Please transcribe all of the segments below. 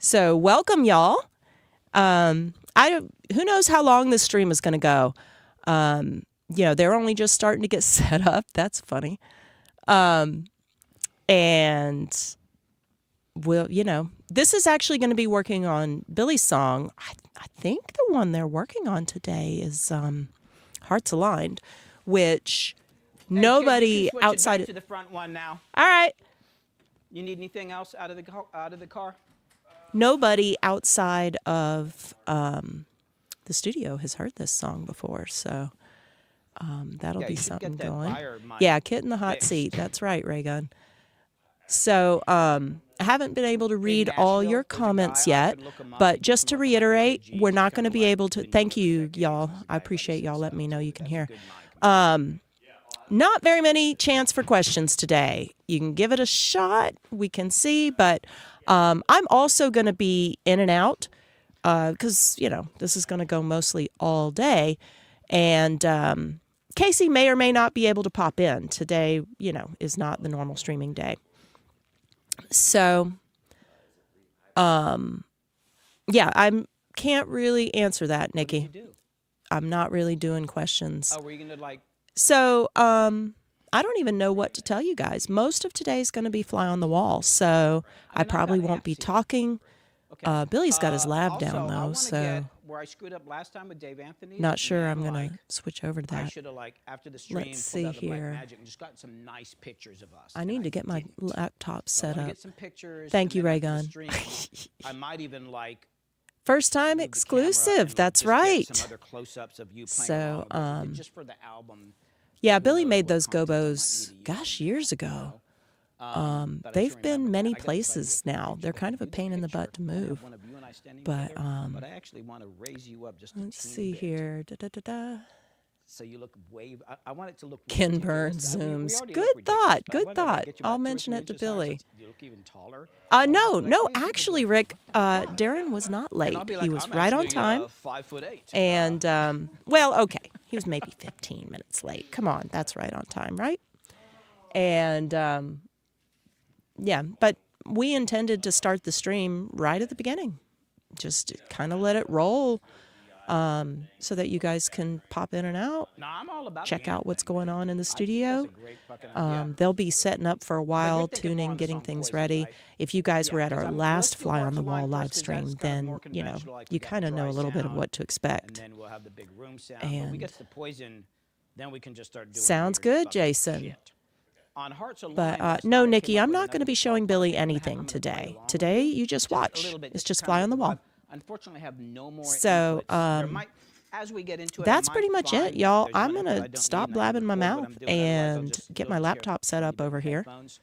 So welcome, y'all. Who knows how long this stream is going to go. They're only just starting to get set up. That's funny. And this is actually going to be working on Billy's song. I think the one they're working on today is Hearts Aligned, which nobody switch outside it back to the front one now. All right. You need anything else out of the car? Nobody outside of the studio has heard this song before, so that'll be something going. Yeah, Kit in the hot seat. That's right, Raygun. So I haven't been able to read all your comments yet, but just to reiterate, we're not going to be able to. Thank you, y'all. I appreciate y'all letting me know you can hear. Not very many chance for questions today. You can give it a shot. We can see, but I'm also going to be in and out because, this is going to go mostly all day. And Casey may or may not be able to pop in. Today, is not the normal streaming day. So, I can't really answer that, Nikki. What did you do? I'm not really doing questions. Oh, were you going to So, I don't even know what to tell you guys. Most of today is going to be fly on the wall, so I probably won't be talking. Okay. Billy's got his lab also, down, I though, wanna so get where I screwed up last time with Dave Anthony. not sure I'm going to switch over to I that. should have, after the stream, Let's pulled see out the Black here. Magic and just gotten some nice pictures of us. I need to get my laptop So I set wanna up. get some pictures. Thank and you, then after the Raygun. stream, I might even First time move the camera exclusive. and That's just get right. some other close-ups of you playing So, along with it, just for the album. Yeah, Who Billy knows made what those content I might gobos, need to gosh, use, years ago. but I They've should been remember many that. I gotta play places with now. picture, They're but kind of a you pain in the butt to picture, I have move. one of you and I standing But together, but I actually want to raise you up just a let's teeny see bit. here. Da-da-da-da. So you look way. I want it to look. Ken ridiculous. Burns We zooms. already Good look ridiculous, thought. but I Good wanted to thought. get you I'll about 2 or mention 3 it to inches higher, so Billy. you look even taller. No, actually, Rick, Darren was not late. He was right on time. 5'8". And, okay, he was maybe 15 minutes late. Come on, that's right on time, right? And, but we intended to start the stream right at the beginning. Just kind of let it roll so that you guys can pop in and out, No, I'm all about check the out what's thing. going on in the I think studio. that's a great fucking idea. They'll be setting up for a while, thinking more tuning, on the getting song things Poison, ready. right? If you guys were Yeah, at 'cause our let's last do Fly on Hearts the Wall Aligned live first, 'cause stream, that's kind of more then, conventional, like you we got kind of know dry a little bit of sound, what to and expect. then we'll have the big room sound. When we And get to Poison, then we can just start doing sounds weird good, fucking Jason. shit. On Hearts Aligned, But last no, night I Nikki, came up I'm with not going to another be showing song. Billy I'm gonna anything play today. along with Today, it. you just Just a watch. little bit, It's to just kind Fly of on the get Wall. vibe. Unfortunately, I have no more So, inputs. There might, as we get into it, I that's might pretty much find it, y'all. there's I'm one going input I to don't stop need, and I can blabbing my record what mouth I'm doing. Otherwise, and get they'll my just hear laptop set up funny over here. headphones.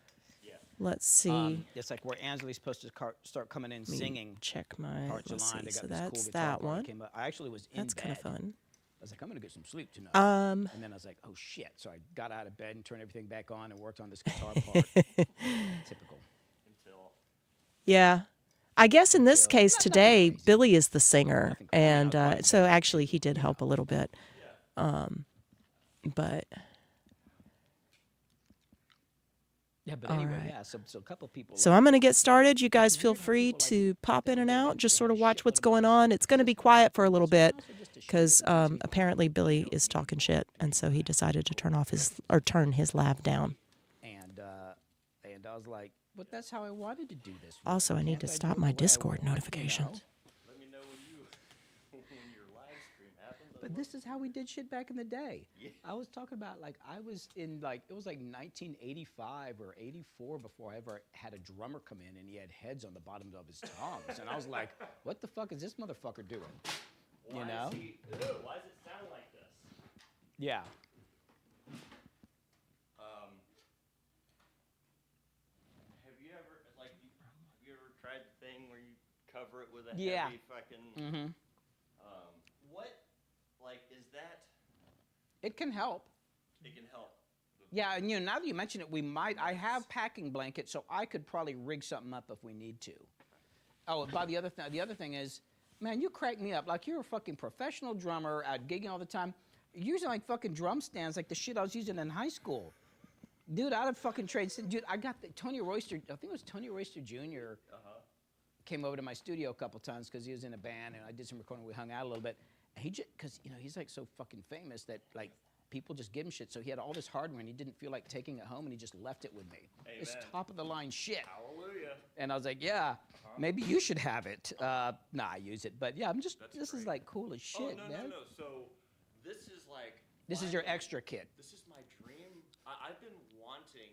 Let's see. It's like where Ansley's supposed to start coming in Let me singing. check my, Hearts let's Aligned. see. I got So this cool that's guitar that part that one. came up. I actually was in That's kind of bed. fun. I was like, I'm gonna get some sleep tonight. Um, And then I was like, oh shit! So I got out of bed and turned everything back on and worked on this guitar part. Typical. Yeah. I guess in this case today, Billy is the singer. Nothing crazy. And so actually he did help a little bit. But Yeah, but anyway, right. yeah. So a couple people. so I'm going to get started. You guys feel free to pop in and out, just sort of watch what's going on. It's going to be quiet for a little bit because apparently Billy is talking shit. And so he decided to turn his lab down. And I was like, but that's how I wanted to do this. Also, I need to Can't stop do it my the way I Discord want, you know? notifications. Let me know when your live stream happens. But this is how we did shit back in the day. I was talking about I was in it was like 1985 or 84 before I ever had a drummer come in and he had heads on the bottom of his tongues. And I was like, what the fuck is this motherfucker doing? You know? Why does it sound like this? Yeah. Have you ever tried the thing where you cover it with a Yeah. heavy fucking? Mm-hmm. What, is that? It can help. It can help. Yeah, and now that you mention it, I have packing blankets, so I could probably rig something up if we need to. Oh, and the other thing is, man, you crack me up. Like, you're a fucking professional drummer out gigging all the time. You're using like fucking drum stands like the shit I was using in high school. Dude, I'd have fucking trade. Dude, I got Tony Royster, I think it was Tony Royster Jr. came over to my studio a couple times because he was in a band, and I did some recording. We hung out a little bit. And he just, because he's like so fucking famous that like people just give him shit. So he had all this hardware, and he didn't feel like taking it home, and he just left it with me. Amen. It's top of the line shit. Hallelujah. And I was like, yeah, maybe you should have it. Nah, I use it, but yeah, this is like cool as shit, man. No. So this is like. This is your extra kit. This is my dream. I've been wanting,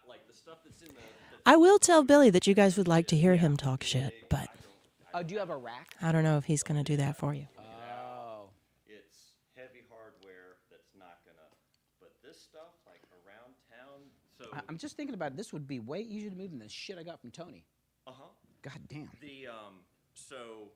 like the stuff that's in the. I will tell Billy that you guys would like to hear him talk shit, but Oh, do you have a rack? I don't know if he's going to do that for you. Oh. It's heavy hardware that's not gonna. But this stuff, like around town, so. I'm just thinking about it. This would be way easier to move than the shit I got from Tony. God damn. So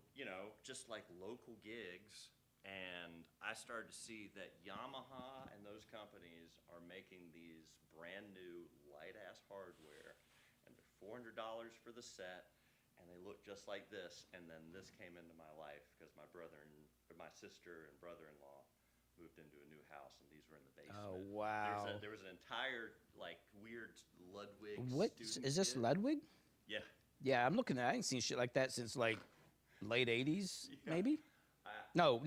just like local gigs. And I started to see that Yamaha and those companies are making these brand new light-ass hardware, and they're $400 for the set, and they look just like this. And then this came into my life because my sister and brother-in-law moved into a new house, and these were in the basement. Oh, wow. There was an entire like weird Ludwig. What is this, kit. Ludwig? Yeah. Yeah, I'm looking at it. I ain't seen shit like that since like late 80s, maybe? No,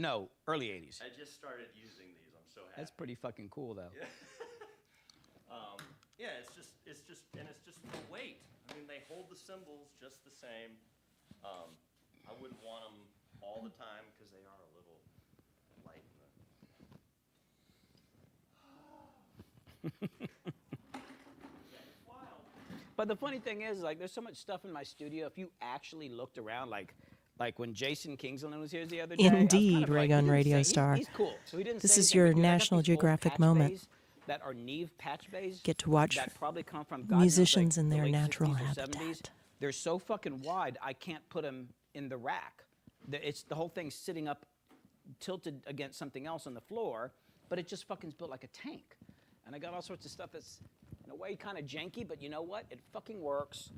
early 80s. I just started using these. I'm so happy. That's pretty fucking cool, though. Yeah. It's just the weight. I mean, they hold the cymbals just the same. I wouldn't want them all the time because they are a little light. But the funny thing is, like, there's so much stuff in my studio. If you actually looked around, like when Jason Kingsland was here the other day. Indeed, Ray Gun Radio Star. He's cool. So he didn't This say is anything, your but, dude, I got National these old Geographic patch moment. bays that are Neve patch bays. Get to watch that probably come from God musicians knows, like, in their the late natural 60s or habitat. 70s. They're so fucking wide, I can't put them in the rack. The whole thing's sitting up, tilted against something else on the floor, but it just fucking built like a tank. And I got all sorts of stuff that's, in a way, kind of janky, but you know what? It fucking works.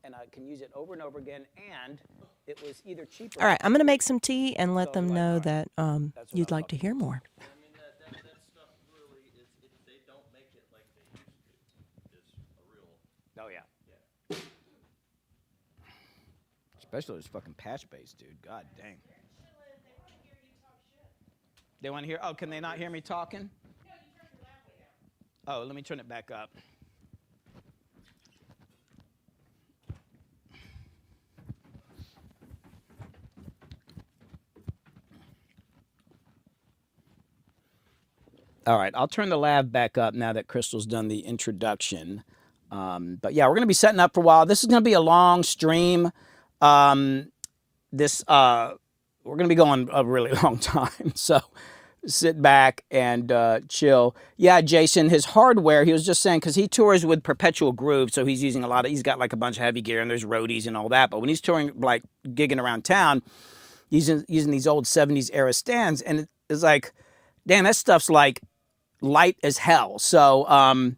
And I can use it over and over again, and it was either cheaper. All right, I'm going to make some tea and let them So, know like, that what you'd I like to love. hear more. I mean, that stuff really is. They don't make it like they used to. It's a real. Oh, yeah. Especially those fucking patch bass, dude. God dang. They want to hear? Oh, can they not hear me talking? Oh, let me turn it back up. All right, I'll turn the lav back up now that Crystal's done the introduction. But yeah, we're going to be setting up for a while. This is going to be a long stream. We're going to be going a really long time. So sit back and chill. Yeah, Jason, his hardware, he was just saying, because he tours with Perpetual Groove, so he's using he's got like a bunch of heavy gear and there's roadies and all that. But when he's touring, like gigging around town, he's using these old 70s era stands. And it's like, damn, that stuff's like light as hell. So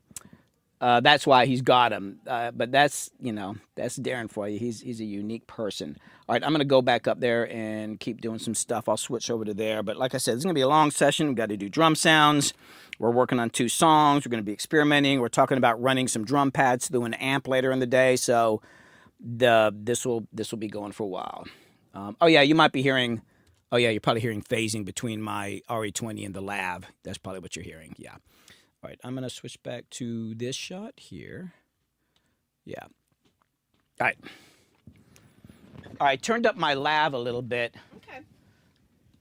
that's why he's got him. But that's Darren for you. He's a unique person. All right, I'm going to go back up there and keep doing some stuff. I'll switch over to there. But like I said, it's going to be a long session. We've got to do drum sounds. We're working on 2 songs. We're going to be experimenting. We're talking about running some drum pads through an amp later in the day. So this will be going for a while. Oh, yeah, you might be hearing... Oh, yeah, you're probably hearing phasing between my RE20 and the Lav. That's probably what you're hearing, yeah. All right, I'm going to switch back to this shot here. Yeah. All right. All right, turned up my Lav a little bit. Okay.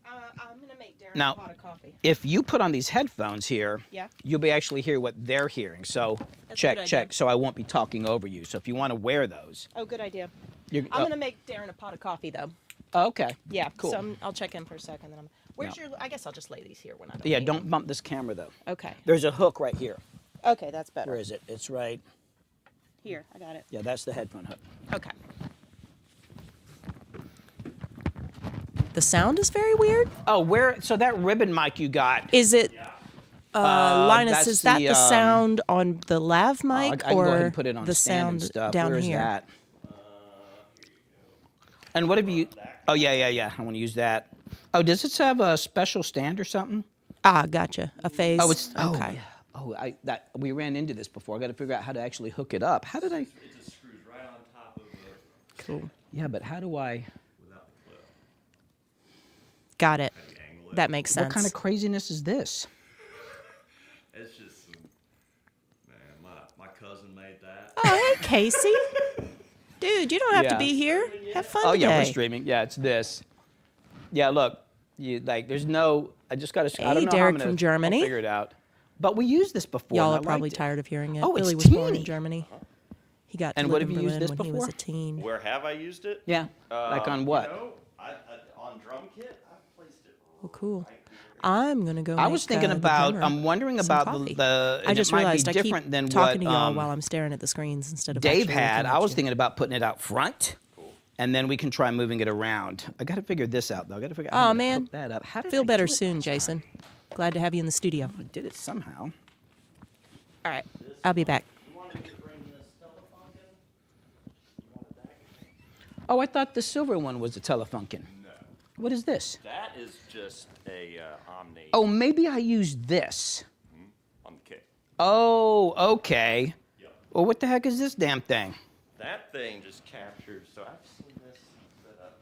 I'm going to make Darren Now, a pot of coffee. If you put on these headphones here, Yeah. you'll be actually hear what they're hearing. So That's a good check, idea. so I won't be talking over you. So if you want to wear those. Oh, good idea. You're, I'm going to make Darren a pot of coffee, though. Okay. Yeah, Cool. So I'll check in for a second. Then where's your? I guess I'll just lay these here when I don't. Yeah, need don't them. bump this camera, though. Okay. There's a hook right here. Okay, that's better. Where is it? It's right. Here, I got it. Yeah, that's the headphone hook. Okay. The sound is very weird. Oh, so that ribbon mic you got. Is it? Linus, that's is that the sound on the lav mic I can or go ahead and put it on the stand and sound stuff. down Where is here? that? And what have you? Oh yeah. I want to use that. Oh, does this have a special stand or something? Ah, gotcha. A phase. Oh, it's okay. Oh, we ran into this before. I got to figure out how to actually hook it up. How did I? It just screws right on top of the. Cool. Yeah, but how do I? Without the clip. Got it. How do you angle it? That makes sense. What kind of craziness is this? It's just some, man, my cousin made that. Oh, hey, Casey. Dude, you don't have to Yeah. be here. Have fun Oh today. yeah, we're streaming. Yeah, it's this. Yeah, look, there's no. I just got to. I Hey, don't know Derek how I'm gonna from Germany. I'll figure it out. But we used this before. Y'all and are I probably liked it. tired of hearing it. Oh, Billy it's was born in teeny. Germany. He got to And live what in have you used Berlin this when he was before? a teen. Where have I used it? Yeah. Like on what? You know, on drum kit, I've placed it. Well, cool. Right here. I'm gonna go. I was thinking about. I'm wondering about the. I just it might realized be I keep different than talking what to y'all while I'm staring at the screens instead of Dave actually had. looking at I was you. thinking about putting it out front. And then we can try moving it around. I got to figure this out, though. I got to figure out how Oh to man, hook that up. How did feel I better do it soon, last time? Jason. Glad to have you in the studio. I did it somehow. All right, I'll be back. You wanted to bring this Telefunken? You wanted that? Oh, I thought the silver one was a Telefunken. No. What is this? That is just a Omni Oh, maybe I used this. on the kit. Oh, okay. Yep. Well, what the heck is this damn thing? That thing just captures. So I've seen this set up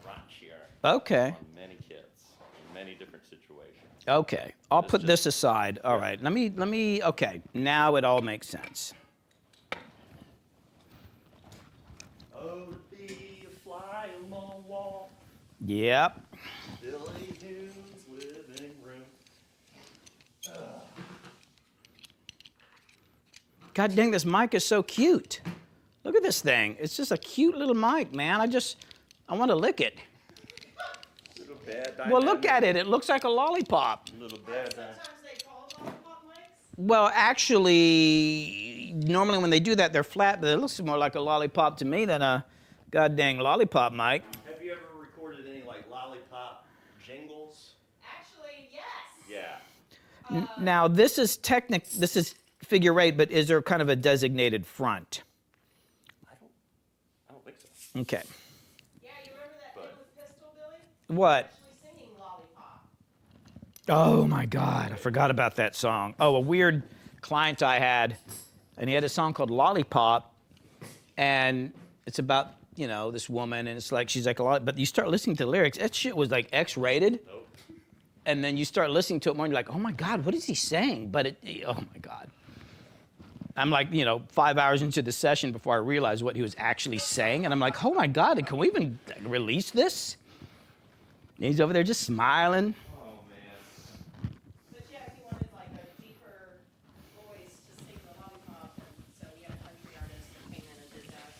right here Okay. on many kits in many different situations. Okay. I'll It's put just- this aside. All right. Let me. Okay. Now it all makes sense. Oh, to be a fly on the wall. Yep. Billy Hume's living room. God dang, this mic is so cute. Look at this thing. It's just a cute little mic, man. I want to lick it. Little bad Well, look dynamic. at it. It looks like a lollipop. Little bad dynamic. Sometimes they call them lollipop mics. Well, actually, normally when they do that, they're flat, but it looks more like a lollipop to me than a god dang lollipop mic. Have you ever recorded any like lollipop jingles? Actually, yes. Yeah. Now, this is figure eight, but is there kind of a designated front? I don't think so. Okay. Yeah, you remember that thing with Pistol Billy? What? Actually singing Lollipop. Oh my God, I forgot about that song. Oh, a weird client I had, and he had a song called Lollipop, and it's about, this woman, and it's like, she's like a lot, but you start listening to the lyrics, that shit was like X-rated. Nope. And then you start listening to it more, and you're like, oh my God, what is he saying? But oh my God. I'm like, 5 hours into the session before I realized what he was actually saying, and I'm like, oh my God, can we even release this? And he's over there just smiling. Oh man. But yeah, he wanted like a deeper voice to sing the Lollipop, and so we had a country artist that came in and did that.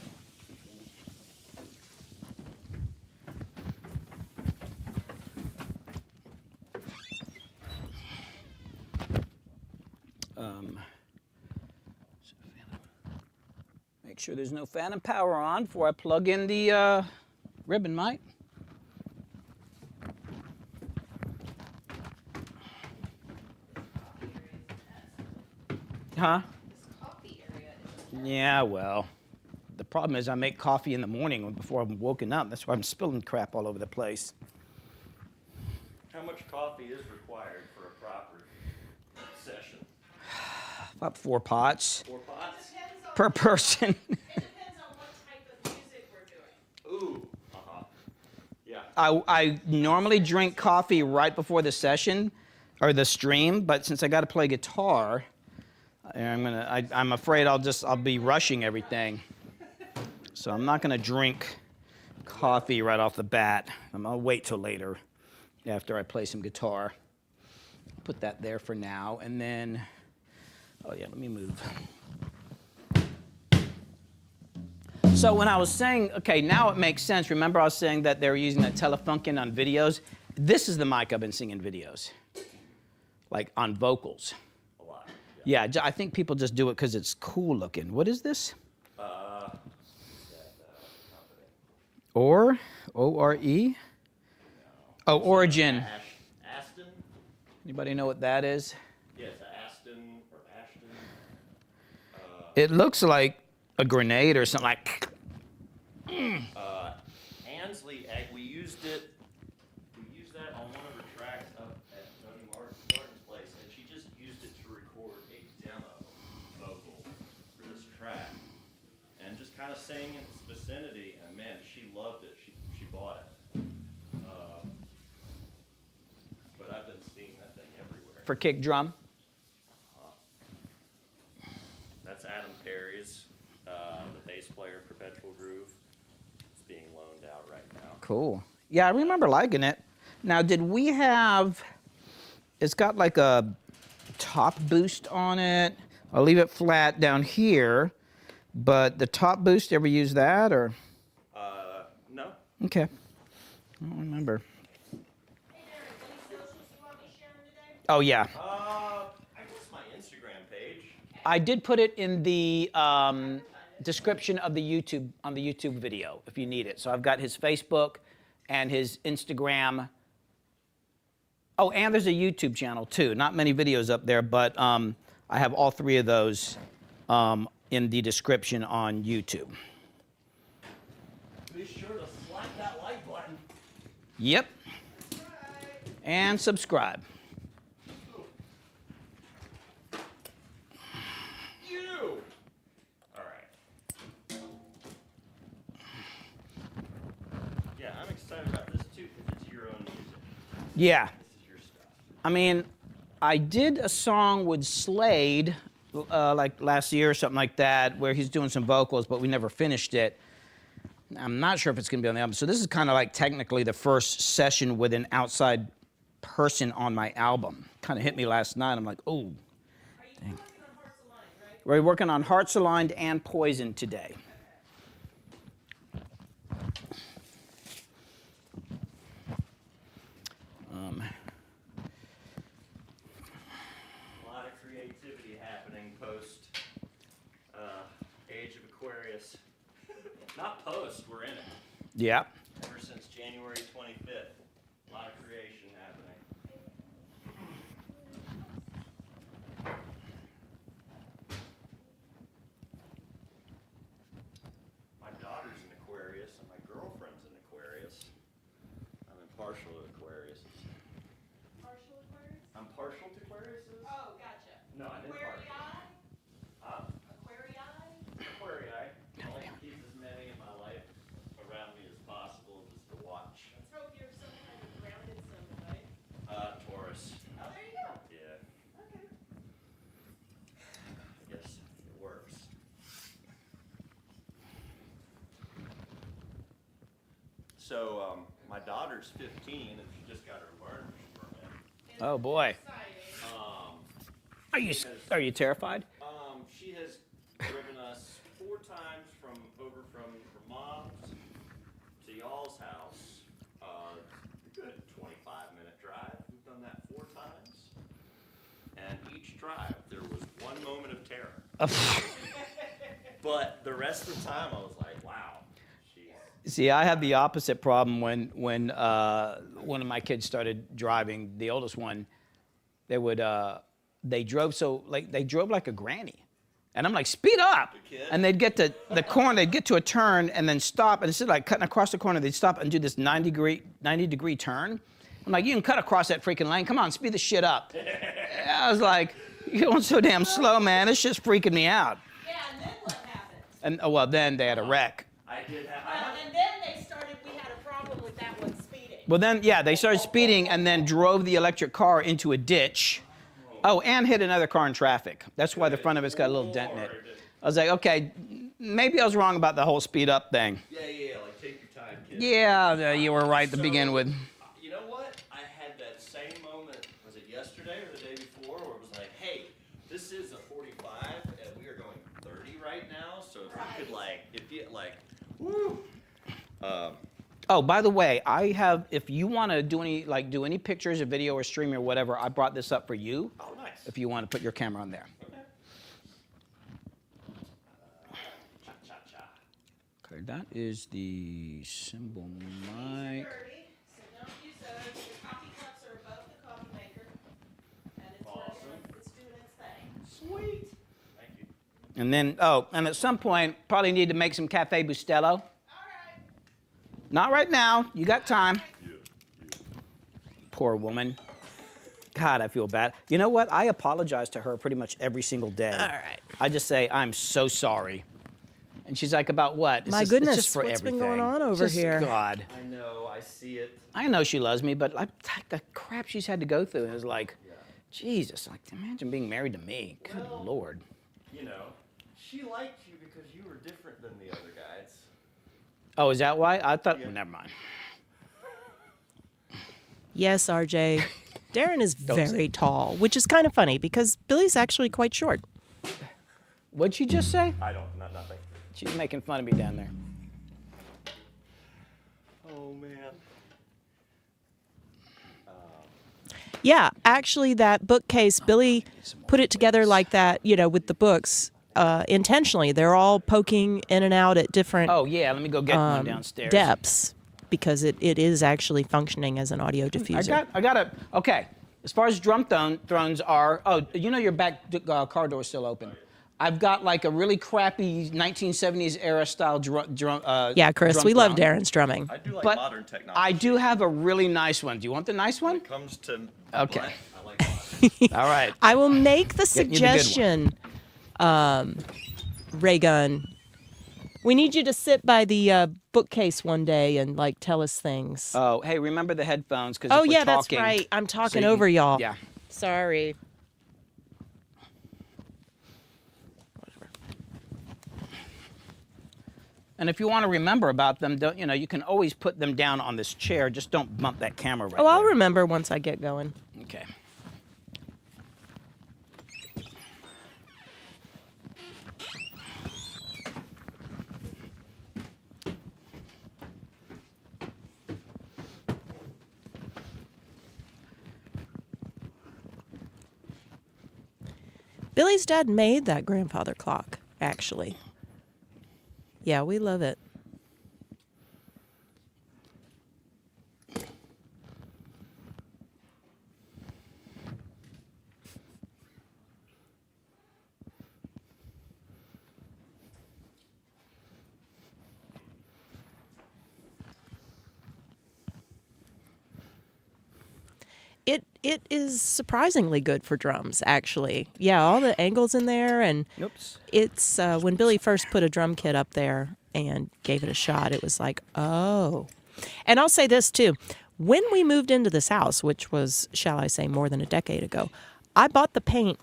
Make sure there's no phantom power on before I plug in the ribbon mic. Huh? This coffee area is Yeah, well, the problem is I make coffee in the morning before I'm woken up. That's why I'm spilling crap all over the place. How much coffee is required for a proper session? About 4 pots 4 pots? depends on, per person. it depends on what type of music we're doing. Ooh. Uh-huh. Yeah. I normally drink coffee right before the session or the stream, but since I got to play guitar, I'm afraid I'll be rushing everything. So I'm not gonna drink coffee right off the bat. I'll wait till later after I play some guitar. Put that there for now, and then, oh yeah, let me move. So when I was saying, okay, now it makes sense. Remember I was saying that they were using that Telefunken on videos? This is the mic I've been singing videos, like on vocals. A lot. Yeah, I think people just do it because it's cool looking. What is this? Company. O-R-E? Oh, Origin. Aston? Anybody know what that is? Yes, Aston or Ashton. It looks like a grenade or something like. Ansley, we used it. We used that on one of her tracks up at Tony Martin's place, and she just used it to record a demo vocal for this track, and just kind of sang in its vicinity, and and man, she loved it. She bought it. But I've been seeing that thing everywhere. For kick drum? That's Adam Perry's, the bass player, Perpetual Groove. It's being loaned out right now. Cool. Yeah, I remember liking it. Now, did we have, it's got like a top boost on it. I'll leave it flat down here, but the top boost, ever use that, or? No. Okay. I don't remember. Hey, Darren, any socials you want me sharing today? Oh, yeah. I guess my Instagram page. I did put it in the description of the YouTube, on the YouTube video, if you need it. So I've got his Facebook and his Instagram. Oh, and there's a YouTube channel too. Not many videos up there, but I have all three of those in the description on YouTube. Be sure to slap that like button. Yep. And subscribe. You. All right. Yeah, I'm excited about this too because it's your own music. Yeah. This is your stuff. I mean, I did a song with Slade like last year or something like that where he's doing some vocals, but we never finished it. I'm not sure if it's going to be on the album. So this is kind of like technically the first session with an outside person on my album. Kind of hit me last night. I'm like, oh. Are you working on Hearts Aligned, right? We're working on Hearts Aligned and Poison today. A lot of creativity happening post Age of Aquarius. Not post, we're in it. Yeah. Ever since January 25th, a lot of creation happening. My daughter's an Aquarius and my girlfriend's an Aquarius. I'm impartial to Aquariuses. Partial Aquarius? I'm partial to Aquariuses? Oh, gotcha. No, I didn't partial. Aquarii? Aquarii? Aquarii. I like to keep as many in my life around me as possible just to watch. Let's hope you're some kind of grounded symbol, right? Taurus. Oh, there you go. Yeah, Okay. I guess it works. So, my daughter's 15 and she just got her learner's permit. Oh, boy. Exciting. Are you terrified? She has driven us 4 times over from mom's to y'all's house. A good 25-minute drive. We've done that 4 times. And each drive, there was one moment of terror. But the rest of the time, I was like, wow. See, I had the opposite problem when one of my kids started driving. The oldest one, they drove like a granny, and I'm like, speed up, and they'd get to the corner, they'd get to a turn, and then stop, and instead of like cutting across the corner, they'd stop and do this 90-degree turn. I'm like, you can cut across that freaking lane. Come on, speed the shit up. I was like, you're going so damn slow, man. It's just freaking me out. Yeah, and then what happened? And well, then they had a wreck. I did have. Well, and then we had a problem with that one speeding. Well, then, yeah, they started speeding and then drove the electric car into a ditch. Oh, and hit another car in traffic. That's why the front of it's got a little dent in it. I was like, okay, maybe I was wrong about the whole speed up thing. Yeah, like take your time, kid. Yeah, you were right to begin with. You know what? I had that same moment, was it yesterday or the day before, where it was like, hey, this is a 45 and we are going 30 right now, so if you could woo. Oh, by the way, I have, if you want to do any pictures or video or stream or whatever, I brought this up for you. Oh, nice. If you want to put your camera on there. Okay. Cha-cha-cha. Okay, that is the cymbal mic. Dirty, so don't use those. The coffee cups are above the coffee maker, and it's working. It's doing its thing. Sweet. Thank you. And then, and at some point, probably need to make some Cafe Bustelo. All right. Not right now. You got time. Poor woman. God, I feel bad. You know what? I apologize to her pretty much every single day. All right. I just say, I'm so sorry. And she's like, about what? My It's goodness, just for what's everything. been going on over Just here? God. I know, I see it. I know she loves me, but like the crap she's had to go through is like, Jesus, like imagine being married to me. Good Lord. You know, she liked you because you were different than the other guys. Oh, is that why? I thought, never mind. Yes, RJ. Darren is very tall, which is kind of funny because Billy's actually quite short. What'd she just say? I don't, nothing. She's making fun of me down there. Oh, man. Yeah, actually, that bookcase, Billy put it together like that, with the books intentionally. They're all poking in and out at different Oh, yeah, let me go get one downstairs. depths because it is actually functioning as an audio diffuser. I got okay, as far as drum thrones are, your back car door is still open. I've got like a really crappy 1970s era style drum. Yeah, Chris, drum we love throne. Darren's drumming. I do like But modern technology. I do have a really nice one. Do you want the nice one? When it comes to Okay. blunt, I like modern. All right. I will make the Getting you the good one. suggestion, Ray Gun. We need you to sit by the bookcase one day and like tell us things. Oh, hey, remember the headphones? Oh we're yeah, talking, that's right. I'm talking so over y'all. Yeah. Sorry. And if you want to remember about them, you can always put them down on this chair. Just don't bump that camera right Oh, I'll there. remember once I get going. Okay. Billy's dad made that grandfather clock, actually. Yeah, we love it. It is surprisingly good for drums, actually. Yeah, all the angles in there, and Oops. it's when Billy first put a drum kit up there and gave it a shot, it was like, oh. And I'll say this too. When we moved into this house, which was, shall I say, more than a decade ago, I bought the paint,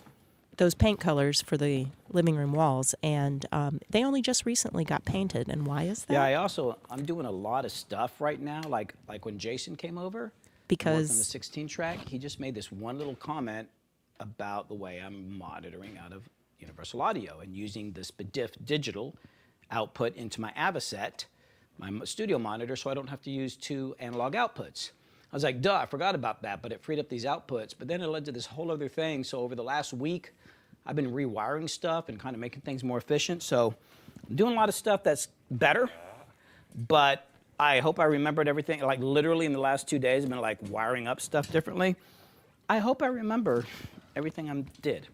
those paint colors for the living room walls, and they only just recently got painted. And why is that? Yeah, I'm doing a lot of stuff right now. Like when Jason came over, Because on the 16 track, he just made this one little comment about the way I'm monitoring out of Universal Audio and using this diff digital output into my Avocet, my studio monitor, so I don't have to use 2 analog outputs. I was like, duh, I forgot about that, but it freed up these outputs. But then it led to this whole other thing. So over the last week, I've been rewiring stuff and kind of making things more efficient. So I'm doing a lot of stuff that's better, but I hope I remembered everything. Like literally in the last 2 days, I've been like wiring up stuff differently. I hope I remember everything I did.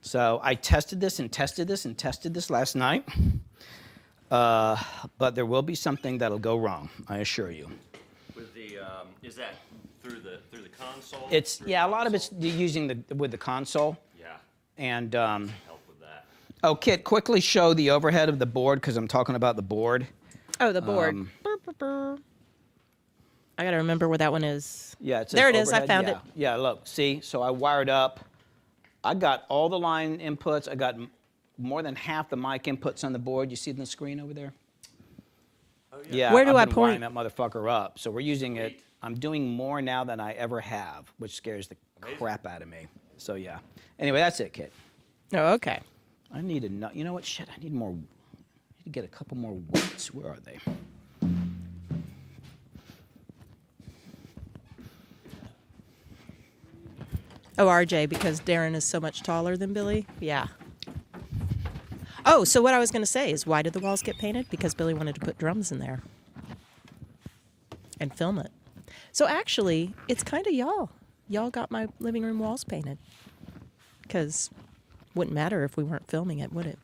So I tested this and tested this and tested this last night. But there will be something that'll go wrong, I assure you. With the, is that through the console? It's Through yeah, the a lot of console? it's using with the console. Yeah, And help with that. oh, Kit, quickly show the overhead of the board because I'm talking about the board. oh, the board. Burr, burr, burr. I got to remember where that one is. Yeah, it says There it is. I overhead. found Yeah. it. Yeah, look, see, so I wired up. I got all the line inputs. I got more than half the mic inputs on the board. You see it on the screen over there? Oh, yeah. Yeah, Where do I I've been wiring point? that motherfucker up. So we're using it. Sweet. I'm doing more now than I ever have, which scares the Amazing. crap out of me. So yeah. Anyway, that's it, Kit. Oh, okay. I need a, you know what, shit, I need more, I need to get a couple more weights. Where are they? Oh, RJ, because Darren is so much taller than Billy? Yeah. Oh, so what I was going to say is why did the walls get painted? Because Billy wanted to put drums in there and film it. So actually, it's kind of y'all. Y'all got my living room walls painted. Because wouldn't matter if we weren't filming it, would it?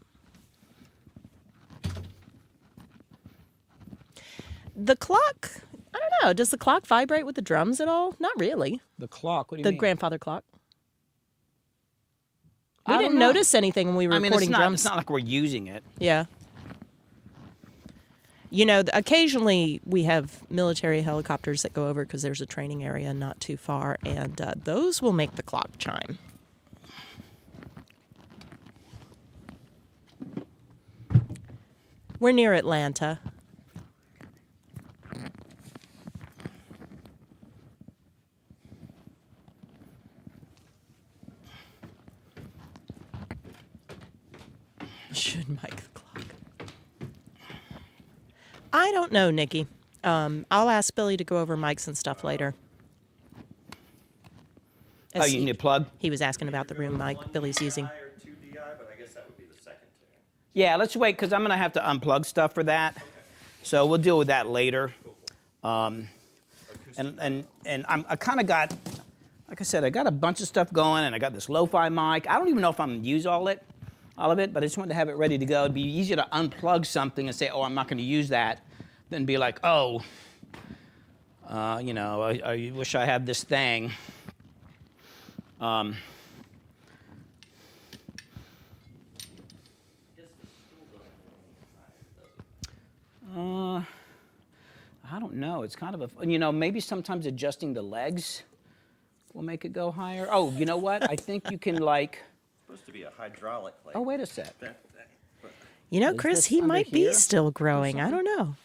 The clock, I don't know. Does the clock vibrate with the drums at all? Not really. The clock, what do you The mean? grandfather clock. We I didn't don't know. notice anything when we were I mean, recording drums. it's not like we're using it. Yeah. You know, occasionally we have military helicopters that go over because there's a training area not too far, and those will make the clock chime. We're near Atlanta. Should mic the clock. I don't know, Nikki. I'll ask Billy to go over mics and stuff later. Oh, you need a plug? He was asking about the room mic Billy's using. Or 2DI, but I guess that would be the second two. Yeah, let's wait because I'm going to have to unplug stuff for that. Okay. So we'll deal with that later. And I kind of got, like I said, I got a bunch of stuff going, and I got this lo-fi mic. I don't even know if I'm going to use all of it, but I just wanted to have it ready to go. It'd be easier to unplug something and say, oh, I'm not going to use that, than be like, oh, you know, I wish I had this thing. I don't know. It's kind of a, you know, maybe sometimes adjusting the legs will make it go higher. Oh, you know what? I think you can like. It's supposed to be a hydraulic plate. Oh, wait a sec. You know, Chris, he might be still growing. I don't know.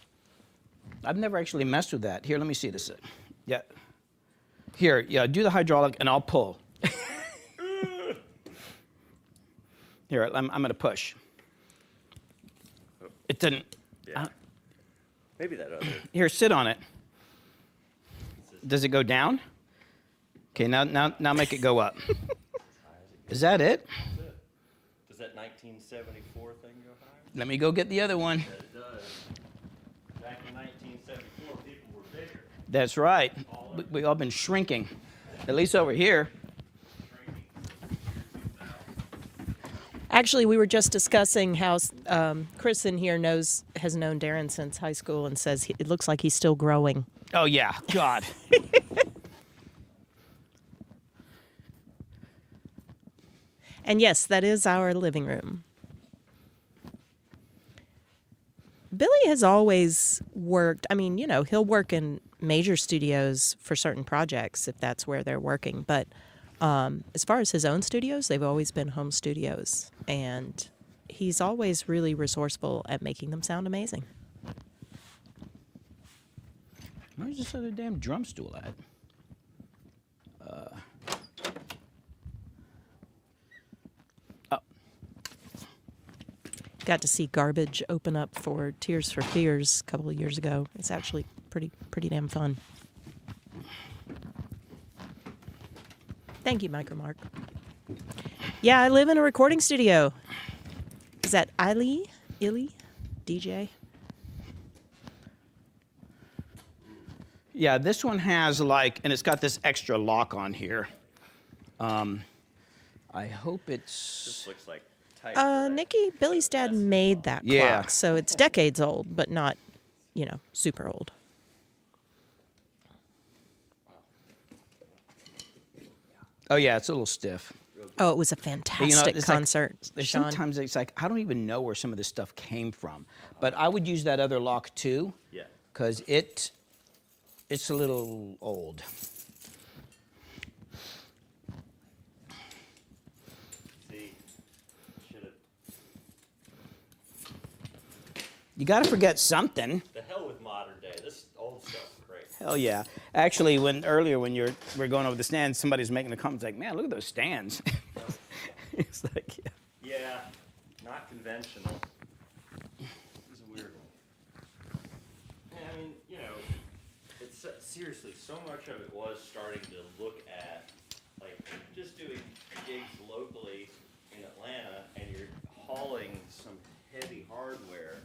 I've never actually messed with that. Here, let me see this. Yeah. Here, yeah, do the hydraulic and I'll pull. Here, I'm going to push. It didn't. Yeah. Maybe that other. Here, sit on it. Does it go down? Okay, now make it go up. Is that it? Does that 1974 thing go higher? Let me go get the other one. Yeah, it does. Back in 1974, people were bigger. That's right. We all been shrinking, at least over here. Actually, we were just discussing how Chris in here has known Darren since high school and says it looks like he's still growing. Oh, yeah. God. And yes, that is our living room. Billy has always worked, I mean, you know, he'll work in major studios for certain projects if that's where they're working. But as far as his own studios, they've always been home studios. And he's always really resourceful at making them sound amazing. Where's this other damn drum stool at? Got to see Garbage open up for Tears for Fears a couple of years ago. It's actually pretty damn fun. Thank you, Micromark. Yeah, I live in a recording studio. Is that Illy, DJ? Yeah, this one has like, and it's got this extra lock on here. I hope it's. This looks like tight. Nikki, Billy's dad made that clock, so it's decades old, but not, you know, super old. Oh yeah, it's a little stiff. Oh, it was a fantastic concert, like, Sean. Sometimes it's like, I don't even know where some of this stuff came from. But I would use that other lock too. Yeah. Because it's a little old. See, You got to forget something. the hell with modern day. This old stuff's great. Hell yeah. Actually, earlier when we're going over the stands, somebody's making a comment like, man, look at those stands. It's like, yeah. Yeah, not conventional. It's a weird one. Yeah, I mean, you know, it's seriously, so much of it was starting to look at, like, just doing gigs locally in Atlanta, and you're hauling some heavy hardware,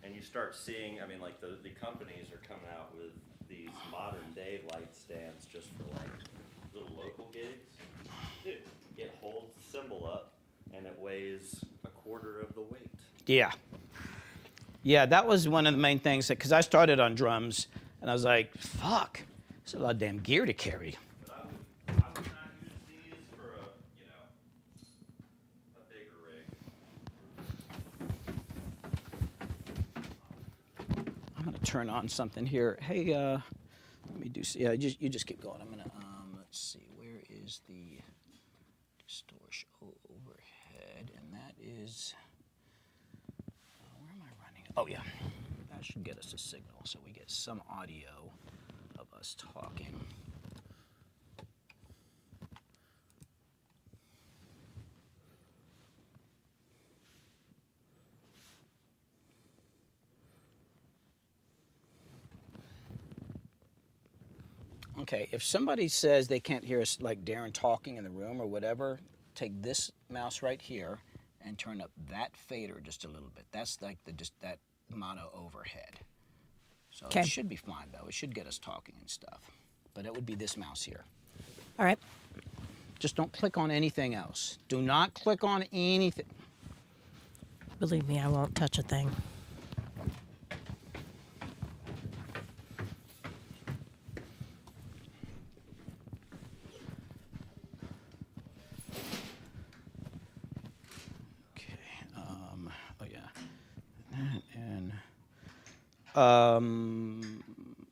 and you start seeing, I mean, like, the companies are coming out with these modern day light stands just for, like, little local gigs. Dude, it holds the cymbal up, and it weighs a quarter of the weight. Yeah. Yeah, that was one of the main things, because I started on drums, and I was like, fuck, it's a lot of damn gear to carry. But I would not use these for a bigger rig. turn on something here. Hey, let me do. Yeah, you just keep going. I'm gonna. Let's see. Where is the distortion overhead? And that is. Where am I running? Oh yeah, that should get us a signal, so we get some audio of us talking. Okay, if somebody says they can't hear us, like Darren talking in the room or whatever, take this mouse right here and turn up that fader just a little bit. That's like just that mono overhead. So it should be fine though. It should get us talking and stuff. But it would be this mouse here. All right. Just don't click on anything else. Do not click on anything. Believe me, I won't touch a thing.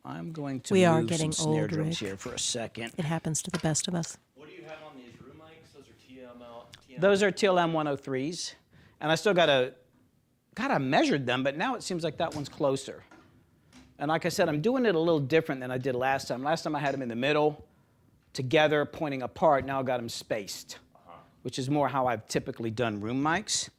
I'm going to we move are getting some snare old, drums Rick. here for a second. It happens to the best of us. What do you have on these room mics? Those are TLM. Those are TLM 103s, and I still gotta measured them, but now it seems like that one's closer. And like I said, I'm doing it a little different than I did last time. Last time I had them in the middle, together, pointing apart. Now I got them spaced, which is more how I've typically done room mics.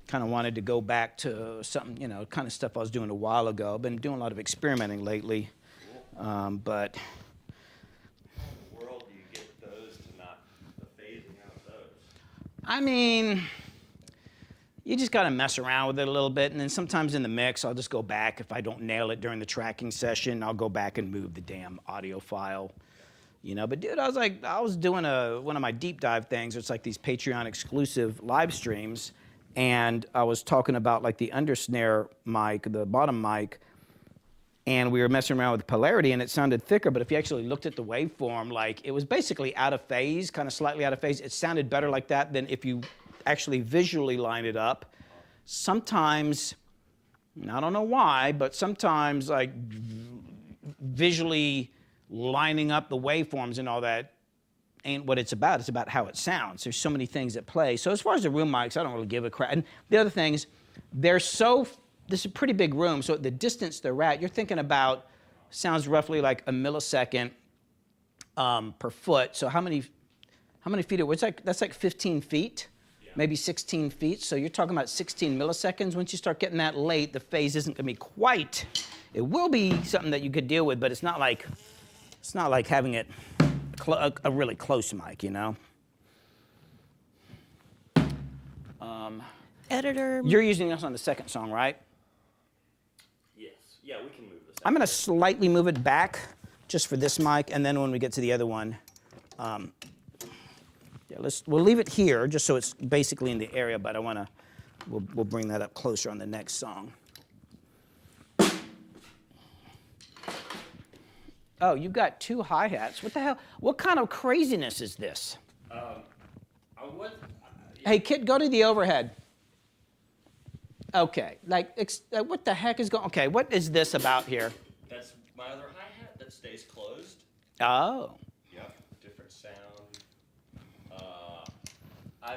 Kind of wanted to go back to something, you know, kind of stuff I was doing a while ago. I've been doing a lot of experimenting lately, but. How in the world do you get those to not the phasing out of those? I mean, you just got to mess around with it a little bit, and then sometimes in the mix, I'll just go back. If I don't nail it during the tracking session, I'll go back and move the damn audio file. You know, but dude, I was doing one of my deep dive things. It's like these Patreon exclusive live streams. And I was talking about like the under snare mic, the bottom mic, and we were messing around with polarity and it sounded thicker, but if you actually looked at the waveform, like it was basically out of phase, kind of slightly out of phase. It sounded better like that than if you actually visually line it up. Sometimes, I don't know why, but sometimes like visually lining up the waveforms and all that ain't what it's about. It's about how it sounds. There's so many things at play. So as far as the room mics, I don't really give a crap. And the other thing is, this is a pretty big room, so the distance they're at, you're thinking about, sounds roughly like a millisecond per foot. So how many feet? That's like 15 feet, maybe 16 feet. So you're talking about 16 milliseconds. Once you start getting that late, the phase isn't going to be quite. It will be something that you could deal with, but it's not like having it a really close mic, you know. Editor. You're using this on the second song, right? Yes. Yeah, we can move this. I'm going to slightly move it back just for this mic, and then when we get to the other one, we'll leave it here just so it's basically in the area, but we'll bring that up closer on the next song. Oh, you've got two hi-hats. What the hell? What kind of craziness is this? Hey, kid, go to the overhead. Okay, what the heck is going on? Okay, what is this about here? That's my other hi-hat that stays closed. Oh. Yep, different sound. I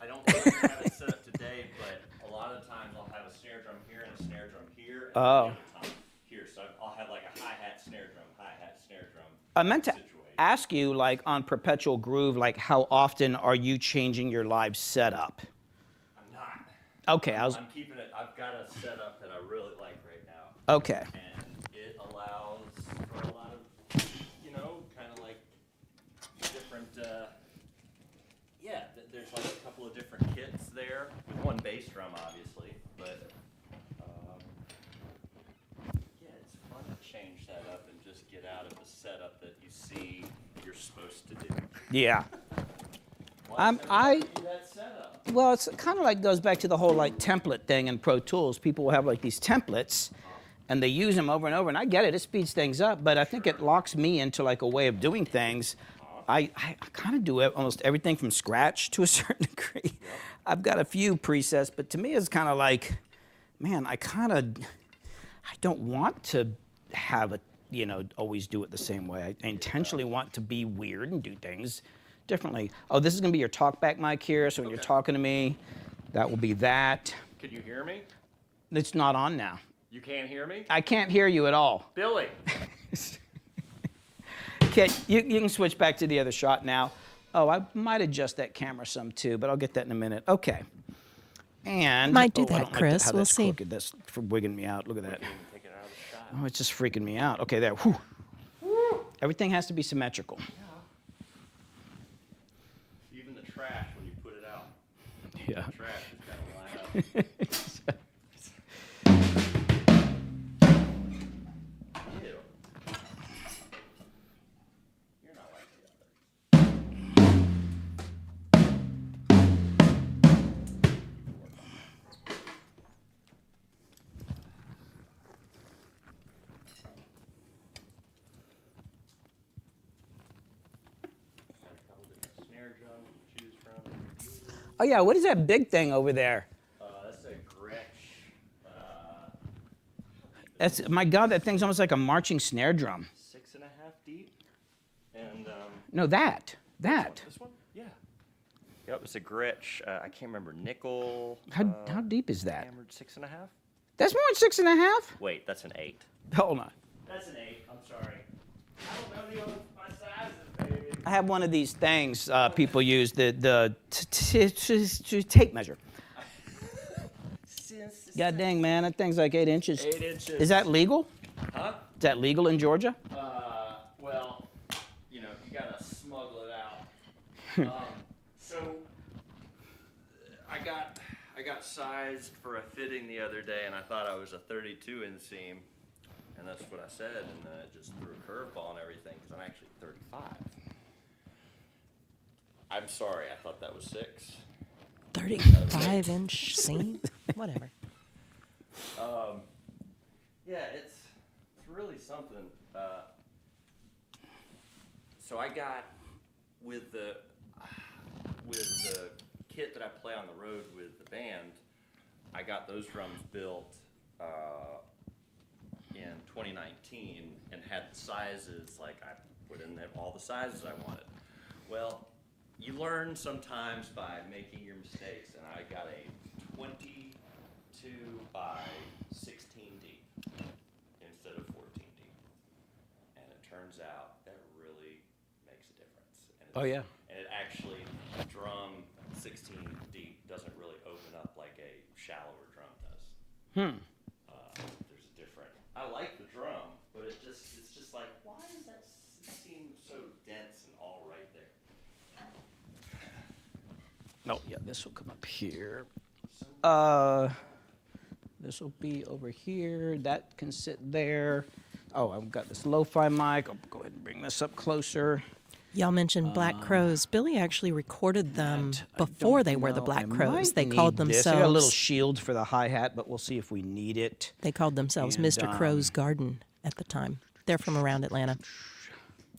don't really have it set up today, but a lot of times I'll have a snare drum here and a snare drum here. And the other time here, so I'll have like a hi-hat, snare drum, hi-hat, snare drum. I meant to situation. ask you, like on Perpetual Groove, like how often are you changing your live setup? I'm not. Okay, I'm keeping it. I've got a setup that I really like right now. Okay. And it allows for a lot of, kind of like different. There's like a couple of different kits there with one bass drum, obviously, but. It's fun to change that up and just get out of the setup that you see you're supposed to do. Yeah. Why does everybody do that setup? Well, it's kind of like goes back to the whole like template thing in Pro Tools. People will have like these templates, and they use them over and over. And I get it; it speeds things up. But I think it locks me into like a way of doing things. I kind of do almost everything from scratch to a certain degree. I've got a few presets, but to me, it's kind of like man, I don't want to have it, always do it the same way. I intentionally want to be weird and do things differently. Oh, this is going to be your talkback mic here, so when you're talking to me, that will be that. Can you hear me? It's not on now. You can't hear me? I can't hear you at all. Billy. Okay, you can switch back to the other shot now. Oh, I might adjust that camera some too, but I'll get that in a minute. Okay. And Might do I that, don't like Chris. how We'll that's see. crooked. That's for wigging me out. Look at that. Take it out of the shot. Oh, it's just freaking me out. Okay, there. Whew. Everything has to be symmetrical. Even the trash when you put it out. Yeah. The trash has got to line up. Ew. You're not like the others. Snare drum to choose from. Oh yeah, what is that big thing over there? That's a Gretsch. That's my God. That thing's almost like a marching snare drum. 6.5 deep. And No, that. this one? Yeah. Yep, it's a Gretsch. I can't remember nickel. How deep is that? Hammered 6.5. That's more than 6.5. Wait, that's an 8. Hold on. That's an 8. I'm sorry. I don't know my sizes, baby. I have one of these things people use, the tape measure. God dang, man, that thing's like 8 inches. 8 inches. Is that legal? Huh? Is that legal in Georgia? Well, you gotta smuggle it out. So I got sized for a fitting the other day, and I thought I was a 32 inseam, and that's what I said, and then it just threw a curveball and everything, because I'm actually 35. I'm sorry, I thought that was 6. 35-inch seam? Whatever. Yeah, it's really something. So I got with the kit that I play on the road with the band. I got those drums built in 2019 and had sizes, like I put in there all the sizes I wanted. Well, you learn sometimes by making your mistakes, and I got a 22 by 16 deep instead of 14 deep. And it turns out that really makes a difference. And Oh, yeah. And it actually, drum 16 deep doesn't really open up like a shallower drum does. There's a different, I like the drum, but it's just like, why does that seem so dense and all right there? Oh, yeah, this will come up here. This will be over here. That can sit there. Oh, I've got this lo-fi mic. I'll go ahead and bring this up closer. Y'all mentioned Black Crows. Billy actually recorded them before they were the Black I Crows. might They need called this. I got a little themselves. shield for the hi-hat, but we'll see if we need it. They called themselves And, Mr. Crow's Garden at the time. They're from around Atlanta.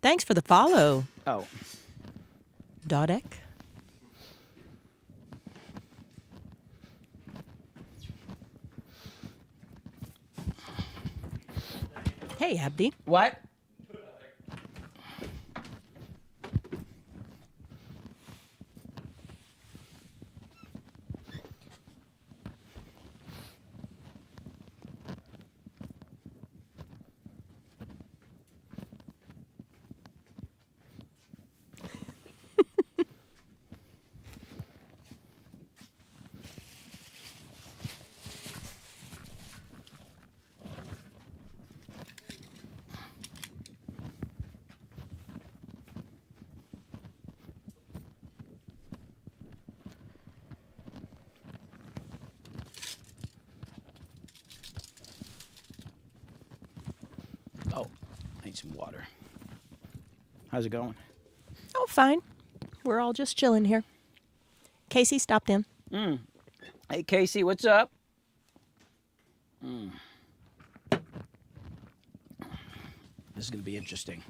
Thanks for the follow, Oh, Dodek. Hey, Abdi. what? Oh, I need some water. How's it going? Oh, fine. We're all just chilling here. Casey stopped in. Hey, Casey, what's up? This is going to be interesting.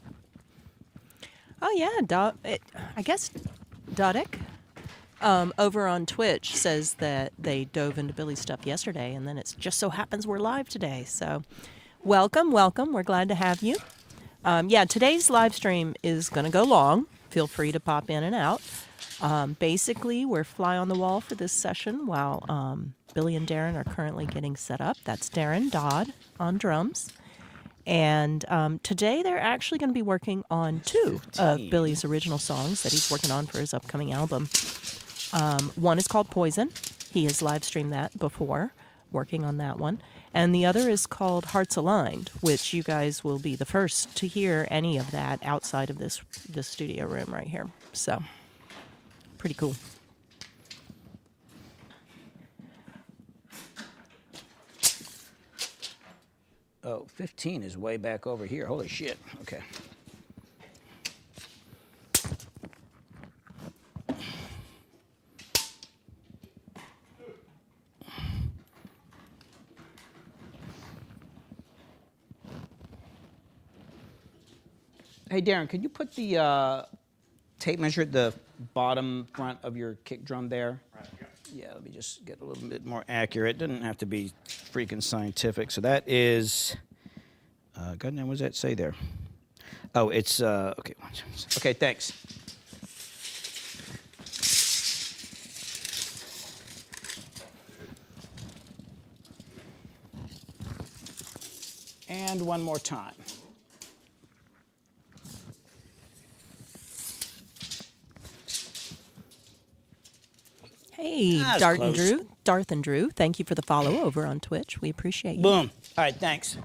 Oh, yeah. I guess Dodek over on Twitch says that they dove into Billy's stuff yesterday, and then it just so happens we're live today. So welcome. We're glad to have you. Today's live stream is going to go long. Feel free to pop in and out. Basically, we're fly on the wall for this session while Billy and Darren are currently getting set up. That's Darren Dodd on drums. And today they're actually going to be working on 2 of Billy's original songs that he's working on for his upcoming album. One is called Poison. He has live streamed that before, working on that one. And the other is called Hearts Aligned, which you guys will be the first to hear any of that outside of this studio room right here. So, pretty cool. Oh, 15 is way back over here. Holy shit. Okay. Hey, Darren, could you put the tape measure at the bottom front of your kick drum there? Right, yeah, let me just get a little bit more accurate. Doesn't have to be freaking scientific. So that is, goddamn, what does that say there? Oh, it's, okay. Okay, thanks. And one more time. Hey, Darth and Drew, thank you for the follow over on Twitch. We appreciate you. Boom. All right, thanks.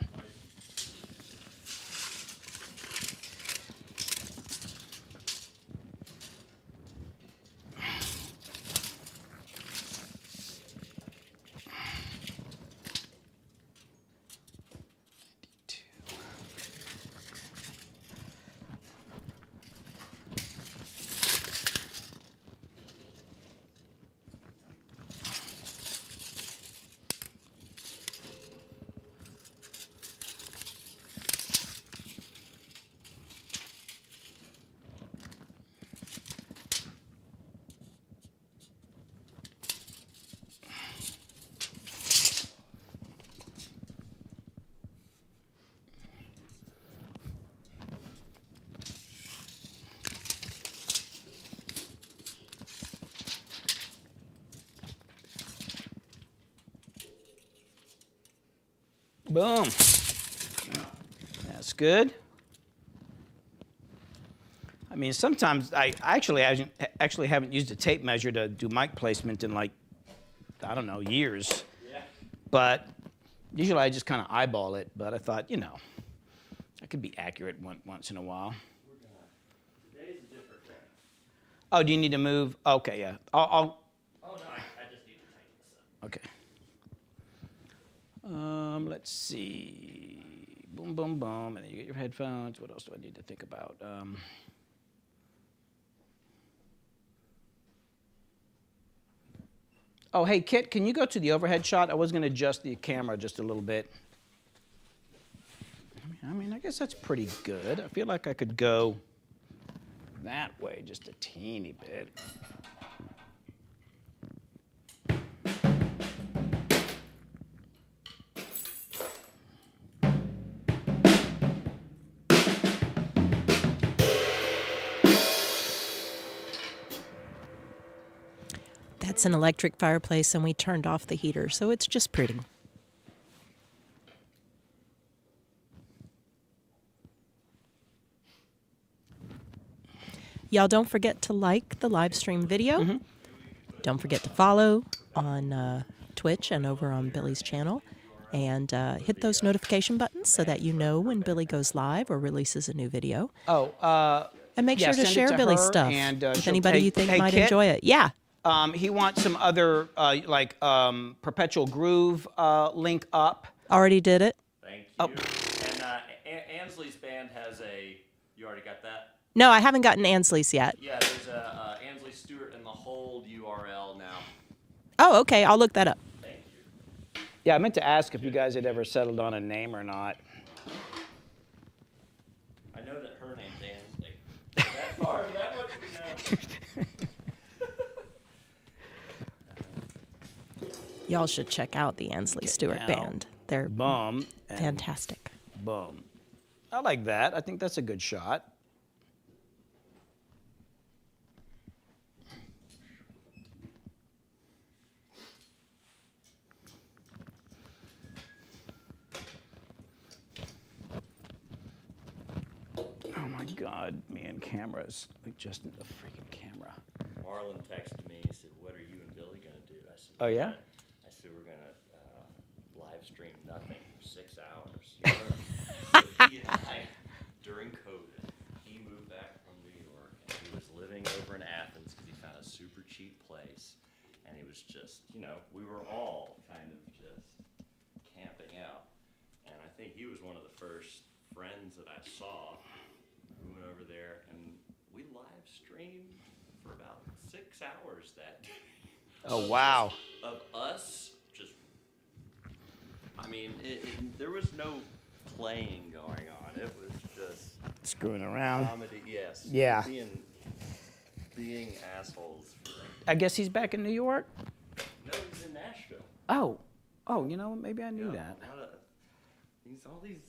Boom. That's good. I mean, sometimes I actually haven't used a tape measure to do mic placement in, like, I don't know, years. Yeah. But usually I just kind of eyeball it. But I thought, you know, I could be accurate once in a while. Today's a different day. Oh, do you need to move? Okay, yeah. Oh, no, I just need to tighten this up. Okay. Let's see. Boom, boom, boom. And then you get your headphones. What else do I need to think about? Oh, hey, Kit, can you go to the overhead shot? I was going to adjust the camera just a little bit. I mean, I guess that's pretty good. I feel like I could go that way just a teeny bit. It's an electric fireplace, and we turned off the heater, so it's just pretty. Y'all don't forget to like the live stream video. Mm-hmm. Don't forget to follow on Twitch and over on Billy's channel. And hit those notification buttons so that you know when Billy goes live or releases a new video. And make sure to share Billy's stuff with anybody you think might enjoy it. Yeah. He wants some other, Perpetual Groove link up. Already did it. Thank you. Oh. And Ansley's band has you already got that? No, I haven't gotten Ansley's yet. Yeah, there's a Ansley Stewart in the Hold URL now. Oh, okay. I'll look that up. Thank you. Yeah, I meant to ask if you guys had ever settled on a name or not. I know that her name's Ansley. That far, that much we know. Y'all should check out the Ansley Stewart now. Band. They're Boom. And fantastic. boom. I like that. I think that's a good shot. Oh my God, man, cameras. Like just the freaking camera. Marlon texted me. He said, "What are you and Billy gonna do?" I said, Oh, yeah? I said, "We're gonna live stream nothing for 6 hours." So he and I, during COVID, he moved back from New York and he was living over in Athens because he found a super cheap place, and he was just, we were all kind of just camping out, and I think he was one of the first friends that I saw. We went over there and we live streamed for about 6 hours that day. Oh, wow. Of us just, I mean, there was no playing going on. It was just Screwing around. comedy, yes. Yeah. Being assholes. I guess he's back in New York? No, he's in Nashville. Oh, maybe I knew that. All these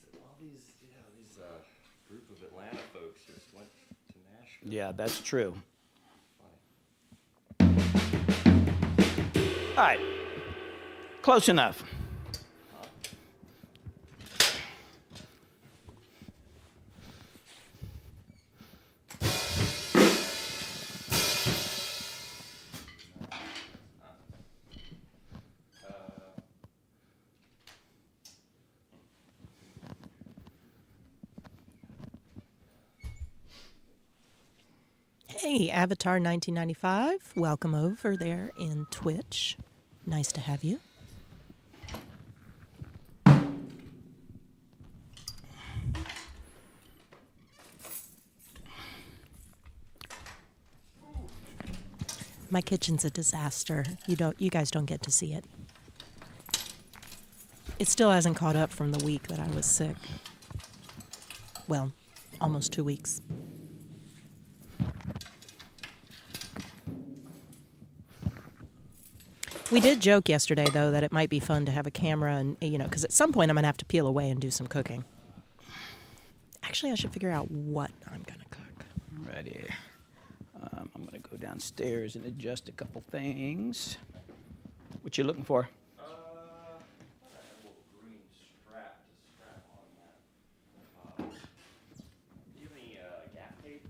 group of Atlanta folks just went to Nashville. Yeah, that's true. All right, close enough. Hey, Avatar 1995, welcome over there in Twitch. Nice to have you. My kitchen's a disaster. You guys don't get to see it. It still hasn't caught up from the week that I was sick. Well, almost 2 weeks. We did joke yesterday, though, that it might be fun to have a camera and, because at some point I'm going to have to peel away and do some cooking. Actually, I should figure out what I'm going to cook. Ready. I'm going to go downstairs and adjust a couple things. What you looking for? I have a little green strap to strap on that. Do you have any gaff tape?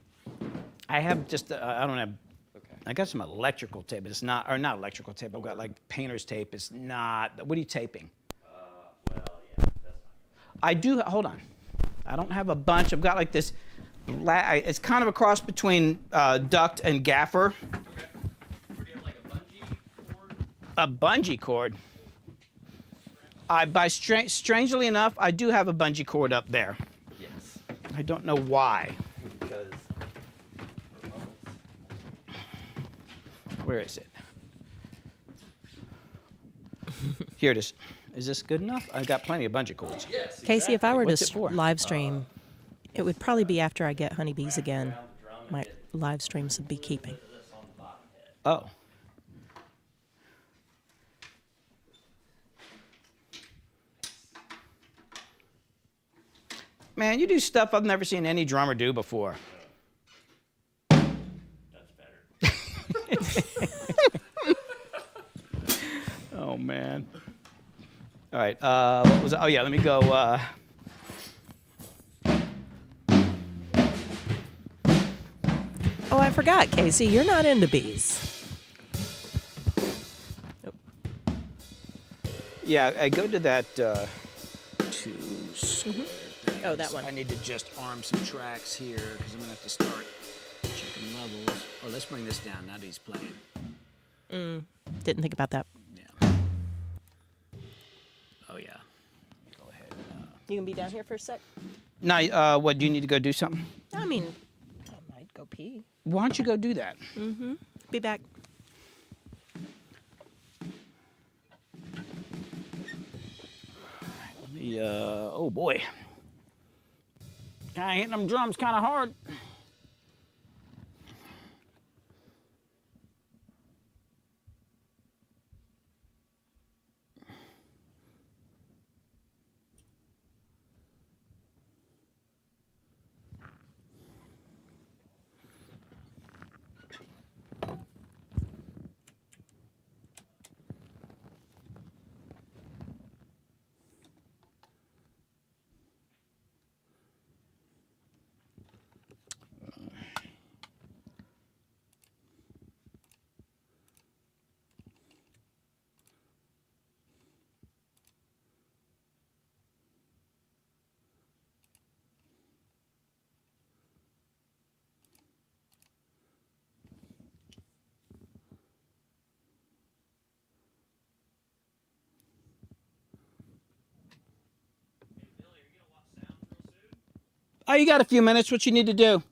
I have just, I don't have, Okay. I got some electrical tape. It's not, or not electrical tape. I've got like painter's tape. It's not, what are you taping? Well, yeah, that's not. I do, hold on. I don't have a bunch. I've got like this, it's kind of a cross between duct and gaffer. Okay. Do you have like a bungee cord? A bungee cord? Strangely enough, I do have a bungee cord up there. Yes. I don't know why. Because. Where is it? Here it is. Is this good enough? I got plenty of bungee cords. Yes. Casey, if I were What's to it for? live stream, it would probably be after I get honeybees again. My live streams would be keeping. Oh. Man, you do stuff I've never seen any drummer do before. That's better. Oh, man. All right. What was it? Oh, yeah, let me go. Oh, I forgot, Casey. You're not into bees. Nope. Yeah, I go to that two square things. Oh, that one. I need to just arm some tracks here because I'm going to have to start checking levels. Oh, let's bring this down now that he's playing. Didn't think about that. Yeah. Oh, yeah. Go ahead. You can be down here for a sec? Now, what, do you need to go do something? I mean, I might go pee. Why don't you go do that? Be back. Let me, oh, boy. Kind of hitting them drums kind of hard. Oh, you got a few minutes. What you need to do?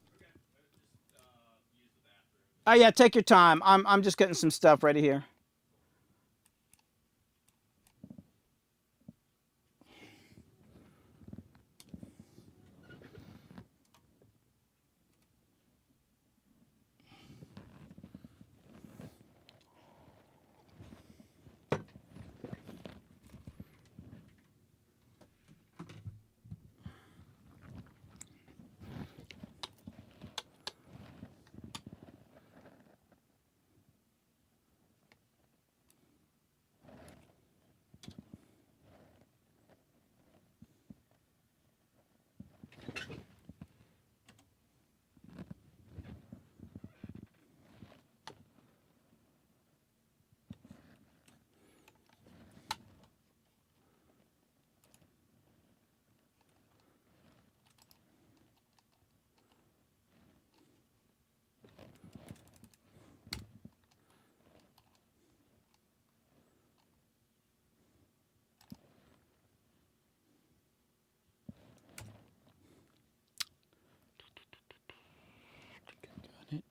Oh yeah, take your time. I'm just getting some stuff ready here. Got it.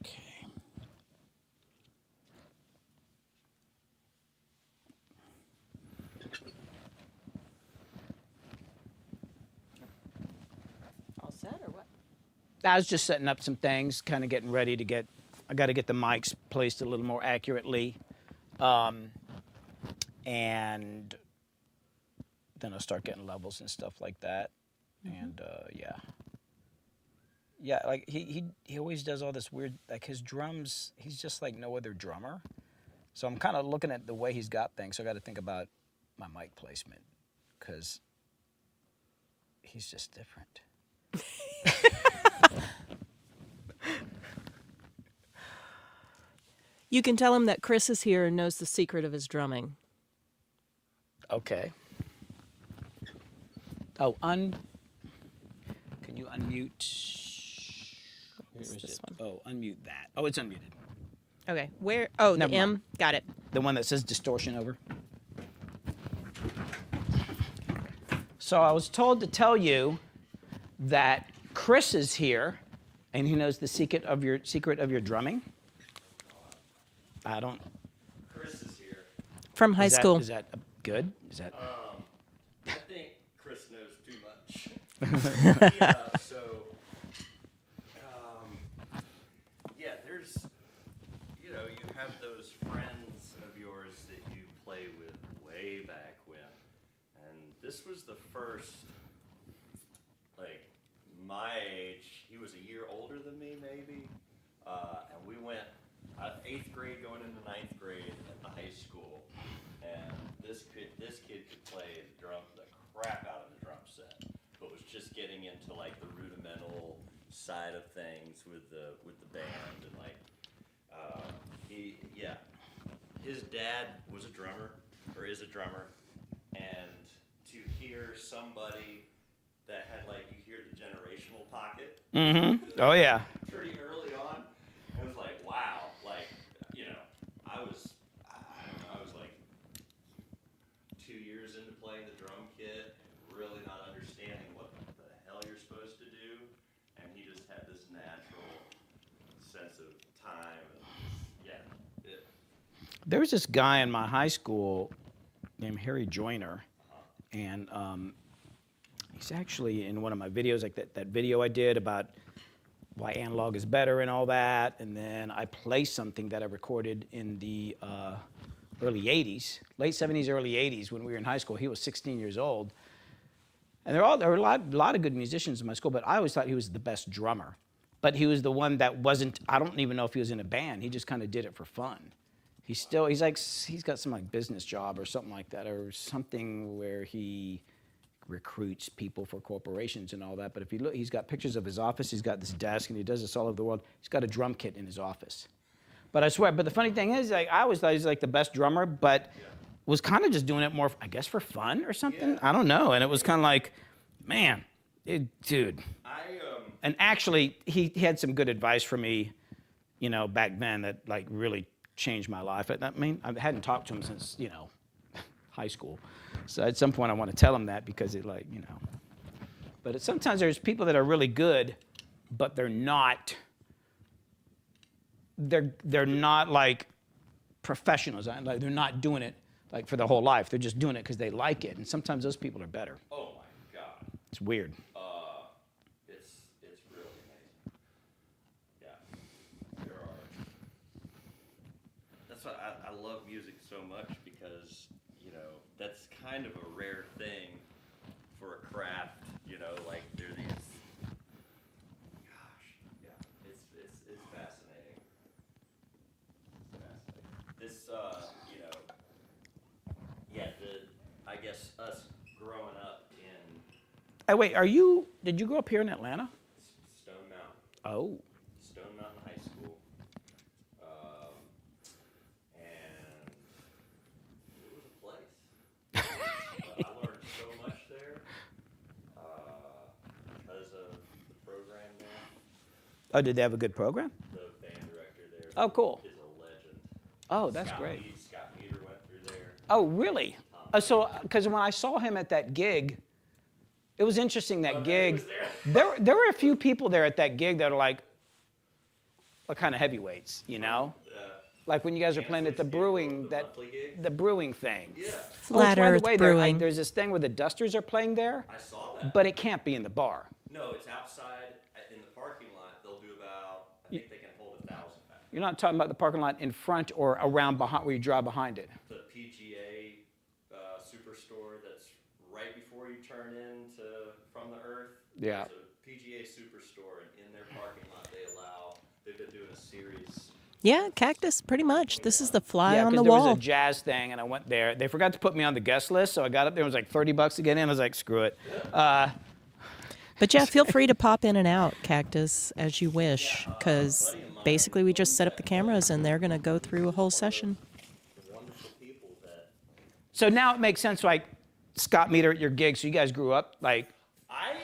Okay. All set or what? I was just setting up some things, kind of getting ready to get. I got to get the mics placed a little more accurately, and then I'll start getting levels and stuff like that. And yeah, like he always does all this weird, like his drums. He's just like no other drummer. So I'm kind of looking at the way he's got things. So I got to think about my mic placement because he's just different. You can tell him that Chris is here and knows the secret of his drumming. Okay. Oh, can you unmute? Where is this it? one? Oh, unmute that. Oh, it's unmuted. Okay, where? Oh, the Never M. mind. Got it. The one that says distortion over. So I was told to tell you that Chris is here, and he knows the secret of your drumming. I don't. Chris is here. From high school. Is that good? Is that? I think Chris knows too much. Yeah, so, yeah, there's, you know, you have those friends of yours that you play with way back when. And this was the first, like, my age. He was a year older than me, maybe. And we went 8th grade going into 9th grade at the high school. And this kid could play the crap out of the drum set, but was just getting into like the rudimental side of things with the band and like his dad was a drummer or is a drummer, and to hear somebody that had like you hear the generational pocket. Mm-hmm. Oh yeah. Pretty early on, it was like wow, like you know I was like 2 years into playing the drum kit, really not understanding what the hell you're supposed to do, and he just had this natural sense of time. There was this guy in my high school named Harry Joyner, and he's actually in one of my videos, like that video I did about why analog is better and all that, and then I play something that I recorded in the early 80s, late 70s, early 80s, when we were in high school. He was 16 years old. And there were a lot of good musicians in my school, but I always thought he was the best drummer. But he was the one that wasn't, I don't even know if he was in a band. He just kind of did it for fun. He's got some like business job or something like that, or something where he recruits people for corporations and all that. But if you look, he's got pictures of his office. He's got this desk, and he does this all over the world. He's got a drum kit in his office. But I swear, but the funny thing is, like, I always thought he was like the best drummer, but was kind of just doing it more, I guess, for fun or something. Yeah. I don't know. And it was kind of like, man, dude. And actually, he had some good advice for me, you know, back then that like really changed my life. I mean, I hadn't talked to him since, you know, high school. So at some point I want to tell him that because it like, you know. But sometimes there's people that are really good, but they're not like professionals. Like they're not doing it like for their whole life. They're just doing it because they like it. And sometimes those people are better. Oh my God. It's weird. It's really amazing. Yeah. There are. That's why I love music so much because, you know, that's kind of a rare thing for a craft, you know, like there are these, gosh, yeah, it's fascinating. It's fascinating. This, you know, yeah, I guess us growing up in... Hey, wait, did you grow up here in Atlanta? Stone Mountain. Oh. Stone Mountain High School. And it was a place. I learned so much there because of the program there. Oh, did they have a good program? The band director there Oh, cool. is a legend. Oh, that's great. Scott Meter went through there. Oh, really? So, because when I saw him at that gig, it was interesting, that gig. There were a few people there at that gig that are like kind of heavyweights, you know? Like when you guys were playing at the brewing, the brewing thing. Yeah. Flat Earth Brewing. There's this thing where the Dusters are playing there. I saw that. But it can't be in the bar. No, it's outside in the parking lot. They'll do about, I think they can hold 1,000 back. You're not talking about the parking lot in front or around behind where you drive behind it. The PGA Superstore that's right before you turn from the Earth. Yeah. There's a PGA Superstore, and in their parking lot they've been doing a series. Yeah, Cactus, pretty much. This is the fly on the there wall. was a jazz thing, and I went there. They forgot to put me on the guest list, so I got up there. It was like $30 to get in. I was like, screw it. But yeah, feel free to pop in and out, Cactus, as you wish, because basically we just set up the cameras and they're going to go through a whole session. Wonderful people that. So now it makes sense, like Scott Meter at your gig. So you guys grew up like. I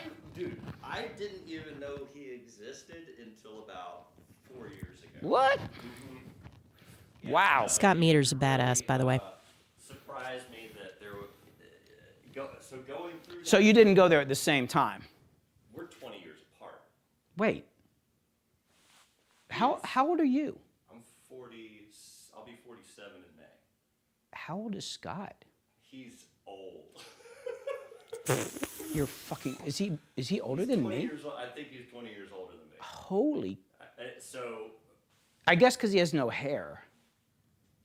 didn't even know he existed until about 4 years ago. What? Mm-hmm. Yeah, Wow. Scott Meter's a badass, by the way. Surprised me that there was. Going through. So you didn't go there at the same time. We're 20 years apart. Wait. How old are you? I'm 40. I'll be 47 in May. How old is Scott? He's old. You're fucking. Is he older than me? I think he's 20 years older than me. Holy. So. I guess because he has no hair.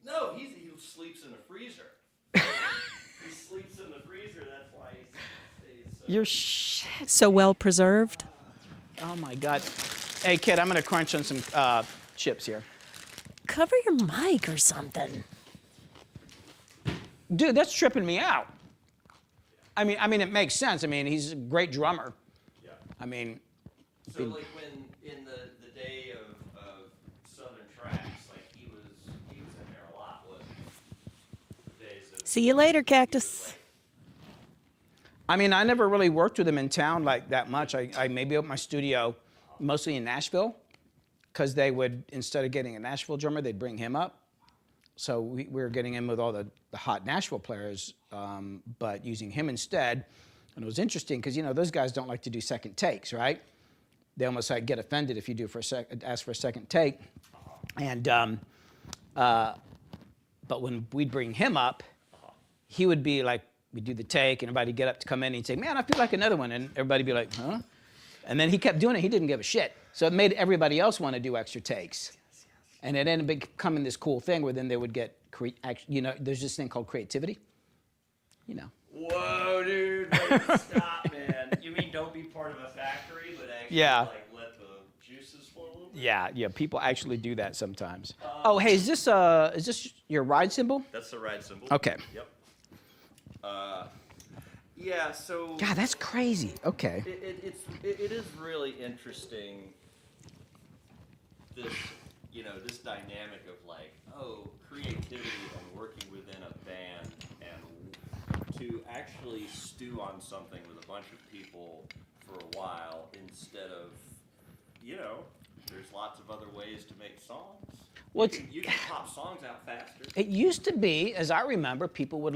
No, he sleeps in the freezer. He sleeps in the freezer. That's why he's You're shit. So well preserved. Oh my God. Hey kid, I'm gonna crunch on some chips here. Cover your mic or something. Dude, that's tripping me out. I mean, it makes sense. I mean, he's a great drummer. Yeah. I mean. So like when in the day of Southern Tracks, like he was in there a lot. The days of. See you later, Cactus. I mean, I never really worked with him in town like that much. I maybe opened my studio mostly in Nashville, because they would, instead of getting a Nashville drummer, they'd bring him up. So we were getting in with all the hot Nashville players, but using him instead. And it was interesting because, you know, those guys don't like to do second takes, right? They almost like get offended if you do ask for a second take. And but when we'd bring him up, he would be like, we'd do the take, and everybody would get up to come in, and he'd say, man, I feel like another one. And everybody would be like, huh? And then he kept doing it. He didn't give a shit. So it made everybody else want to do extra takes. And it ended up becoming this cool thing where then they would get, there's this thing called creativity. You know. Whoa, dude, wait, stop, man. You mean don't be part of a factory, but actually like let the juices flow a little bit? Yeah, people actually do that sometimes. Oh, hey, is this your ride symbol? That's the ride symbol. Okay. Yep. Yeah, so... God, that's crazy. Okay. It is really interesting, this, this dynamic of like, creativity and working within a band and to actually stew on something with a bunch of people for a while instead of, there's lots of other ways to make songs. Well, you can pop songs out faster. It used to be, as I remember, people would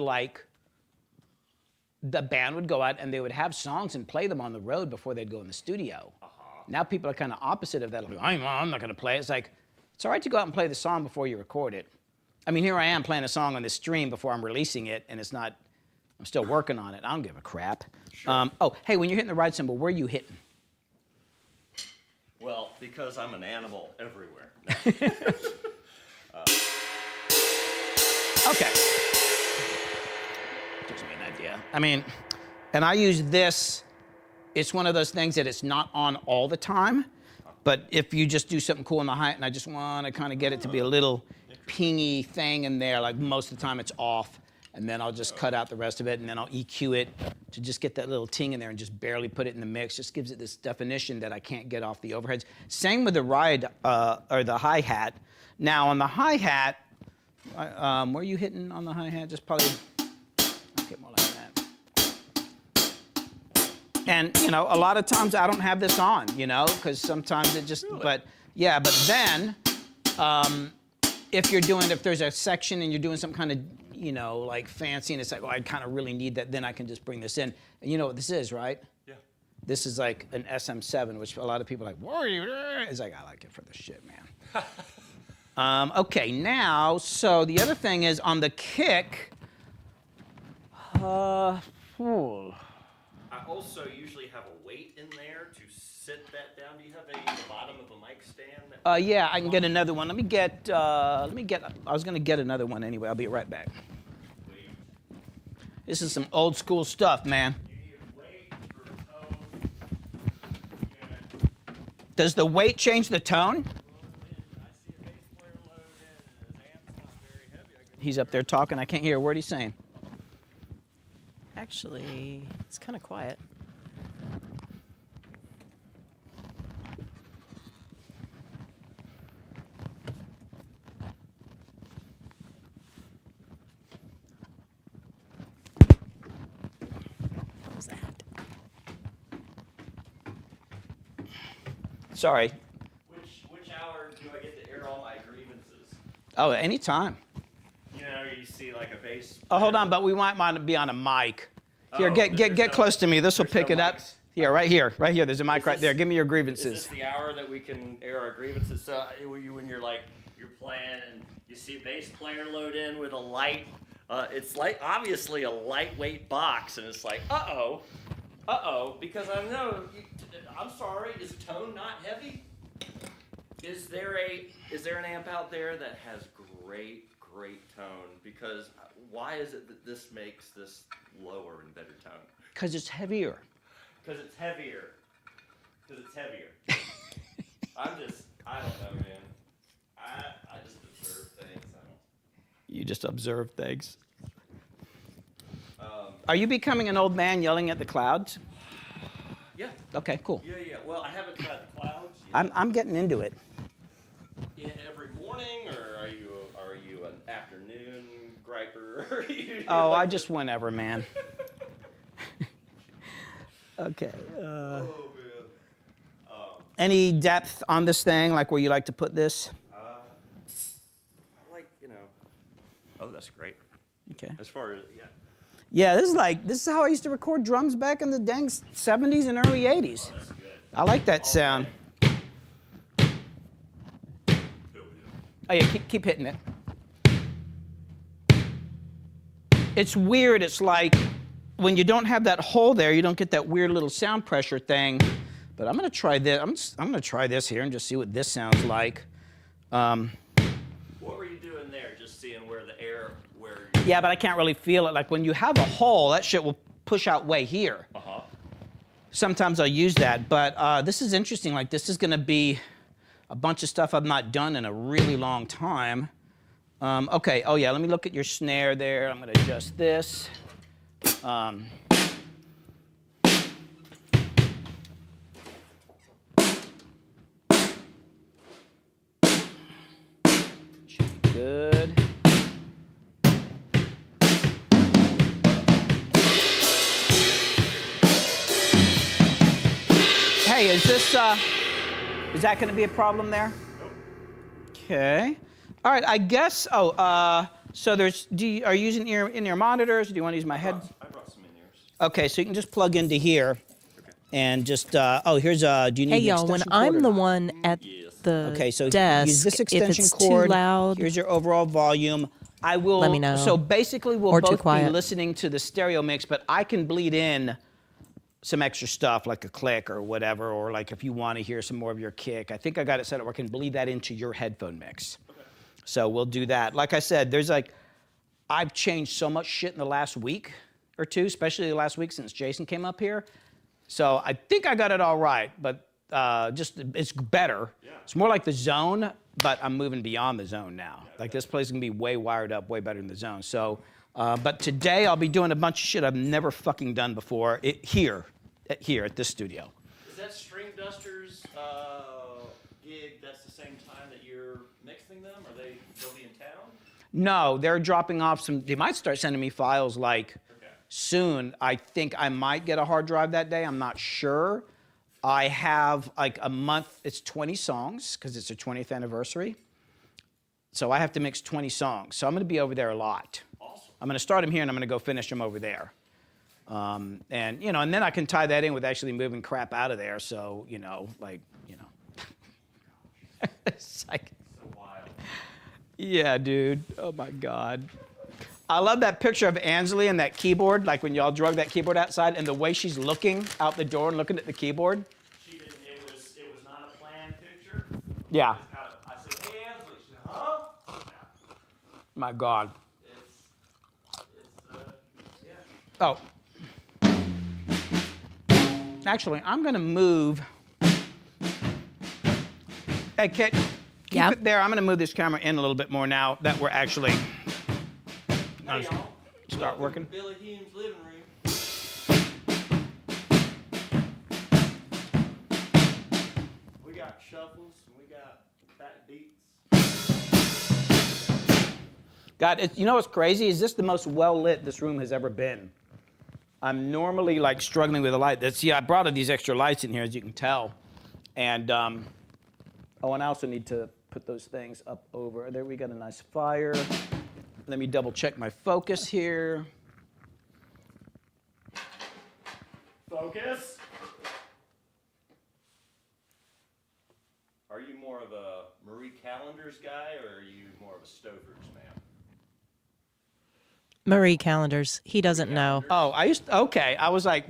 the band would go out and they would have songs and play them on the road before they'd go in the studio. Now people are kind of opposite of that. Like, I'm not going to play it. It's like, it's all right to go out and play the song before you record it. I mean, here I am playing a song on this stream before I'm releasing it, and I'm still working on it. I don't give a crap. Sure. Hey, when you're hitting the ride symbol, where are you hitting? Well, because I'm an animal everywhere. Okay. Gives me an idea. I mean, and I use this. It's one of those things that it's not on all the time, but if you just do something cool in the height and I just want to kind of get it to be a little pingy thing in there, like most of the time it's off, and then I'll just cut out the rest of it, and then I'll EQ it to just get that little ting in there and just barely put it in the mix. Just gives it this definition that I can't get off the overheads. Same with the ride, or the hi-hat. Now on the hi-hat, where are you hitting on the hi-hat? Just probably, okay, more like that. And, a lot of times I don't have this on, because sometimes it just, really? but then, if there's a section and you're doing some kind of, like fancy, and it's like, I kind of really need that, then I can just bring this in. And you know what this is, right? Yeah. This is like an SM7, which a lot of people are like, what are you? It's like, I like it for the shit, man. Okay, now, so the other thing is on the kick, I also usually have a weight in there to sit that down. Do you have the bottom of a mic stand? Yeah, I can get another one. I was gonna get another one anyway. I'll be right back. This is some old school stuff, man. Does the weight change the tone? He's up there talking. I can't hear a word he's saying. Actually, it's kind of quiet. What was that? Sorry. Which hour do I get to air all my grievances? Oh, anytime. You see like a bass. Oh, hold on, but we might want to be on a mic. Here, Oh, get close to me. This will pick no it up. mics? Here, right here. There's a mic right there. Give me your Is grievances. this the hour that we can air our grievances? So when you're playing and you see a bass player load in with a light, it's like obviously a lightweight box, and it's like, because I'm sorry, is tone not heavy? Is there an amp out there that has great tone? Because why is it that this makes this lower and better tone? Because it's heavier. Because it's heavier. I don't know, man. I just observe things. You just observe things. Are you becoming an old man yelling at the clouds? Yeah. Okay, cool. Yeah. Well, I haven't tried the clouds yet. I'm getting into it. Yeah, every morning, or are you an afternoon griper? I just whenever, man. Okay. Man. Any depth on this thing, like where you like to put this? I like, Oh, that's great. Okay. As far as Yeah, this is how I used to record drums back in the dang 70s and early 80s. that's good. I like that sound. Oh yeah, keep hitting it. It's weird. It's like when you don't have that hole there, you don't get that weird little sound pressure thing. But I'm gonna try this. I'm gonna try this here and just see what this sounds like. seeing where the air, where. Yeah, but I can't really feel it. Like when you have a hole, that shit will push out way here. Uh-huh. Sometimes I'll use that, but this is interesting. Like this is gonna be a bunch of stuff I've not done in a really long time. Okay, oh yeah, let me look at your snare there. I'm gonna adjust this. Should be good. Hey, is that going to be a problem there? Nope. Okay. All right. I guess. Oh, so there's. Are you using in-ear monitors? Do you want to use my head? I brought some in-ears. Okay, so you can just plug into here, and just. Here's. Do you need? Hey an y'all, when extension cord I'm or the not? one at the Okay, so desk, use this if extension it's cord. too loud, Here's your overall volume. I will. Let me know. So basically, we'll Or too both be quiet. listening to the stereo mix, but I can bleed in some extra stuff like a click or whatever, or like if you want to hear some more of your kick. I think I got it set up where I can bleed that into your headphone mix. Okay. So we'll do that. Like I said, there's like, I've changed so much shit in the last week or two, especially the last week since Jason came up here. So I think I got it all right, but just it's better. Yeah. It's more like the Zone, but I'm moving beyond the Zone now. Like this place is gonna be way wired up, way better than the Zone. So, but today I'll be doing a bunch of shit I've never fucking done before here at this studio. Is that String Dusters gig, that's the same time that you're mixing them? Are they'll be in town? No, they're dropping off some, they might start sending me files like soon. I think I might get a hard drive that day, I'm not sure. I have like a month, it's 20 songs, because it's their 20th anniversary. So I have to mix 20 songs. So I'm gonna be over there a lot. Awesome. I'm gonna start them here and I'm gonna go finish them over there. And you know, and then I can tie that in with actually moving crap out of there. So, you know, like, you know. It's like, so wild. yeah, dude. Oh my God. I love that picture of Ansley and that keyboard, like when y'all drug that keyboard outside and the way she's looking out the door and looking at the keyboard. She didn't, it was not a planned picture. Yeah. I said, hey, Ansley. She said, huh? Yeah. My God. Yeah. Oh. Actually, I'm going to move. Hey, Kit, keep it there. I'm going to move this camera in a little bit more now that we're actually Hey, y'all. start working. Billy Hume's living room. We got shuffles and we got fat beats. God, you know what's crazy? Is this the most well-lit this room has ever been? I'm normally like struggling with the light. See, I brought these extra lights in here, as you can tell. And, oh, and I also need to put those things up over. There we got a nice fire. Let me double check my focus here. Focus. Are you more of a Marie Callender's guy or are you more of a Stouffer's man? Marie Callender's. He doesn't know. Oh, okay. I was like,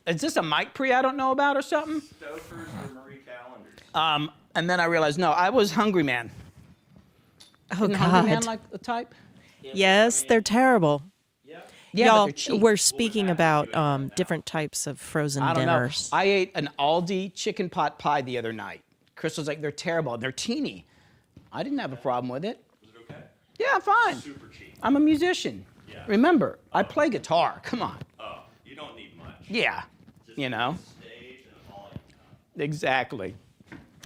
is this a mic pre I don't know about or something? Stouffer's or Marie Callender's? And then I realized, no, I was Hungry Man. Oh Isn't Hungry Man God. like the type? Yes, they're terrible. Yeah. Yeah, but Y'all, they're cheap. we're speaking about different types of frozen I don't dinners. know. I ate an Aldi chicken pot pie the other night. Crystal's like, they're terrible. They're teeny. I didn't have a problem with it. Was it okay? Yeah, fine. Super cheap. I'm a musician. Yeah. Remember, I play guitar. Come on. Oh, you don't need much. Yeah. Just You know. a stage and a volume. Exactly.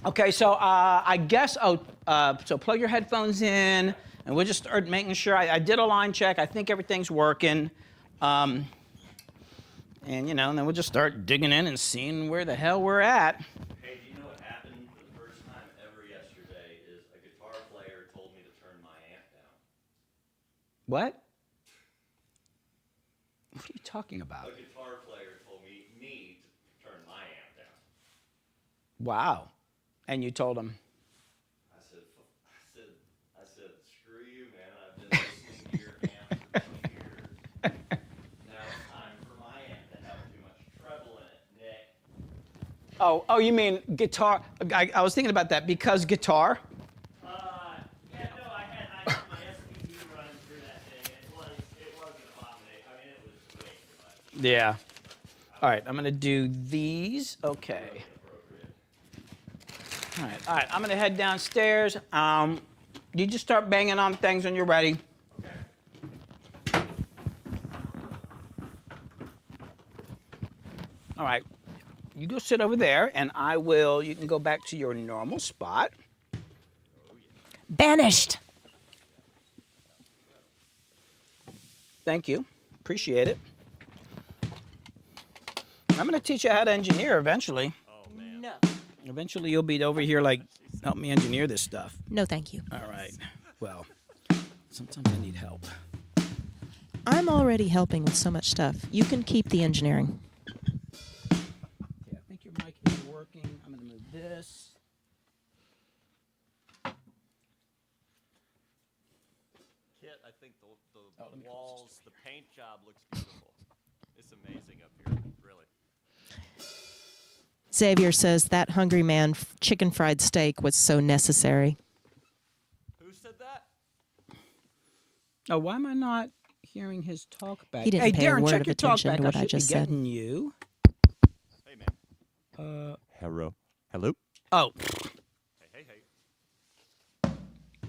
Okay, so I guess, so plug your headphones in, and we'll just start making sure. I did a line check. I think everything's working. And, you know, and then we'll just start digging in and seeing where the hell we're at. Hey, do you know what happened for the first time ever yesterday is a guitar player told me to turn my amp down. What? What are you talking about? A guitar player told me to turn my amp down. Wow. And you told him? I said, screw you, man. I've been listening to your amp for 20 years. Now it's time for my amp to have too much treble in it, Nick. Oh, you mean guitar? I was thinking about that because guitar. Yeah, no, I had my SVT Yeah. All right, I'm gonna do these. Okay. All right. I'm gonna head downstairs. You just start banging on things when you're ready. All right. You go sit over there, and I will. You can go back to your normal spot. Banished. Thank you. Appreciate it. I'm gonna teach you how to engineer eventually. Oh, man. No. Eventually, you'll be over here like, help me engineer this stuff. No, thank you. All right. Well, sometimes I need help. I'm already helping with so much stuff. You can keep the engineering. Yeah, I think your mic is working. I'm gonna move this. Kit, I think the walls, the paint job looks beautiful. It's amazing up here, really. Xavier says that hungry man chicken fried steak was so necessary. Who said that? Oh, why am I not hearing his talk back? He didn't hey, pay a Darren, word check of your talk attention back. to what I should just be said. getting you. Hey, man. Hello. Hello? Oh, Hey.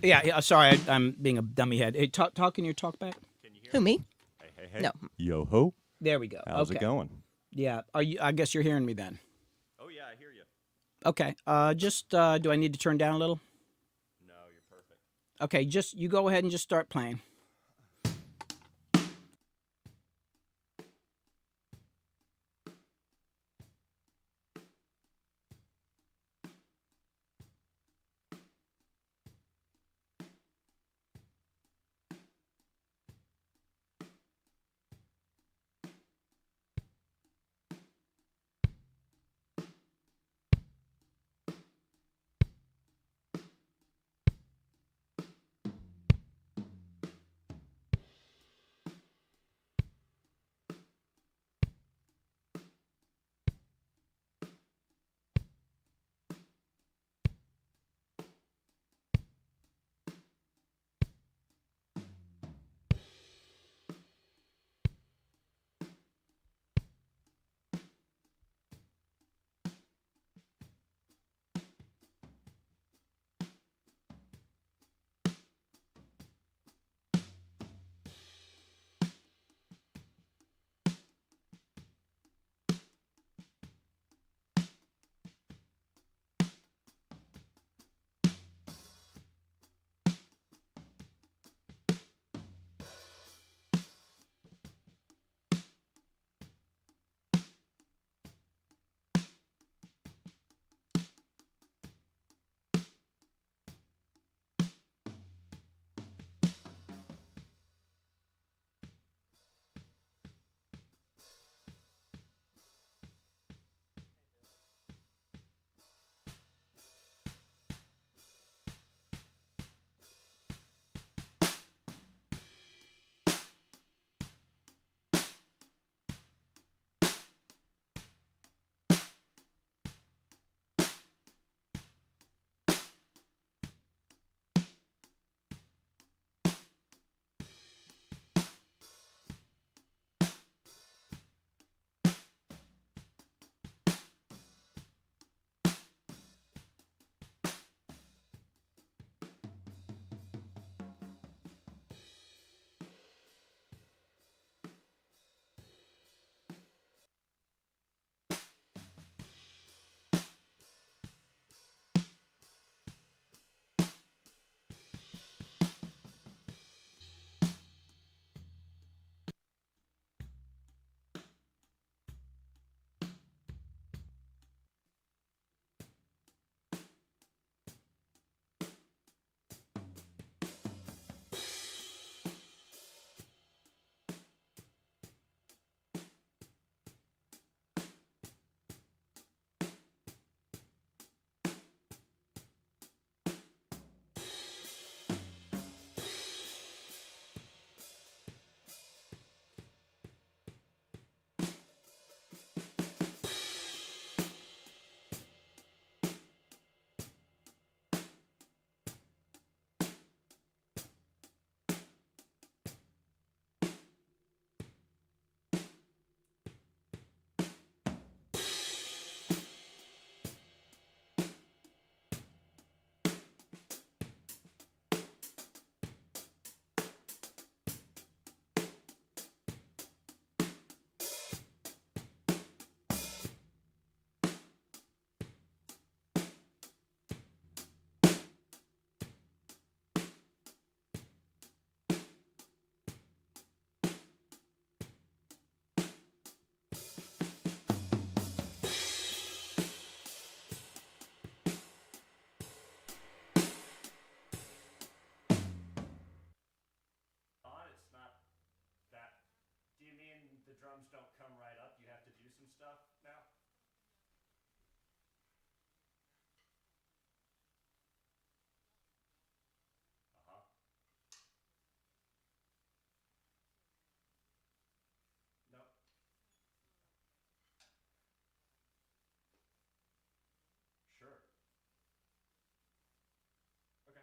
yeah. Sorry, I'm being a dummy head. Hey, talk in your talk back. Can you hear Who, me? Hey. No. Yo ho. There we go. How's okay. it going? Yeah. Are you? I guess you're hearing me then. Oh, yeah, I hear you. Okay. Do I need to turn down a little? No, you're perfect. Okay. You go ahead and just start playing. drums don't come right up. You have to do some stuff now. Nope. Sure. Okay.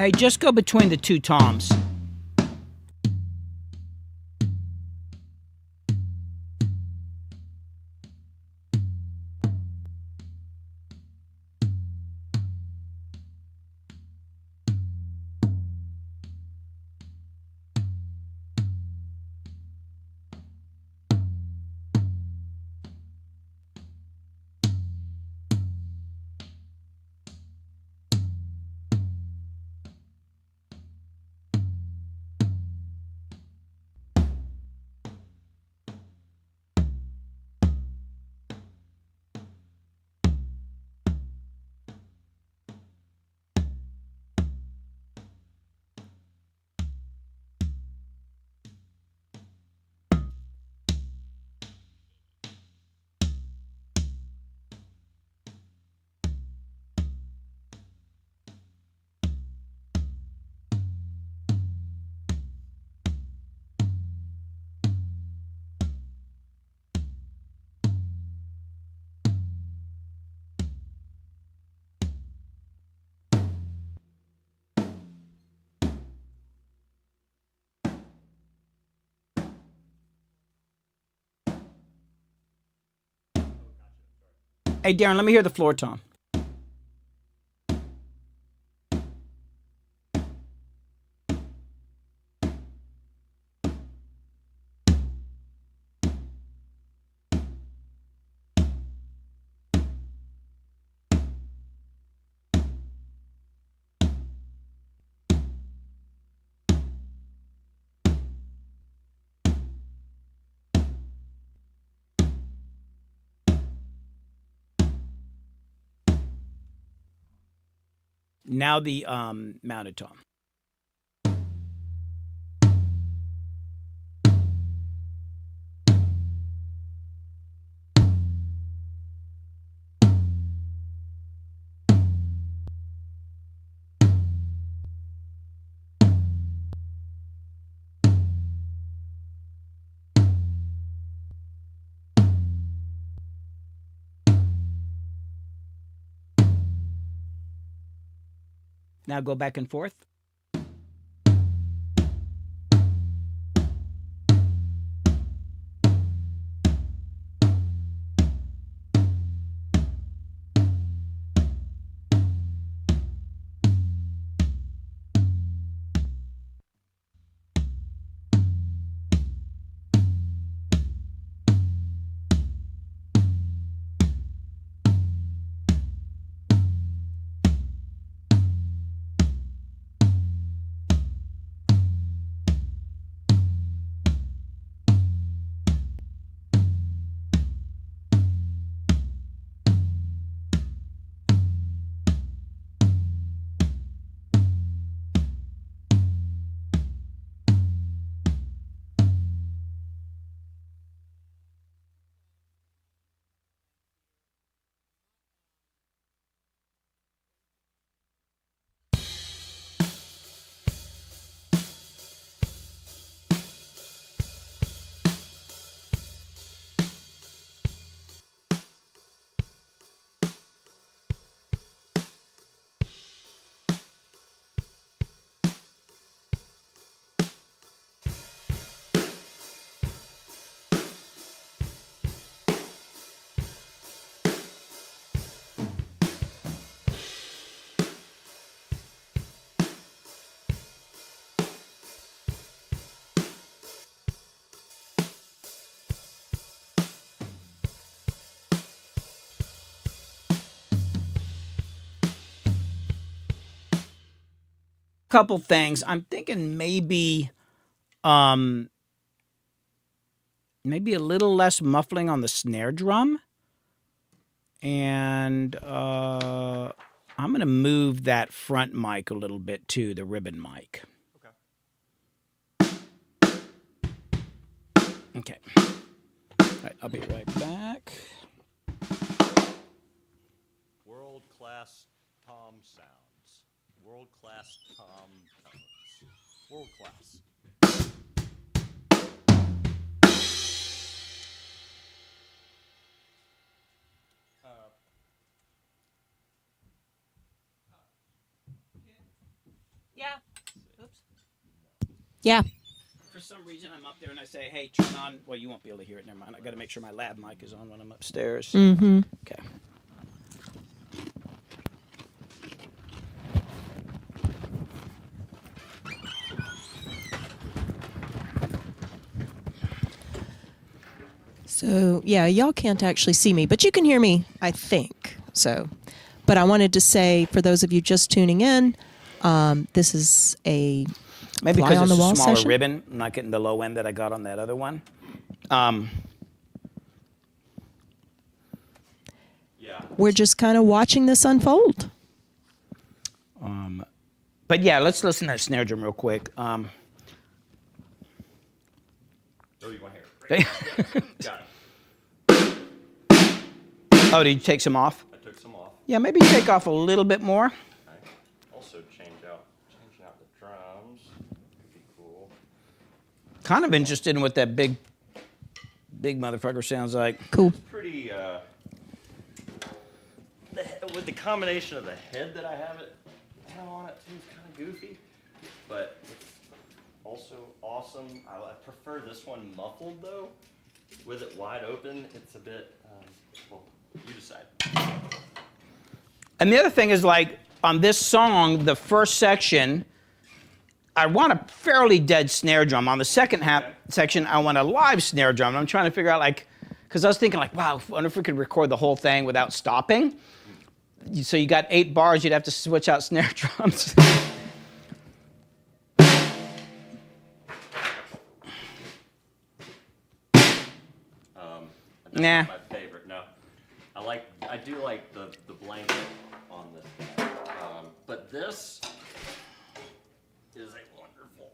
Hey, just go between the two toms. Hey, Darren, let me hear the floor tom. Now the mounted tom. Now go back and forth. couple things. I'm thinking maybe maybe a little less muffling on the snare drum. And I'm going to move that front mic a little bit too, the ribbon mic. Okay. All right, I'll be right back. World-class tom sounds. World-class tom tones. World-class. Yeah. Oops. Yeah. For some reason, I'm up there and I say, hey, turn on. Well, you won't be able to hear it. Never mind. I got to make sure my lab mic is on when I'm upstairs. Mm-hmm. Okay. So, yeah, y'all can't actually see me, but you can hear me, I think. So, but I wanted to say, for those of you just tuning in, this is a Maybe fly because on it's the wall a smaller session. ribbon. I'm not getting the low end that I got on that other one. Yeah. We're just kind of watching this unfold. But yeah, let's listen to that snare drum real quick. Oh, you want to hear it? Got it. Oh, did you take some off? I took some off. Yeah, maybe take off a little bit more. Okay. Also changing out the drums. Would be cool. Kind of interested in what that big motherfucker sounds like. Cool. Pretty, with the combination of the head that I have on it too, it's kind of goofy, but it's also awesome. I prefer this one muffled though. With it wide open, it's a bit, well, you decide. And the other thing is, like, on this song, the first section, I want a fairly dead snare drum. On the second half section, I want a live snare drum. And I'm trying to figure out, like, because I was thinking, like, wow, I wonder if we could record the whole thing without stopping. So you got 8 bars, you'd have to switch out snare drums. Nah. My favorite. No, I do like the blanket on this guy. But this is a wonderful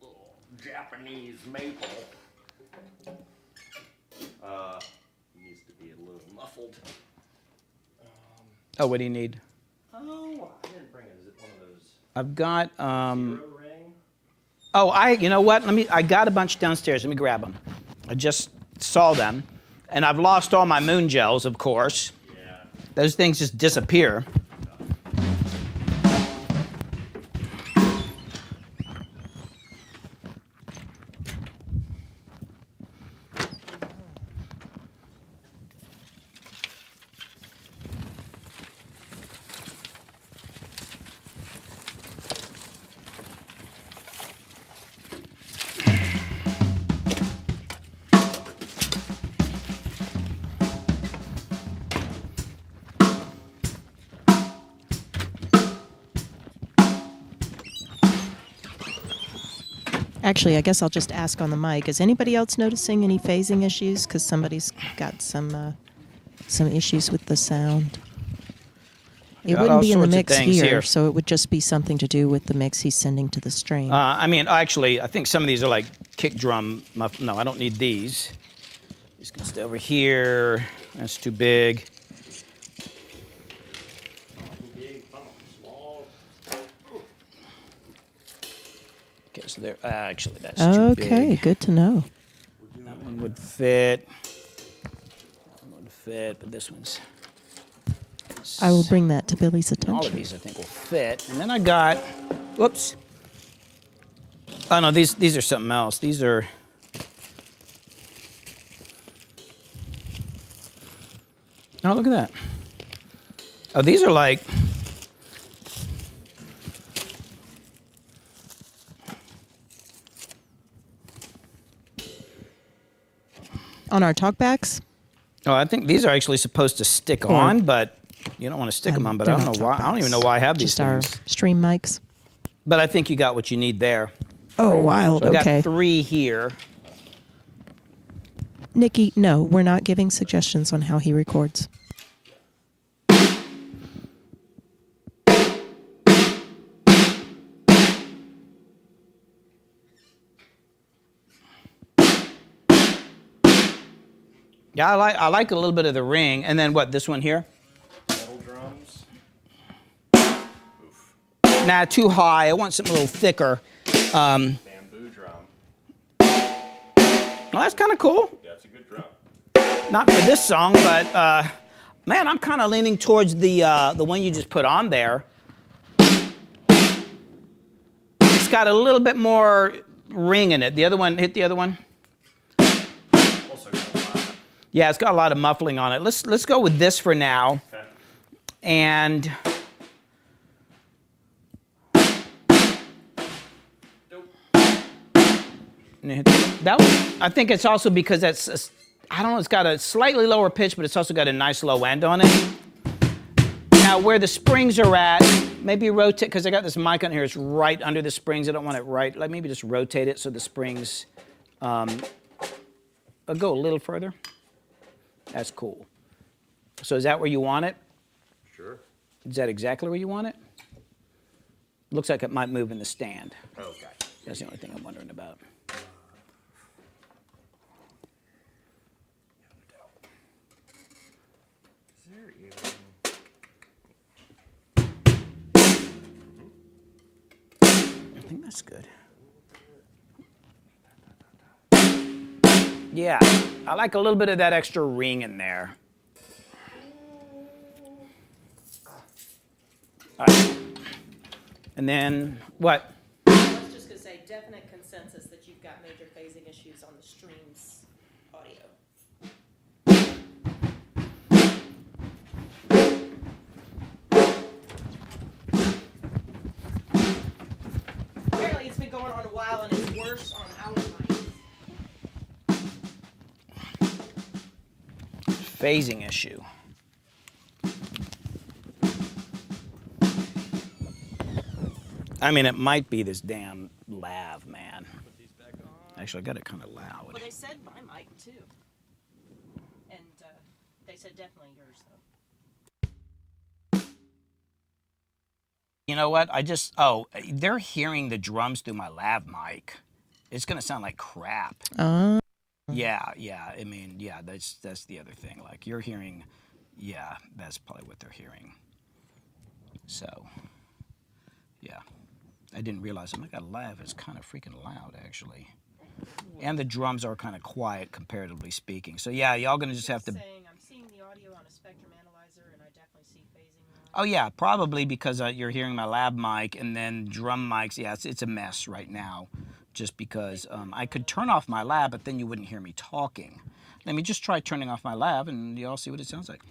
little Japanese maple. Needs to be a little muffled. Oh, what do you need? Oh, I didn't bring it. Is it one of those I've got, zero ring? oh, you know what? I got a bunch downstairs. Let me grab them. I just saw them. And I've lost all my moon gels, of course. Yeah. Those things just disappear. Actually, I guess I'll just ask on the mic. Is anybody else noticing any phasing issues? Because somebody's got some issues with the sound. It Got wouldn't all be in the sorts of mix things here, here. so it would just be something to do with the mix he's sending to the stream. Actually, I think some of these are like kick drum. No, I don't need these. These can stay over here. That's too big. Big, small. Okay, so there. Actually, that's too big. Okay, good to know. That one would fit. That one would fit, but this one's. I will bring that to Billy's All of attention. these I think will fit. And then I got. Whoops. Oh no, these are something else. These are. Oh, look at that. Oh, these are like. On our talkbacks? Oh, I think these are actually supposed to stick on, but You don't want to stick them on, but I don't know why. I don't even know why I have these Just our things. stream mics. But I think you got what you need there. Oh, wild. So I Okay. got 3 here. Nikki, no, we're not giving suggestions on how he records. Yeah, I like a little bit of the ring. And then what, this one here? Metal drums. Oof. Nah, too high. I want something a little thicker. Bamboo drum. Well, that's kind of cool. Yeah, it's a good drum. Not for this song, but man, I'm kind of leaning towards the one you just put on there. It's got a little bit more ring in it. The other one, hit the other one. Also got a lot. Yeah, it's got a lot of muffling on it. Let's go with this for now. Okay. And that one, I think it's also because that's, I don't know, it's got a slightly lower pitch, but it's also got a nice low end on it. Now, where the springs are at, maybe rotate, because I got this mic on here, it's right under the springs. I don't want it right, like maybe just rotate it so the springs, I'll go a little further. That's cool. So is that where you want it? Sure. Is that exactly where you want it? Looks like it might move in the stand. Okay. That's the only thing I'm wondering about. Is there even... I think that's good. Yeah, I like a little bit of that extra ring in there. All right. And then what? I was just gonna say, definite consensus that you've got major phasing issues on the streams audio. Apparently it's been going on a while and it's worse on our mics. Phasing issue. I mean, it might be this damn lav, man. Actually, I got it kind of loud. Well, they said my mic too. And they said definitely yours though. You know what? They're hearing the drums through my lav mic. It's gonna sound like crap. Yeah. I mean, yeah, that's the other thing. Like you're hearing, yeah, that's probably what they're hearing. So, yeah, I didn't realize. Oh my God, live is kind of freaking loud, actually. And the drums are kind of quiet, comparatively speaking. So yeah, y'all gonna just have to. I'm seeing the audio on a spectrum analyzer, and I definitely see phasing. Oh yeah, probably because you're hearing my lab mic and then drum mics. Yeah, it's a mess right now. Just because I could turn off my lab, but then you wouldn't hear me talking. Let me just try turning off my lab, and y'all see what it sounds like.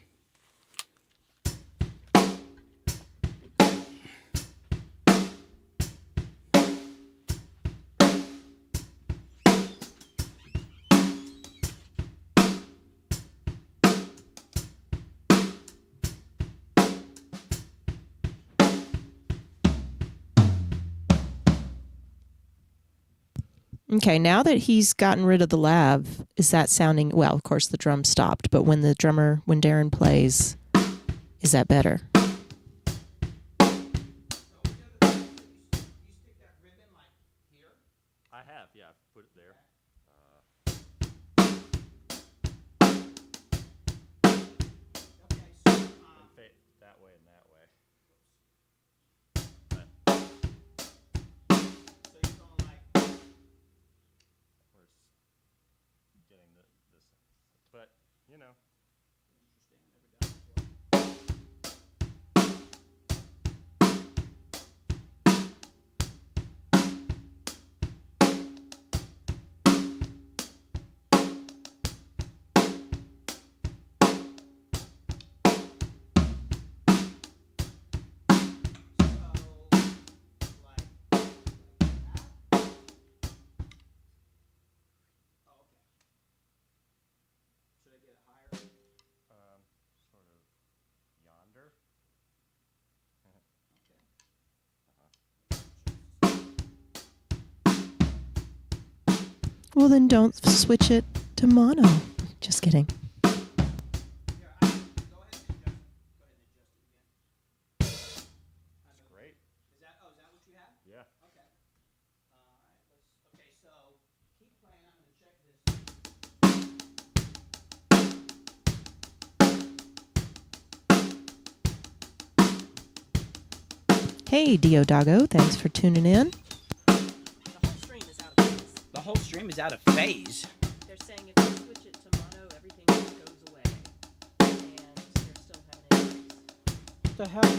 Okay, now that he's gotten rid of the lav, is that sounding, well, of course the drum stopped, but when Darren plays, is that better? I have, yeah, I've put it there. That way and that way. But where's getting this, but you know. Should I get it higher? Well, then don't switch it to mono. Just kidding. Great. Is that what you have? Yeah. Okay. All right. Okay, so keep playing. I'm going to check this. Hey, Diodago, thanks for tuning in. The whole stream is out of phase. The whole stream is out of phase. They're saying if you switch it to mono, everything just goes away. And they're still having issues. What the hell?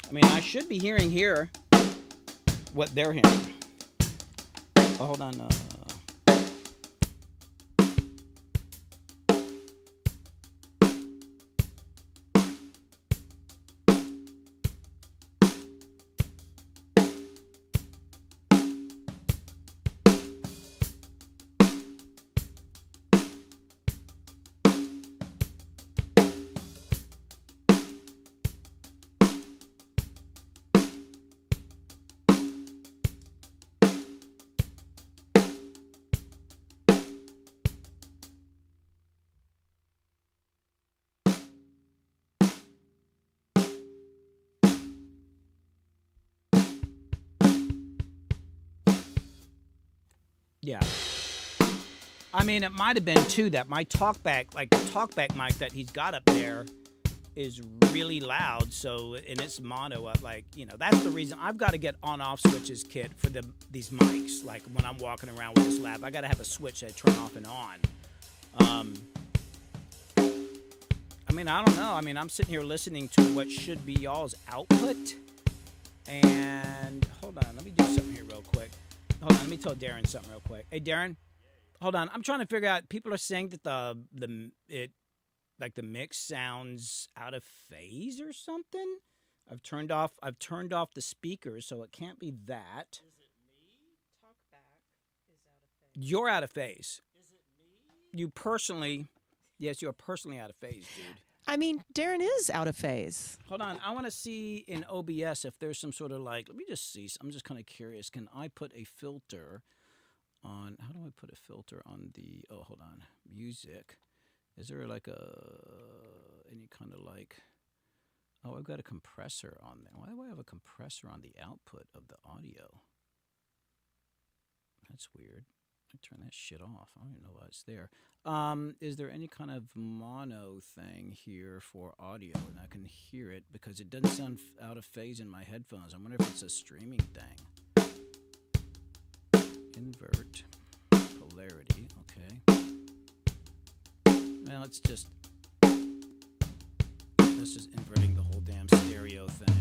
I mean, I should be hearing here what they're hearing. Oh, hold on. Yeah. I mean, it might have been too that my talkback, like the talkback mic that he's got up there, is really loud. So, and it's mono. Like, you know, that's the reason I've got to get on-off switches, Kit, for these mics. Like when I'm walking around with this lab, I got to have a switch that turn off and on. I mean, I don't know. I mean, I'm sitting here listening to what should be y'all's output. And hold on, let me do something here real quick. Hold on, let me tell Darren something real quick. Hey, Darren, hold on. I'm trying to figure out. People are saying that the mix sounds out of phase or something. I've turned off the speakers, so it can't be that. Is it me? Talkback is out of phase. You're out of phase. Is it me? You personally, yes, you're personally out of phase, dude. I mean, Darren is out of phase. Hold on. I want to see in OBS if there's some sort of like, let me just see. I'm just kind of curious. Can I put a filter on, how do I put a filter on the, oh, hold on, music. Is there like any kind of like, oh, I've got a compressor on there. Why do I have a compressor on the output of the audio? That's weird. I turn that shit off. I don't even know why it's there. Is there any kind of mono thing here for audio? And I can hear it because it doesn't sound out of phase in my headphones. I wonder if it's a streaming thing. Invert polarity. Okay. Well, it's just inverting the whole damn stereo thing.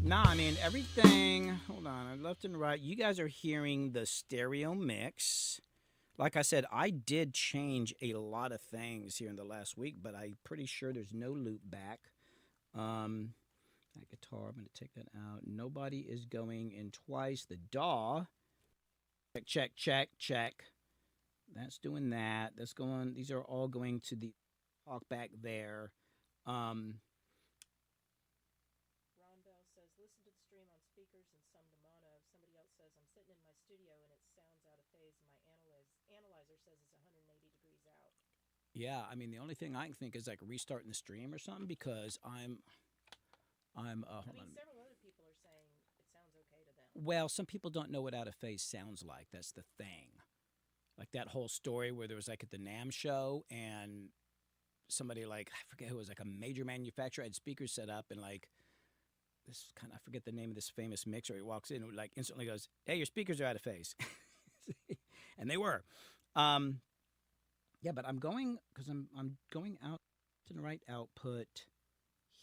Nah, I mean, everything, hold on, left and right. You guys are hearing the stereo mix. Like I said, I did change a lot of things here in the last week, but I'm pretty sure there's no loop back. That guitar, I'm going to take that out. Nobody is going in twice. The DAW, check. That's doing that. That's going, these are all going to the talk back there. Ron Bell says, listen to the stream on speakers and some to mono. Somebody else says, I'm sitting in my studio and it sounds out of phase. And my analyzer says it's 180 degrees out. Yeah, I mean, the only thing I can think is like restarting the stream or something because hold on. Several other people are saying it sounds okay to them. Well, some people don't know what out of phase sounds like. That's the thing. Like that whole story where there was like at the NAMM show and somebody like, I forget who it was, like a major manufacturer had speakers set up and like this kind of, I forget the name of this famous mixer. He walks in and like instantly goes, hey, your speakers are out of phase. And they were. Yeah, but I'm going, because I'm going out to the right output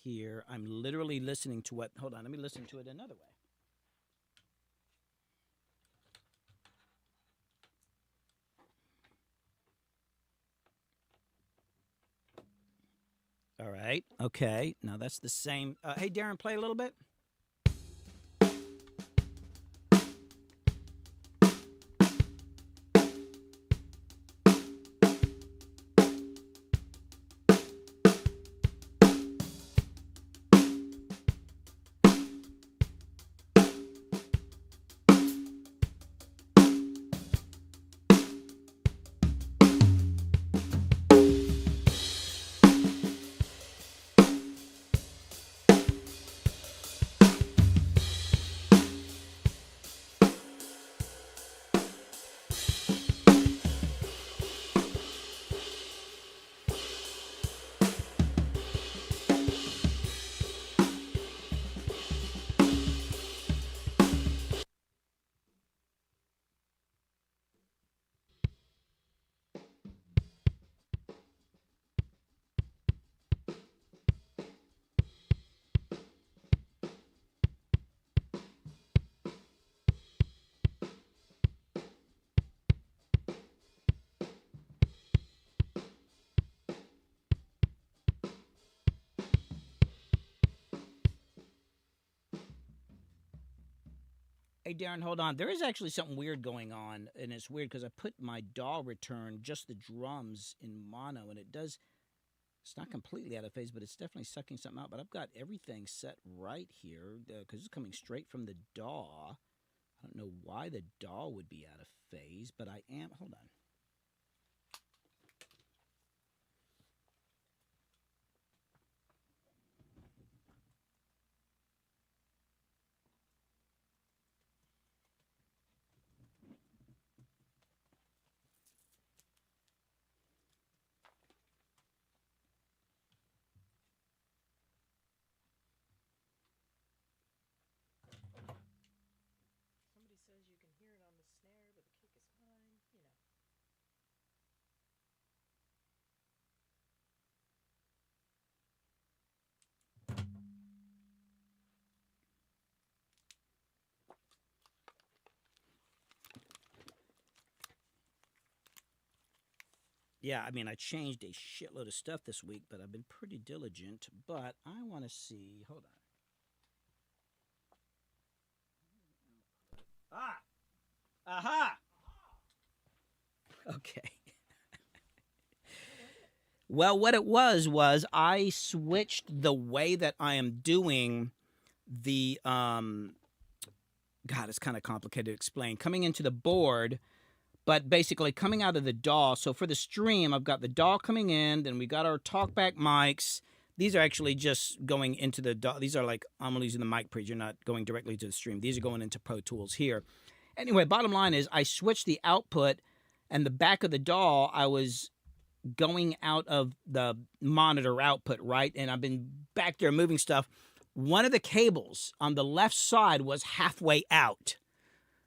here. I'm literally listening to what, hold on, let me listen to it another way. All right, okay, now that's the same. Hey, Darren, play a little bit. Hey, Darren, hold on. There is actually something weird going on, and it's weird because I put my DAW return, just the drums, in mono, and it does. It's not completely out of phase, but it's definitely sucking something out. But I've got everything set right here because it's coming straight from the DAW. I don't know why the DAW would be out of phase, but I am. Hold on. Somebody says you can hear it on the snare, but the kick is fine, you know. Yeah, I mean, I changed a shitload of stuff this week, but I've been pretty diligent. But I want to see. Hold on. Aha! Okay. Well, what it was I switched the way that I am doing the God, it's kind of complicated to explain. Coming into the board, but basically coming out of the DAW. So for the stream, I've got the DAW coming in, then we got our talkback mics. These are actually just going into the DAW. These are like, I'm using the mic preacher, not going directly to the stream. These are going into Pro Tools here. Anyway, bottom line is I switched the output, and the back of the DAW, I was going out of the monitor output, right? And I've been back there moving stuff. One of the cables on the left side was halfway out.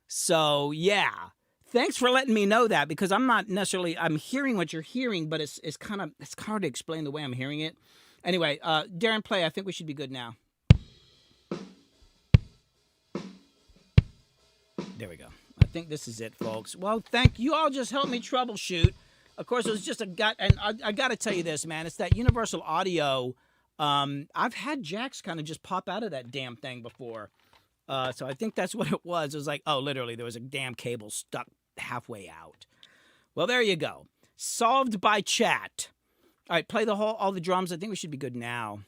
So, yeah. Thanks for letting me know that, because I'm not necessarily, I'm hearing what you're hearing, but it's hard to explain the way I'm hearing it. Anyway, Darren, play. I think we should be good now. There we go. I think this is it, folks. Well, thank you all. Just helped me troubleshoot. Of course, it was just a gut, and I got to tell you this, man. It's that universal audio. I've had jacks kind of just pop out of that damn thing before. So I think that's what it was. It was like, oh, literally, there was a damn cable stuck halfway out. Well, there you go. Solved by chat. All right, play all the drums. I think we should be good now.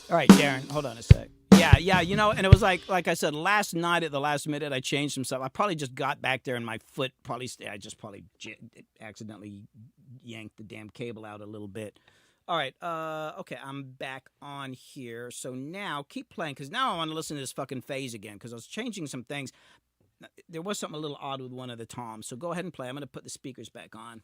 All right, Darren, hold on a sec. Yeah, you know, and it was like I said, last night at the last minute, I changed some stuff. I probably just got back there and my foot I just accidentally yanked the damn cable out a little bit. All right, okay, I'm back on here. So now, keep playing, because now I want to listen to this fucking phase again, because I was changing some things. There was something a little odd with one of the toms, so go ahead and play. I'm going to put the speakers back on.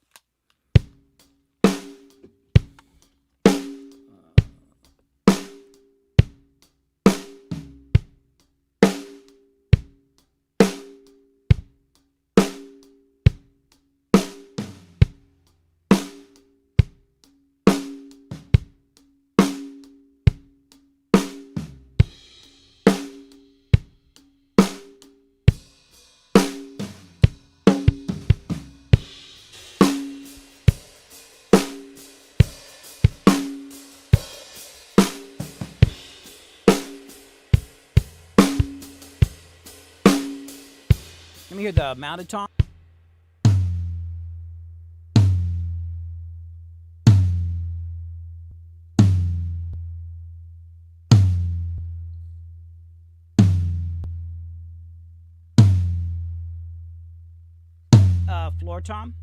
Let me hear the mounted tom. Floor tom.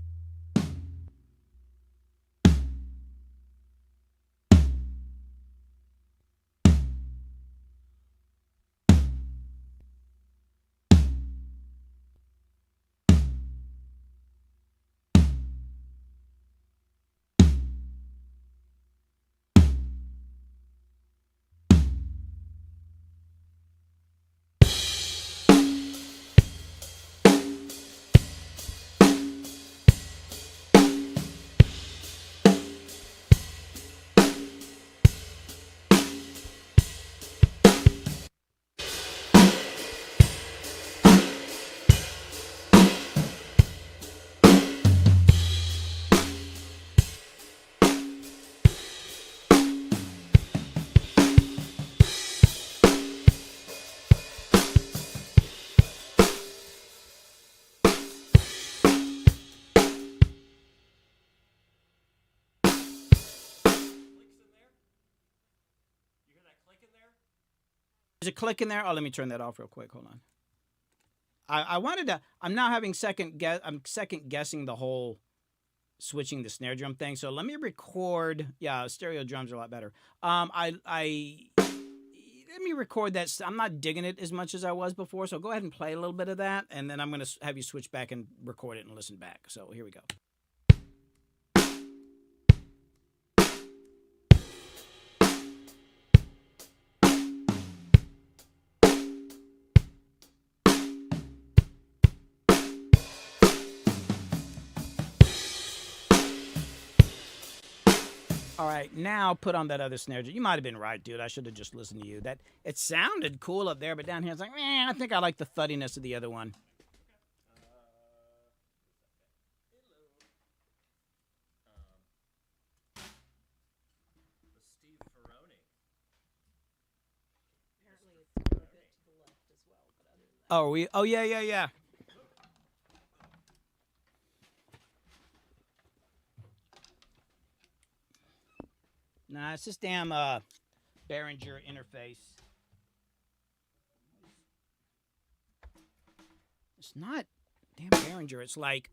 Is it clicking there? Oh, let me turn that off real quick. Hold on. I wanted to. I'm now having second guessing the whole switching the snare drum thing. So let me record. Yeah, stereo drums are a lot better. Let me record that. I'm not digging it as much as I was before. So go ahead and play a little bit of that, and then I'm going to have you switch back and record it and listen back. So here we go. All right, now put on that other snare drum. You might have been right, dude. I should have just listened to you. That it sounded cool up there, but down here it's like, I think I like the thuddiness of the other one. Oh, we. Oh, yeah. Nah, it's this damn Behringer interface. It's not damn Behringer. It's like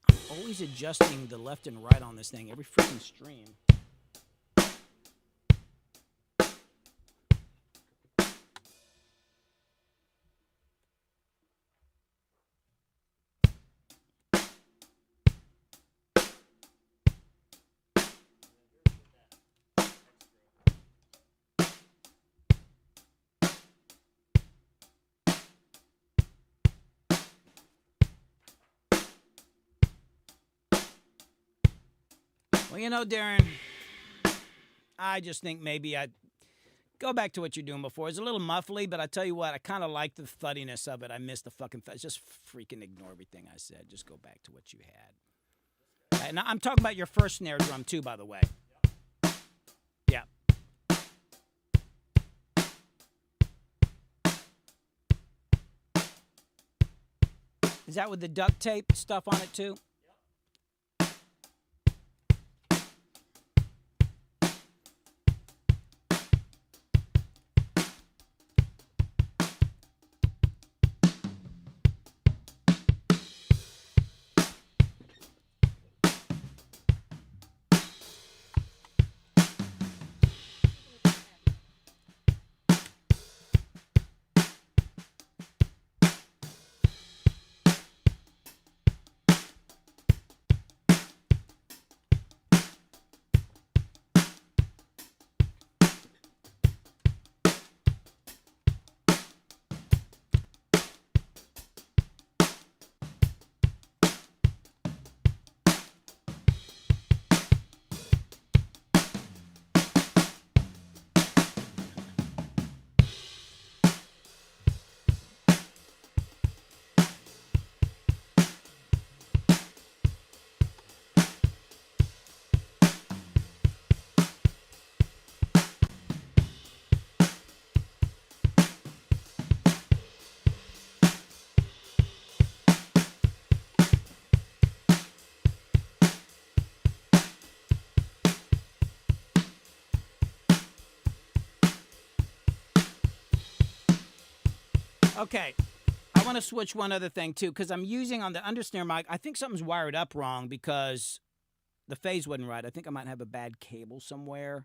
I'm always adjusting the left and right on this thing every freaking stream. Well, you know, Darren, I just think maybe I'd go back to what you're doing before. It's a little muffly, but I tell you what, I kind of like the thuddiness of it. I miss the fucking just freaking ignore everything I said. Just go back to what you had. And I'm talking about your first snare drum, too, by the way. Yeah. Is that with the duct tape stuff on it, too? Okay, I want to switch one other thing, too, because I'm using on the undersnare mic, I think something's wired up wrong because the phase wasn't right. I think I might have a bad cable somewhere.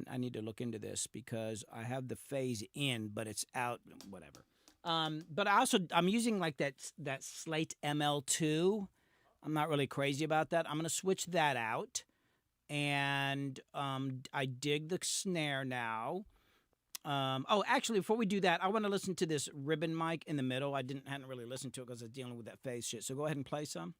I need to look into this because I have the phase in, but it's out, whatever. But I'm using like that Slate ML2. I'm not really crazy about that. I'm going to switch that out, and I dig the snare now. Actually, before we do that, I want to listen to this ribbon mic in the middle. I hadn't really listened to it because I was dealing with that phase shit. So go ahead and play some.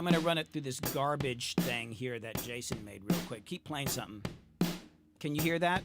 I'm gonna run it through this garbage thing here that Jason made real quick. Keep playing something. Can you hear that?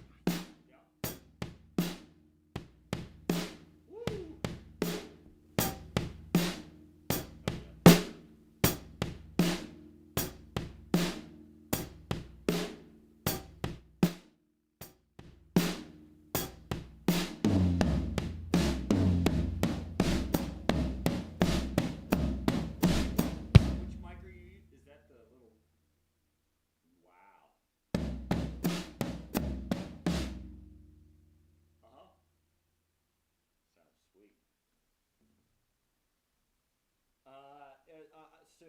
Soon.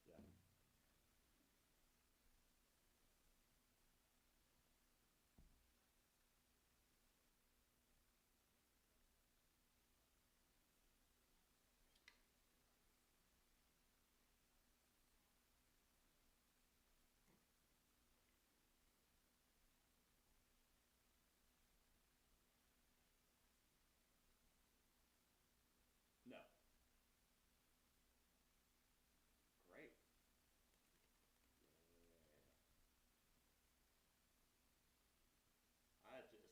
Yeah. No. Great. Yeah. I just.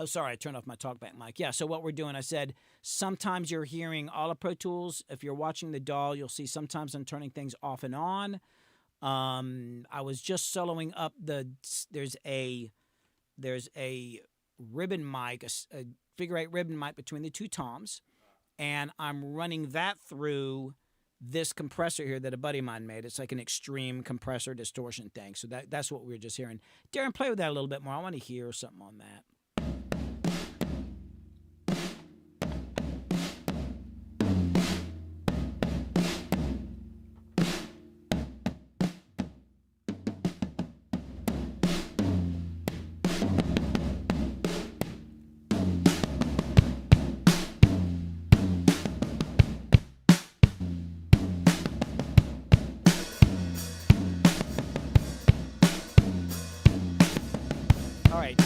Oh, sorry, I turned off my talkback mic. Yeah, so what we're doing, I said, sometimes you're hearing all of Pro Tools. If you're watching the DAW, you'll see sometimes I'm turning things off and on. I was just soloing up there's a ribbon mic, a figure 8 ribbon mic between the two toms, and I'm running that through this compressor here that a buddy of mine made. It's like an extreme compressor distortion thing. So that's what we were just hearing. Darren, play with that a little bit more. I want to hear something on that.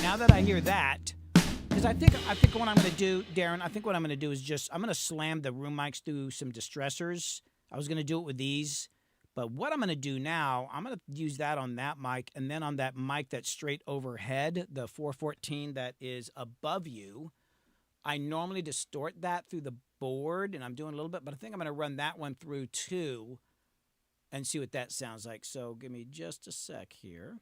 Now that I hear that, because I think what I'm going to do, Darren, I think what I'm going to do is I'm going to slam the room mics through some distressors. I was going to do it with these, but what I'm going to do now, I'm going to use that on that mic, and then on that mic that's straight overhead, the 414 that is above you, I normally distort that through the board, and I'm doing a little bit, but I think I'm going to run that one through too and see what that sounds like. So give me just a sec here.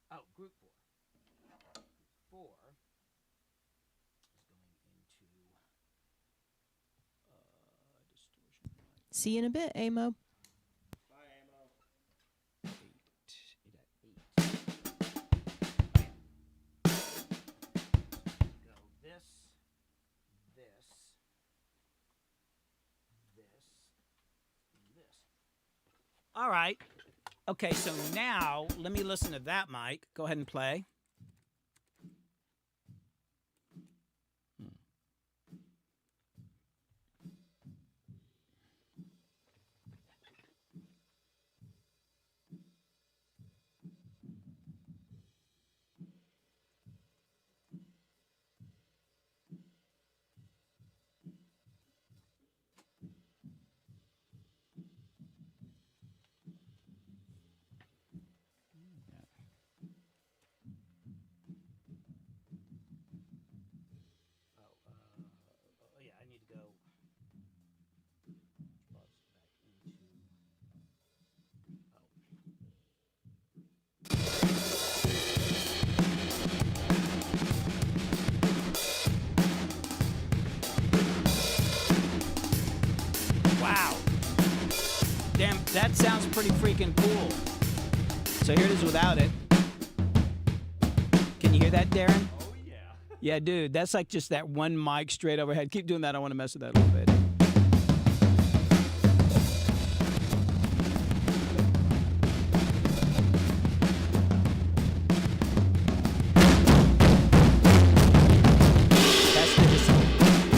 Oh, group 4. 4 is going into distortion. See you in a bit, Amo. Bye, Amo. 8 Go this. All right. Okay, so now let me listen to that mic. Go ahead and play. freaking cool. So here it is without it. Can you hear that, Darren? Oh, yeah. Yeah, dude, that's like just that one mic straight overhead. Keep doing that. I want to mess with that a little bit.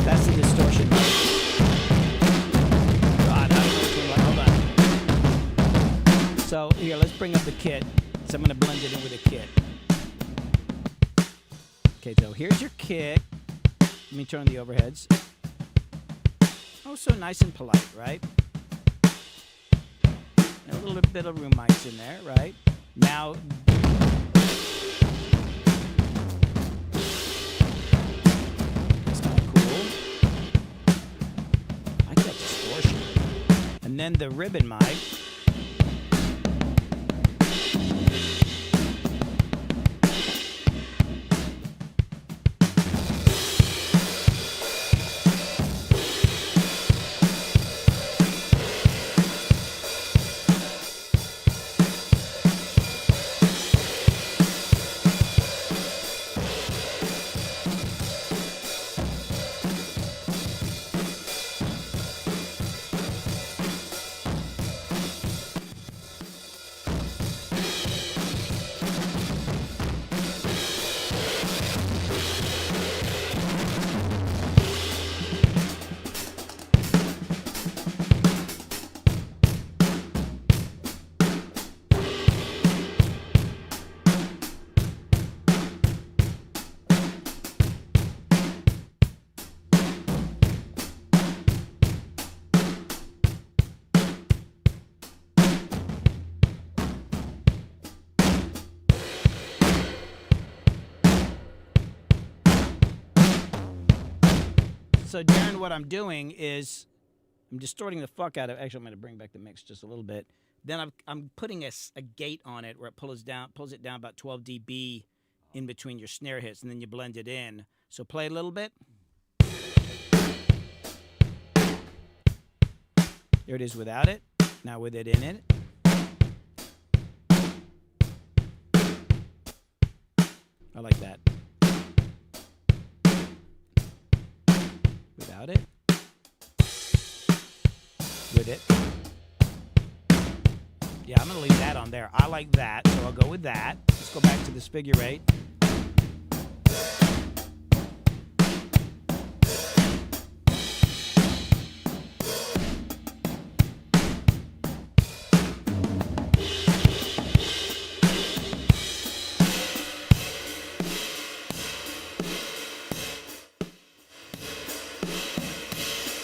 That's the distortion. God, I don't know which one. Hold on. So here, let's bring up the kit. So I'm going to blend it in with a kit. Okay, so here's your kit. Let me turn on the overheads. Oh, so nice and polite, right? And a little bit of room mics in there, right? Now, that's kind of cool. I like that distortion. And then the ribbon mic. So, Darren, what I'm doing is I'm distorting the fuck out of. Actually, I'm going to bring back the mix just a little bit. Then I'm putting a gate on it where it pulls it down about 12 dB in between your snare hits, and then you blend it in. So play a little bit. There it is without it. Now with it in it. I like that. Without it. With it. Yeah, I'm going to leave that on there. I like that, so I'll go with that. Let's go back to this figure eight.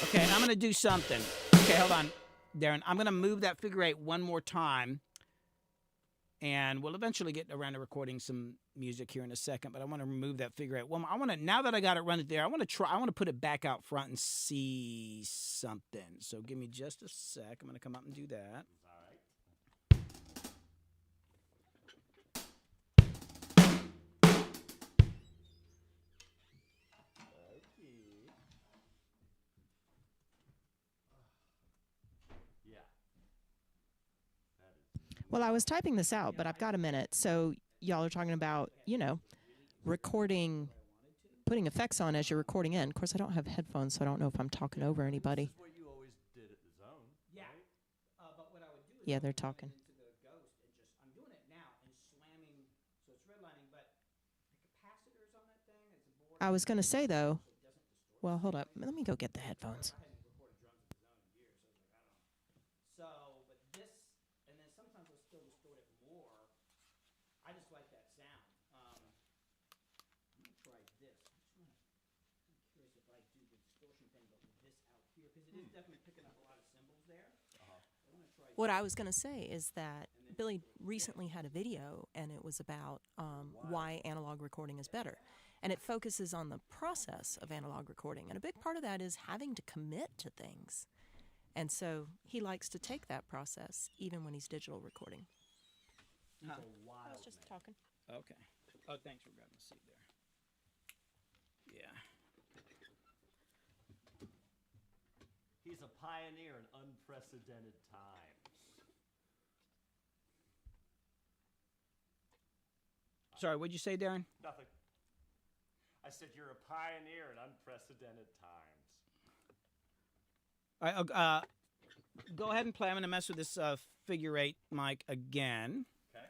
Okay, I'm going to do something. Okay, hold on, Darren. I'm going to move that figure eight one more time. And we'll eventually get around to recording some music here in a second, but I want to remove that figure eight. Well, now that I got it running there, I want to put it back out front and see something. So give me just a sec. I'm going to come up and do that. Well, I was typing this out, but I've got a minute. So y'all are talking about, recording, putting effects on as you're recording in. Of course, I don't have headphones, so I don't know if I'm talking over anybody. This is what you always did at the Zone. Yeah, but what I would do is Yeah, they're talking. into the Ghost and I'm doing it now and slamming, so it's redlining, but the capacitors on that thing, it's a board. I was going to say, though, well, hold up. Let me go get the headphones. So, but this, and then sometimes I'll still distort it more. I just like that sound. I'm going to try this. I'm curious if I do the distortion thing, but with this out here, because it is definitely picking up a lot of cymbals there. What I was going to say is that Billy recently had a video, and it was about why analog recording is better. And it focuses on the process of analog recording. And a big part of that is having to commit to things. And so he likes to take that process, even when he's digital recording. Huh? I was just talking. Okay. Oh, thanks for grabbing the seat there. Yeah. He's a pioneer in unprecedented times. Sorry, what'd you say, Darren? Nothing. I said you're a pioneer in unprecedented times. All right, go ahead and play. I'm going to mess with this figure 8 mic again. Okay.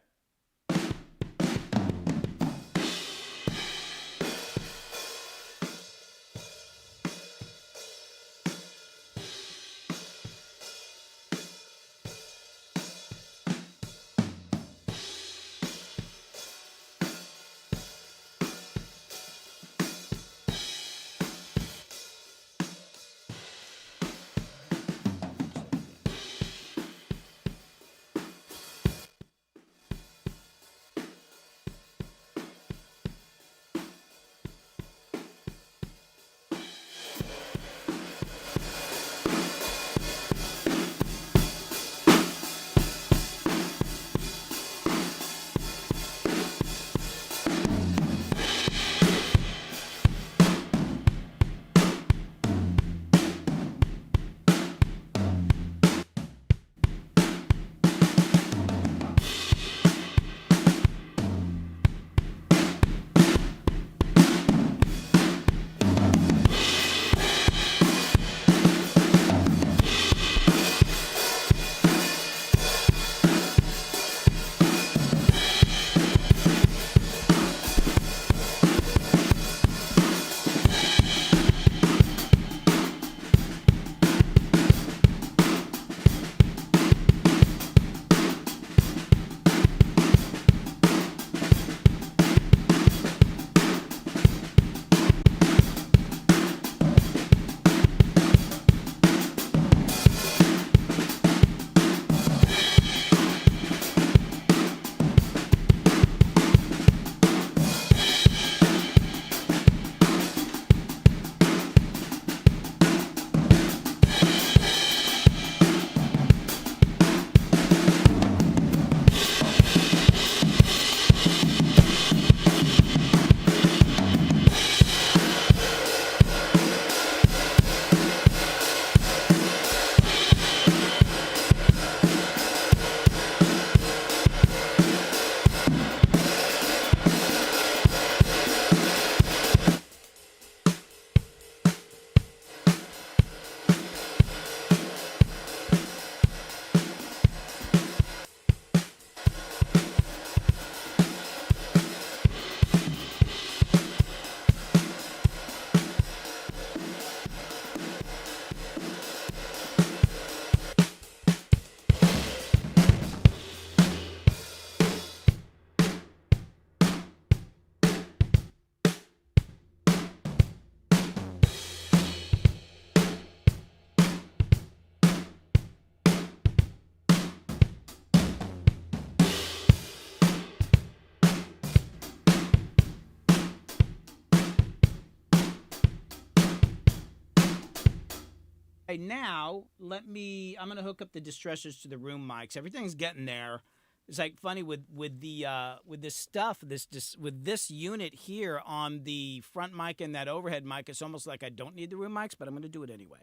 Okay, now I'm going to hook up the distressors to the room mics. Everything's getting there. It's like funny with this stuff, with this unit here on the front mic and that overhead mic. It's almost like I don't need the room mics, but I'm going to do it anyway.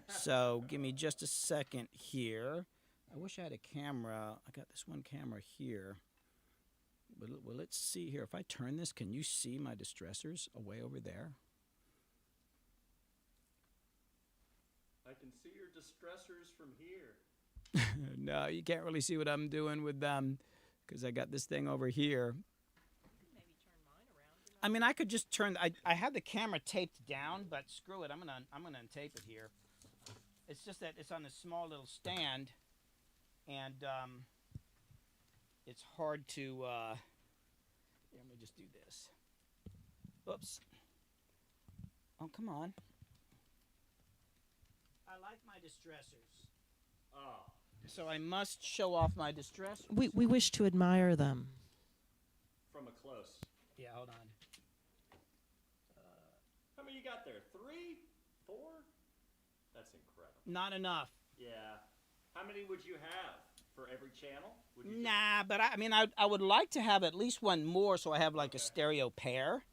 So give me just a second here. I wish I had a camera. I got this one camera here. Well, let's see here. If I turn this, can you see my distressors away over there? I can see your distressors from here. No, you can't really see what I'm doing with them because I got this thing over here. Maybe turn mine around. I mean, I could just turn. I had the camera taped down, but screw it. I'm gonna untape it here. It's just that it's on a small little stand, and it's hard to. Here, let me just do this. Oops. Oh, come on. I like my distressors. Oh. So I must show off my distressors. We wish to admire them. From a close. Yeah, hold on. How many you got there? 3? 4? That's incredible. Not enough. Yeah. How many would you have for every channel? Would you Nah, but I would like to have at least one more so I have like a stereo pair.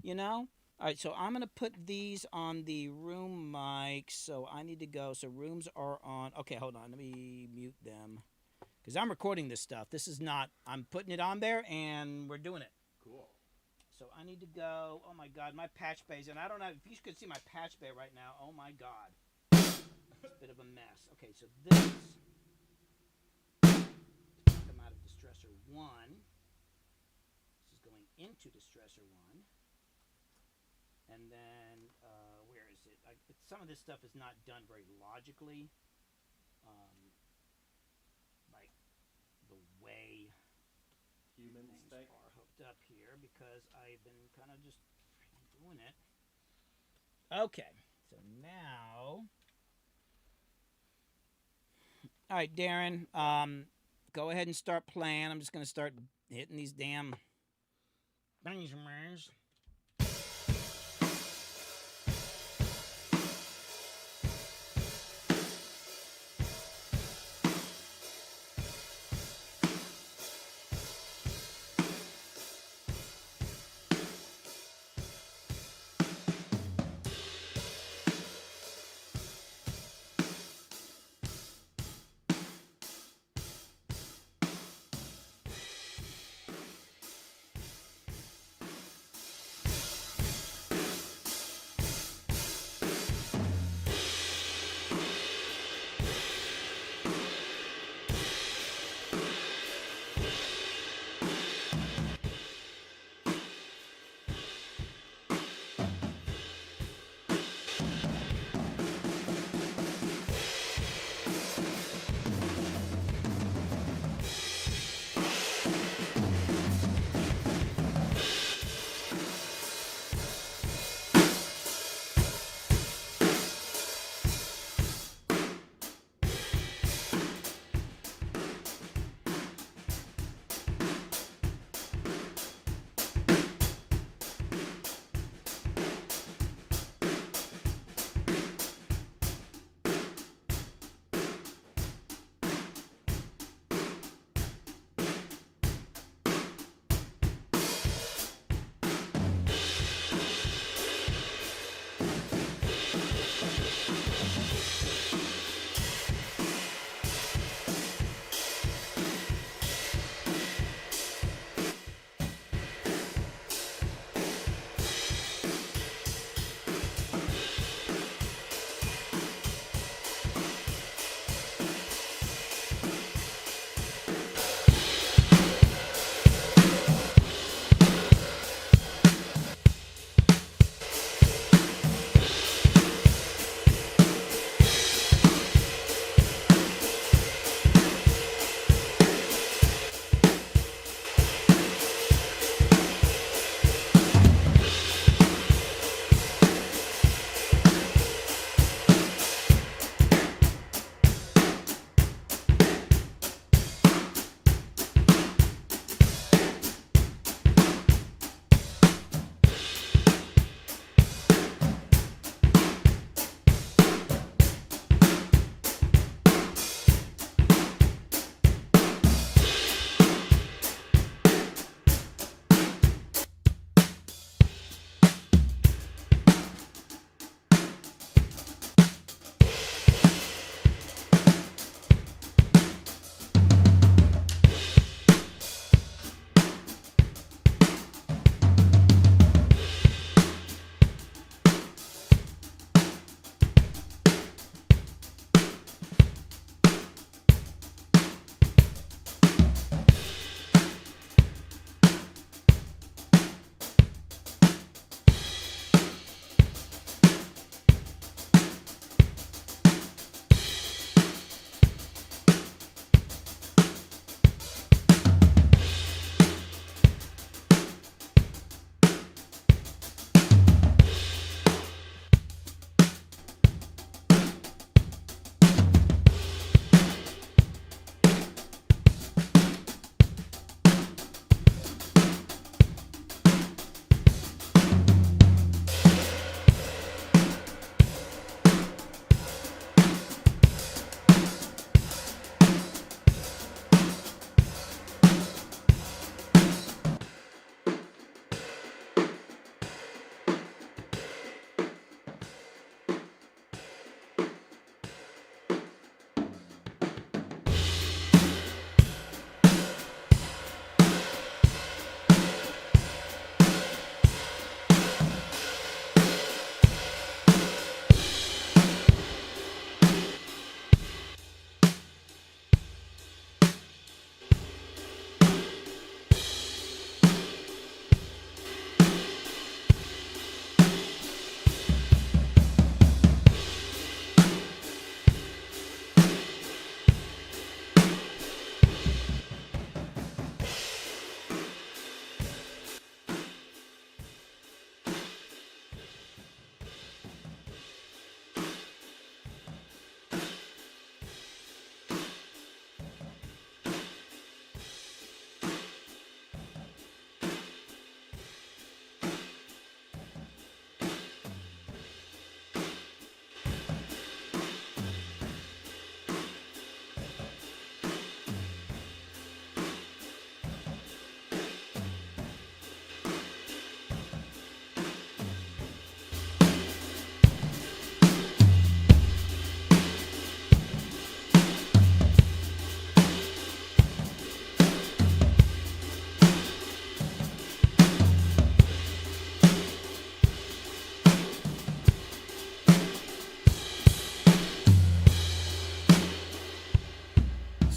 You know? All right, so I'm going to put these on the room mic. So I need to go. So rooms are on. Okay, hold on. Let me mute them. Because I'm recording this stuff. This is not, I'm putting it on there and we're doing it. Cool. So I need to go, oh my God, my patch bays. And I don't know, if you could see my patch bay right now, oh my God. It's a bit of a mess. Okay, so this, come out of distressor 1. This is going into distressor 1. And then, where is it? Some of this stuff is not done very logically. Like the way Humans things think. are hooked up here, because I've been kind of just doing it. Okay, so now, all right, Darren, go ahead and start playing. I'm just going to start hitting these damn bangs.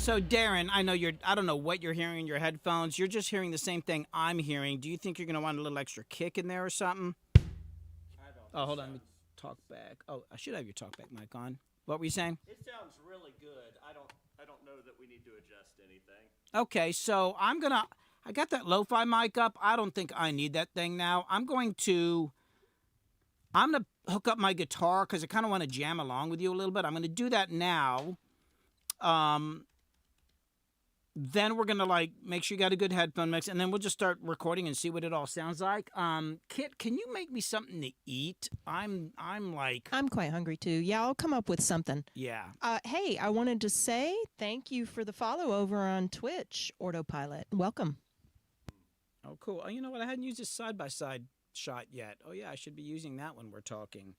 So Darren, I don't know what you're hearing in your headphones. You're just hearing the same thing I'm hearing. Do you think you're going to want a little extra kick in there or something? I don't. Oh, hold on. Let me talk back. Oh, I should have your talkback mic on. What were you saying? It sounds really good. I don't know that we need to adjust anything. Okay, so I got that lo-fi mic up. I don't think I need that thing now. I'm gonna hook up my guitar because I kind of want to jam along with you a little bit. I'm gonna do that now. Then we're gonna make sure you got a good headphone mix, and then we'll just start recording and see what it all sounds like. Kit, can you make me something to eat? I'm quite hungry too. Yeah, I'll come up with something. Yeah. Hey, I wanted to say thank you for the follow over on Twitch, Autopilot. Welcome. Oh, cool. Oh, you know what? I hadn't used this side-by-side shot yet. Oh, yeah, I should be using that when we're talking.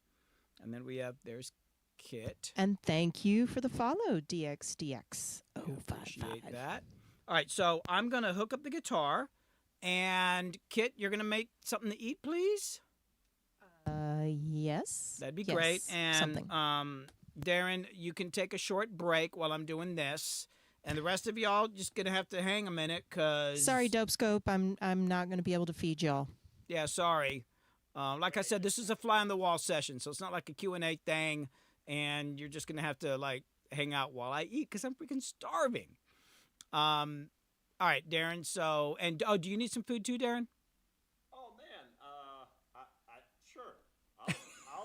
And then there's Kit. And thank you for the follow, DXDX. Appreciate that. All right, so I'm going to hook up the guitar. And Kit, you're going to make something to eat, please? Yes. That'd be great. And something. Darren, you can take a short break while I'm doing this. And the rest of y'all just going to have to hang a minute because... Sorry, Dope Scope. I'm not going to be able to feed y'all. Yeah, sorry. Like I said, this is a fly-on-the-wall session, so it's not like a Q&A thing, and you're just going to have to, hang out while I eat because I'm freaking starving. All right, Darren, so... And, do you need some food too, Darren? Oh man, sure. I'll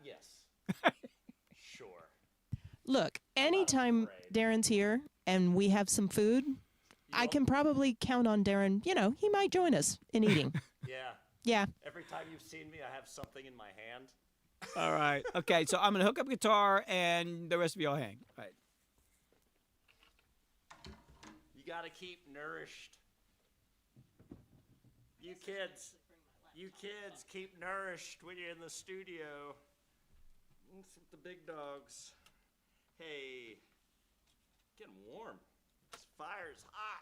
yes. Sure. Look, anytime Darren's here and we have some food, I can probably count on Darren. He might join us in eating. Yeah. Yeah. Every time you've seen me, I have something in my hand. All right. Okay, so I'm going to hook up guitar and the rest of y'all hang. All right. You got to keep nourished. You kids keep nourished when you're in the studio. It's with the big dogs. Hey, getting warm. This fire's hot.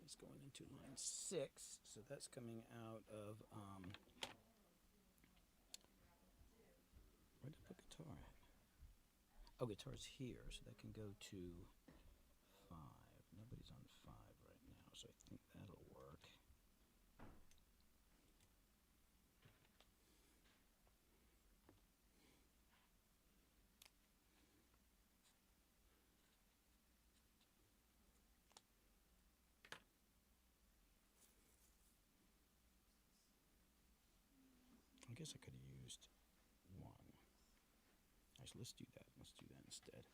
It's going into line 6, so that's coming out of, where did I put guitar at? Oh, guitar's here, so that can go to 5. Nobody's on 5 right now, so I think that'll work. I guess I could have used 1. Actually, let's do that. Let's do that instead.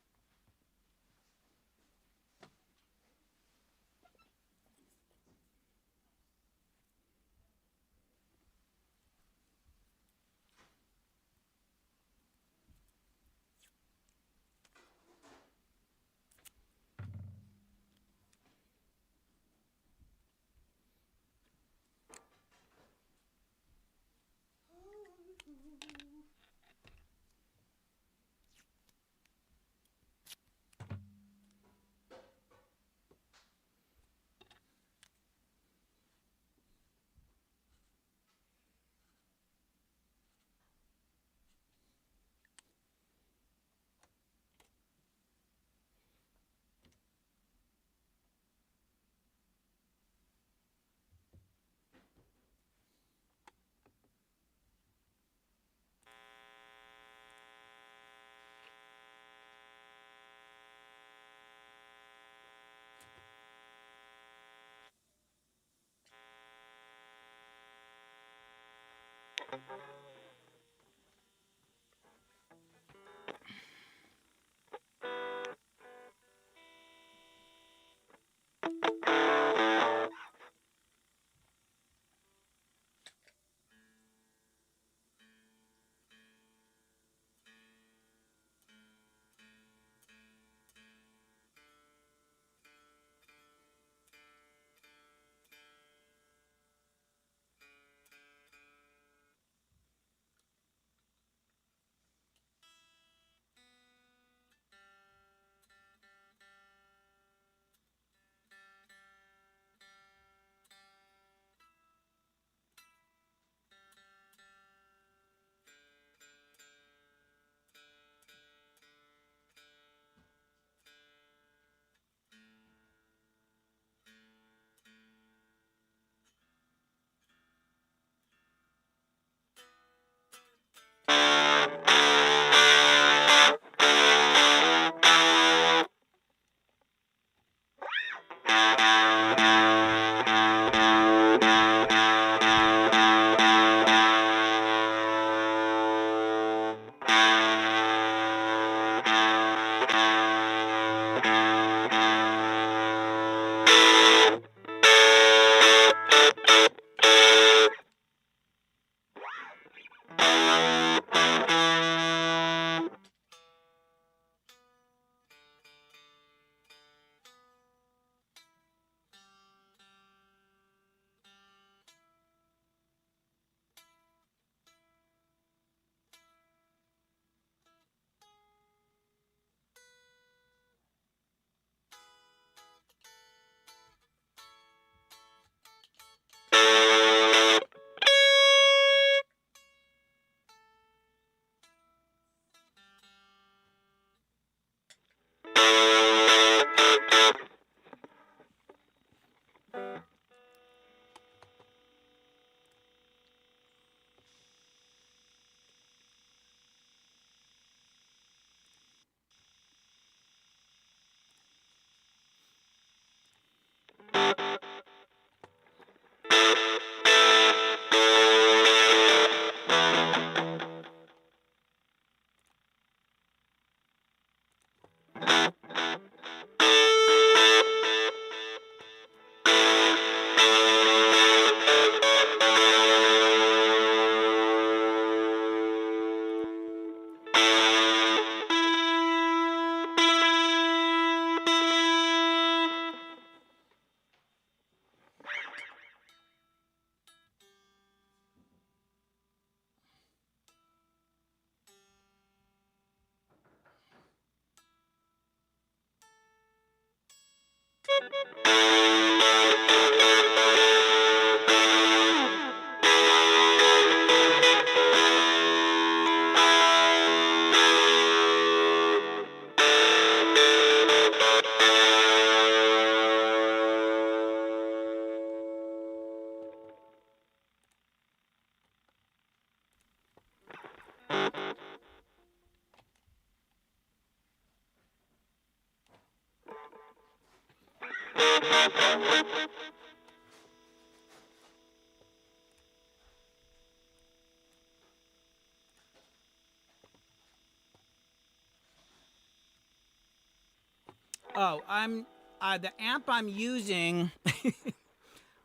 Oh, the amp I'm using.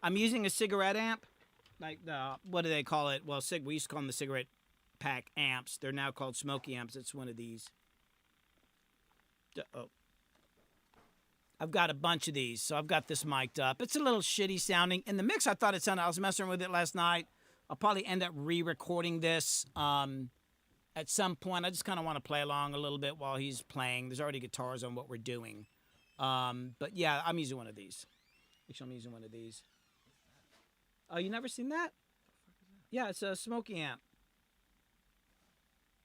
I'm using a cigarette amp, like the what do they call it? Well, we used to call them the cigarette pack amps. They're now called smoky amps. It's one of these. Oh, I've got a bunch of these, so I've got this mic'd up. It's a little shitty sounding. In the mix, I thought it sounded. I was messing with it last night. I'll probably end up re-recording this at some point. I just kind of want to play along a little bit while he's playing. There's already guitars on what we're doing. But yeah, I'm using one of these. Actually, I'm using one of these. Oh, you never seen that? Yeah, it's a smoky amp.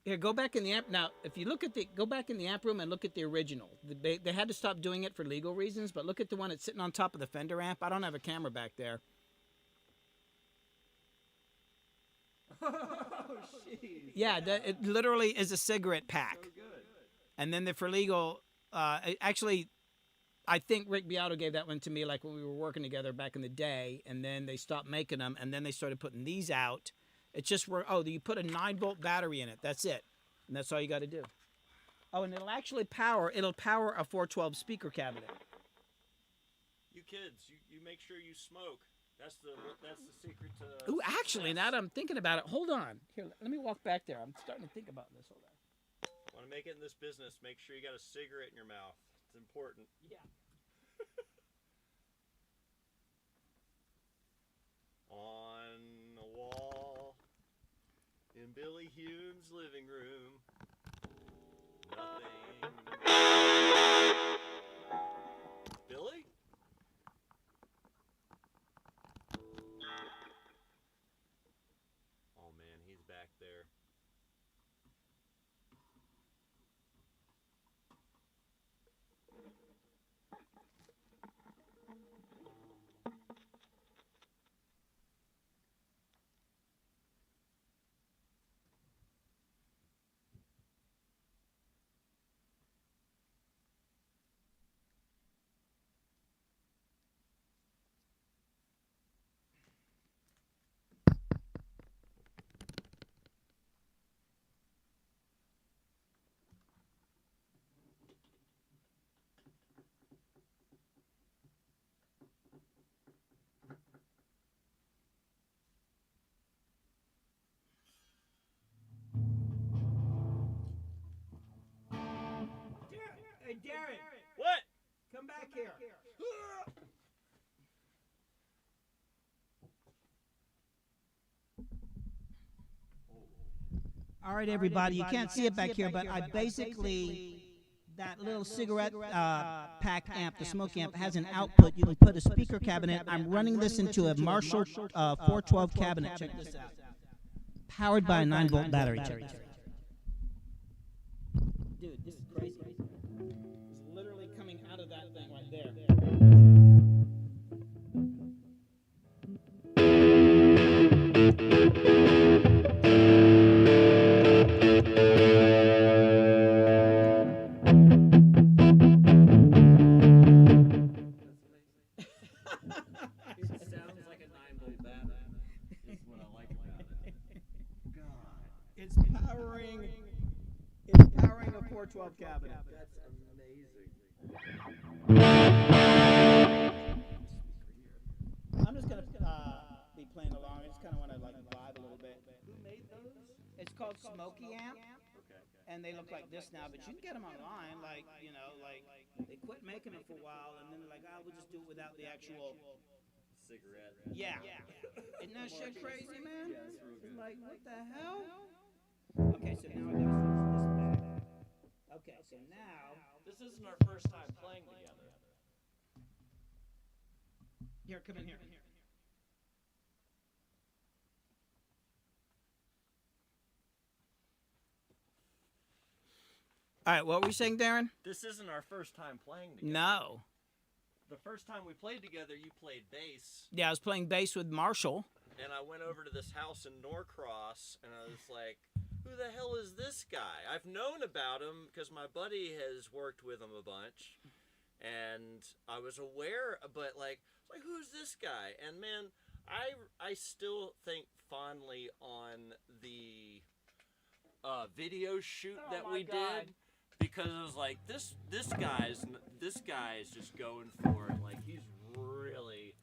Here, go back in the amp. Now, if you look at go back in the amp room and look at the original. They had to stop doing it for legal reasons, but look at the one that's sitting on top of the Fender amp. I don't have a camera back there. Oh, jeez. Yeah, it literally is a cigarette pack. So good. And then for legal, actually, I think Rick Beato gave that one to me like when we were working together back in the day, and then they stopped making them, and then they started putting these out. It's just where, oh, you put a 9-volt battery in it. That's it. And that's all you got to do. Oh, and it'll actually power a 412 speaker cabinet. You kids, you make sure you smoke. That's the secret to... Ooh, actually, now that I'm thinking about it, hold on. Here, let me walk back there. I'm starting to think about this. Hold on. Want to make it in this business, make sure you got a cigarette in your mouth. It's important. Yeah. On a wall in Billy Hume's living room, nothing. Billy? Oh man, he's back there. Hey, Darren. What? Come back here. All right, everybody. You can't see it back here, but I basically, that little cigarette pack amp, the smoke amp, has an output. You can put a speaker cabinet. I'm running this into a Marshall 412 cabinet. Check this out. Powered by a 9-volt battery. Check this out. Dude, this is crazy. It's literally coming out of that thing right there. It sounds like a 9-volt battery. Is what I like about it. God. It's powering a 412 cabinet. That's amazing. I'm just gonna be playing along. I just kind of want to like vibe a little bit. Who made those? It's called Smoky Amp, Okay. and they look like this now. But you can get them online. Like they quit making them for a while, and then they're like, oh, we'll just do it without the actual. Cigarette. Yeah. Isn't that shit crazy, man? Yeah, it's real good. Like, what the hell? Okay, so now I gotta switch this back. Okay, so now. This isn't our first time playing together. Here, come in here. All right, what were you saying, Darren? This isn't our first time playing together. No. The first time we played together, you played bass, Yeah, I was playing bass with Marshall. and I went over to this house in Norcross, and I was like, who the hell is this guy? I've known about him because my buddy has worked with him a bunch, and I was aware, but like who's this guy? And man, I still think fondly on the video shoot that we did, because it was like this guy is just going for it. Like he's really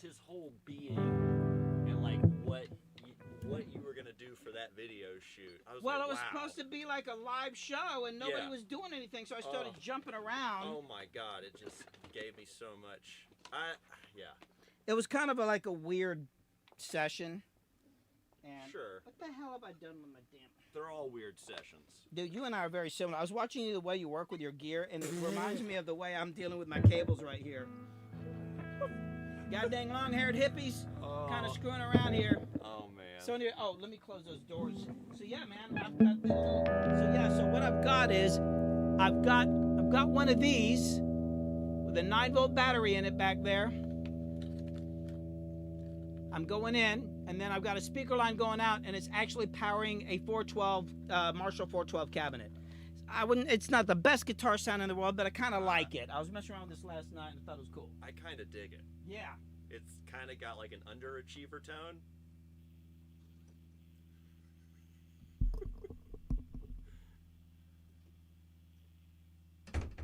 his whole being, and like what you were gonna do for that video shoot. I was Well, like, it was wow. supposed to be like a live show, and nobody Yeah. was doing anything, so I started jumping around. Oh my God! It just gave me so much. Yeah. It was kind of like a weird session. And Sure. What the hell have I done with my damn... They're all weird sessions. Dude, you and I are very similar. I was watching you the way you work with your gear, and it reminds me of the way I'm dealing with my cables right here. God dang long-haired hippies kind of screwing around here. Oh man. So anyway, let me close those doors. So yeah, man, I've got the little... So what I've got is, I've got one of these with a 9-volt battery in it back there. I'm going in, and then I've got a speaker line going out, and it's actually powering a 412 Marshall 412 cabinet. It's not the best guitar sound in the world, but I kind of like it. I was messing around with this last night and thought it was cool. I kind of dig it. Yeah. It's kind of got like an underachiever tone.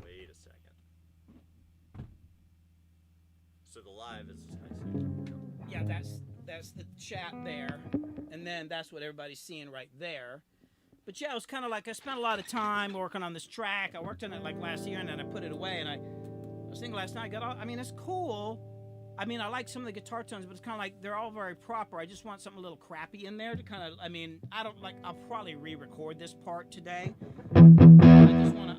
Wait a second. So the live is. Yeah, that's the chat there, and then that's what everybody's seeing right there. But yeah, it was kind of like I spent a lot of time working on this track. I worked on it like last year, and then I put it away. And I was thinking last night, I mean, it's cool. I mean, I like some of the guitar tones, but it's kind of like they're all very proper. I just want something a little crappy in there to kind of. I mean, I don't like. I'll probably re-record this part today. I just want to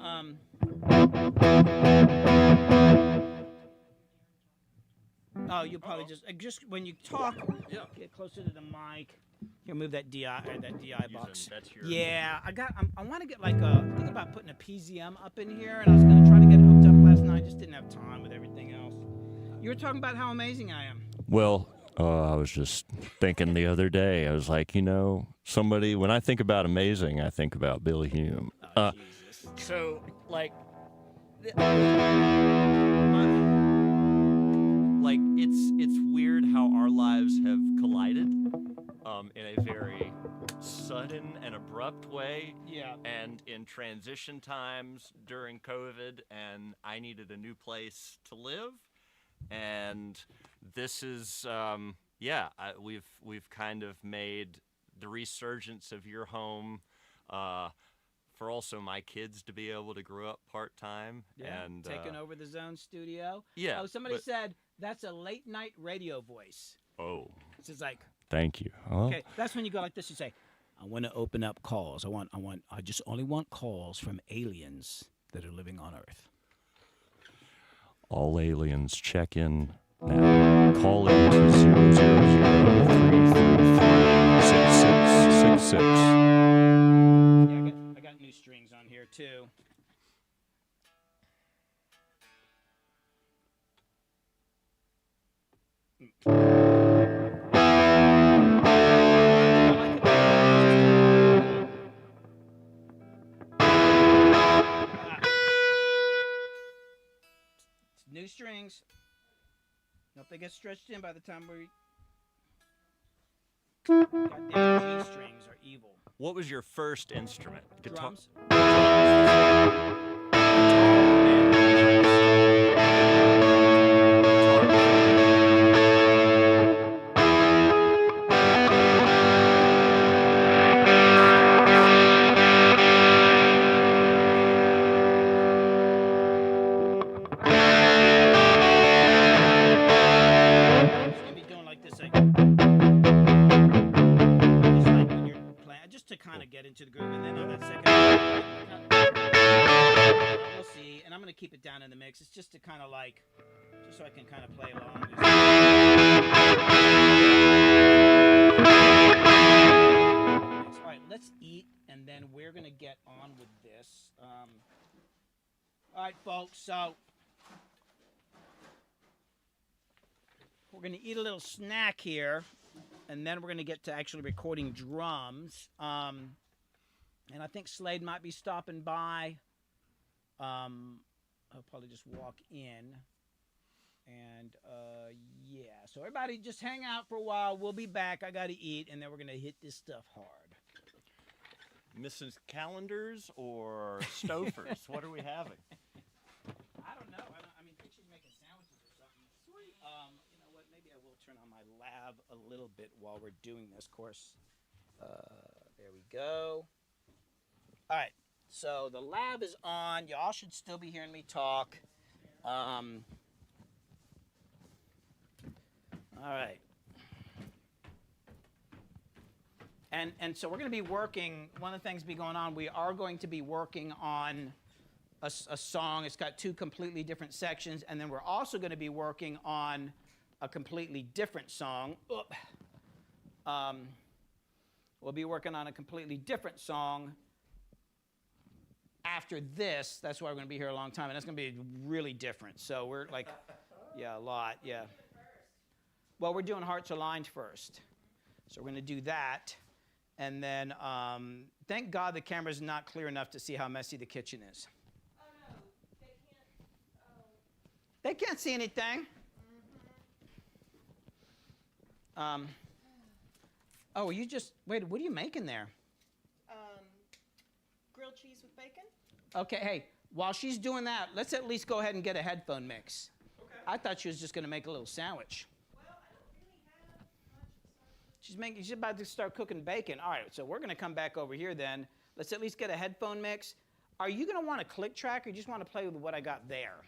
Oh, you'll probably just when you talk, get closer to the mic. Here, move that DI box. Yeah, I want to get like I'm thinking about putting a PZM up in here, and I was gonna try to get it hooked up last night. Just didn't have time with everything else. You were talking about how amazing I am. Well, I was just thinking the other day. I was like, somebody. When I think about amazing, I think about Billy Hume. Oh, Jesus. So like. Like it's weird how our lives have collided in a very sudden and abrupt way. Yeah. And in transition times during COVID, and I needed a new place to live. And this is we've kind of made the resurgence of your home for also my kids to be able to grow up part-time. Yeah, and taking over the Zone studio. Yeah. Oh, somebody said that's a late night radio voice. Oh. It's just like. Thank you. Well, okay, that's when you go like this. You say, I want to open up calls. I just only want calls from aliens that are living on Earth. All aliens check in now. Call in to 000-333-6666. Yeah, I got new strings on here too. New strings. Hope they get stretched in by the time we. Goddamn G strings are evil. What was your first instrument? Guitar? Drums. Get into the groove, and then on that second, we'll see. And I'm gonna keep it down in the mix. It's just to kind of like, just so I can kind of play along. All right, let's eat, and then we're gonna get on with this. All right, folks. So we're gonna eat a little snack here. And then we're going to get to actually recording drums. And I think Slade might be stopping by. I'll probably just walk in. And, yeah. So everybody just hang out for a while. We'll be back. I got to eat. And then we're going to hit this stuff hard. Mrs. Calendars or Stofers? What are we having? I don't know. I mean, I think she's making sandwiches or something. Sweet. You know what? Maybe I will turn on my lab a little bit while we're doing this course. There we go. All right. So the lab is on. Y'all should still be hearing me talk. All right. And so we're going to be working. One of the things be going on. We are going to be working on a song. It's got two completely different sections, and then we're also going to be working on a completely different song. We'll be working on a completely different song after this. That's why we're going to be here a long time, and that's going to be really different. So we're like, yeah, a lot, yeah. Well, we're doing Hearts Aligned first. So we're going to do that. And then, thank God the camera's not clear enough to see how messy the kitchen is. Oh, no, they can't. Oh. They can't see anything. Oh, you just wait. What are you making there? Grilled cheese with bacon. Okay, hey, while she's doing that, let's at least go ahead and get a headphone mix. Okay. I thought she was just going to make a little sandwich. Well, I don't really have much. She's about to start cooking bacon. All right, so we're going to come back over here then. Let's at least get a headphone mix. Are you going to want a click track, or you just want to play with what I got there?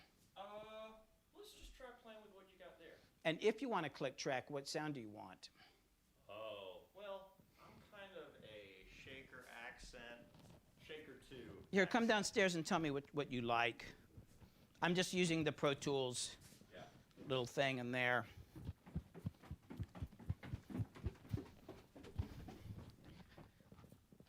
Let's just try playing with what you got there. And if you want a click track, what sound do you want? Oh, well, I'm kind of a shaker accent, shaker 2. Here, come downstairs and tell me what you like. I'm just using the Pro Tools little thing in there.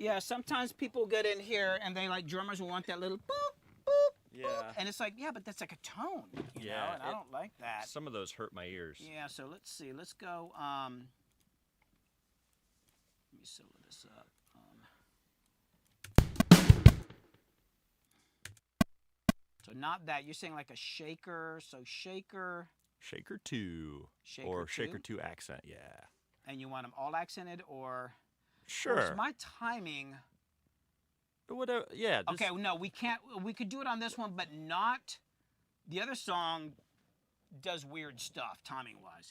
Yeah, sometimes people get in here and they, like, drummers will want that little boop, boop, boop. And it's like, yeah, but that's like a tone, you know, and I don't like that. Some of those hurt my ears. Yeah, so let's see. Let's go, let me solo this up. So not that. You're saying like a shaker, so shaker. Shaker 2. Shaker or 2? shaker 2 accent, yeah. And you want them all accented, or? Sure. Or is my timing? Whatever. Yeah. Just, okay. No, we can't. We could do it on this one, but not. The other song does weird stuff timing wise.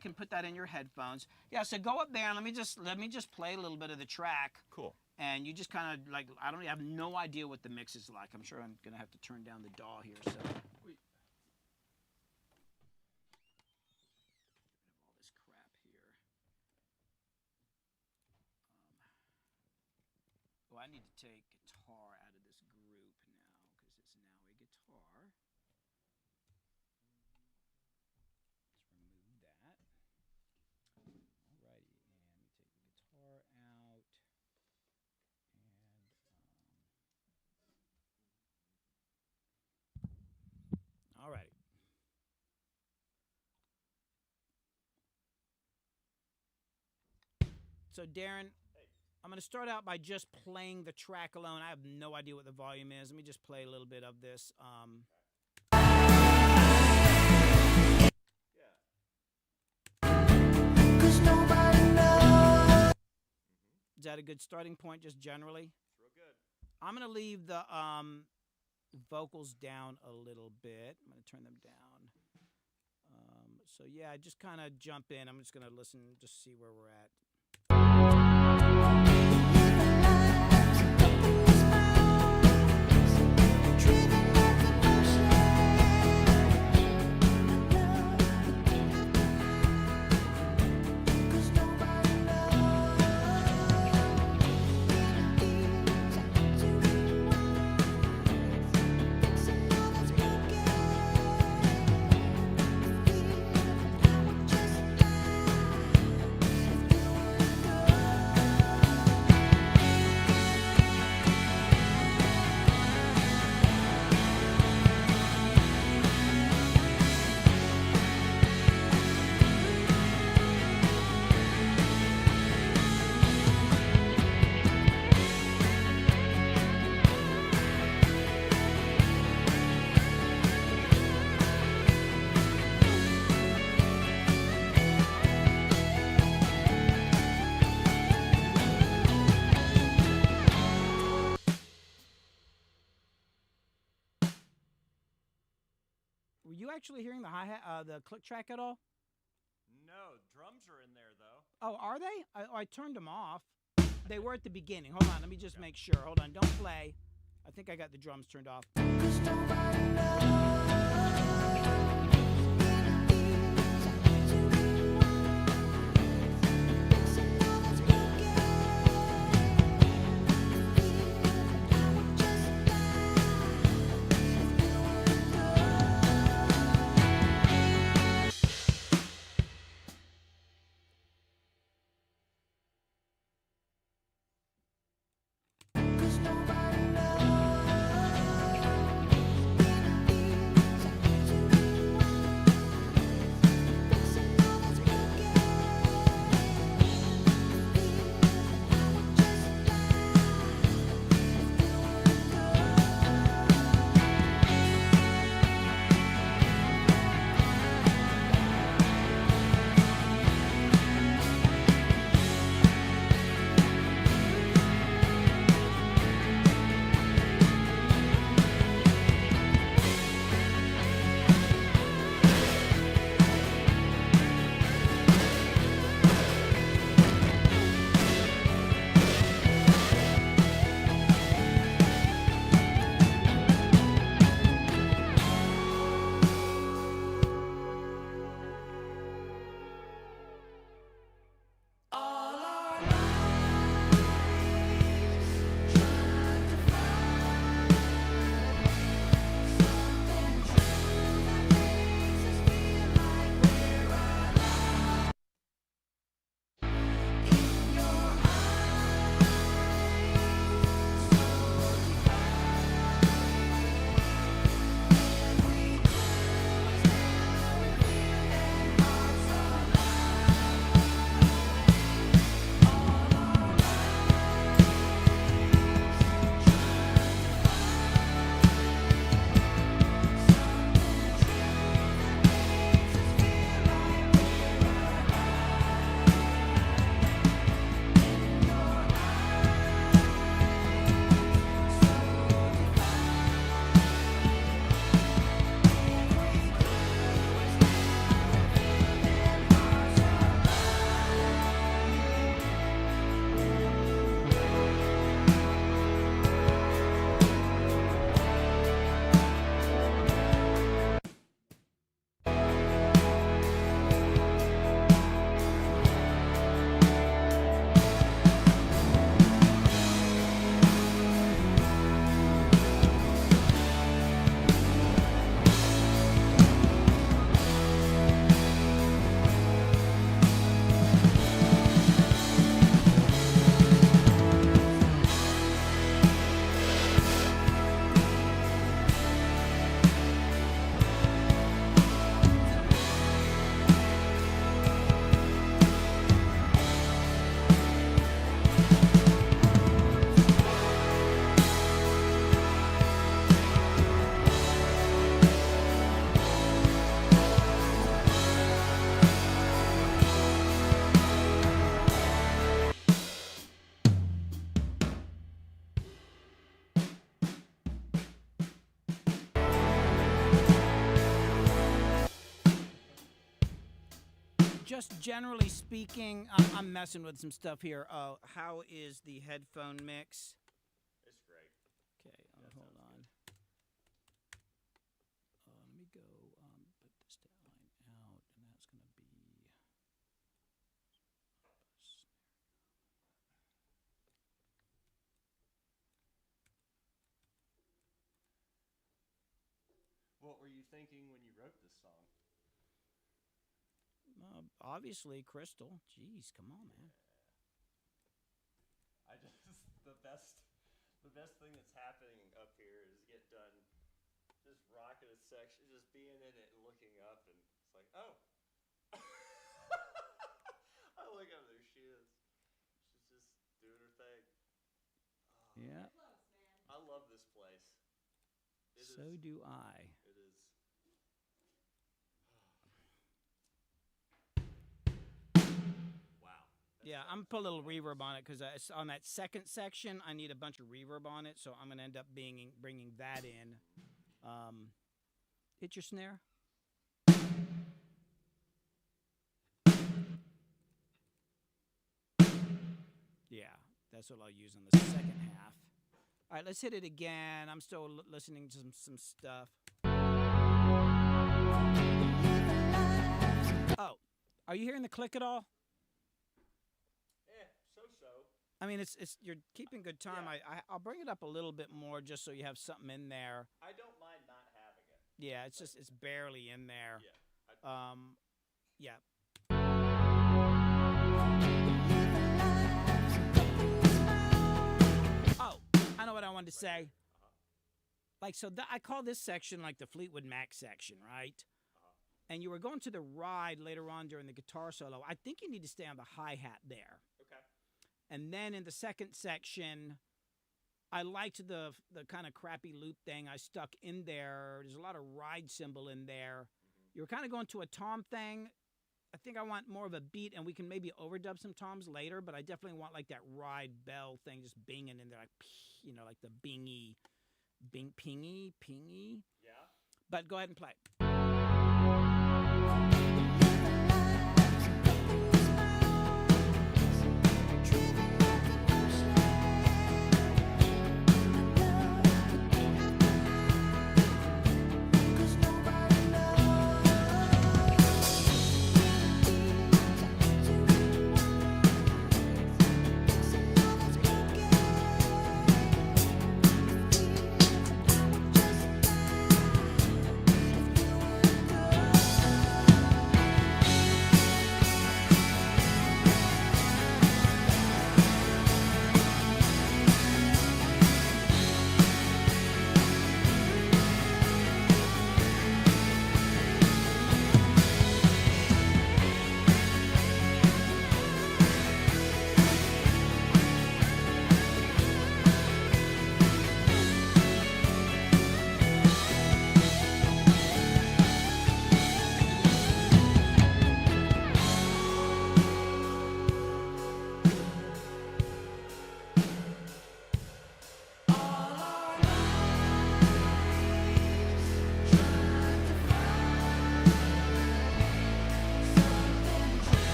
Can put that in your headphones. Yeah, so go up there and let me just play a little bit of the track. Cool. And you just kind of like, I have no idea what the mix is like. I'm sure I'm gonna have to turn down the DAW here. So. Get rid of all this crap here. I need to take guitar out of this group now because it's now a guitar. All right. So Darren, I'm going to start out by just playing the track alone. I have no idea what the volume is. Let me just play a little bit of this. Is that a good starting point, just generally? It's real good. I'm going to leave the vocals down a little bit. I'm going to turn them down. So yeah, just kind of jump in. I'm just going to listen, just see where we're at. Were you actually hearing the hi-hat, the click track at all? No, drums are in there though. Oh, are they? I turned them off. They were at the beginning. Hold on, let me just make sure. Hold on, don't play. I think I got the drums turned off. just generally speaking, I'm messing with some stuff here. How is the headphone mix? It's great. Okay, hold on. Let me go put this line out, and that's going to be. What were you thinking when you wrote this song? Obviously, Crystal. Jeez, come on, man. I just the best thing that's happening up here is get done just rocking a section, just being in it and looking up, and it's like, oh. I look up, there she is. She's just doing her thing. Oh, Yeah. I love this place. So do I. It is. Wow. Yeah, I'm gonna put a little reverb on it because on that second section, I need a bunch of reverb on it, so I'm gonna end up bringing that in. Hit your snare. Yeah, that's what I'll use on the second half. All right, let's hit it again. I'm still listening to some stuff. Oh, are you hearing the click at all? So. I mean, it's you're keeping good time. Yeah. I'll bring it up a little bit more just so you have something in there. I don't mind not having it. Yeah, it's barely in there. Yeah. Yeah. Oh, I know what I wanted to say. Like, so I call this section like the Fleetwood Mac section, right? And you were going to the ride later on during the guitar solo. I think you need to stay on the hi-hat there. Okay. And then in the second section, I liked the kind of crappy loop thing I stuck in there. There's a lot of ride cymbal in there. You were kind of going to a tom thing. I think I want more of a beat, and we can maybe overdub some toms later, but I definitely want like that ride bell thing just binging in there, like, you know, like the bingy, pingy. Yeah. But go ahead and play.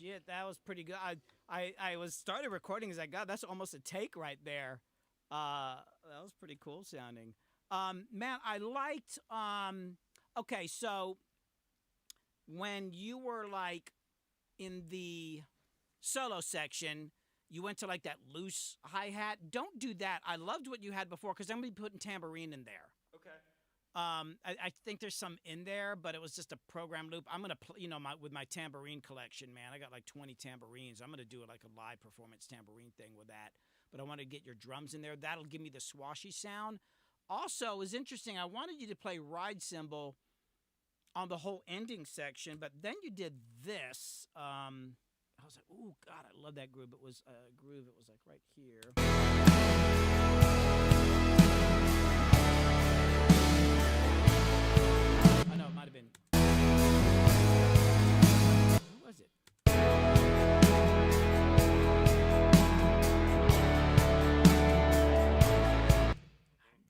Shit, that was pretty good. I was started recording as I got. That's almost a take right there. That was pretty cool sounding. Man, I liked. Okay, so when you were like in the solo section, you went to like that loose hi-hat. Don't do that. I loved what you had before because I'm gonna be putting tambourine in there. Okay. I think there's some in there, but it was just a program loop. I'm gonna, with my tambourine collection, man. I got like 20 tambourines. I'm gonna do like a live performance tambourine thing with that. But I want to get your drums in there. That'll give me the swashy sound. Also, it was interesting. I wanted you to play ride cymbal on the whole ending section, but then you did this. I was like, oh God, I love that groove. It was a groove. It was like right here. I know it might have been. Who was it?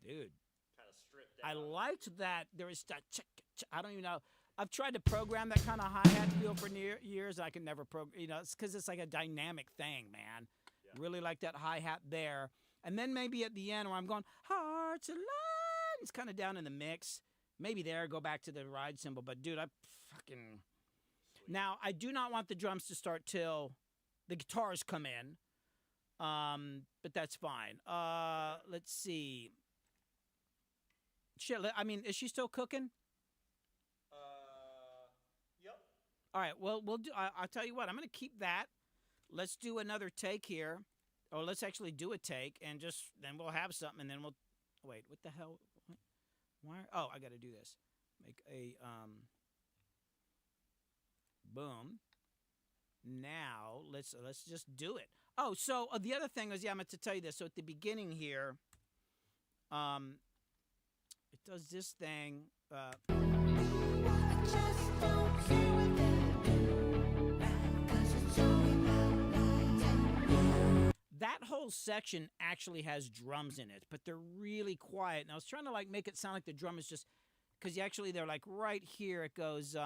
Dude, I liked that. There is that. I don't even know. I've tried to program that kind of hi-hat feel for years. I can never program. It's because it's like a dynamic thing, man. Yeah. Really like that hi-hat there. And then maybe at the end where I'm going, hearts alive. It's kind of down in the mix. Maybe there, go back to the ride cymbal. But, dude, I fucking... Now, I do not want the drums to start till the guitars come in. But that's fine. Let's see. Shit, I mean, is she still cooking? Yep. All right, well, we'll do. I'll tell you what. I'm going to keep that. Let's do another take here, or let's actually do a take, and just then we'll have something, and then we'll. Wait, what the hell? Why? Oh, I got to do this. Make a boom. Now let's just do it. Oh, so the other thing is, I meant to tell you this. So at the beginning here, it does this thing. That whole section actually has drums in it, but they're really quiet. And I was trying to like make it sound like the drum is just, because actually they're like right here. It goes.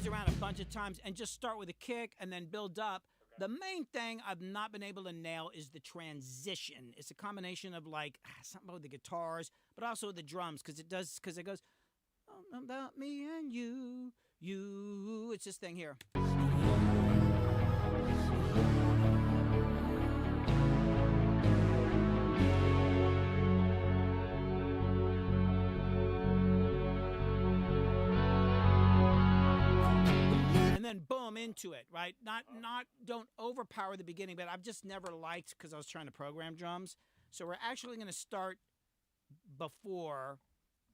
Around a bunch of times and just start with a kick and then build up. Okay. The main thing I've not been able to nail is the transition. It's a combination of like something with the guitars, but also the drums because it goes about me and you. It's this thing here. Then boom into it, right? Not don't overpower the beginning, but I've just never liked because I was trying to program drums. So we're actually going to start before,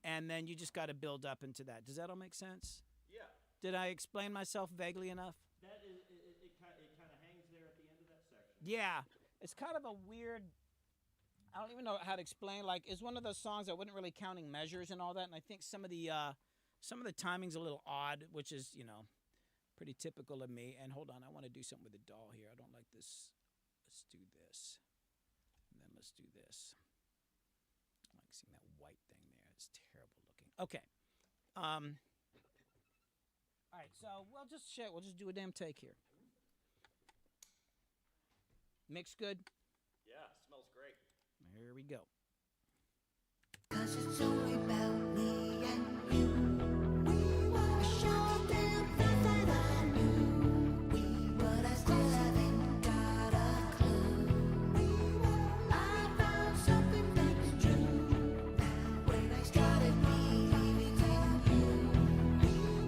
and then you just got to build up into that. Does that all make sense? Yeah. Did I explain myself vaguely enough? That is, it kind of hangs there at the end of that section. Yeah, it's kind of a weird. I don't even know how to explain. Like, it's one of those songs that wasn't really counting measures and all that, and I think some of the timing's a little odd, which is pretty typical of me. And hold on, I want to do something with the doll here. I don't like this. Let's do this. And then let's do this. I like seeing that white thing there. It's terrible looking. Okay. All right, so we'll just do a damn take here. Mix good? Yeah, smells great. Here we go. 'Cause it's only about me and you. I sure damn thought that I knew, but I still haven't got a clue. I found something that's true when I started believing in you.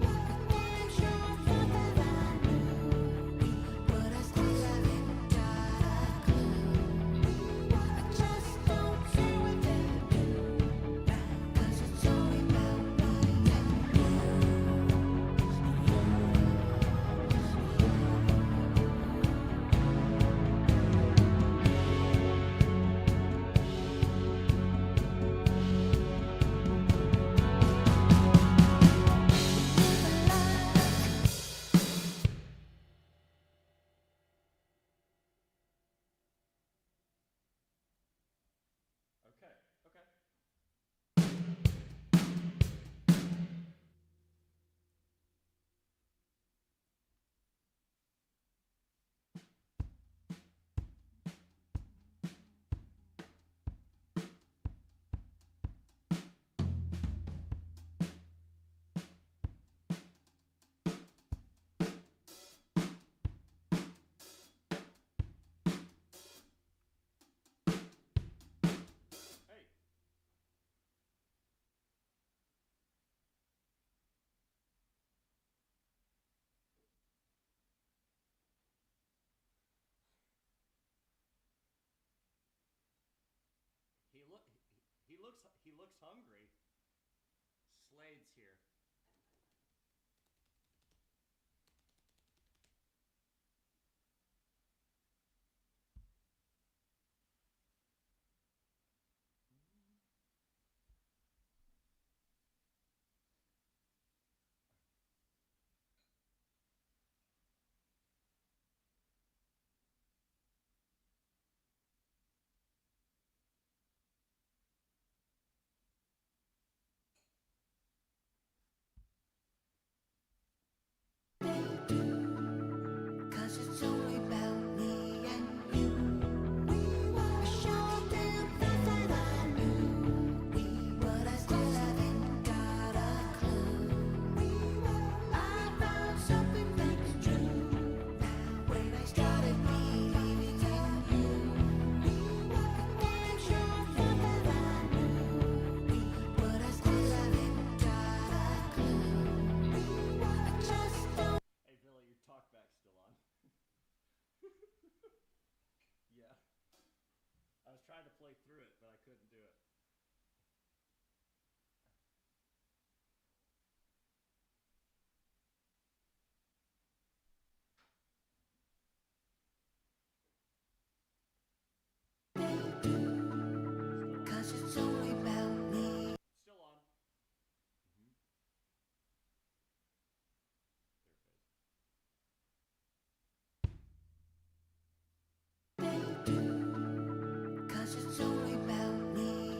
I damn sure thought that I knew, but I still haven't got a clue. I just don't see he looks hungry. Slade's here. Cause it's only about me and you. I showed them that I knew, but I still haven't got a clue. I found something that's true. Now when I started believing in you, I'm sure that I knew, but I still haven't got a clue. I just don't. Hey, Billy, your talkback's still on. Yeah. I was trying to play through it, but I couldn't do it. Cause it's only about me. Still on. There it goes. Cause it's only about me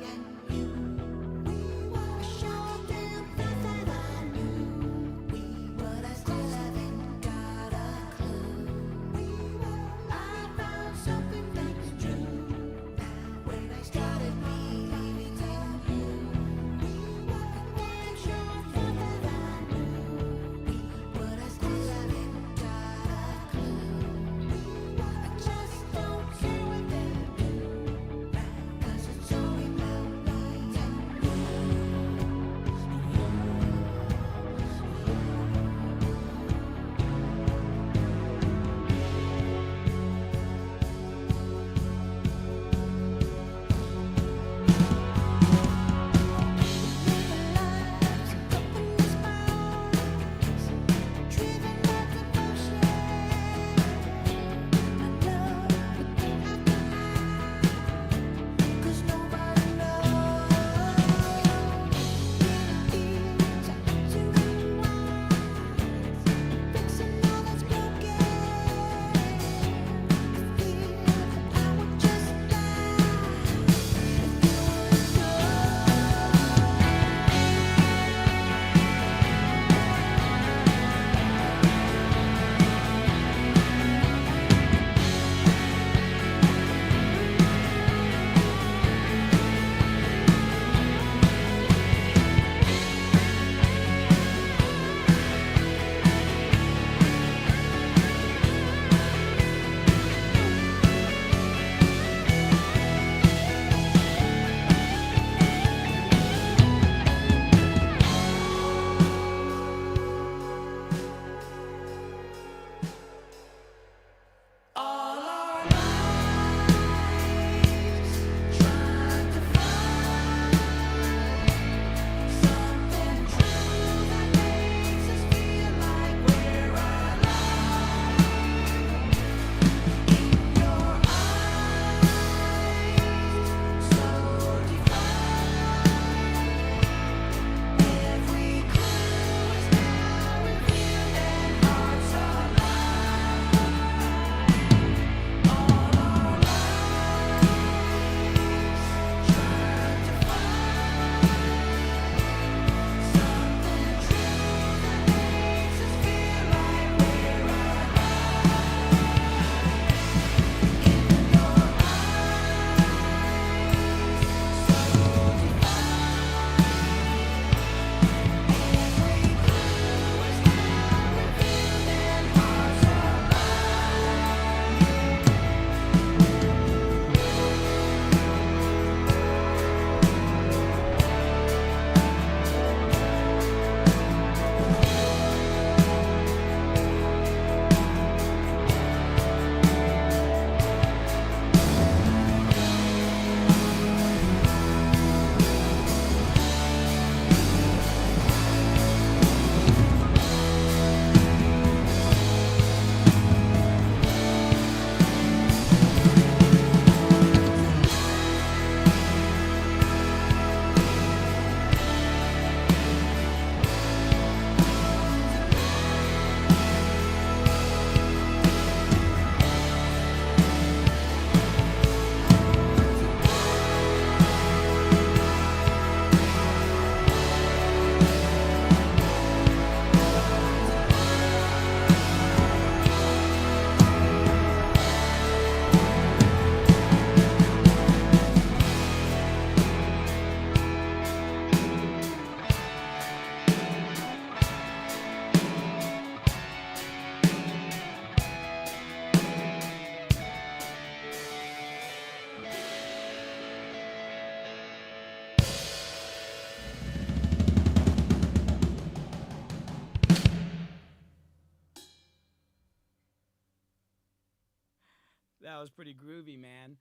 was pretty groovy, man.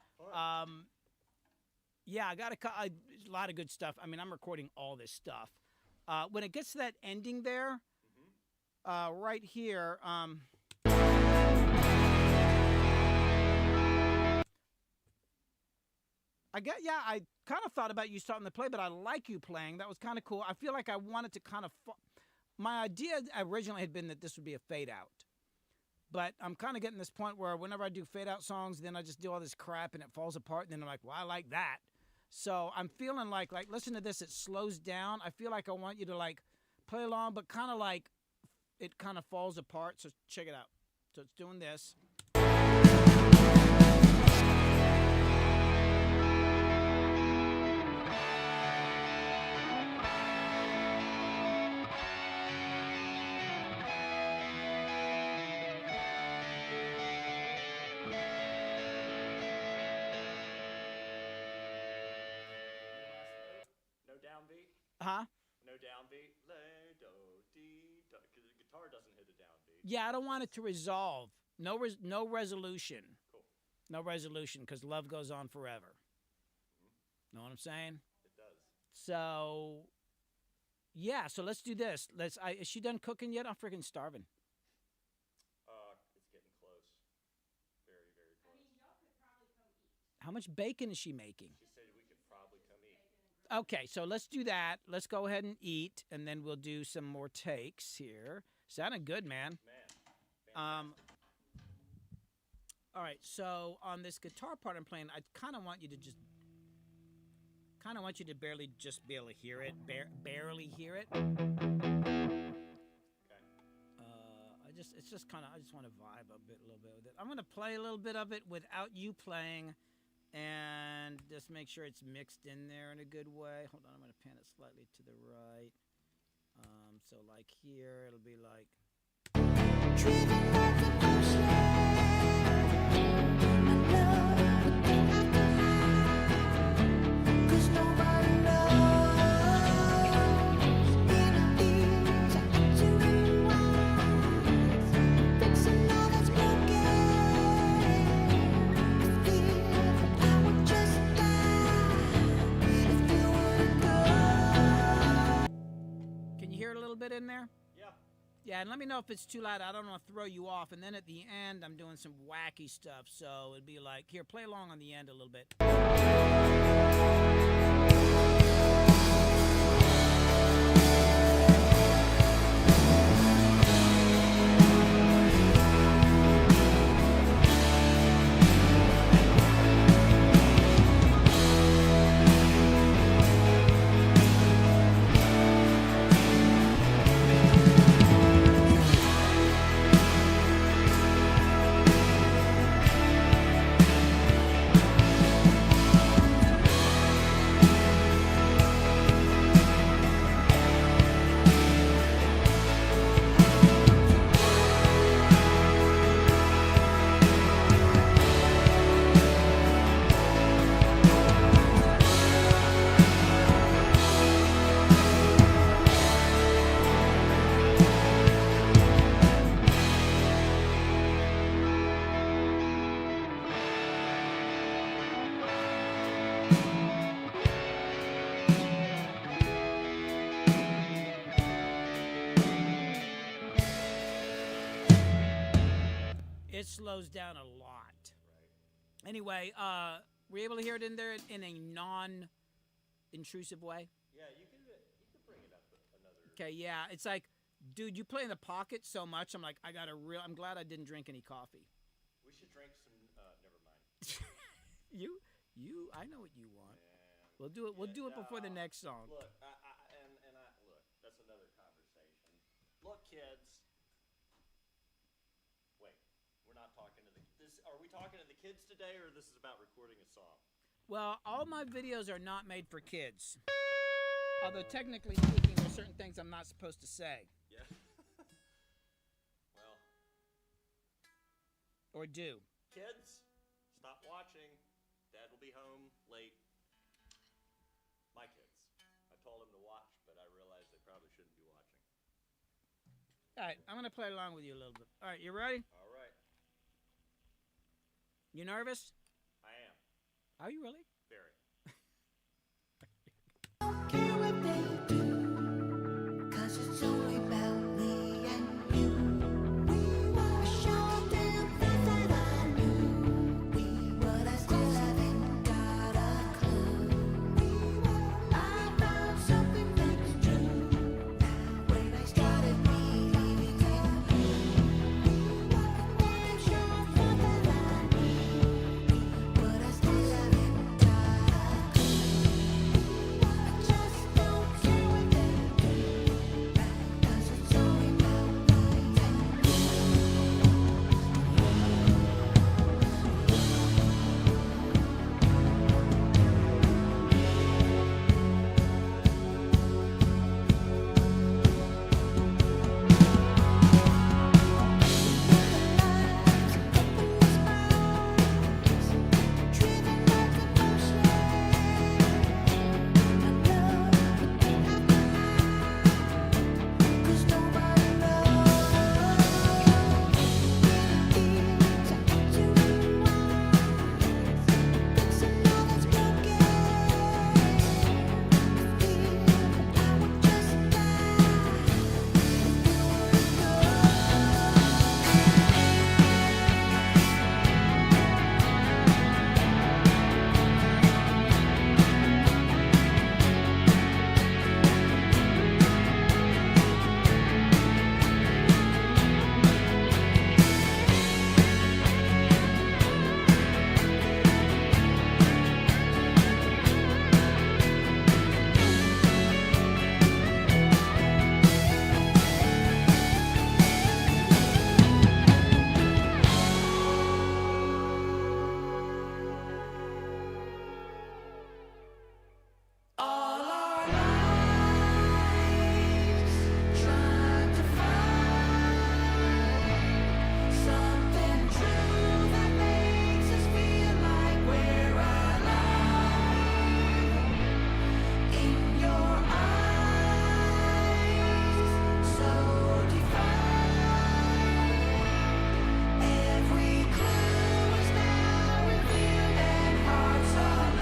Yeah, I got a lot of good stuff. I mean, I'm recording all this stuff. When it gets to that ending there, right here, I kind of thought about you starting to play, but I like you playing. That was kind of cool. I feel like I wanted to kind of... My idea originally had been that this would be a fade out. But I'm kind of getting this point where whenever I do fade out songs, then I just do all this crap and it falls apart. And then I'm like, well, I like that. So I'm feeling like listen to this. It slows down. I feel like I want you to like play along, but kind of like it kind of falls apart. So check it out. So it's doing this. Huh? No downbeat. Lay, do, dee, do, because the guitar doesn't hit a downbeat. Yeah, I don't want it to resolve. No resolution. Cool. No resolution, because love goes on forever. Know what I'm saying? It does. So, yeah. So let's do this. Is she done cooking yet? I'm freaking starving. It's getting close. Very, very close. I mean, y'all could probably come eat. How much bacon is she making? She said we could probably come eat. Okay, so let's do that. Let's go ahead and eat, and then we'll do some more takes here. Sounding good, man. All right, so on this guitar part I'm playing, I kind of want you to barely just be able to hear it, barely hear it. Okay. I just want to vibe a little bit with it. I'm gonna play a little bit of it without you playing. And just make sure it's mixed in there in a good way. Hold on, I'm going to pan it slightly to the right. So like here, it'll be like... Driven by devotion, my love would think I could hide, 'cause nobody knows. Inner ears are entering wise, fixing all that's broken. I feel I would just die if you would go. Can you hear it a little bit in there? Yeah. Yeah, and let me know if it's too loud. I don't want to throw you off. And then at the end, I'm doing some wacky stuff. So it'd be like, here, play along on the end a little bit. It slows down a lot. Right. Anyway, were you able to hear it in there in a non-intrusive way? Yeah, you can bring it up another. Okay, yeah. It's like, dude, you play in the pocket so much. I'm like, I'm glad I didn't drink any coffee. We should drink some. Never mind. I know what you want. Yeah. We'll do it. We'll do it before the next song. Look, look. That's another conversation. Look, kids. Wait, we're not talking to the. Are we talking to the kids today, or this is about recording a song? Well, all my videos are not made for kids. Although technically speaking, there's certain things I'm not supposed to say. Yeah. Well. Or do. Kids, stop watching. Dad will be home late. My kids. I told them to watch, but I realized they probably shouldn't be watching. All right, I'm going to play along with you a little bit. All right, you ready? All right. You nervous? I am. Are you really? Very. Don't care what they do, 'cause it's only about me and you. We were a show damn fast that I knew. We were, I still haven't got a clue. I found something that's true. When I started believing in you, damn sure thought that I knew. But I still haven't got a clue. I just don't care what they do, 'cause it's only about me and you. All our lives trying to find something true that makes us feel like we're alive. In your eyes, so defined. Every clue is now revealed and hearts alive.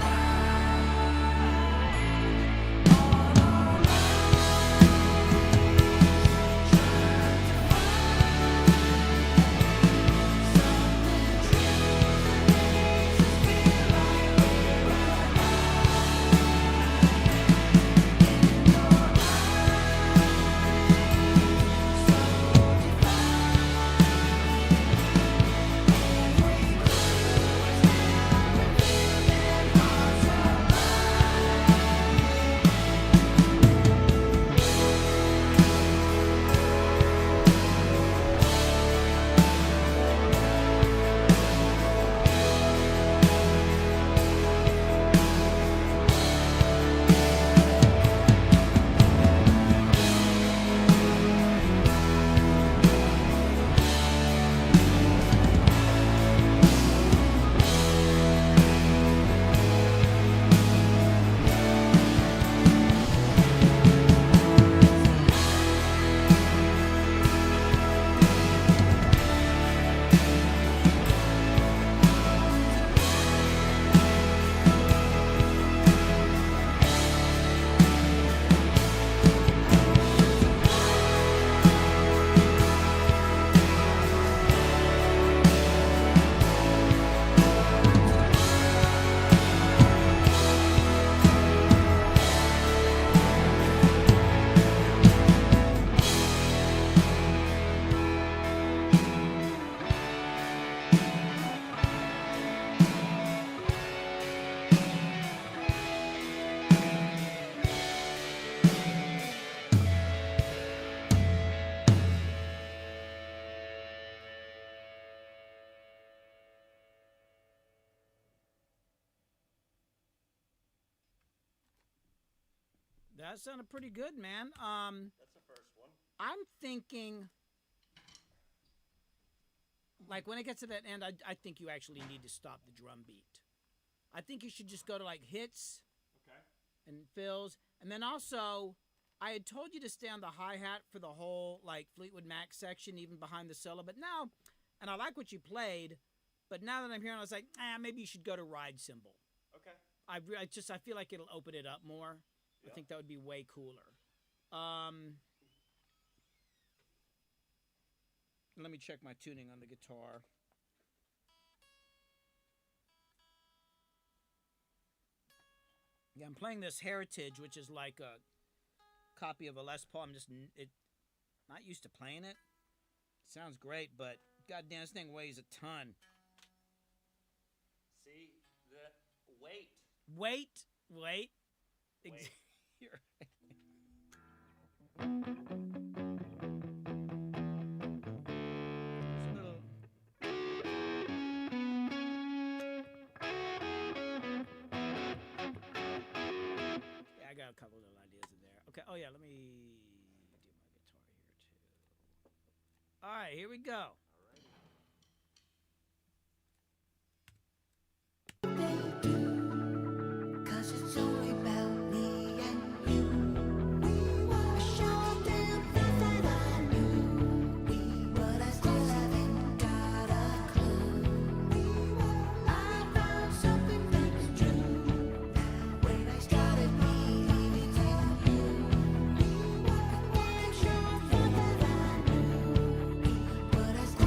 That sounded pretty good, man. That's the first one. I'm thinking, like, when it gets to that end, I think you actually need to stop the drum beat. I think you should just go to, like, hits Okay. and fills. And then also, I had told you to stay on the hi-hat for the whole, like, Fleetwood Mac section, even behind the solo. But now, and I like what you played, But now that I'm here, I was like, maybe you should go to ride cymbal. Okay. I feel like it'll open it up more. Yeah. I think that would be way cooler. Let me check my tuning on the guitar. Yeah, I'm playing this Heritage, which is like a copy of a Les Paul. I'm just not used to playing it. Sounds great, but goddamn, this thing weighs a ton. See, the weight. Wait. Wait. You're right. It's a little... Yeah, I got a couple little ideas in there. Okay, oh yeah, let me do my guitar here too. All right, here we go. Cause it's only about me and you. I showed them things that I knew, but I still haven't got a clue. I found something that's true when I started believing in you. I wanna show them that I knew, but I still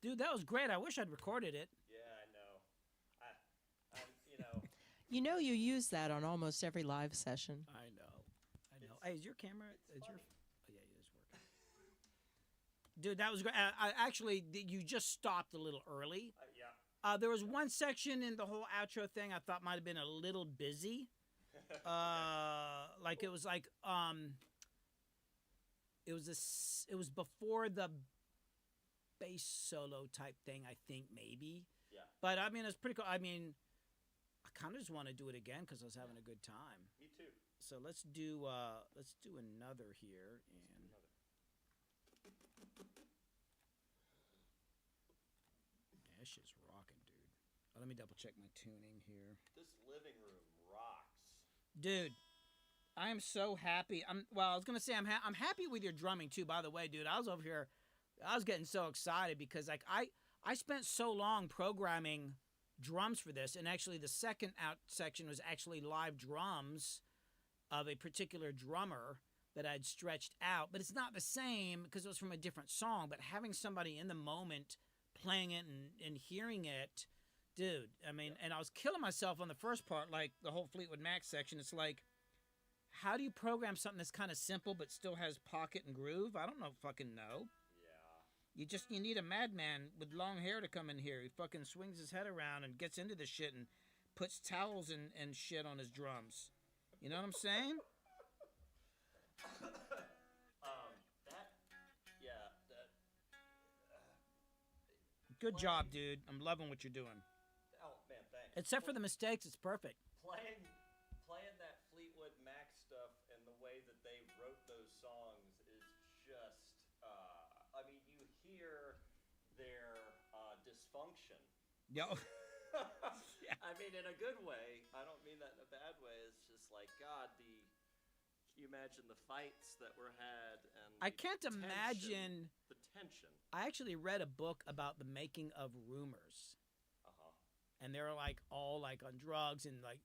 Dude, that was great. I wish I'd recorded it. Yeah, I know. You know. You know, you use that on almost every live session. I know. Hey, is your camera? Oh yeah, it is working. Dude, that was great. Actually, you just stopped a little early. Yeah. There was one section in the whole outro thing I thought might have been a little busy. It was before the bass solo type thing, I think, maybe. Yeah. But I mean, it's pretty cool. I mean, I kind of just want to do it again because I was having a good time. Me too. So let's do another here, and yeah, this shit's rocking, dude. Let me double check my tuning here. This living room rocks. Dude, I am so happy. I was gonna say I'm happy with your drumming too. By the way, dude, I was over here, I was getting so excited because like I spent so long programming drums for this, and actually the second out section was actually live drums of a particular drummer that I'd stretched out, but it's not the same because it was from a different song. But having somebody in the moment playing it and hearing it, dude, I mean, and I was killing myself on the first part, like the whole Fleetwood Mac section. It's like, how do you program something that's kind of simple but still has pocket and groove? I don't fucking know. Yeah. You need a madman with long hair to come in here. He fucking swings his head around and gets into the shit and puts towels and shit on his drums. You know what I'm saying? Good job, dude. I'm loving what you're doing. Oh man, thanks. Except for the mistakes, it's perfect. Playing that Fleetwood Mac stuff and the way that they wrote those songs is just, I mean, you hear their dysfunction. Yo. Yeah. I mean, in a good way. I don't mean that in a bad way. It's just like, God, can you imagine the fights that were had? And I can't imagine the tension. I actually read a book about the making of Rumors. Uh-huh. And they're like all like on drugs and like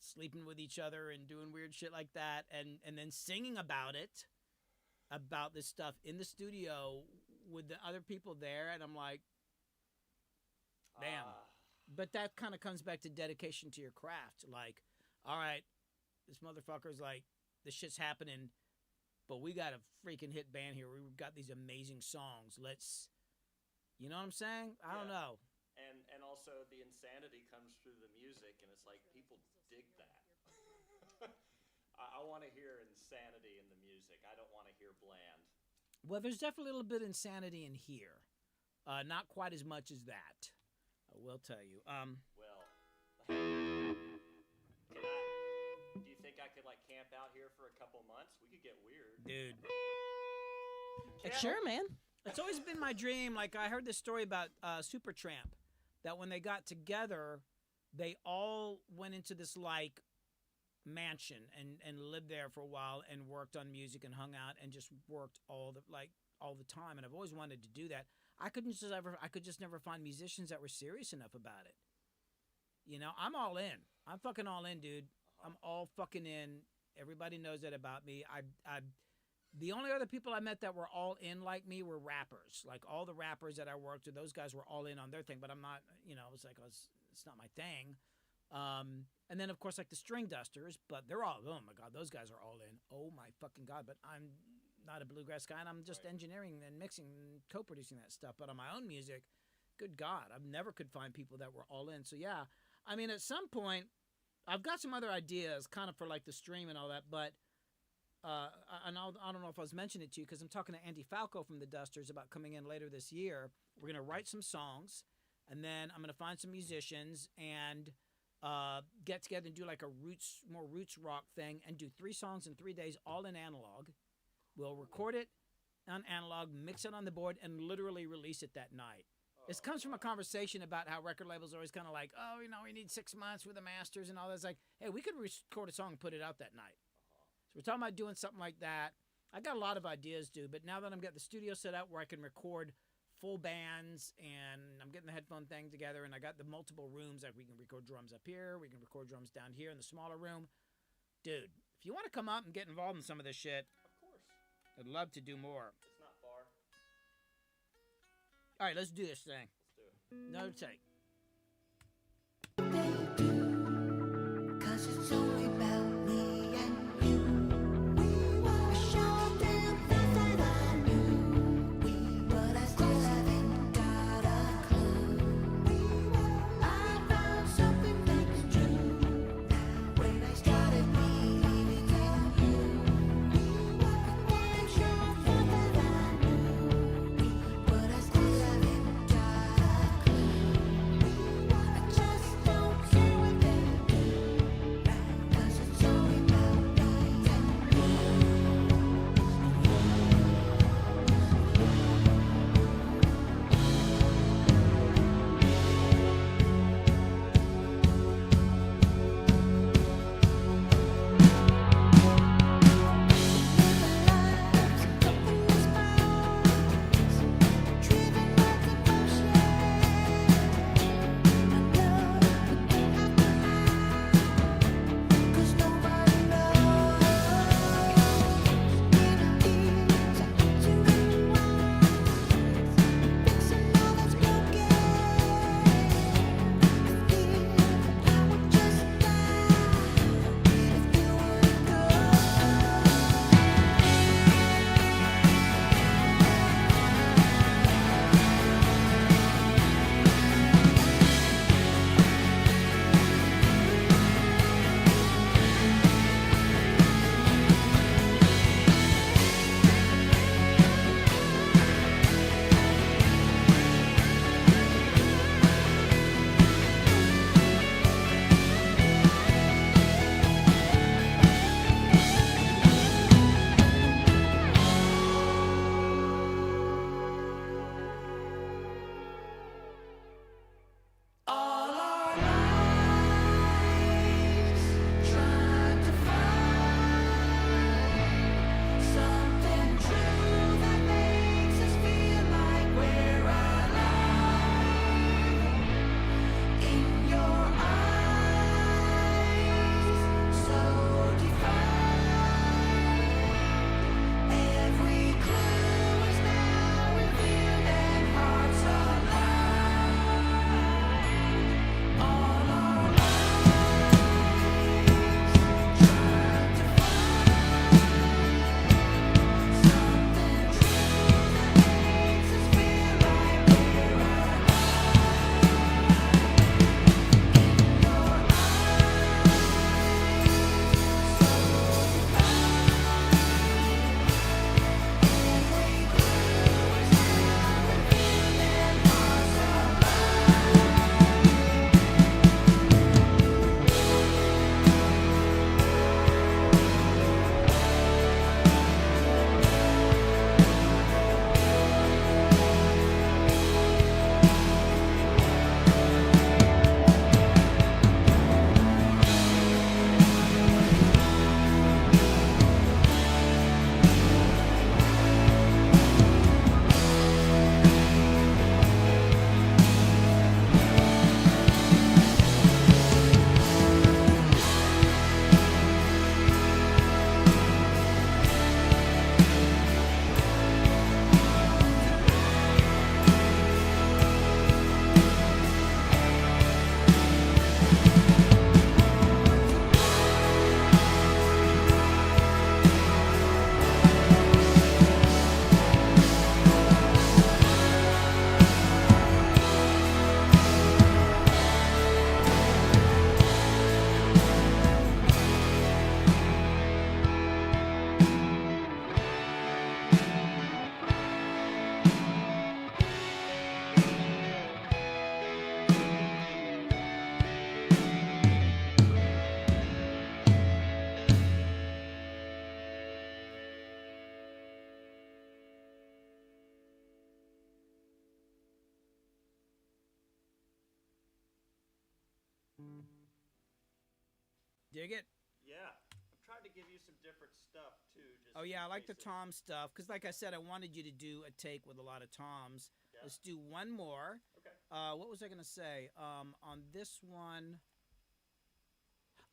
sleeping with each other and doing weird shit like that, and then singing about this stuff in the studio with the other people there, and I'm like, damn. But that kind of comes back to dedication to your craft. Like, all right, this motherfucker's like, this shit's happening, but we got a freaking hit band here. We've got these amazing songs. Let's, you know what I'm saying? I don't know. And also the insanity comes through the music, and it's like people dig that. I want to hear insanity in the music. I don't want to hear bland. Well, there's definitely a little bit of insanity in here. Not quite as much as that. I will tell you. Well, do you think I could like camp out here for a couple months? We could get weird. Dude. Sure, man. It's always been my dream. Like, I heard this story about Supertramp, that when they got together, they all went into this like mansion and lived there for a while and worked on music and hung out and just worked all the time. And I've always wanted to do that. I could just never find musicians that were serious enough about it. You know, I'm all in. I'm fucking all in, dude. I'm all fucking in. Everybody knows that about me. The only other people I met that were all in like me were rappers. Like all the rappers that I worked with, those guys were all in on their thing. But I'm not, you know, it's not my thing. And then of course like the String Dusters, but they're all, oh my God, those guys are all in. Oh my fucking God. But I'm not a bluegrass guy, and I'm just engineering and mixing and co-producing that stuff. But on my own music, good God, I never could find people that were all in. So yeah, I mean, at some point, I've got some other ideas kind of for like the stream and all that, but I don't know if I was mentioning it to you because I'm talking to Andy Falco from the Dusters about coming in later this year. We're going to write some songs, and then I'm going to find some musicians and get together and do like a more roots rock thing and do 3 songs in 3 days, all in analog. We'll record it on analog, mix it on the board, and literally release it that night. This comes from a conversation about how record labels are always kind of like, oh, you know, we need 6 months with the masters and all that. It's like, hey, we could record a song and put it out that night. So we're talking about doing something like that. I got a lot of ideas, dude, but now that I'm getting the studio set up where I can record full bands and I'm getting the headphone thing together and I got the multiple rooms, like we can record drums up here, we can record drums down here in the smaller room. Dude, if you want to come up and get involved in some of this shit, Of course. I'd love to do more. It's not far. All right, let's do this thing. Another take. They do, 'cause it's only about me and you. I showed them that I knew, but I still haven't got a clue. I found something that's true when I started believing in you. I can't show that I knew, but I still haven't got a clue. I just don't care what they do, 'cause it's only about me and you. All our lives trying to find something true that makes us feel like we're alive. In your eyes, so defined. Every clue is now revealed and hearts alive. All our lives trying to find something true that makes us feel like we're alive. In your Dig it? Yeah, I've tried to give you some different stuff too. Just Oh yeah, I in like the case tom stuff because, like I said, I wanted you to do a take with a lot of toms. Yeah. Let's do one more. Okay. What was I gonna say? On this one.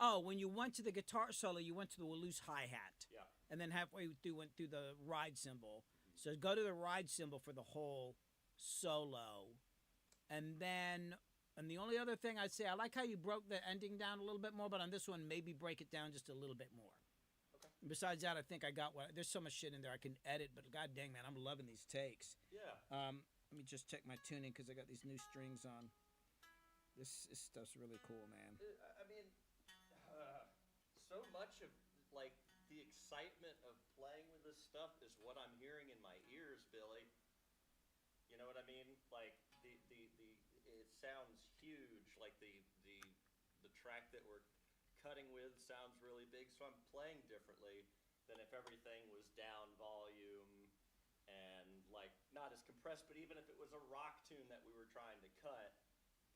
Oh, when you went to the guitar solo, you went to the loose hi-hat. Yeah. And then halfway through went through the ride cymbal. So go to the ride cymbal for the whole solo, and the only other thing I'd say, I like how you broke the ending down a little bit more, but on this one, maybe break it down just a little bit more. Okay. Besides that, I think I got what. There's so much shit in there I can edit, but god dang, man, I'm loving these takes. Yeah. Let me just check my tuning because I got these new strings on. This stuff's really cool, man. I mean, so much of like the excitement of playing with this stuff is what I'm hearing in my ears, Billy. You know what I mean? Like it sounds huge. Like the track that we're cutting with sounds really big. So I'm playing differently than if everything was down volume and like not as compressed. But even if it was a rock tune that we were trying to cut,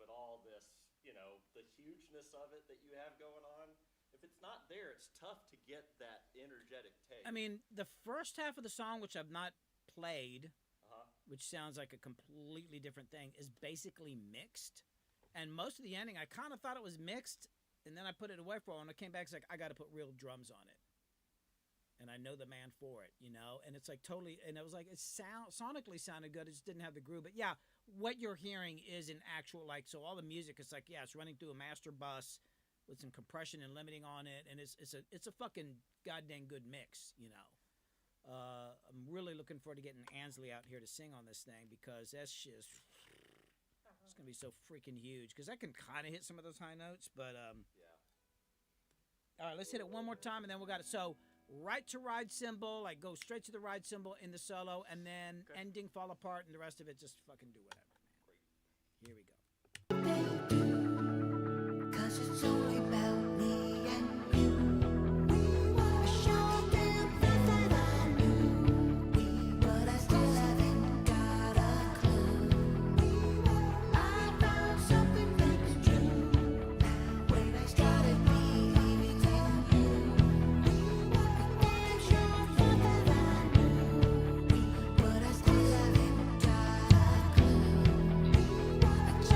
but all this, you know, the hugeness of it that you have going on. If it's not there, it's tough to get that energetic take. I mean, the first half of the song, which I've not played, which sounds like a completely different thing, is basically mixed. And most of the ending, I kind of thought it was mixed, and then I put it away for a while, and I came back, it's like, I got to put real drums on it. And I know the man for it, you know? And it's like totally, and it was like, sonically sounded good, it just didn't have the groove. But yeah, what you're hearing is an actual, like, so all the music, it's like, yeah, it's running through a master bus with some compression and limiting on it, and it's a fucking goddamn good mix, you know. I'm really looking forward to getting Ansley out here to sing on this thing because that shit is, it's gonna be so freaking huge. Because I can kind of hit some of those high notes, but yeah. All right, let's hit it one more time, and then we got it. So right to ride cymbal, like go straight to the ride cymbal in the solo, and then ending fall apart, and the rest of it just fucking do whatever, man. Great. Here we go. They do, 'cause it's only about me and you. I showed them things that I knew, but I still haven't got a clue. I found something that's true when I started believing in you. I damn sure thought that I knew, but I still haven't got a clue. I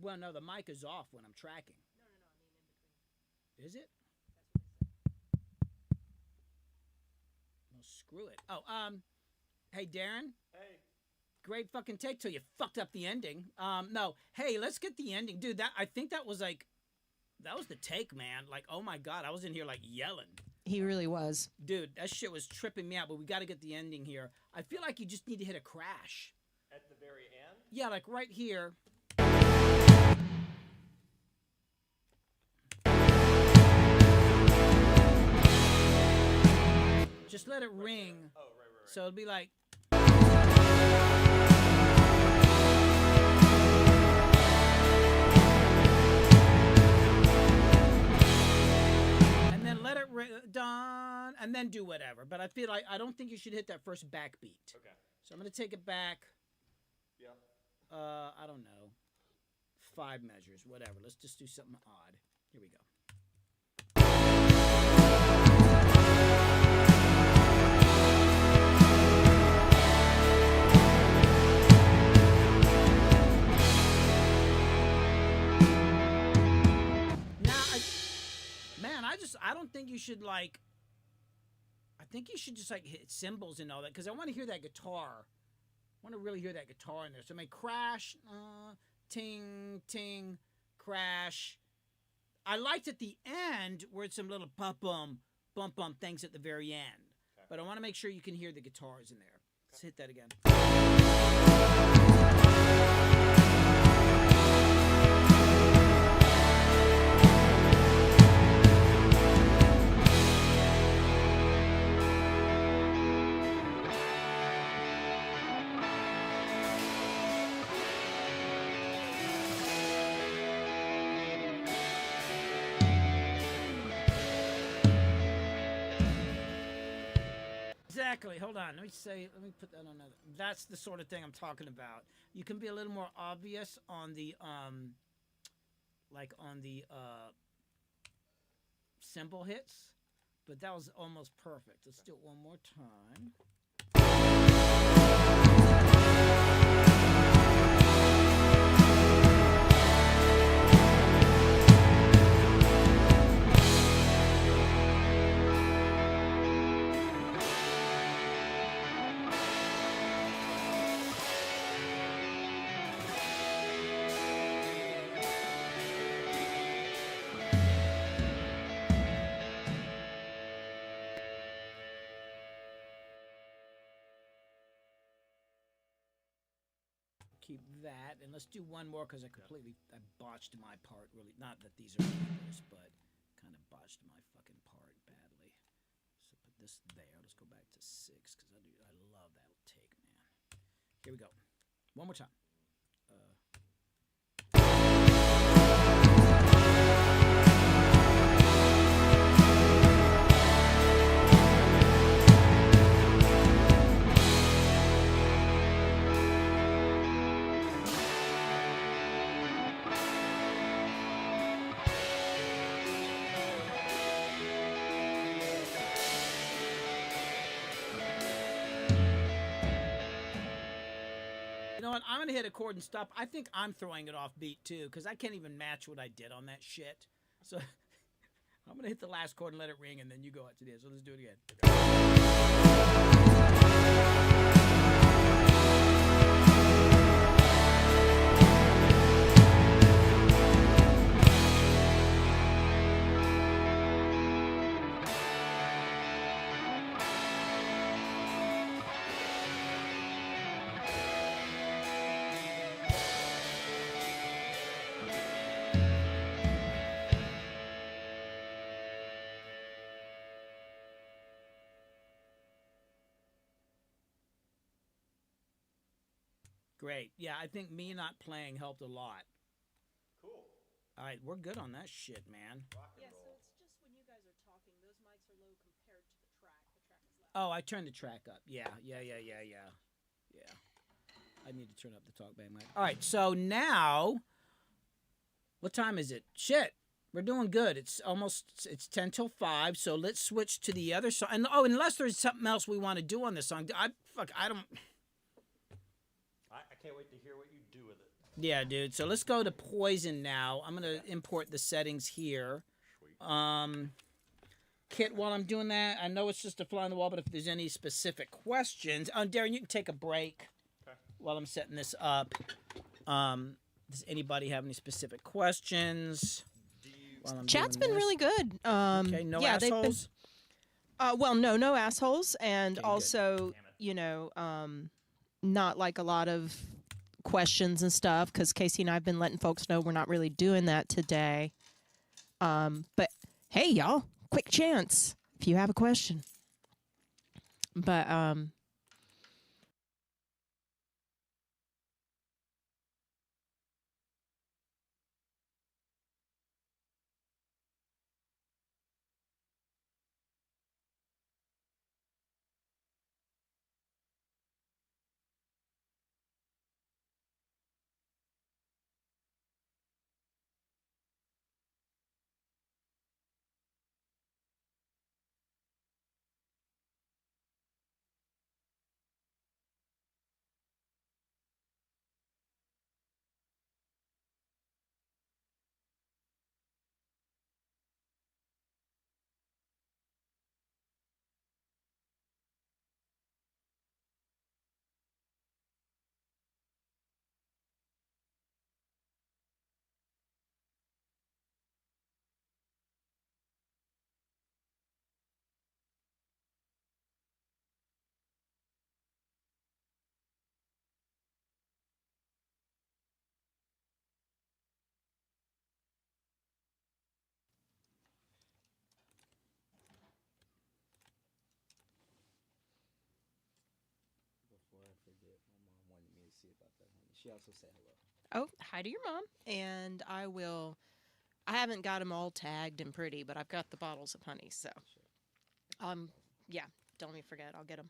Well, no, the mic is off when I'm tracking. No, I mean in between. Is it? That's what I said. Well, screw it. Oh, hey, Darren. Hey. Great fucking take till you fucked up the ending. No, hey, let's get the ending, dude. I think that was like, that was the take, man. Like, oh my god, I was in here like yelling. He really was. Dude, that shit was tripping me out. But we got to get the ending here. I feel like you just need to hit a crash. At the very end? Yeah, like right here. Just let it ring. Oh, right. So it'll be like. And then let it done, and then do whatever. But I feel like I don't think you should hit that first backbeat. Okay. So I'm gonna take it back. Yeah. I don't know. 5 measures, whatever. Let's just do something odd. Here we go. I don't think you should like. I think you should just like hit cymbals and all that because I want to hear that guitar. I want to really hear that guitar in there. So I may crash, ting, ting, crash. I liked at the end where it's some little bump things at the very end. Okay. But I want to make sure you can hear the guitars in there. Let's hit that again. Exactly. Hold on. Let me put that on another. That's the sort of thing I'm talking about. You can be a little more obvious on the cymbal hits, but that was almost perfect. Let's do it one more time. Keep that, and let's do one more because I botched my part really. Not that these are worse, but kind of botched my fucking part badly. So put this there. Let's go back to 6 because I love that take, man. Here we go. One more time. I'm going to hit a chord and stop. I think I'm throwing it off beat too because I can't even match what I did on that shit. So I'm going to hit the last chord and let it ring, and then you go out to the end. So let's do it again. Great. Yeah, I think me not playing helped a lot. Cool. All right, we're good on that shit, man. Rock and Yeah, roll. so it's just when you guys are talking, those mics are low compared to the track. The track is loud. Oh, I turned the track up. Yeah. I need to turn up the talkback mic. All right, so now, what time is it? Shit, we're doing good. It's 10 till 5, so let's switch to the other song. And unless there's something else we want to do on this song. I don't... I can't wait to hear what you do with it. Yeah, dude. So let's go to poison now. I'm gonna import the settings here. Kit, while I'm doing that, I know it's just a fly on the wall, but if there's any specific questions, Darren, you can take a break while I'm setting this up. Does anybody have any specific questions? Chat's been really good. Okay, no assholes? Well, no assholes, and Okay, also, not like a lot of questions and stuff, because Casey and I have been letting folks know we're not really doing that today. But hey, y'all, quick chance if you have a question. But Before I forget, my mom wanted me to see about that, honey. She also said hello. oh, hi to your mom, and I haven't got them all tagged and pretty, but I've got the bottles of honey, so yeah, don't let me forget, I'll get them.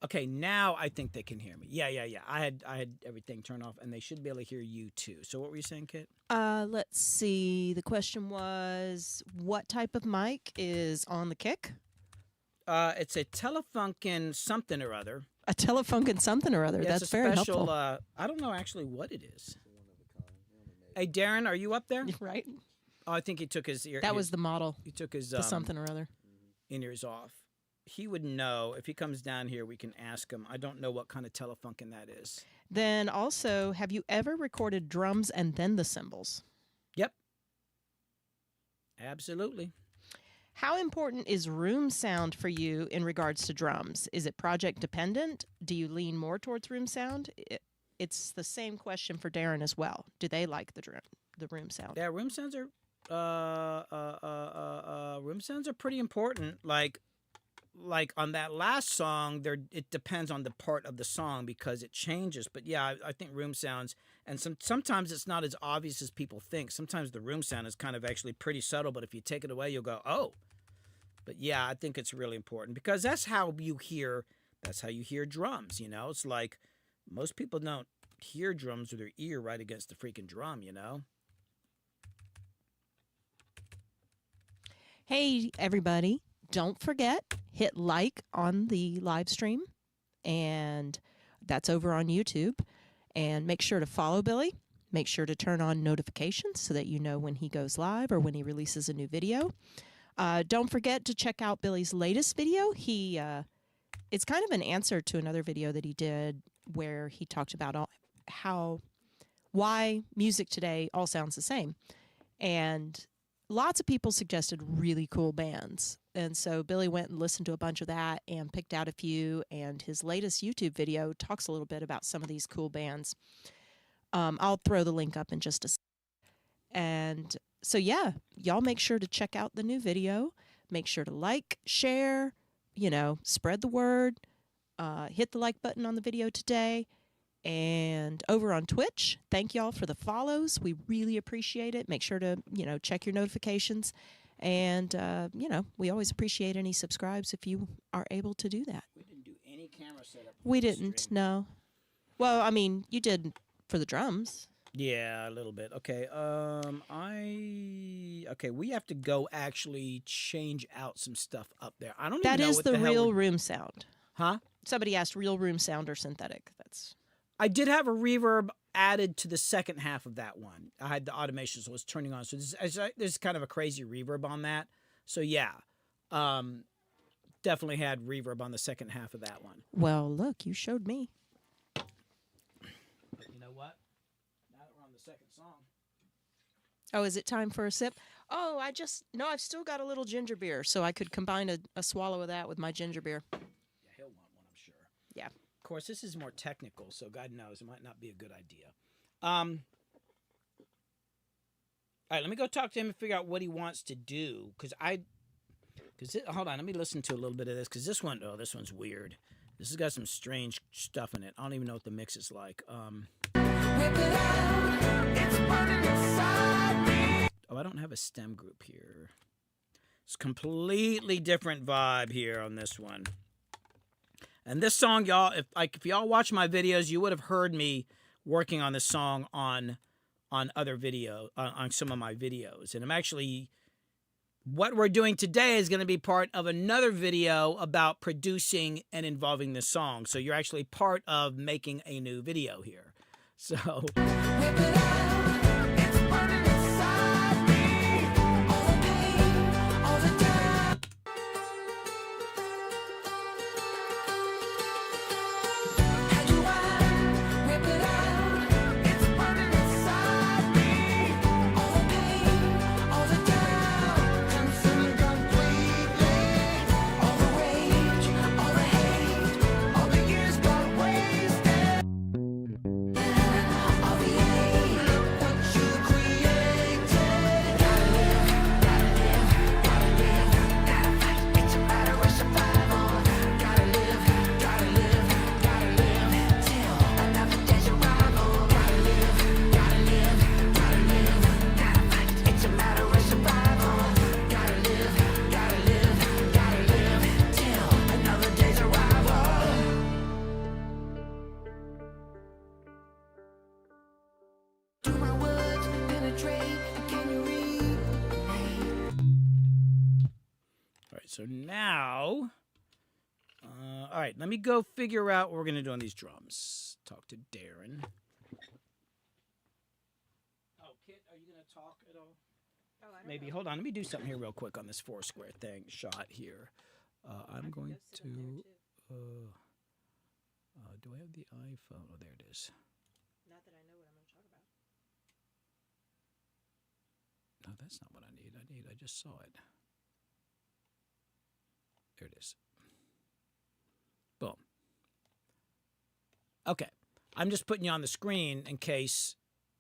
Okay, now I think they can hear me. Yeah. I had everything turned off, and they should be able to hear you too. So what were you saying, Kit? Let's see. The question was, what type of mic is on the kick? It's a Telefunken something or other. A Telefunken something or other. Yeah, That's it's a very special, helpful. I don't know actually what it is. Hey, Darren, are you up there? Right? Oh, I think he took his ear. That was the model. He took his The something or other. in-ears off. He would know. If he comes down here, we can ask him. I don't know what kind of Telefunken that is. Then also, have you ever recorded drums and then the cymbals? Yep. Absolutely. How important is room sound for you in regards to drums? Is it project dependent? Do you lean more towards room sound? It's the same question for Darren as well. Do they like the room sound? Yeah, room sounds are pretty important. Like on that last song, it depends on the part of the song because it changes. But yeah, I think room sounds, and sometimes it's not as obvious as people think. Sometimes the room sound is kind of actually pretty subtle, but if you take it away, you'll go, oh. But yeah, I think it's really important because that's how you hear drums, It's like most people don't hear drums with their ear right against the freaking drum, Hey, everybody. Don't forget, hit like on the live stream, and that's over on YouTube. And make sure to follow Billy. Make sure to turn on notifications so that you know when he goes live or when he releases a new video. Don't forget to check out Billy's latest video. It's kind of an answer to another video that he did where he talked about why music today all sounds the same. And lots of people suggested really cool bands. And so Billy went and listened to a bunch of that and picked out a few. And his latest YouTube video talks a little bit about some of these cool bands. I'll throw the link up in just a second. And so, yeah, y'all make sure to check out the new video. Make sure to like, share, spread the word. Hit the like button on the video today. And over on Twitch, thank y'all for the follows. We really appreciate it. Make sure to, check your notifications. And, we always appreciate any subscribes if you are able to do that. We didn't do any camera setup. We didn't, no. Well, I mean, you did for the drums. Yeah, a little bit. Okay. We have to go actually change out some stuff up there. I don't even know That is what the hell real we're- room sound. Huh? Somebody asked real room sound or synthetic. That's I did have a reverb added to the second half of that one. I had the automation, so it was turning on. So there's kind of a crazy reverb on that. So yeah, definitely had reverb on the second half of that one. well. Look, you showed me. But you know what? Now that we're on the second song. Oh, is it time for a sip? Oh, I've still got a little ginger beer, so I could combine a swallow of that with my ginger beer. Yeah, he'll want one, I'm sure. Yeah. Of course, this is more technical, so God knows it might not be a good idea. All right, let me go talk to him and figure out what he wants to do. Hold on, let me listen to a little bit of this, because this one's weird. This has got some strange stuff in it. I don't even know what the mix is like. Oh, I don't have a stem group here. It's a completely different vibe here on this one. And this song, y'all, if y'all watch my videos, you would have heard me working on this song on other video, on some of my videos. And I'm actually, what we're doing today is going to be part of another video about producing and involving this song. So you're actually part of making a new video here. So. So now, all right, let me go figure out what we're going to do on these drums. Talk to Darren. Oh, Kit, are you going to talk at all? Oh, I don't Maybe, know. hold on, let me do something here real quick on this Foursquare thing shot here. I'm going to, do I have the iPhone? Oh, there it is. Not that I know what I'm going to talk about. No, that's not what I need. I just saw it. There it is. Boom. Okay. I'm just putting you on the screen in case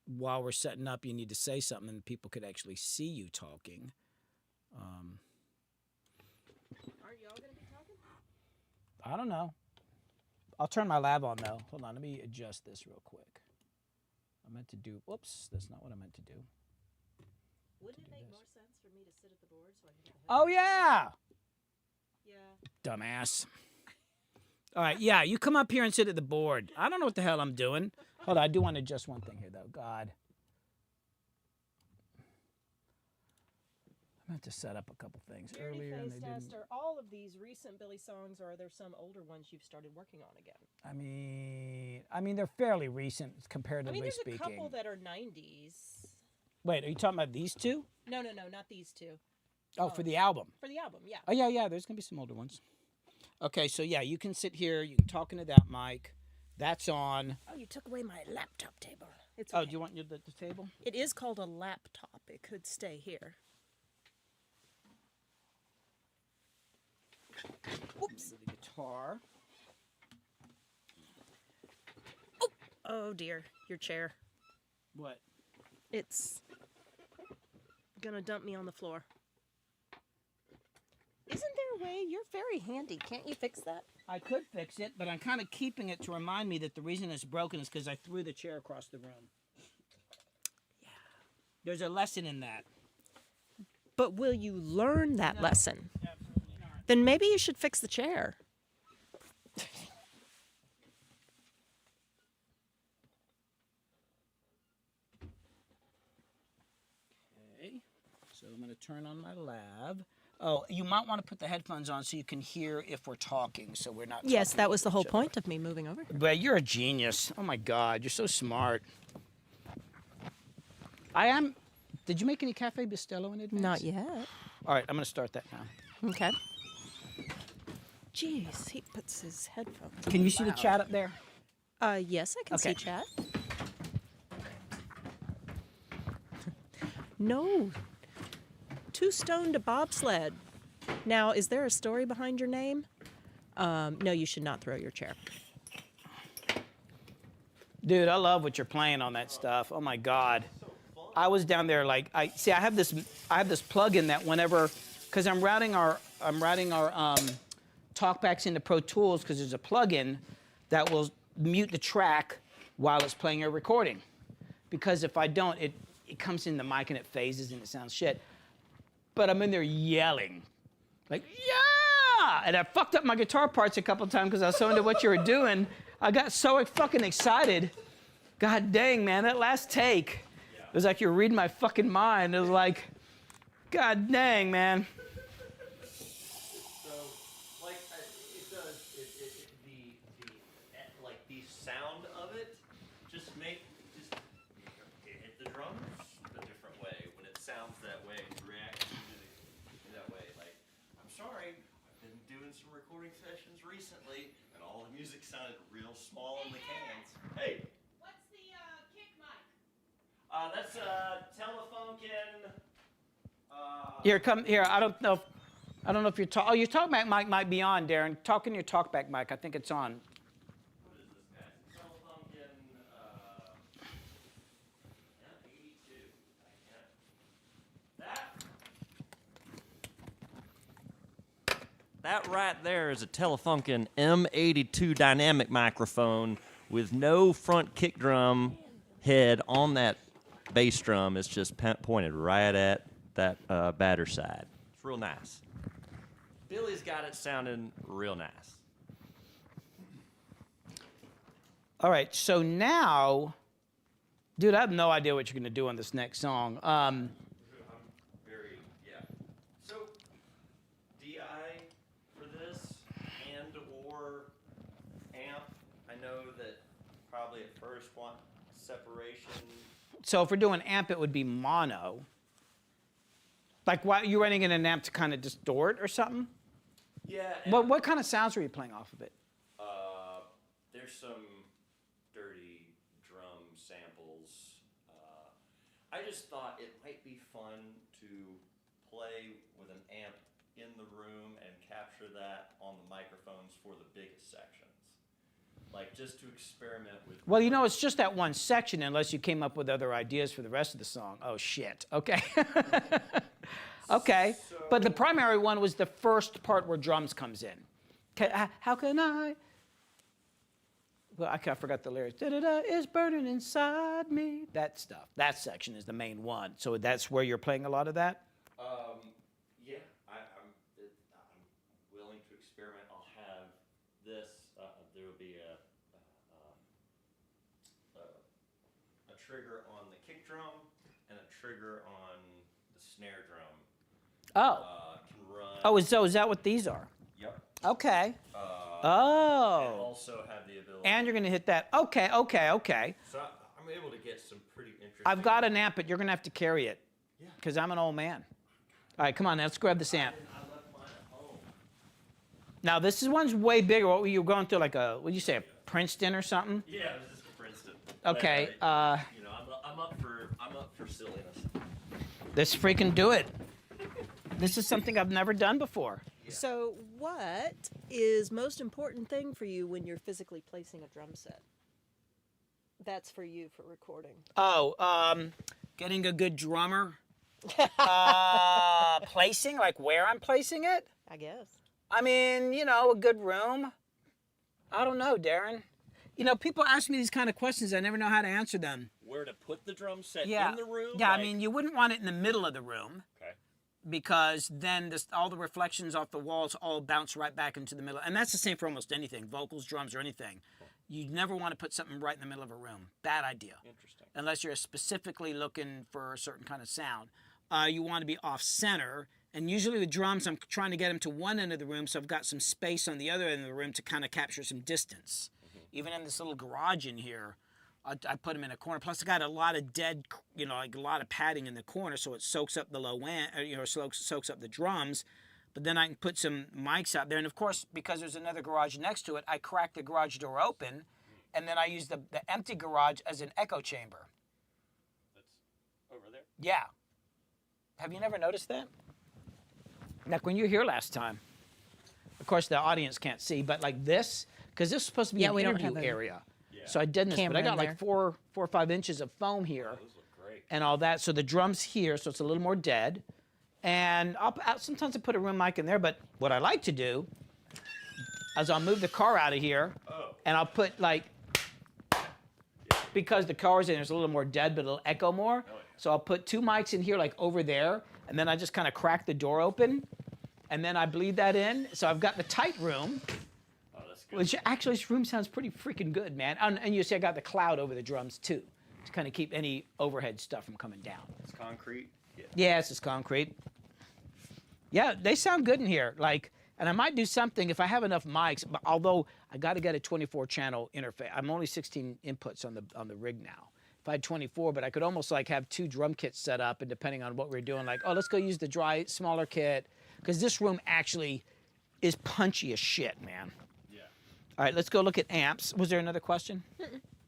while we're setting up you need to say something and people could actually see you talking. Aren't y'all going to be talking? I don't know. I'll turn my lab on though. Hold on. Let me adjust this real quick. I meant to do, whoops, that's not what I meant to do. Wouldn't it make more sense for me to sit at the board so I can get the Oh, yeah. Yeah. Dumbass. All right, yeah, you come up here and sit at the board. I don't know what the hell I'm doing. Hold on, I do want to adjust one thing here, though. God. I meant to set up a couple things earlier, and they didn't. Are all of these recent Billy songs, or are there some older ones you've started working on again? I mean, they're fairly recent, comparatively there's speaking. a couple that are 90s. Wait, are you talking about these two? No, not these two. Oh, for the album. For the album, yeah. Oh, yeah, there's going to be some older ones. Okay, so yeah, you can sit here. You can talk into that mic. That's on. Oh, you took away my laptop table. It's Oh, okay. do you want the table? It is called a laptop. It could stay here. Oops. The guitar. Oh, dear. Your chair. What? It's gonna dump me on the floor. Isn't there a way? You're very handy. Can't you fix that? I could fix it, but I'm kind of keeping it to remind me that the reason it's broken is because I threw the chair across the room. Yeah. There's a lesson in that. But will you learn that lesson? Absolutely not. Then maybe you should fix the chair. Okay. So I'm going to turn on my lab. Oh, you might want to put the headphones on so you can hear if we're talking, so we're not. Yes, talking that was over the whole each other. point of me moving over. But you're a genius. Oh my God, you're so smart. I am. Did you make any Cafe Bustelo in advance? Not yet. All right, I'm gonna start that now. Okay. Jeez, he puts his headphones on. Can you see the chat up there? Yes, I can see Okay. chat. No. Too stoned to bobsled. Now, is there a story behind your name? No, you should not throw your chair. Dude, I love what you're playing on that stuff. Oh my God. I was down there like I have this plugin that whenever, because I'm routing our talkbacks into Pro Tools, because there's a plugin that will mute the track while it's playing a recording. Because if I don't, it comes in the mic and it phases and it sounds shit. But I'm in there yelling, like, yeah! And I fucked up my guitar parts a couple times because I was so into what you were doing. I got so fucking excited. God dang, man, that last take, it was like you were reading my fucking mind. It was like, God dang, man. So, like, it does, the sound of it, just hit the drums a different way when it sounds that way and you react to music in that way. Like, I'm sorry, I've been doing some recording sessions recently, and all the music sounded real small in the cans. Hey! What's the kick mic? That's Telefunken. Here, come here. I don't know if you're talking. Oh, your talkback mic might be on, Darren. Talk in your talkback mic. I think it's on. What is this guy? Telefunken. 82. That right there is a Telefunken M82 dynamic microphone with no front kick drum head on that bass drum. It's just pointed right at that batter side. It's real nice. Billy's got it sounding real nice. All right, so now, dude, I have no idea what you're gonna do on this next song. So, DI for this and or amp. I know that probably at first want separation. So if we're doing amp, it would be mono. Like, why you running in an amp to kind of distort or something? Yeah. What kind of sounds were you playing off of it? There's some dirty drum samples. I just thought it might be fun to play with an amp in the room and capture that on the microphones for the biggest sections. Like, just to experiment with. Well, you know, it's just that one section unless you came up with other ideas for the rest of the song. Oh, shit. Okay. Okay. But the primary one was the first part where drums comes in. How can I? Well, I forgot the lyrics. Da-da-da is burning inside me. That stuff. That section is the main one. So that's where you're playing a lot of that? Yeah, I'm willing to experiment. I'll have this. There will be a trigger on the kick drum and a trigger on the snare drum. Oh. Can run. Oh, so is that what these are? Yep. Okay. And Oh. also have the ability. And you're going to hit that. Okay. So I'm able to get some pretty interesting. I've got an amp, but you're going to have to carry it. Yeah. Because I'm an old man. All right, come on, let's grab this amp. I left mine at home. Now, this one's way bigger. What were you going through, like a, what did you say, a Princeton or something? Yeah, it was just for Princeton. Okay. But, you know, I'm up for silliness. Let's freaking do it. This is something I've never done before. So, what is most important thing for you when you're physically placing a drum set? That's for you for recording. Oh, getting a good drummer. Placing, like where I'm placing it? I guess. I mean, you know, a good room. I don't know, Darren. You know, people ask me these kind of questions. I never know how to answer them. Where to put the drum set Yeah. in the room? Yeah, like- I mean, you wouldn't want it in the middle of the room. Okay. Because then all the reflections off the walls all bounce right back into the middle. And that's the same for almost anything, vocals, drums, or anything. You never want to put something right in the middle of a room. Bad idea. Unless you're specifically looking for a certain kind of sound. You want to be off center And usually the drums, I'm trying to get them to one end of the room, so I've got some space on the other end of the room to kind of capture some distance. Even in this little garage in here, I put them in a corner. Plus, I got a lot of dead, like a lot of padding in the corner, so it soaks up the low end, soaks up the drums. But then I can put some mics out there. And of course, because there's another garage next to it, I crack the garage door open, and then I use the empty garage as an echo chamber. That's over there? Yeah. Have you never noticed that? Like when you were here last time. Of course, the audience can't see, but like this, because this is supposed to be an interview area. Yeah. So I did this, but I got in like there. 4 or 5 inches of foam here. Oh, those look great. And all that. So the drum's here, so it's a little more dead. And sometimes I put a room mic in there, but what I like to do is I'll move the car out of here, and I'll put like, because the car's in there's a little more dead, but it'll echo more. So I'll put 2 mics in here, like over there, and then I just kind of crack the door open, and then I bleed that in. So I've got the tight room. Oh, that's good. Which actually, this room sounds pretty freaking good, man. And you see I got the cloud over the drums, too, to kind of keep any overhead stuff from coming down. It's concrete? Yeah. Yeah, it's just concrete. Yeah, they sound good in here. Like, and I might do something if I have enough mics, but although I got to get a 24-channel interface. I'm only 16 inputs on the rig now. If I had 24, but I could almost like have 2 drum kits set up, and depending on what we're doing, like, oh, let's go use the dry, smaller kit, because this room actually is punchy as shit, man. Yeah. All right, let's go look at amps. Was there another question?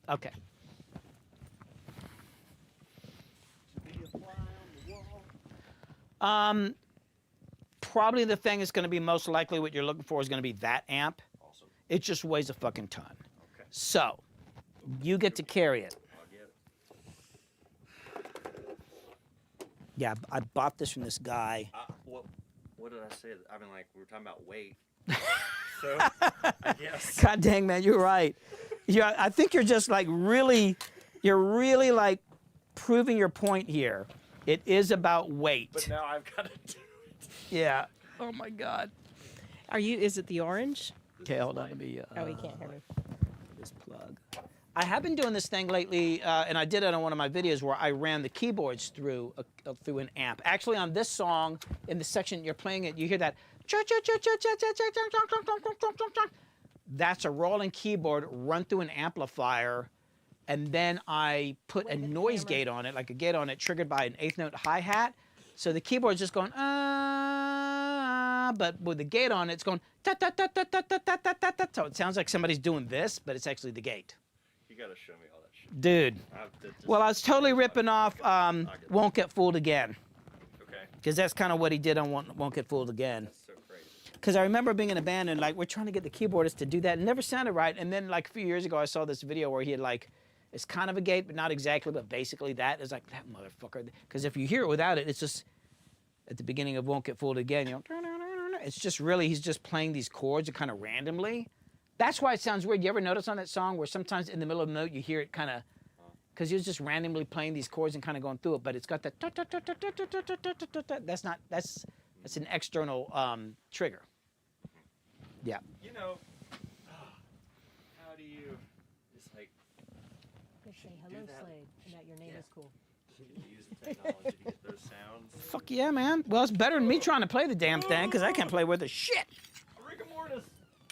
Okay. Probably the thing that's going to be most likely what you're looking for is going to be that amp. Awesome. It just weighs a fucking ton. Okay. So, you get to carry it. I'll get it. Yeah, I bought this from this guy. What did I say? I mean, like, we were talking about weight. So, I guess. God dang, man, you're right. Yeah, I think you're just like you're really like proving your point here. It is about weight. But now I've got to do it. Yeah. Oh my God. Is it the orange? Okay, hold on. Let me. Oh, he can't hear me. This plug. I have been doing this thing lately, and I did it on one of my videos where I ran the keyboards through an amp. Actually, on this song, in the section you're playing it, you hear that. That's a rolling keyboard run through an amplifier, and then I put a noise gate on it, like a gate on it, triggered by an 8th note hi-hat. So the keyboard's just going, but with the gate on it, it's going, ta ta ta ta ta ta ta ta ta ta. So it sounds like somebody's doing this, but it's actually the gate. You got to show me all that shit. Dude. Well, I was totally ripping off Won't Get Fooled Again. Okay. Because that's kind of what he did on Won't Get Fooled Again. That's so crazy. Because I remember being in a band and like we're trying to get the keyboardist to do that. It never sounded right. And then like a few years ago, I saw this video where he had like, it's kind of a gate, but not exactly, but basically that. It's like, that motherfucker. Because if you hear it without it, it's just, at the beginning of Won't Get Fooled Again, you know, it's just really, he's just playing these chords kind of randomly. That's why it sounds weird. You ever notice on that song where sometimes in the middle of a note you hear it kind of, because he's just randomly playing these chords and kind of going through it, but it's got that, that's an external trigger. Yeah. You know, how do you, it's like, Say hello, Slade, and that your name is cool. use the technology to get those sounds? Fuck yeah, man. Well, it's better than me trying to play the damn thing, because I can't play worth a shit. Rigor mortis.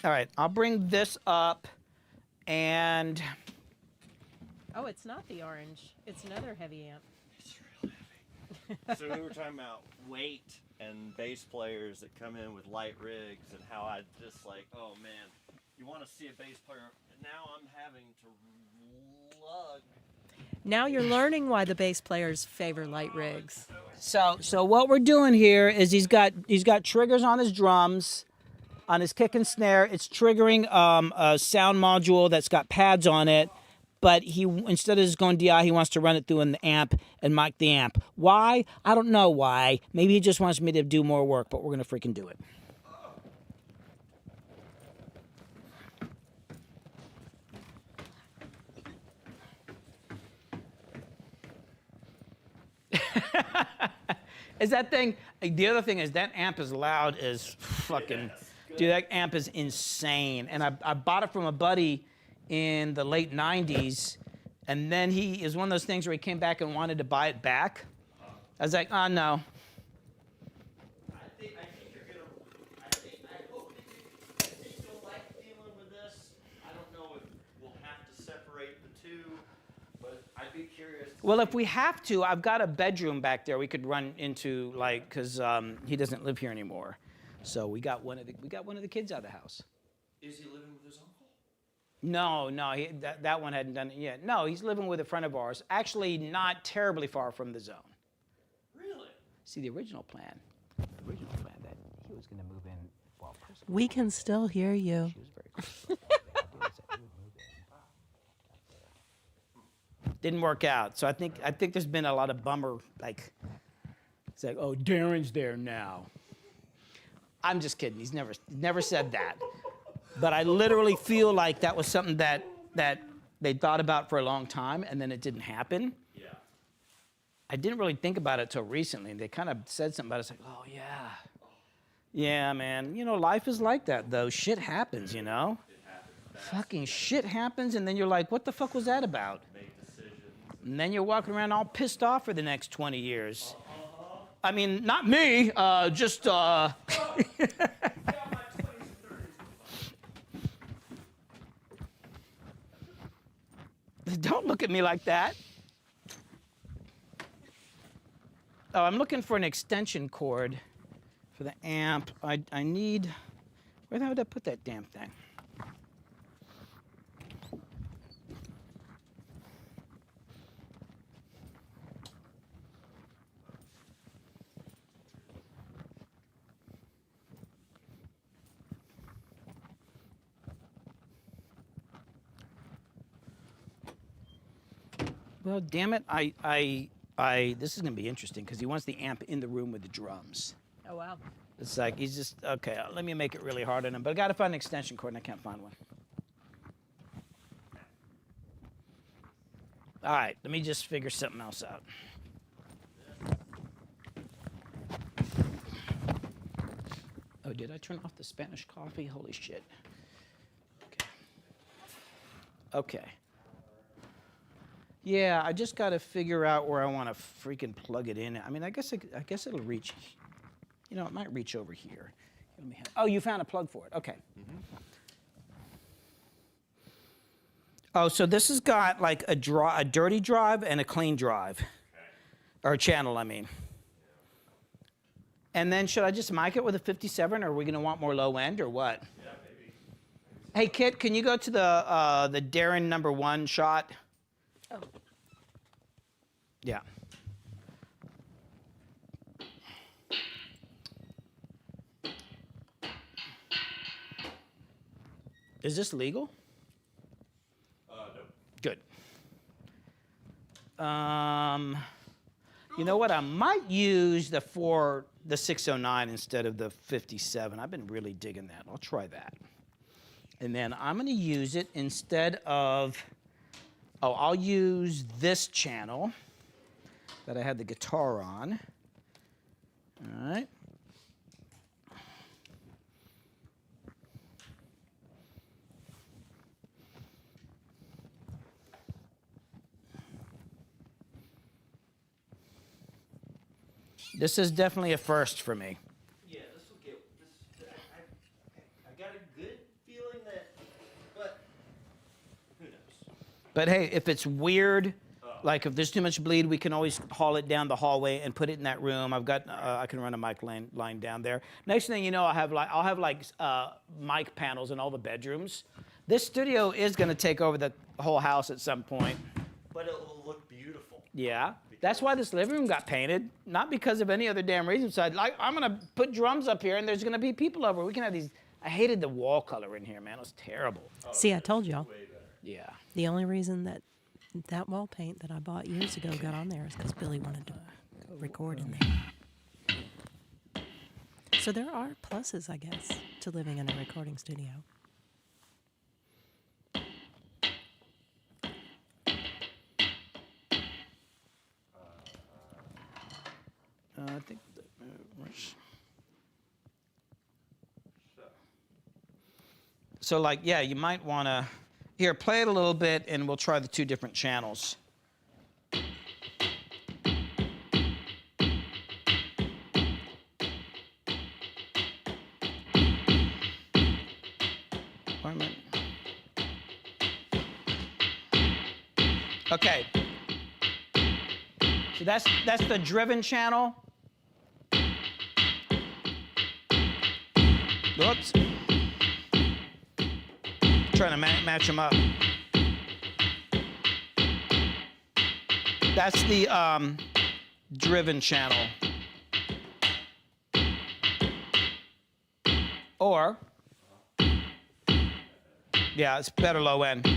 All right, I'll bring this up, and Oh, it's not the orange. It's another heavy amp. It's real heavy. So we were talking about weight and bass players that come in with light rigs and how I just like, oh man, you want to see a bass player. Now I'm having to lug. Now you're learning why the bass players favor light rigs. so what we're doing here is he's got triggers on his drums, on his kick and snare. It's triggering a sound module that's got pads on it, but he, instead of just going DI, he wants to run it through an amp and mic the amp. Why? I don't know why. Maybe he just wants me to do more work, but we're gonna freaking do it. Is that thing, the other thing is that amp is loud as fucking, dude, that amp is insane. And I bought it from a buddy in the late 90s, and then he is one of those things where he came back and wanted to buy it back. I was like, oh no. Well, if we have to, I've got a bedroom back there we could run into, like, because he doesn't live here anymore. So we got one of the kids out of the house. Is he living with his uncle? No, that one hadn't done it yet. No, he's living with a friend of ours. Actually, not terribly far from the zone. Really? See, the original plan that he was going to move in. Well, personally, We can still hear you. she was very close. Didn't work out. So I think there's been a lot of bummer, like, it's like, oh, Darren's there now. I'm just kidding. He's never said that. But I literally feel like that was something that they thought about for a long time, and then it didn't happen. Yeah. I didn't really think about it till recently. They kind of said something about it. It's like, oh, yeah. Yeah, man. You know, life is like that, though. Shit happens, you know? It happens. Fucking shit happens, and then you're like, what the fuck was that about? Make decisions. And then you're walking around all pissed off for the next 20 years. I mean, not me, just, Yeah, my 20s and 30s. Don't look at me like that. Oh, I'm looking for an extension cord for the amp. I need, where the hell did I put that damn thing? Well, damn it, this is gonna be interesting because he wants the amp in the room with the drums. Oh, wow. It's like, he's just, okay, let me make it really hard on him, but I gotta find an extension cord and I can't find one. All right, let me just figure something else out. Oh, did I turn off the Spanish coffee? Holy shit. Okay. Yeah, I just got to figure out where I want to freaking plug it in. I mean, I guess it'll reach. You know, it might reach over here. Oh, you found a plug for it. Okay. Oh, so this has got like a dirty drive and a clean drive, or a channel, I mean. And then should I just mic it with a 57, or are we going to want more low end, or what? Yeah, maybe. Hey, Kit, can you go to the Darren #1 shot? Oh. Yeah. Is this legal? No. Good. You know what? I might use the 609 instead of the 57. I've been really digging that. I'll try that. And then I'm going to use it instead of. Oh, I'll use this channel that I had the guitar on. All right. This is definitely a first for me. Yeah, this will get. I got a good feeling that, but who knows? But hey, if it's weird, like if there's too much bleed, we can always haul it down the hallway and put it in that room. I've got, I can run a mic line down there. Next thing you know, I'll have like mic panels in all the bedrooms. This studio is going to take over the whole house at some point. But it will look beautiful. Yeah. That's why this living room got painted, not because of any other damn reason. So I'm going to put drums up here, and there's going to be people over. We can have these. I hated the wall color in here, man. It was terrible. See, I told y'all. Yeah. The only reason that wall paint that I bought years ago got on there is because Billy wanted to record in there. So there are pluses, I guess, to living in a recording studio. I think. So, like, yeah, you might want to. Here, play it a little bit, and we'll try the two different channels. Why am I- Okay. So that's the driven channel. Whoops. Trying to match them up. That's the driven channel. Or, yeah, it's better low end.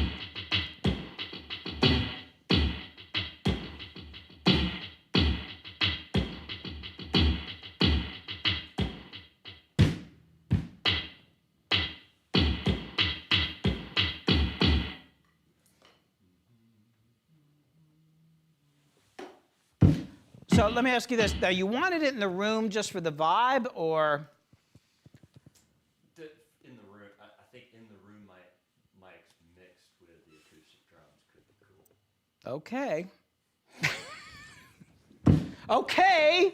So let me ask you this. Now, you wanted it in the room just for the vibe, or? In the room, I think in the room, mics mixed with the acoustic drums could be cool. Okay. Okay.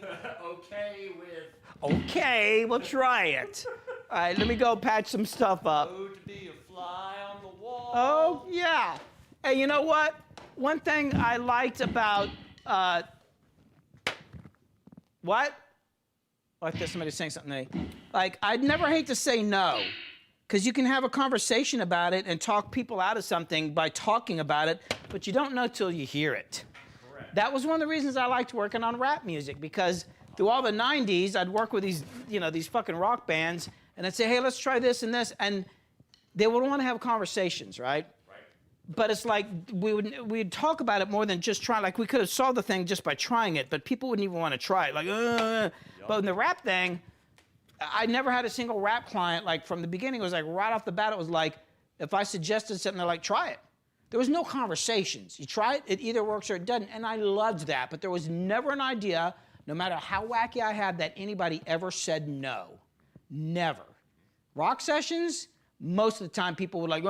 Okay, we'll try it. All right, let me go patch some stuff up. Oh, to be a fly on the wall. Oh, yeah. Hey, you know what? One thing I liked about, what? Like this, somebody saying something to me. Like, I'd never hate to say no, because you can have a conversation about it and talk people out of something by talking about it, but you don't know till you hear it. Correct. That was one of the reasons I liked working on rap music, because through all the 90s, I'd work with these, these fucking rock bands, and I'd say, hey, let's try this and this, and they would want to have conversations, right? But it's like we'd talk about it more than just try. Like, we could have solved the thing just by trying it, but people wouldn't even want to try it. Like, But in the rap thing, I never had a single rap client, like, from the beginning. It was like, right off the bat, it was like, if I suggested something, they're like, try it. There was no conversations. You try it, it either works or it doesn't. And I loved that. But there was never an idea, no matter how wacky I had, that anybody ever said no. Never. Rock sessions, most of the time people were like,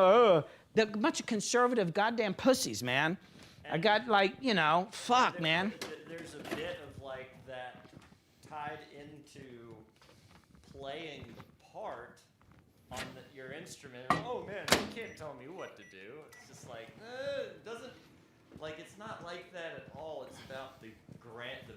they're a bunch of conservative goddamn pussies, man. I got, like, fuck, man. There's a bit of, like, that tied into playing the part on your instrument. Oh, man, you can't tell me what to do. It's just like, it doesn't, like, it's not like that at all. It's about the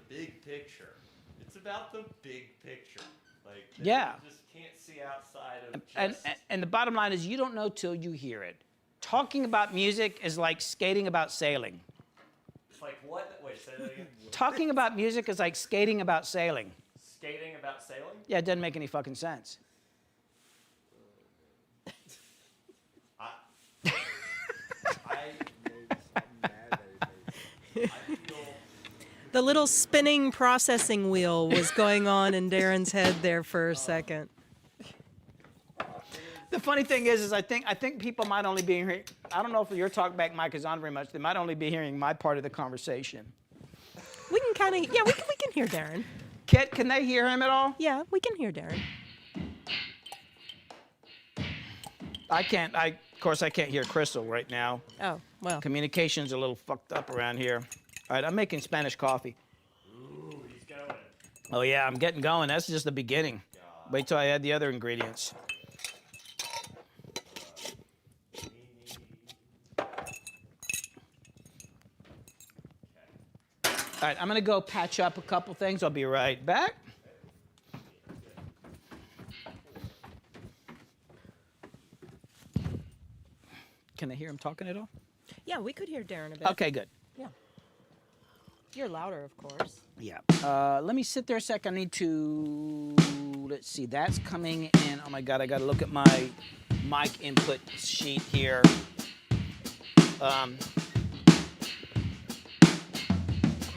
big picture. It's about the big picture. Like, yeah. You just can't see outside of just... And the bottom line is, you don't know till you hear it. Talking about music is like skating about sailing. It's like what? Wait, say that again. Talking about music is like skating about sailing. Skating about sailing? Yeah, it doesn't make any fucking sense. The little spinning processing wheel was going on in Darren's head there for a second. The funny thing is I think people might only be hearing, I don't know if your talkback mic is on very much, they might only be hearing my part of the conversation. We can kind of, yeah, we can hear Darren. Kit, can they hear him at all? Yeah, we can hear Darren. I can't, of course I can't hear Crystal right now. Oh, well. Communication's a little fucked up around here. All right, I'm making Spanish coffee. Ooh, he's going. Oh yeah, I'm getting going. That's just the beginning. Wait till I add the other ingredients. All right, I'm gonna go patch up a couple things. I'll be right back. Can I hear him talking at all? Yeah, we could hear Darren a bit. Okay, good. Yeah. You're louder, of course. Yeah. Let me sit there a sec. I need to, let's see, that's coming in. Oh my God, I gotta look at my mic input sheet here.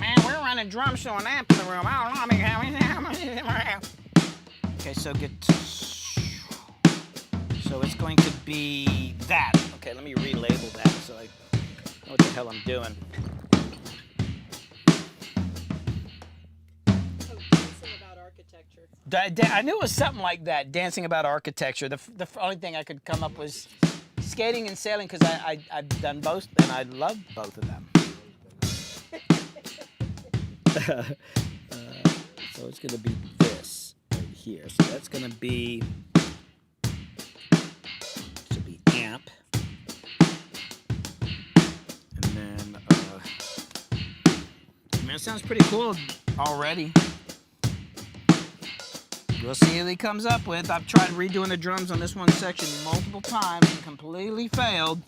Man, we're running drums to an amp in the room. I don't know. Okay, so so it's going to be that. Okay, let me relabel that so I know what the hell I'm doing. Dancing about architecture. I knew it was something like that, dancing about architecture. The only thing I could come up was skating and sailing, because I've done both, and I love both of them. So it's going to be this right here. So that's going to be amp. And then, I mean, sounds pretty cool already. We'll see what he comes up with. I've tried redoing the drums on this one section multiple times and completely failed.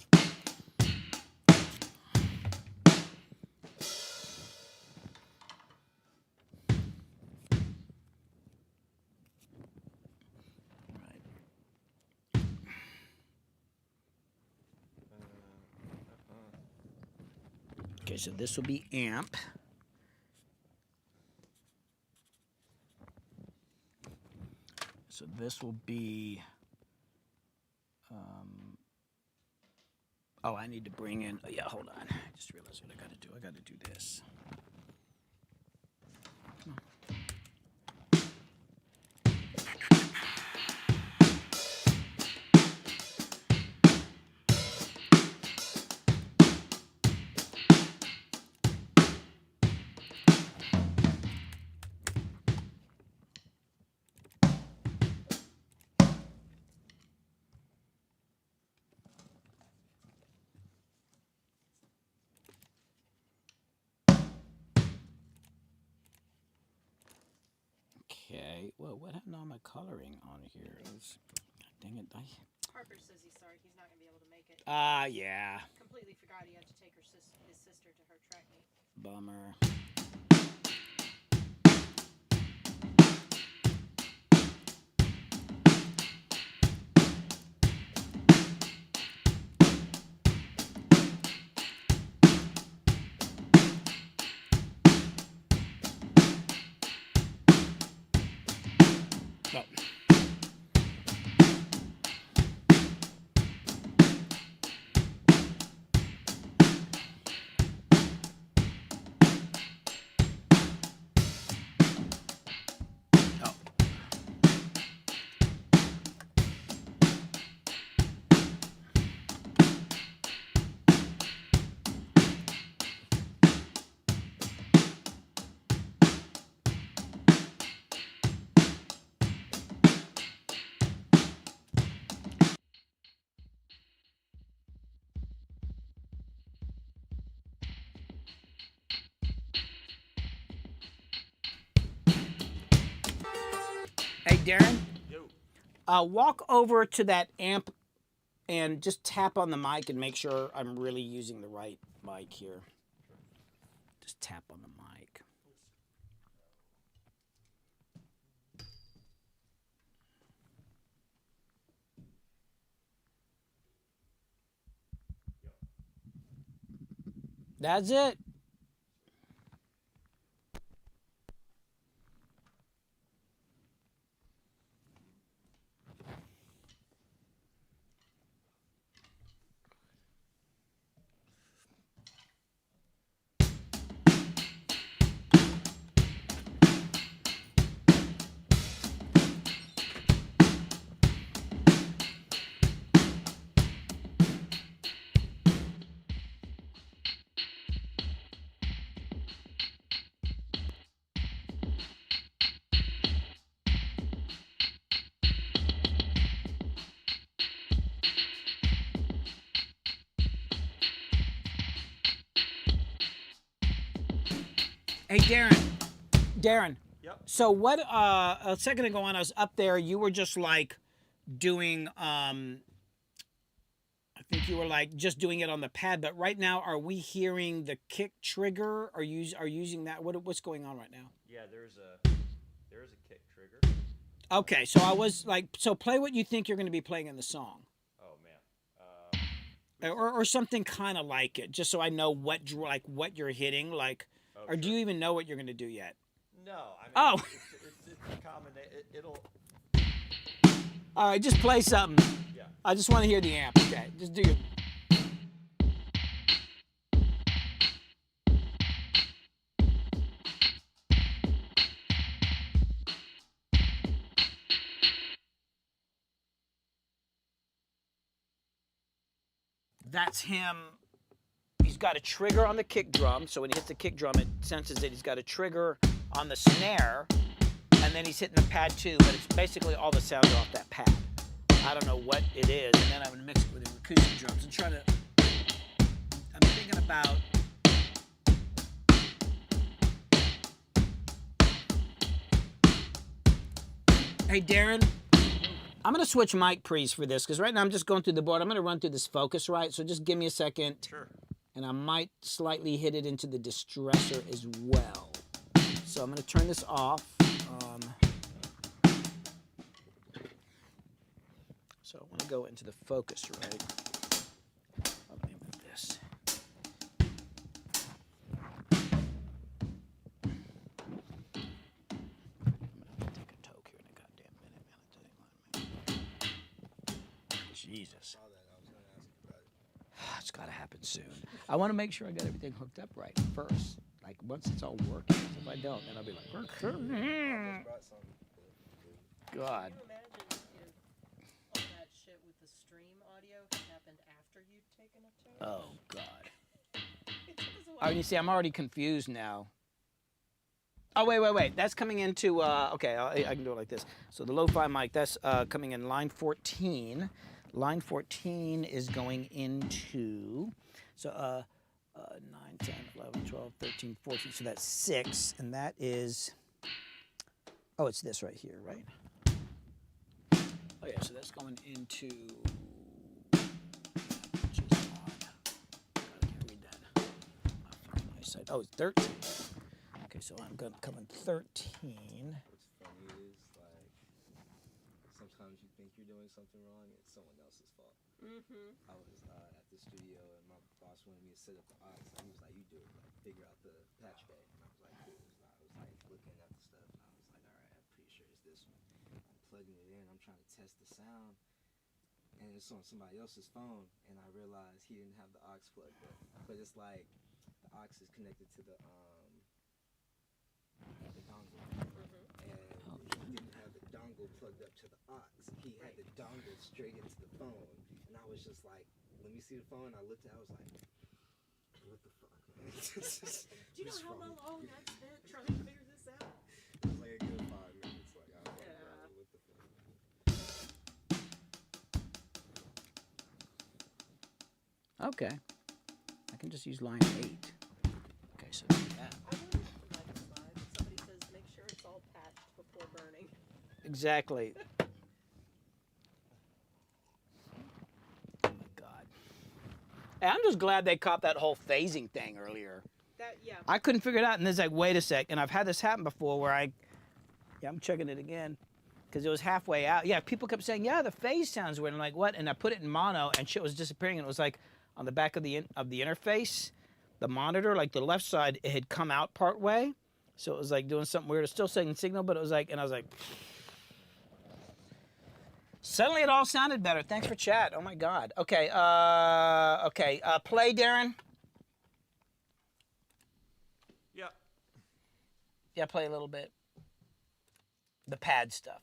Okay, so this will be amp. So this will be, oh, I need to bring in, oh, yeah, hold on. I just realized what I gotta do. I gotta do this. Okay, well, what happened to all my coloring on here? Dang it. Harper says he's sorry. He's not going to be able to make it. Yeah. Completely forgot he had to take his sister to her track meet. Bummer. Oh. Hey, Darren? Walk over to that amp and just tap on the mic and make sure I'm really using the right mic here. Just tap on the mic. That's it. Hey, Darren. Yep. So what? A second ago, when I was up there, you were just like doing. I think you were like just doing it on the pad. But right now, are we hearing the kick trigger? Are using that? What's going on right now? Yeah, there's a kick trigger. Okay, so I was like, so play what you think you're going to be playing in the song. Oh man. Or something kind of like it, just so I know what you're hitting, like, or do you even know what you're going to do yet? No, I mean, Oh. it's a combination. It'll. All right, just play something. Yeah. I just want to hear the amp. Okay, just do your. That's him. He's got a trigger on the kick drum, so when he hits the kick drum, it senses that he's got a trigger on the snare, and then he's hitting the pad too, but it's basically all the sounds are off that pad. I don't know what it is, and then I'm gonna mix it with the acoustic drums and try to. I'm thinking about. Hey, Darren, I'm going to switch mic pre's for this because right now I'm just going through the board. I'm going to run through this Focusrite, so just give me a second. Sure. And I might slightly hit it into the distressor as well. So I'm going to turn this off. So I want to go into the Focusrite. Let me move this. Take a toke here in a goddamn minute, man. Jesus. It's got to happen soon. I want to make sure I got everything hooked up right first. Like, once it's all working. If I don't, then I'll be like, God. Can you imagine if all that shit with the stream audio had happened after you'd taken a toke? Oh, God. It took us a Oh, while. you see, I'm already confused now. Oh, wait. That's coming into, okay, I can do it like this. So the lo-fi mic, that's coming in line 14. Line 14 is going into, so 9, 10, 11, 12, 13, 14. So that's 6, and that is, oh, it's this right here, right? Oh, yeah, so that's going into, which is on, I can't read that. My eyesight. Oh, it's 13. Okay, so I'm going to come in 13. What's funny is, like, sometimes you think you're doing something wrong, it's someone else's fault. I was at the studio, and my boss wanted me to set up the aux, and he was like, you do it, like, figure out the patch bay. And I was like, cool. I was like looking at the stuff, and I was like, all right, I'm pretty sure it's this one. I'm plugging it in, I'm trying to test the sound, and it's on somebody else's phone, and I realized he didn't have the aux plugged up. But it's like, the aux is connected to the dongle. And he didn't have the dongle plugged up to the aux. He had the dongle straight into the phone. And I was just like, let me see the phone. I looked at it, I was like, what the fuck, man? Do you know how long I spent trying to figure this out? It was like a good 5 minutes. Like, I was like, bro, what the fuck? Okay. I can just use line 8. Okay, so do that. I wonder if the mic is live, and somebody says make sure it's all patched before burning. Exactly. Oh my God. Hey, I'm just glad they caught that whole phasing thing earlier. I couldn't figure it out, and it's like, wait a sec. And I've had this happen before where I'm checking it again because it was halfway out. Yeah, people kept saying, yeah, the phase sounds weird. I'm like, what? And I put it in mono, and shit was disappearing. And it was like on the back of the interface, the monitor, like the left side, it had come out part way. So it was like doing something weird. It's still saying signal, but it was like, and I was like, suddenly it all sounded better. Thanks for chat. Oh my God. Okay. Play, Darren. Yeah. Yeah, play a little bit. The pad stuff.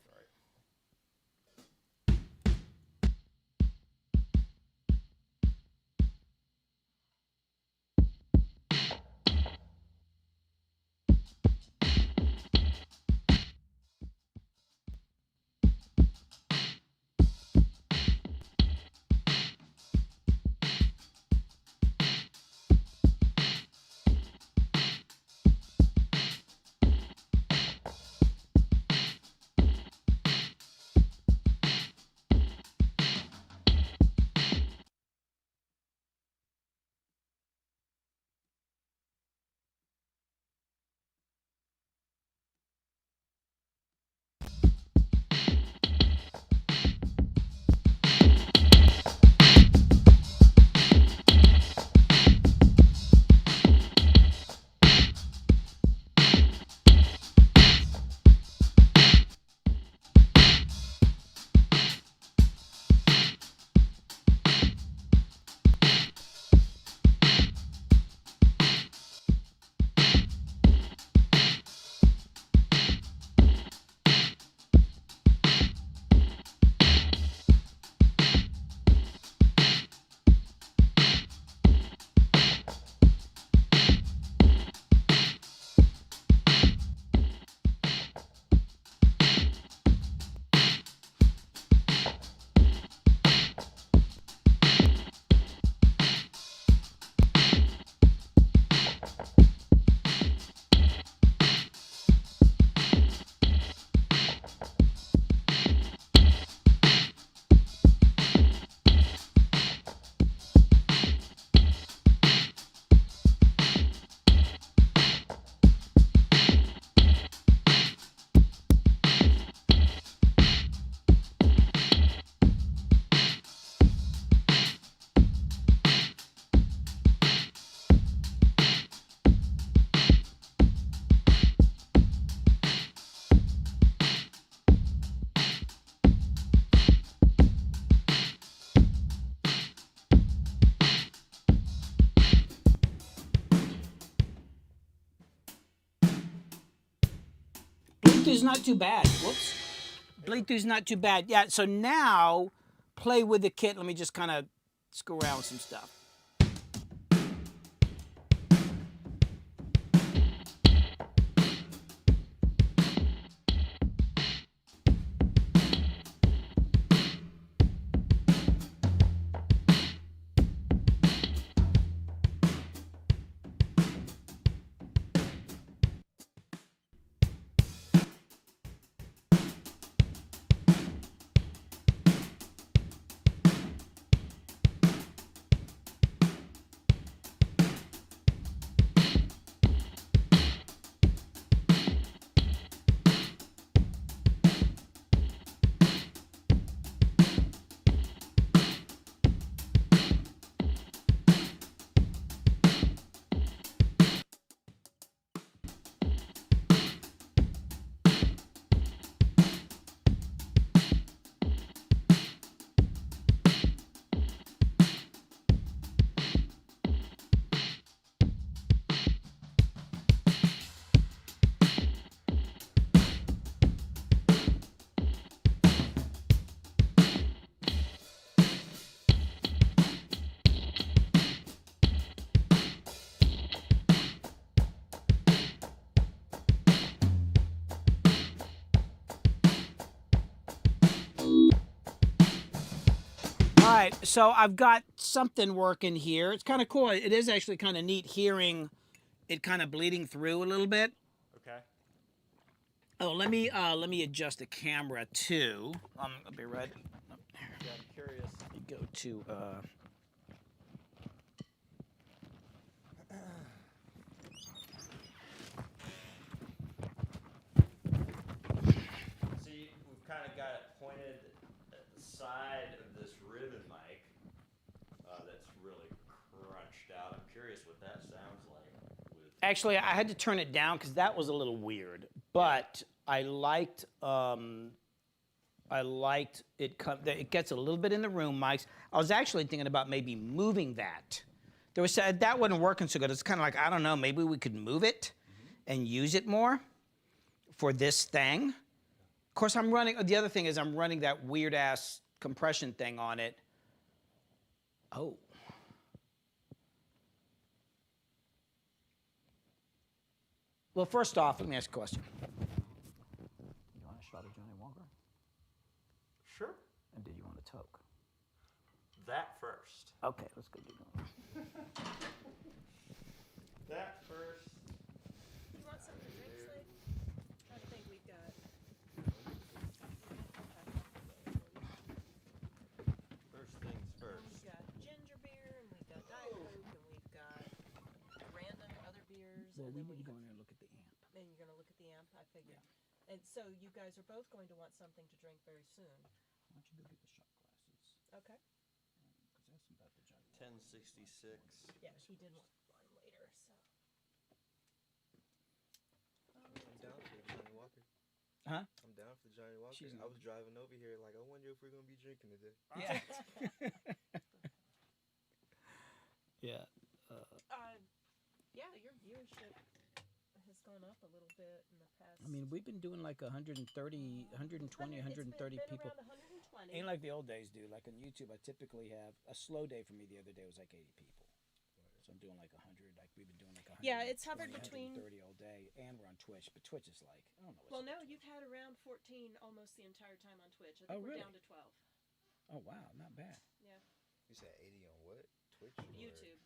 Bluetooth's not too bad. Whoops. Bluetooth's not too bad. Yeah, so now play with the kit. Let me just kind of screw around with some stuff. All right, so I've got something working here. It's kind of cool. It is actually kind of neat hearing it kind of bleeding through a little bit. Okay. Oh, let me adjust the camera too. I'll be right. Yeah, I'm curious. Let me go to. See, we've kind of got it pointed at the side of this ribbon mic that's really crunched out. I'm curious what that sounds like. Actually, I had to turn it down because that was a little weird. But I liked it. It gets a little bit in the room mics. I was actually thinking about maybe moving that. There was that wasn't working so good. It's kind of like, I don't know, maybe we could move it and use it more for this thing. Of course, the other thing is I'm running that weird ass compression thing on it. Oh. Well, first off, let me ask a question. You want a shot of Johnny Walker? Sure. And do you want a toke? That first. Okay, let's go do that. That first. You want something to drink, Slade? I think we've got. First things first. We've got ginger beer, and we've got Diet Coke, and we've got random other beers. Well, and we then need to go in there and look at the amp. And you're gonna look at the amp. I figured. And so you guys are both going to want something to drink very soon. Why don't you go get the shot glasses? Okay. Because that's about the Johnny. 1066. Yeah, he did want one later, so. I'm down for the Johnny Walker. Huh? I'm down for the Johnny Walker. She's I was driving over here like, I wonder if we're gonna be drinking today. Yeah. Yeah. Yeah, your viewership has gone up a little bit in the past. I mean, we've been doing like 120, 130 people. Around 120. Ain't like the old days, dude. Like on YouTube, I typically have a slow day for me the other day was like 80 people. So I'm doing like 100. Like we've been doing like 100. Yeah, it's hovered between 130 all day, and we're on Twitch. But Twitch is like, I don't know. Well, no, you've had around 14 almost the entire time on Twitch. I think we're really? down to 12. Oh wow, not bad. Yeah. You said 80 on what? Twitch? Or? YouTube.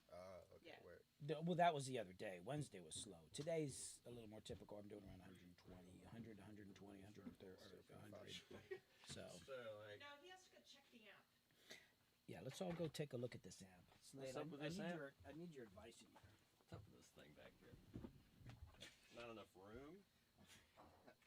Okay, Yeah. word. Well, that was the other day. Wednesday was slow. Today's a little more typical. I'm doing around 120, 100, 120, 130, 100. So. like, No, he has to go check the amp. Yeah, let's all go take a look at this amp. Slade, What's up with this amp? I need your advice in here. what's up with this thing back here? Not enough room? I forgot.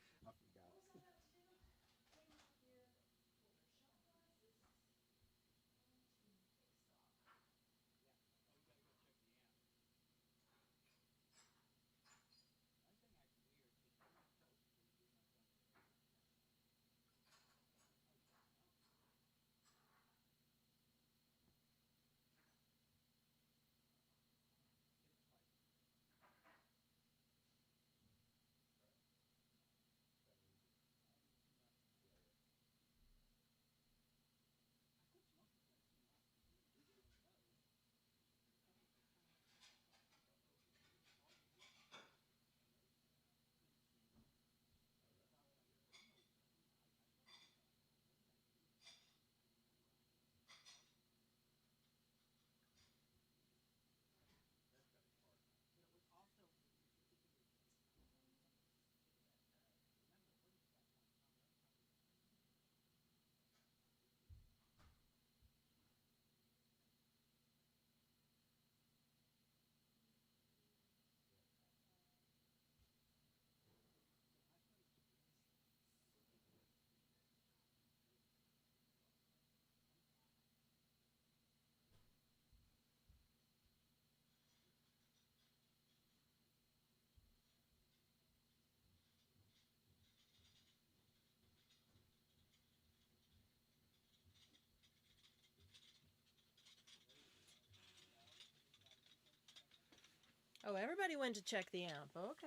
Oh, everybody went to check the amp. Okay.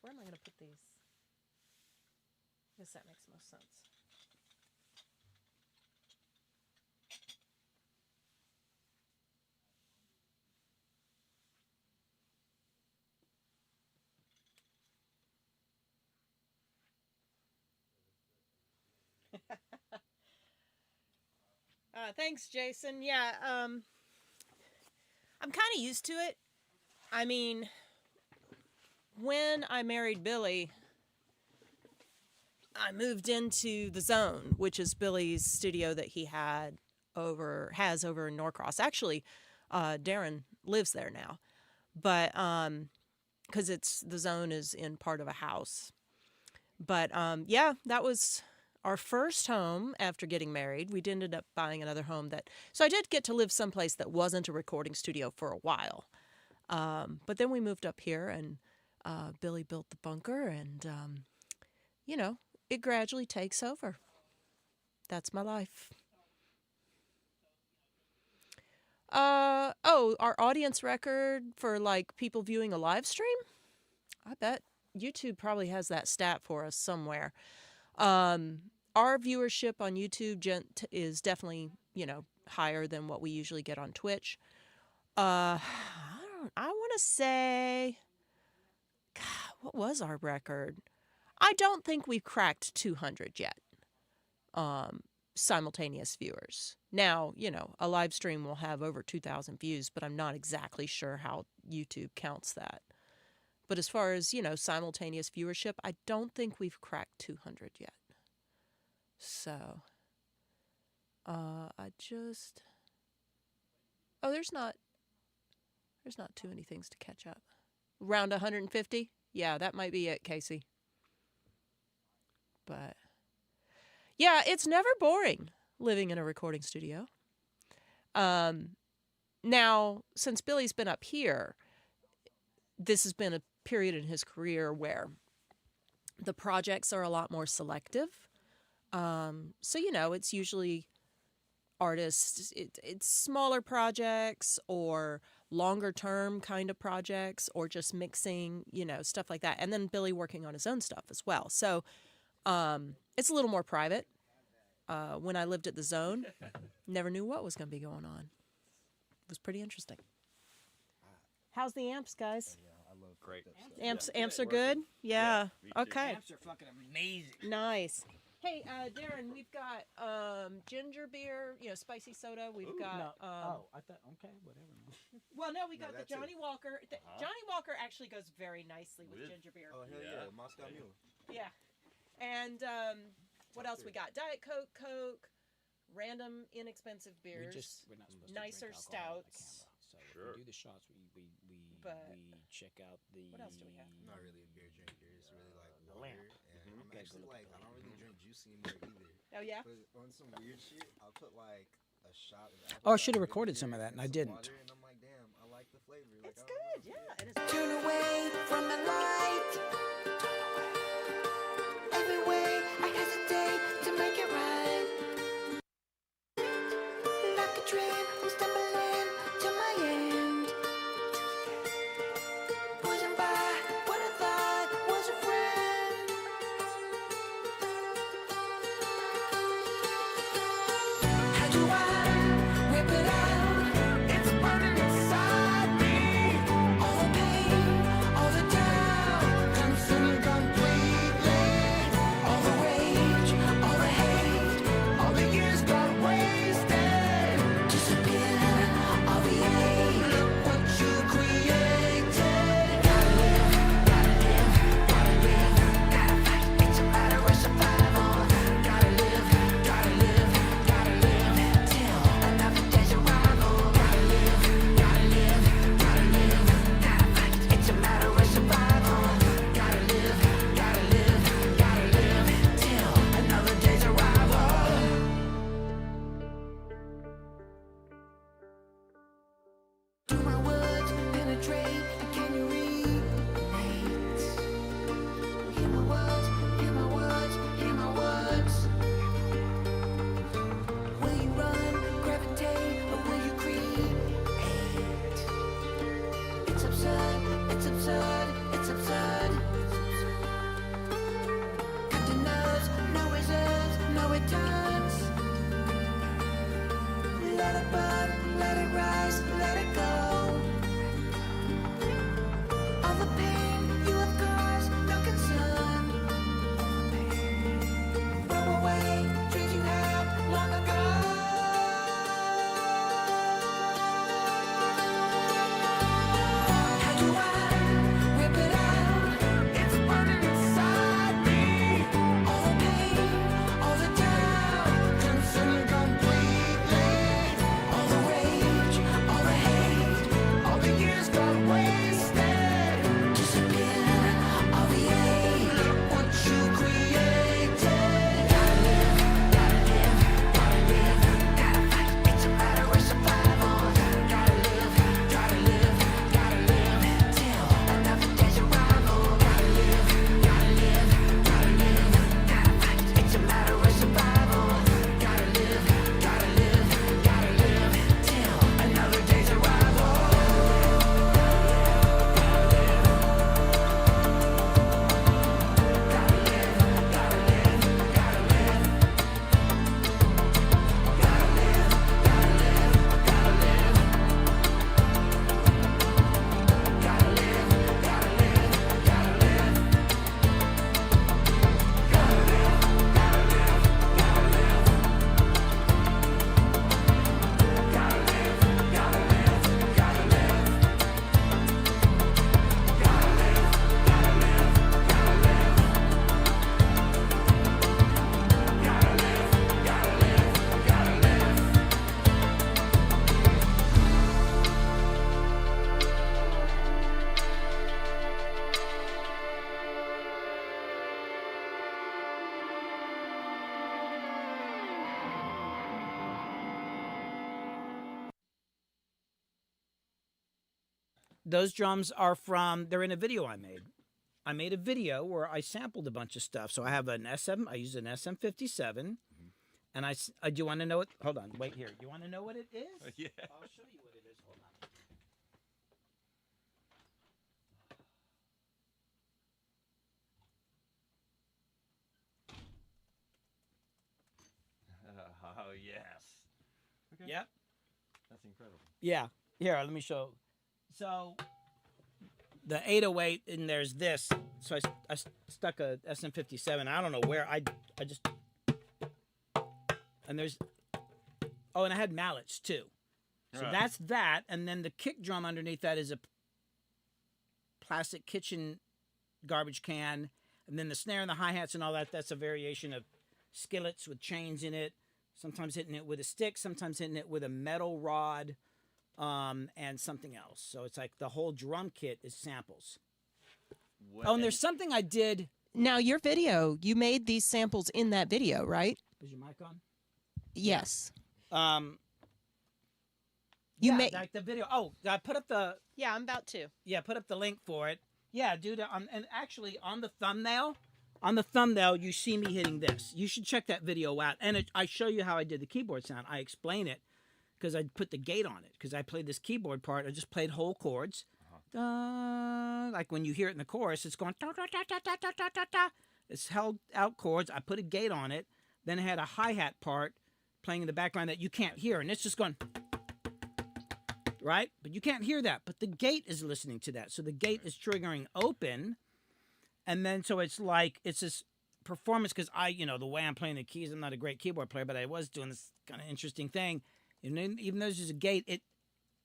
Where am I going to put these? I guess that makes most sense. Thanks, Jason. Yeah, I'm kind of used to it. I mean, when I married Billy, I moved into the Zone, which is Billy's studio that he has over in Norcross. Actually, Darren lives there now, but because the Zone is in part of a house. But yeah, that was our first home after getting married. We ended up buying another home so I did get to live someplace that wasn't a recording studio for a while. But then we moved up here, and Billy built the bunker, and it gradually takes over. That's my life. Our audience record for like people viewing a live stream? I bet YouTube probably has that stat for us somewhere. Our viewership on YouTube is definitely, higher than what we usually get on Twitch. I want to say, God, what was our record? I don't think we've cracked 200 yet. Simultaneous viewers. Now, a live stream will have over 2,000 views, but I'm not exactly sure how YouTube counts that. But as far as, simultaneous viewership, I don't think we've cracked 200 yet. So, there's not too many things to catch up. Around 150? Yeah, that might be it, Casey. But, yeah, it's never boring living in a recording studio. Now, since Billy's been up here, this has been a period in his career where the projects are a lot more selective. So, it's usually artists, it's smaller projects or longer term kind of projects or just mixing, stuff like that. And then Billy working on his own stuff as well. So it's a little more private. When I lived at the Zone, never knew what was going to be going on. It was pretty interesting. How's the amps, guys? I love Great. Amps are good? Yeah. Okay. Amps are fucking amazing. Nice. Hey, Darren, we've got ginger beer, spicy soda. We've got. I thought, okay, whatever. Well, no, we got the that's it. Johnny Walker. Johnny Walker actually goes very nicely with ginger beer. Oh, hell yeah. Moscow Mule. Yeah. And what else we got? Diet Coke, random inexpensive beers. We're not supposed nicer to drink alcohol on the stouts. camera. So Sure. we do the shots. We check out the. What else do we have? I'm not really a beer drinker. It's really like water. lamp. And I'm actually like, I don't really drink juice anymore either. Oh, yeah? But on some weird shit, I'll put like a shot of apple Oh, I cider should have recorded vinegar some of that, and I some didn't. water, and I'm like, damn, I like the flavor. Like, It's I don't know, good, yeah. And it's Turn away from the light. Every way I hesitate to make it right. Like a dream, I'm stumbling to my end. Whizzing by what I thought was a friend. How do I whip it out? It's burning inside me. All the pain, all the doubt, consuming completely. All the rage, all the hate, all the years got wasted. Disappear. just let it go. All the pain you have caused, no concern. Throw away dreams you had long ago. How do I rip it out? It's burning inside me. All the pain, all the doubt, consumed completely. All the rage, all the hate, all the years gone wasted. Disappear, all the hate, what you created. Gotta live, gotta live, gotta live, gotta fight. It's a matter of survival. Gotta live, gotta live, gotta live till another day's arrival. Gotta live, gotta live, gotta live, gotta fight. It's a matter of survival. Gotta live, gotta live, gotta live till another day's arrival. Those drums are from, they're in a video I made. I made a video where I sampled a bunch of stuff. So I have an SM, I use an SM57. And I do you want to know it? Hold on, wait here. You want to know what it is? Yeah. I'll show you what it is. Hold on. Oh, yes. Okay. Yep. That's incredible. Yeah. Here, let me show. So the 808, and there's this. So I stuck a SM57. I don't know where. I just, and there's, oh, and I had mallets too. So Right. that's that. And then the kick drum underneath that is a plastic kitchen garbage can. And then the snare and the hi-hats and all that, that's a variation of skillets with chains in it. Sometimes hitting it with a stick, sometimes hitting it with a metal rod. And something else. So it's like the whole drum kit is samples. Oh, and there's something I did. Now, your video, you made these samples in that video, right? Is your mic on? Yes. You made like the video. Oh, I put up the. Yeah, I'm about to. Yeah, put up the link for it. Yeah, dude. And actually, on the thumbnail, you see me hitting this. You should check that video out. And I show you how I did the keyboard sound. I explain it. Because I put the gate on it. Because I played this keyboard part. I just played whole chords. Like when you hear it in the chorus, it's going. Da, da, da, da, da, da, da, da. It's held out chords. I put a gate on it. Then I had a hi-hat part playing in the background that you can't hear. And it's just going. Right? But you can't hear that. But the gate is listening to that. So the gate is triggering open. And then so it's like, it's this performance. Because the way I'm playing the keys, I'm not a great keyboard player. But I was doing this kind of interesting thing. And then, even though there's a gate,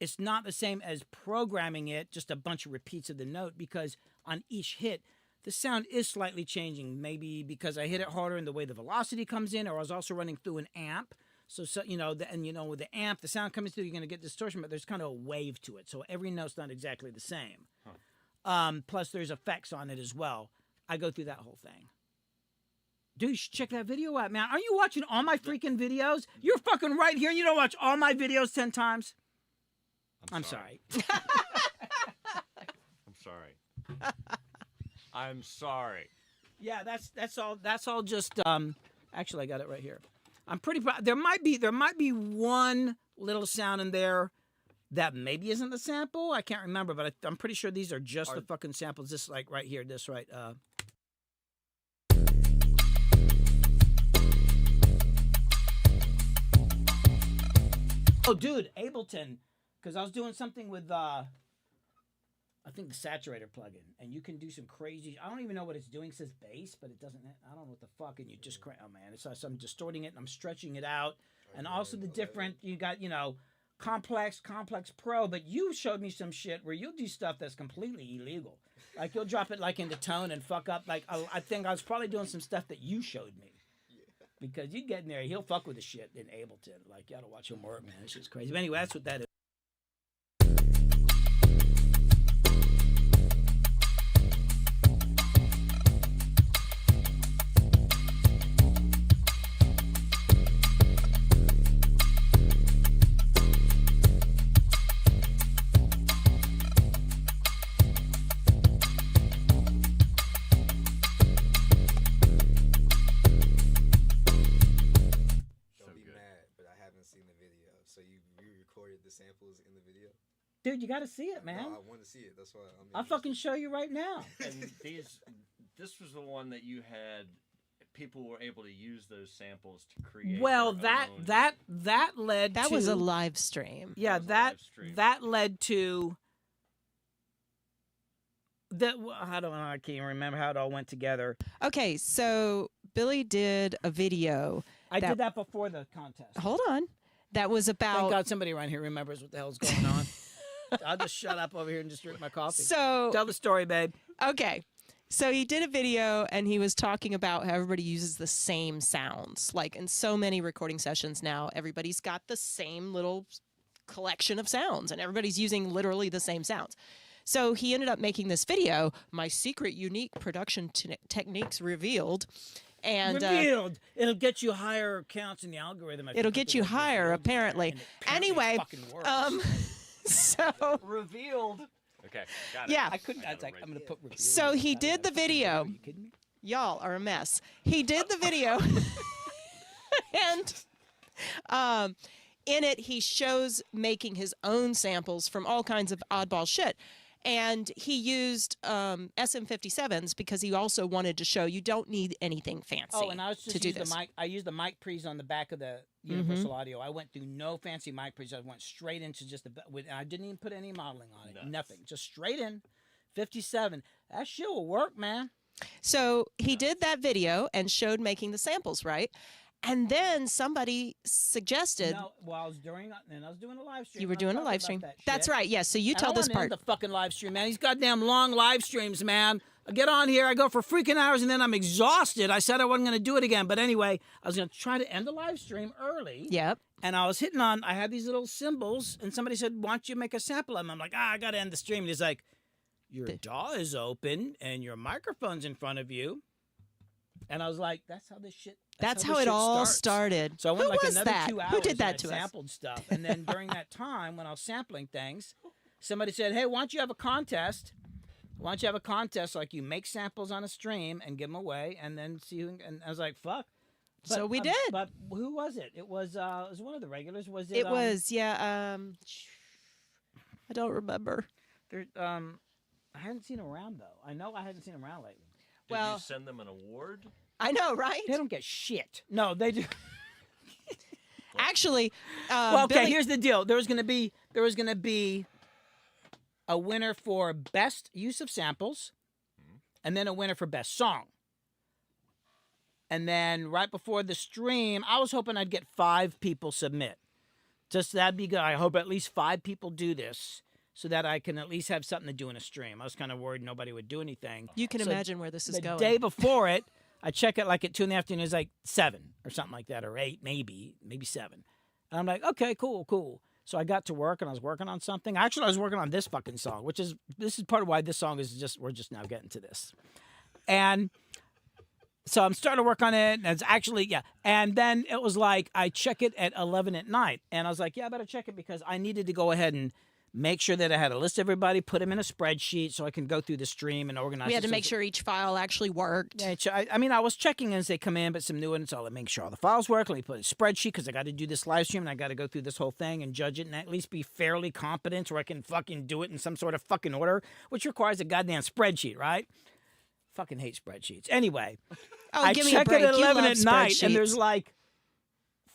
it's not the same as programming it, just a bunch of repeats of the note, because on each hit, the sound is slightly changing. Maybe because I hit it harder in the way the velocity comes in, or I was also running through an amp. So with the amp, the sound coming through, you're going to get distortion, but there's kind of a wave to it. So every note's not exactly the same. Plus, there's effects on it as well. I go through that whole thing. Dude, you should check that video out, man. Are you watching all my freaking videos? You're fucking right here and you don't watch all my videos 10 times? I'm sorry. I'm sorry. I'm sorry. Yeah, that's all just actually I got it right here. I'm pretty proud. There might be one little sound in there that maybe isn't the sample. I can't remember, but I'm pretty sure these are just the fucking samples. This like right here, this right Oh, dude, Ableton. Because I was doing something with I think the saturator plugin, and you can do some crazy. I don't even know what it's doing. It says bass, but it doesn't. I don't know what the fuck. And you just oh man, it's so I'm distorting it and I'm stretching it out, and also the different. You got complex pro, but you showed me some shit where you'll do stuff that's completely illegal. Like you'll drop it like into tone and fuck up. Like I think I was probably doing some stuff that you showed me. Because you get in there, he'll fuck with the shit in Ableton. Like you gotta watch him work, man. It's just crazy. But anyway, that's what that is. Samples in the video? Dude, you got to see it, man. No, I want to see it. That's why I'll fucking show you right now. And this was the one that you had. People were able to use those samples to create. Well, their that own. led. That to, was a live stream. Yeah, that led to. That I don't know. I can't even remember how it all went together. Okay, so Billy did a video. I did that before the contest. Hold on. That was about. Thank God somebody around here remembers what the hell's going on. I'll just shut up over here and just drink my coffee. So tell the story, babe. Okay. So he did a video and he was talking about how everybody uses the same sounds. Like in so many recording sessions now, everybody's got the same little collection of sounds and everybody's using literally the same sounds. So he ended up making this video, My Secret Unique Production Techniques Revealed. And revealed. It'll get you higher counts in the algorithm. It'll get you higher, apparently. Anyway, so revealed. Okay, got it. Yeah. I couldn't. I was like, I'm gonna put revealed. So he did the video. Are you kidding me? Y'all are a mess. He did the video, and in it he shows making his own samples from all kinds of oddball shit. And he used SM57s because he also wanted to show you don't need anything fancy. Oh, and I was just to do use this. the mic. I used the mic pre's on the back of the Universal Audio. I went through no fancy mic pre's. I went straight into just I didn't even put any modeling on it. Nuts. Nothing. Just straight in. 57. That shit will work, man. So he did that video and showed making the samples, right? And then somebody suggested. No, well, I was doing a live stream. You were doing a live stream. That's right. Yes. So you And tell I this wanna part. end the fucking live stream, man. These goddamn long live streams, man. I get on here, I go for freaking hours, and then I'm exhausted. I said I wasn't going to do it again, but anyway, I was going to try to end the live stream early. Yep. And I was hitting on. I had these little symbols, and somebody said, "Why don't you make a sample of them?" I'm like, I got to end the stream. And he's like, "Your DAW is open, and your microphone's in front of you." And I was like, "That's how this shit." That's how this it shit all starts. started. So I went Who like was another that? 2 hours. Who did that and to I us? sampled stuff, and then during that time when I was sampling things, somebody said, "Hey, why don't you have a contest? Why don't you have a contest like you make samples on a stream and give them away, and then see who?" And I was like, "Fuck." But, So we did. But who was it? It was one of the regulars. Was it? It was, yeah. I don't remember. There, I hadn't seen him around though. I know I hadn't seen him around lately. Did Well- you send them an award? I know, right? They don't get shit. No, they do. Actually, Well, okay. Billy- Here's the deal. There was gonna be a winner for best use of samples, and then a winner for best song. And then right before the stream, I was hoping I'd get 5 people submit. Just that'd be good. I hope at least 5 people do this, so that I can at least have something to do in a stream. I was kind of worried nobody would do anything. You can So imagine where this is the going. day before it, I check it like at 2 in the afternoon. It's like 7 or something like that, or 8, maybe 7. And I'm like, okay, cool. So I got to work and I was working on something. Actually, I was working on this fucking song, this is part of why this song is we're just now getting to this. And so I'm starting to work on it, and it's actually, yeah. And then it was like, I check it at 11 at night. And I was like, yeah, I better check it because I needed to go ahead and make sure that I had a list of everybody, put them in a spreadsheet so I can go through the stream and organize We had it. to So make sure each file actually worked. Yeah, I mean, I was checking as they come in, but some new ones, so I'll make sure all the files work. Let me put a spreadsheet because I got to do this live stream and I got to go through this whole thing and judge it and at least be fairly competent where I can fucking do it in some sort of fucking order, which requires a goddamn spreadsheet, right? Fucking hate spreadsheets. Anyway, Oh, I give me a check break. it at You 11 love at night and spreadsheets. there's like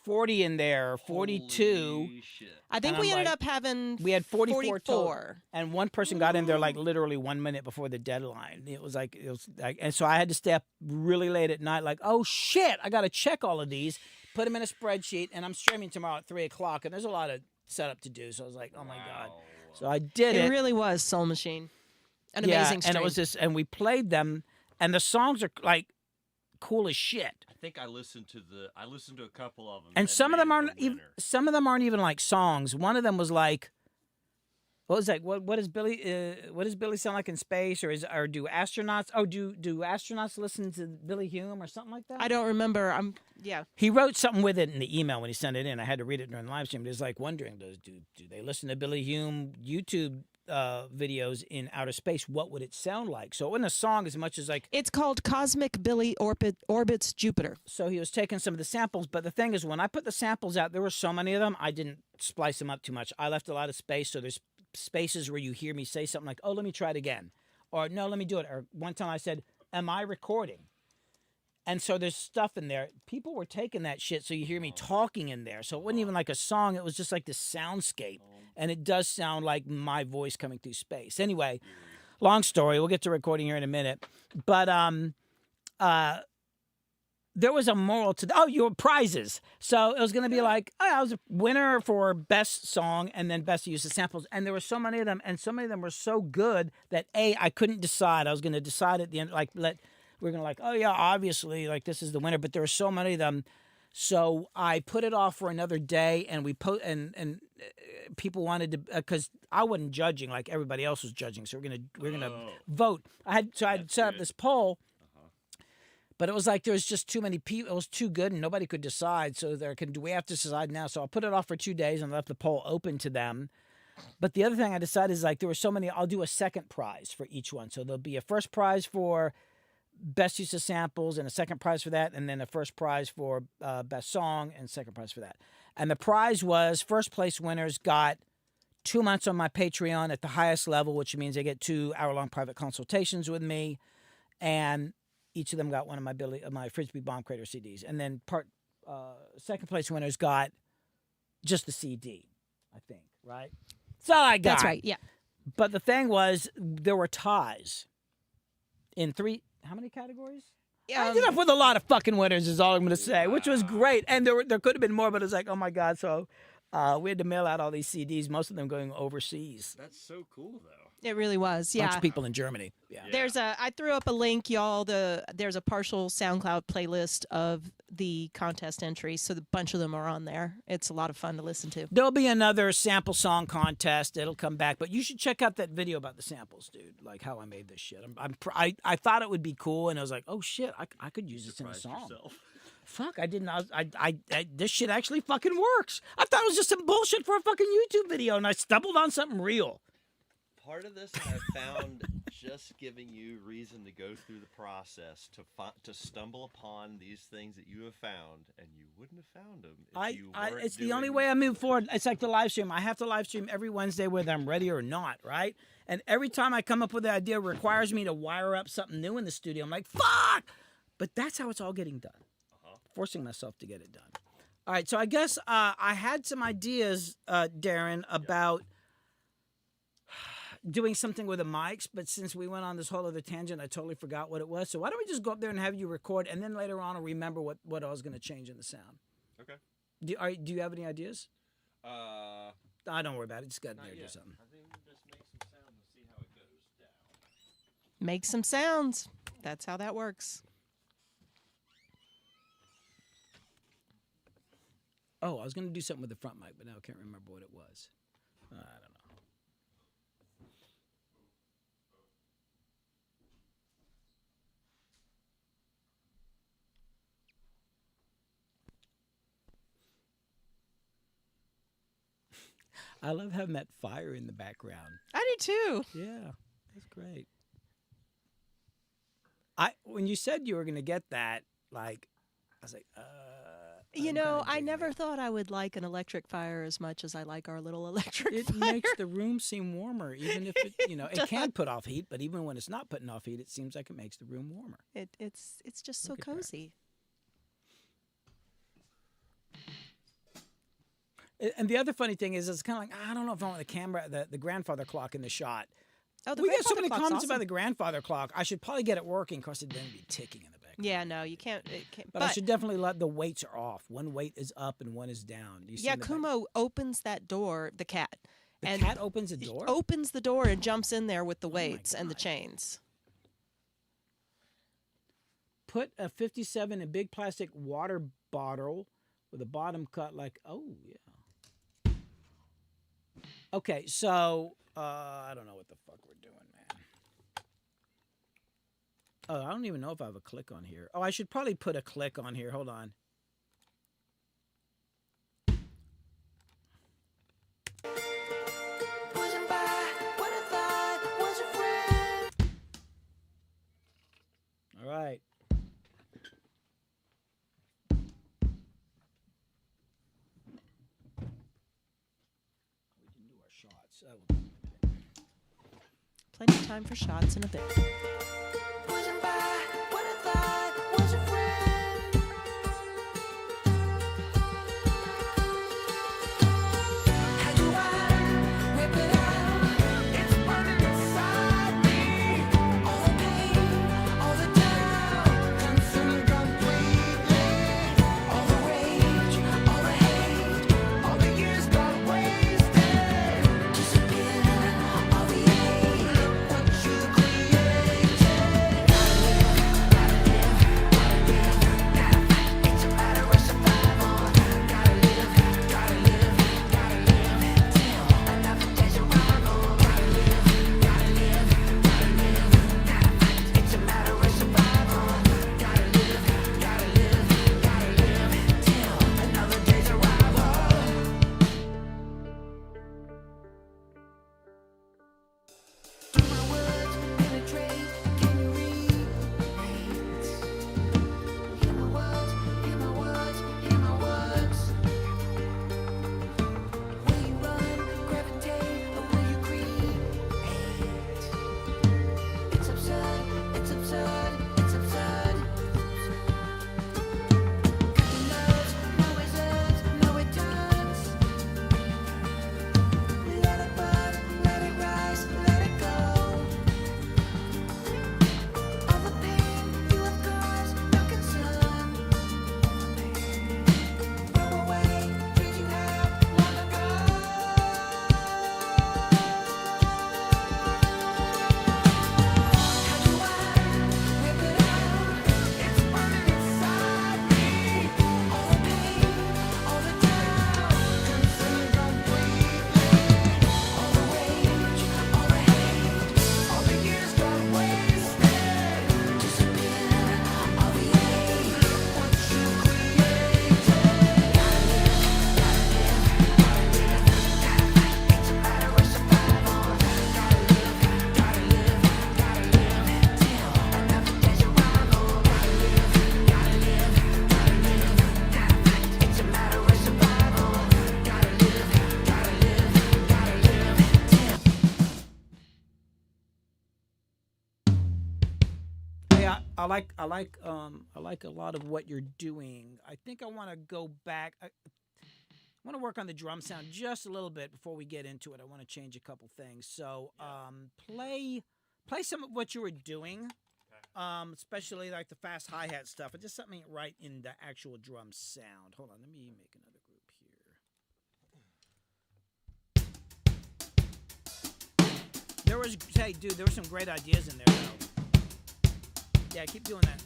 40 in there, 42. Holy shit. I think And we I'm ended like- up having We had 44 total. 44. And one person got in there like literally 1 minute before the deadline. It was like, and so I had to stay up really late at night, like, oh shit, I got to check all of these, put them in a spreadsheet, and I'm streaming tomorrow at 3 o'clock, and there's a lot of setup to do. So I was like, oh my God. So I did It it. really was Soul Machine. An Yeah, amazing stream. and it was this, and we played them, and the songs are like cool as shit. I think I listened to a couple of them. And that some of them made aren't the even. winner. Some of them aren't even like songs. One of them was like, what was that? What does Billy sound like in space? Or do astronauts? Oh, do astronauts listen to Billy Hume or something like that? I don't remember. Yeah. He wrote something with it in the email when he sent it in. I had to read it during the live stream. But it's like wondering, do they listen to Billy Hume YouTube videos in outer space? What would it sound like? So it wasn't a song as much as like. It's called Cosmic Billy Orbits Jupiter. So he was taking some of the samples, but the thing is, when I put the samples out, there were so many of them, I didn't splice them up too much. I left a lot of space, so there's spaces where you hear me say something like, oh, let me try it again. Or, no, let me do it. Or one time I said, am I recording? And so there's stuff in there. People were taking that shit, so you hear me talking in there. So it wasn't even like a song. It was just like this soundscape. And it does sound like my voice coming through space. Anyway, long story. We'll get to recording here in a minute. But there was a moral to your prizes. So it was going to be like, I was a winner for best song and then best use of samples. And there were so many of them, and so many of them were so good that I couldn't decide. I was going to decide at the end, like we're going to like, oh yeah, obviously, like this is the winner. But there were so many of them. So I put it off for another day, and we and people wanted to, because I wasn't judging like everybody else was judging. So we're gonna vote. I had set up this poll, but it was like there was just too many people. It was too good, and nobody could decide. So do we have to decide now? So I put it off for 2 days and left the poll open to them. But the other thing I decided is like there were so many. I'll do a second prize for each one. So there'll be a first prize for best use of samples and a second prize for that, and then a first prize for best song and second prize for that. And the prize was first place winners got 2 months on my Patreon at the highest level, which means they get 2 hour-long private consultations with me, and each of them got one of my Frisbee Bomb Crater CDs. And then second place winners got just the CD, I think, right? That's all I got. That's right. Yeah. But the thing was, there were ties in 3. How many categories? I ended up with a lot of fucking winners, is all I'm going to say, which was great. And there could have been more, but it's like, oh my God. So we had to mail out all these CDs, most of them going overseas. That's so cool, though. It really was. Bunch Yeah. of people in Germany. Yeah. I threw up a link, y'all. There's a partial SoundCloud playlist of the contest entries, so a bunch of them are on there. It's a lot of fun to listen to. There'll be another sample song contest. It'll come back, but you should check out that video about the samples, dude. Like how I made this shit. I thought it would be cool, and I was like, oh shit, I could use this in a song. Yourself. Fuck, I didn't. I this shit actually fucking works. I thought it was just some bullshit for a fucking YouTube video, and I stumbled on something real. Part of this I found just giving you reason to go through the process to stumble upon these things that you have found, and you wouldn't have found them if you weren't it's the only way I move forward. It's like the live stream. I have to live stream every Wednesday whether I'm ready or not, right? And every time I come up with an idea, it requires me to wire up something new in the studio. I'm like, fuck! But that's how it's all getting done. Forcing myself to get it done. All right, so I guess I had some ideas, Darren, about doing something with the mics, but since we went on this whole other tangent, I totally forgot what it was. So why don't we just go up there and have you record, and then later on I'll remember what I was going to change in the sound. Okay. Do you have any ideas? Don't worry about it. Just got in there or Yet. something. I think we'll just make some sound and see how it goes down. Make some sounds. That's how that works. Oh, I was going to do something with the front mic, but now I can't remember what it was. I don't know. I love having that fire in the background. I do too. Yeah, that's great. When you said you were going to get that, like, I was like, You I'm know, kinda I digging never it. thought I would like an electric fire as much as I like our little electric It fire. makes the room seem warmer, even if it, it can put off heat, but even when it's not putting off heat, it seems like it makes the room warmer. It's just so Look at that. cozy. And the other funny thing is, it's kind of like, I don't know if I want the camera, the grandfather clock in the shot. Oh, the We get so grandfather many clock's comments awesome. about the grandfather clock. I should probably get it working. Of course, it'd then be ticking in the background. Yeah, no, you can't. It can't But I should definitely let the weights are off. One weight is up and one is down. Do you see yeah, in the back- Kumo opens that door, the cat. The and cat opens the door? Opens the door and jumps in there with the my weights and the God. chains. Put a 57 in big plastic water bottle with a bottom cut like, oh, yeah. Okay, so I don't know what the fuck we're doing, man. Oh, I don't even know if I have a click on here. Oh, I should probably put a click on here. Hold on. Wasn't by what I thought was a friend. All right. We can do our shots. That will take a minute. Plenty of time for shots in a bit. Wasn't by what I thought was a friend. How do I whip it out? It's burning inside me. All the pain, all the doubt, consuming completely. All the rage, all the hate, all the years gone wasted. Disappear, all the hate, what you created. Gotta live, gotta fight. It's a matter of survival. Gotta live, gotta live, gotta live till another day's arrival. Gotta live, gotta live, gotta live, gotta fight. It's a matter of survival. Gotta live, gotta live, gotta live till another day's arrival. Do my words penetrate? Can you read? Hear my words, hear my words, hear my words. Will you run, gravitate, or will you create? It's absurd, it's absurd, it's absurd. Got the nerves, no reserves, no returns. Let it burn, let it rise, let it go. All the pain you have caused, no concern. Throw away dreams you had long ago. How do I whip it out? It's burning inside me. All the pain, all the doubt, consumed completely. All the rage, all the hate, all the years gone wasted. Disappear, all the hate, what you created. Gotta live, gotta live, gotta fight. It's a matter of survival. Gotta live, gotta live, gotta live till another day's arrival. Gotta live, gotta live, gotta live, gotta fight. It's a matter of survival. Gotta live, gotta live, gotta live till. Yeah, I like a lot of what you're doing. I think I want to go back. I want to work on the drum sound just a little bit before we get into it. I want to change a couple things. So, play some of what you were doing, especially like the fast hi-hat stuff. It just something right in the actual drum sound. Hold on, let me make another group here. There were some great ideas in there though. Yeah, keep doing that.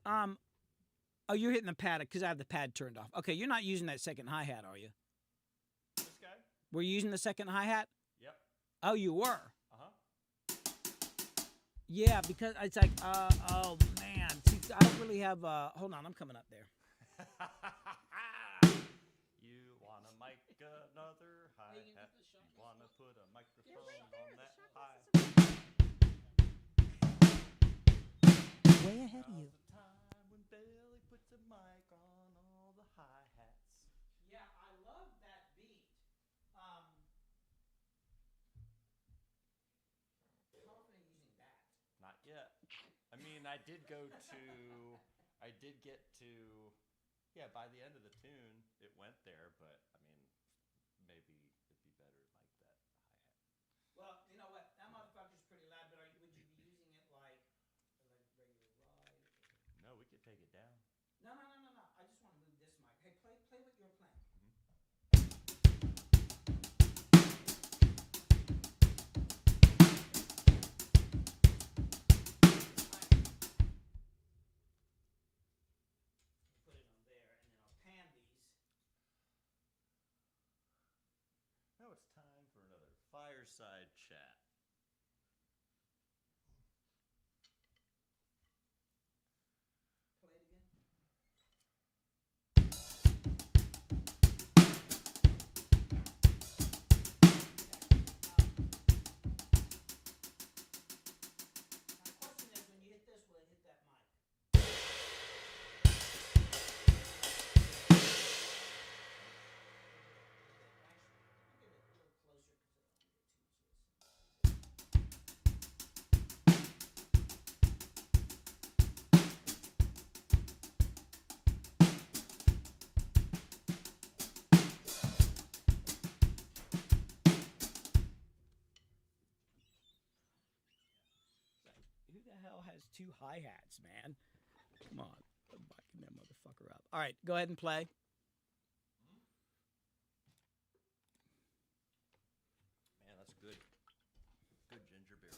Oh, you're hitting the pad because I have the pad turned off. Okay, you're not using that second hi-hat, are you? This guy? Were you using the second hi-hat? Yep. Oh, you were? Uh-huh. Yeah, because it's like, oh, man. See, I don't really have, hold on, I'm coming up there. You wanna make another hi-hat? You wanna put a microphone on that hi-hat? Way ahead of you. The time when Billy puts a mic on all the hi-hats. Yeah, I love that beat. How often are you using that? Not yet. I mean, I did get to, yeah, by the end of the tune, it went there, but I mean, maybe it'd be better like that hi-hat. Well, you know what? That motherfucker's pretty loud, but would you be using it like regular ride? No, we could take it down. No. I just want to move this mic. Hey, play what you're playing. Put it on there, and then I'll pan these. Now it's time for another fireside chat. Play it again. Now, the question is, when you hit this, will it hit that mic? Actually, I'll get it a little closer because I don't want to get too much of this. Who the hell has two hi-hats, man? Come on. I'm backing that motherfucker up. All right, go ahead and play. Man, that's good. Good ginger beer.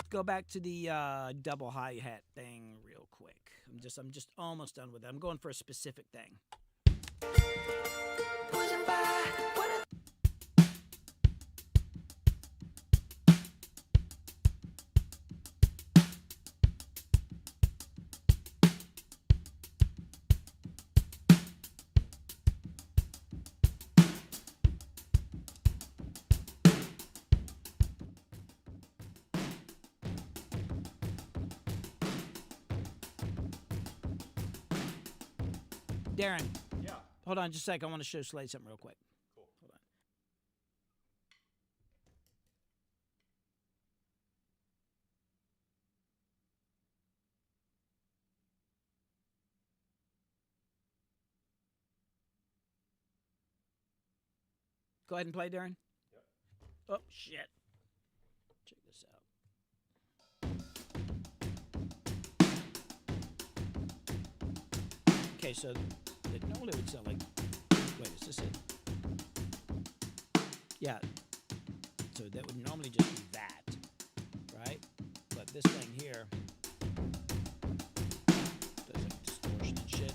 Go back to the double hi-hat thing real quick. I'm just almost done with it. I'm going for a specific thing. Darren, Yeah. hold on just a sec. I want to show Slade something real quick. Cool. Hold on. Go ahead and play, Darren. Yep. Oh, shit. Check this out. Okay, so it normally would sound like. Wait, is this it? Yeah. So that would normally just be that, right? But this thing here does like distortion and shit.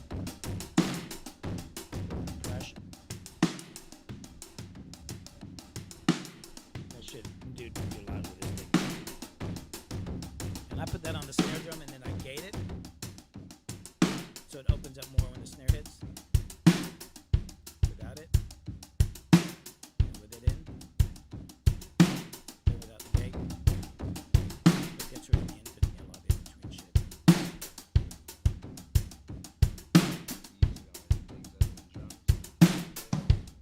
Compression. That shit, dude, can do a lot with this thing. And I put that on the snare drum and then I gate it. So it opens up more when the snare hits. Without it. And with it in. And without the gate. It gets rid of the infinite and a lot of in-between shit.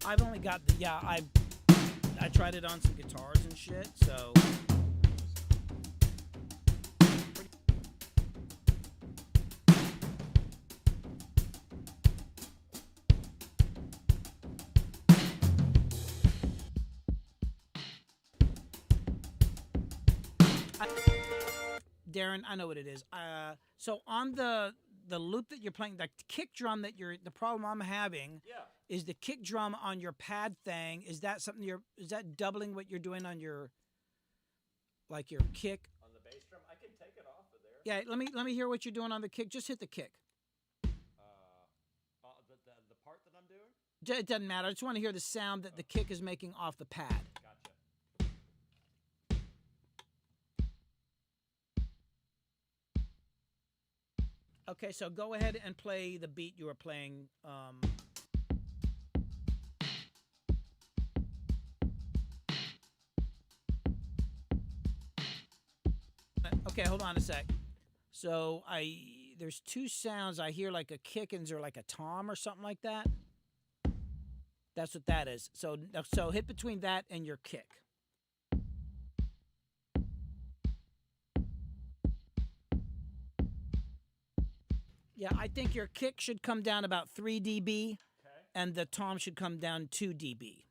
I've only got the, yeah, I tried it on some guitars and shit, so. Darren, I know what it is. So on the loop that you're playing, the kick drum that the problem I'm having is the kick drum on your pad thing. Is that something is that doubling what you're doing on your, like your kick? On the bass drum, I can take it off of there. Yeah, let me hear what you're doing on the kick. Just hit the kick. The part that I'm doing? It doesn't matter. I just want to hear the sound that the kick is making off the pad. Gotcha. Okay, so go ahead and play the beat you were playing. Okay, hold on a sec. So there's two sounds. I hear like a kickins or like a tom or something like that. That's what that is. So hit between that and your kick. Yeah, I think your kick should come down about 3 dB, and the tom should come down 2 dB.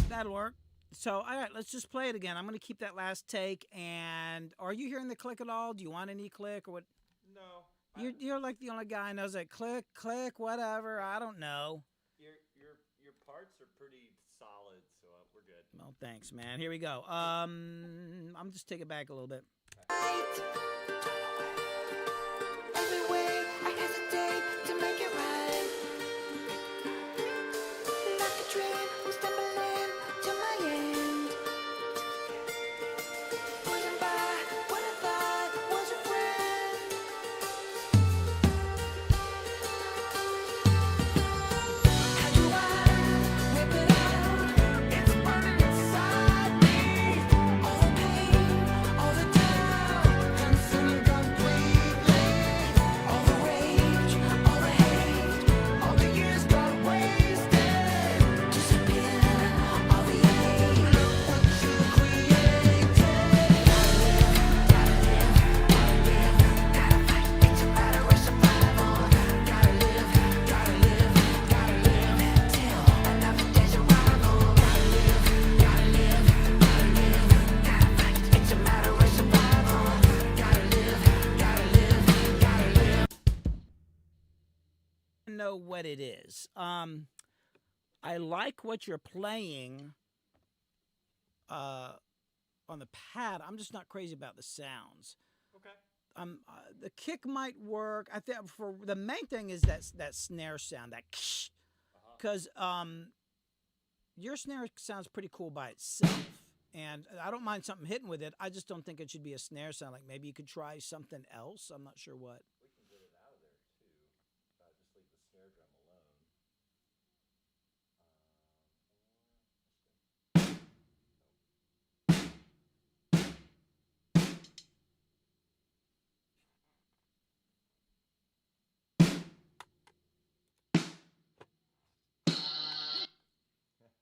That'll work. So, all right, let's just play it again. I'm going to keep that last take. And are you hearing the click at all? Do you want any click or what? No. You're like the only guy who knows that click, whatever. I don't know. Your parts are pretty solid, so we're good. Well, thanks, man. Here we go. I'm just take it back a little bit. Every way I hesitate to make it right. Like a dream, I'm stumbling to my end. Wasn't by what I thought was a friend. How do I whip it out? It's burning inside me. All the pain, all the doubt, consuming completely. All the what it is. I like what you're playing on the pad. I'm just not crazy about the sounds. Okay. The kick might work. I think for the main thing is that snare sound, that because your snare sounds pretty cool by itself, and I don't mind something hitting with it. I just don't think it should be a snare sound. Like maybe you could try something else. I'm not sure what. We can get it out of there too. Just leave the snare drum alone. Nope,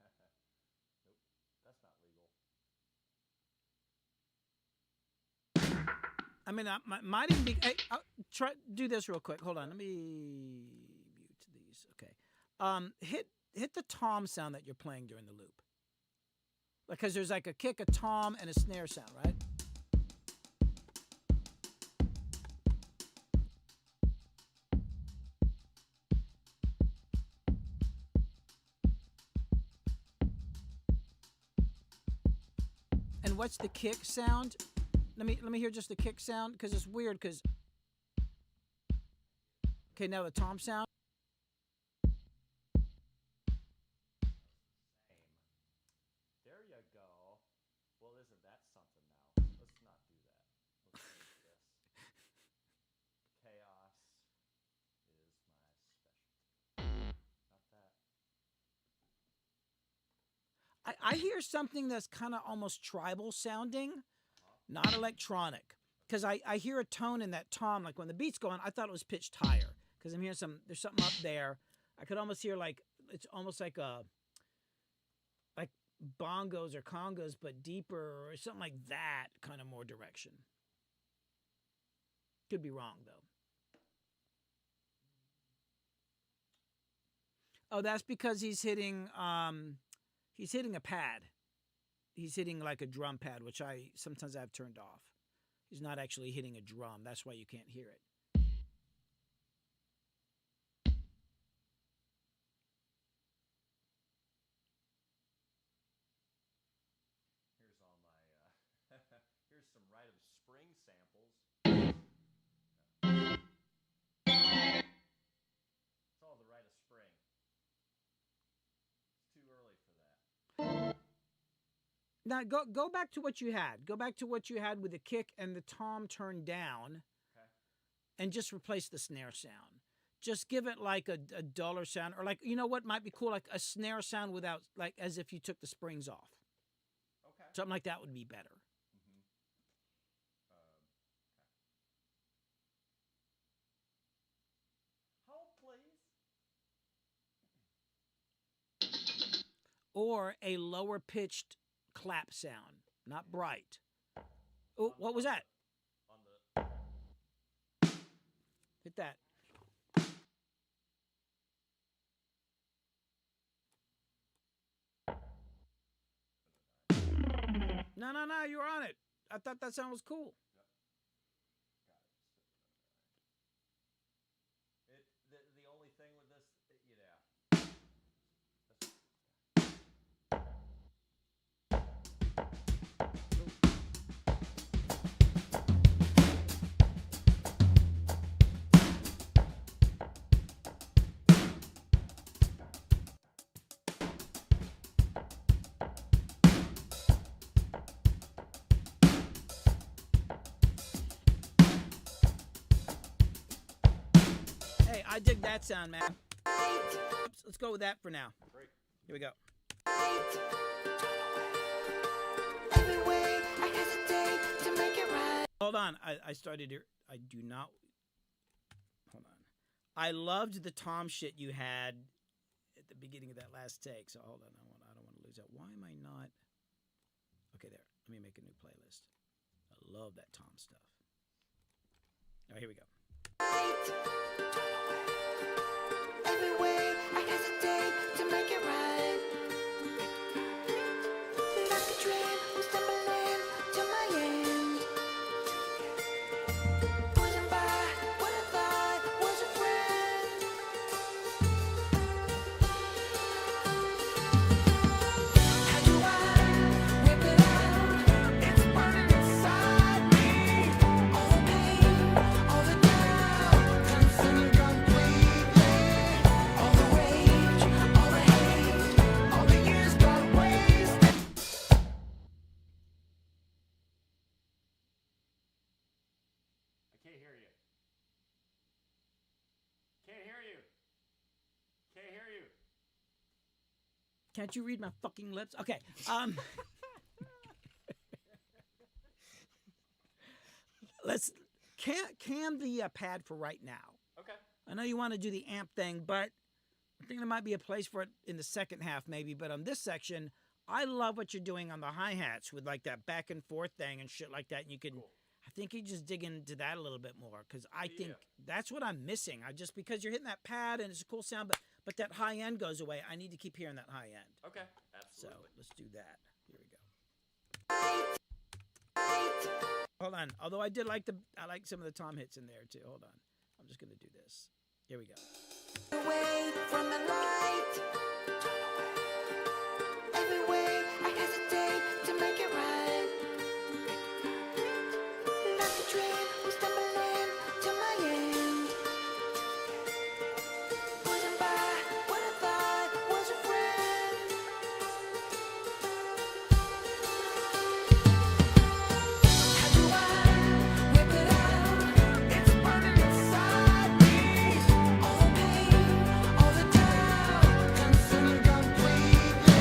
that's not legal. I mean, might even be. Hey, try do this real quick. Hold on, let me mute these. Okay, hit the tom sound that you're playing during the loop, because there's like a kick, a tom, and a snare sound, right? And what's the kick sound? Let me hear just the kick sound, because it's weird. Because okay, now the tom sound. There you go. Well, isn't that something now? Let's not do that. Let's change this. Chaos is my specialty. Not that. I hear something that's kind of almost tribal sounding, not electronic. Because I hear a tone in that tom, like when the beat's going, I thought it was pitched higher. Because I'm hearing there's something up there. I could almost hear it's almost like bongos or congos, but deeper, or something like that, kind of more direction. Could be wrong though. Oh, that's because he's hitting a pad. He's hitting like a drum pad, which sometimes I've turned off. He's not actually hitting a drum. That's why you can't hear it. Here's all my, here's some Rite of Spring samples. It's all the Rite of Spring. It's too early for that. Now go back to what you had. Go back to what you had with the kick and the tom turned down. Okay. And just replace the snare sound. Just give it like a duller sound, or like, you know what might be cool, like a snare sound without, like as if you took the springs off. Okay. Something like that would be better. Hold, please. Or a lower pitched clap sound, not bright. Oh, what was that? On the. Hit that. No, you're on it. I thought that sound was cool. The only thing with this, Hey, I dig that sound, man. Oops, let's go with that for now. Great. Here we go. Every way I hesitate to make it right. Hold on. I started here. I do not. Hold on. I loved the tom shit you had at the beginning of that last take. So hold on. I don't want to lose that. Why am I not? Okay, there. Let me make a new playlist. I love that tom stuff. All right, here we go. Every way I hesitate to make it right. Like a dream, I'm stumbling to my end. Pushing by what I thought was a friend. Can't you read my fucking lips? Okay. Let's cam the pad for right now. Okay. I know you want to do the amp thing, but I think there might be a place for it in the second half maybe. But on this section, I love what you're doing on the hi-hats with like that back and forth thing and shit like that. And you can, I think you just dig into that a little bit more because I think that's what I'm missing. Because you're hitting that pad and it's a cool sound, but that high end goes away. I need to keep hearing that high end. Okay. Absolutely. So let's do that. Here we go. Hold on. Although I like some of the tom hits in there too. Hold on. I'm just gonna do this. Here we go. Away from the light. Every way I hesitate to make it right. Like a dream, we stumbling to my end. Wasn't by what I thought was a friend. How do I whip it out? It's burning inside me. All the pain, all the doubt, consuming completely.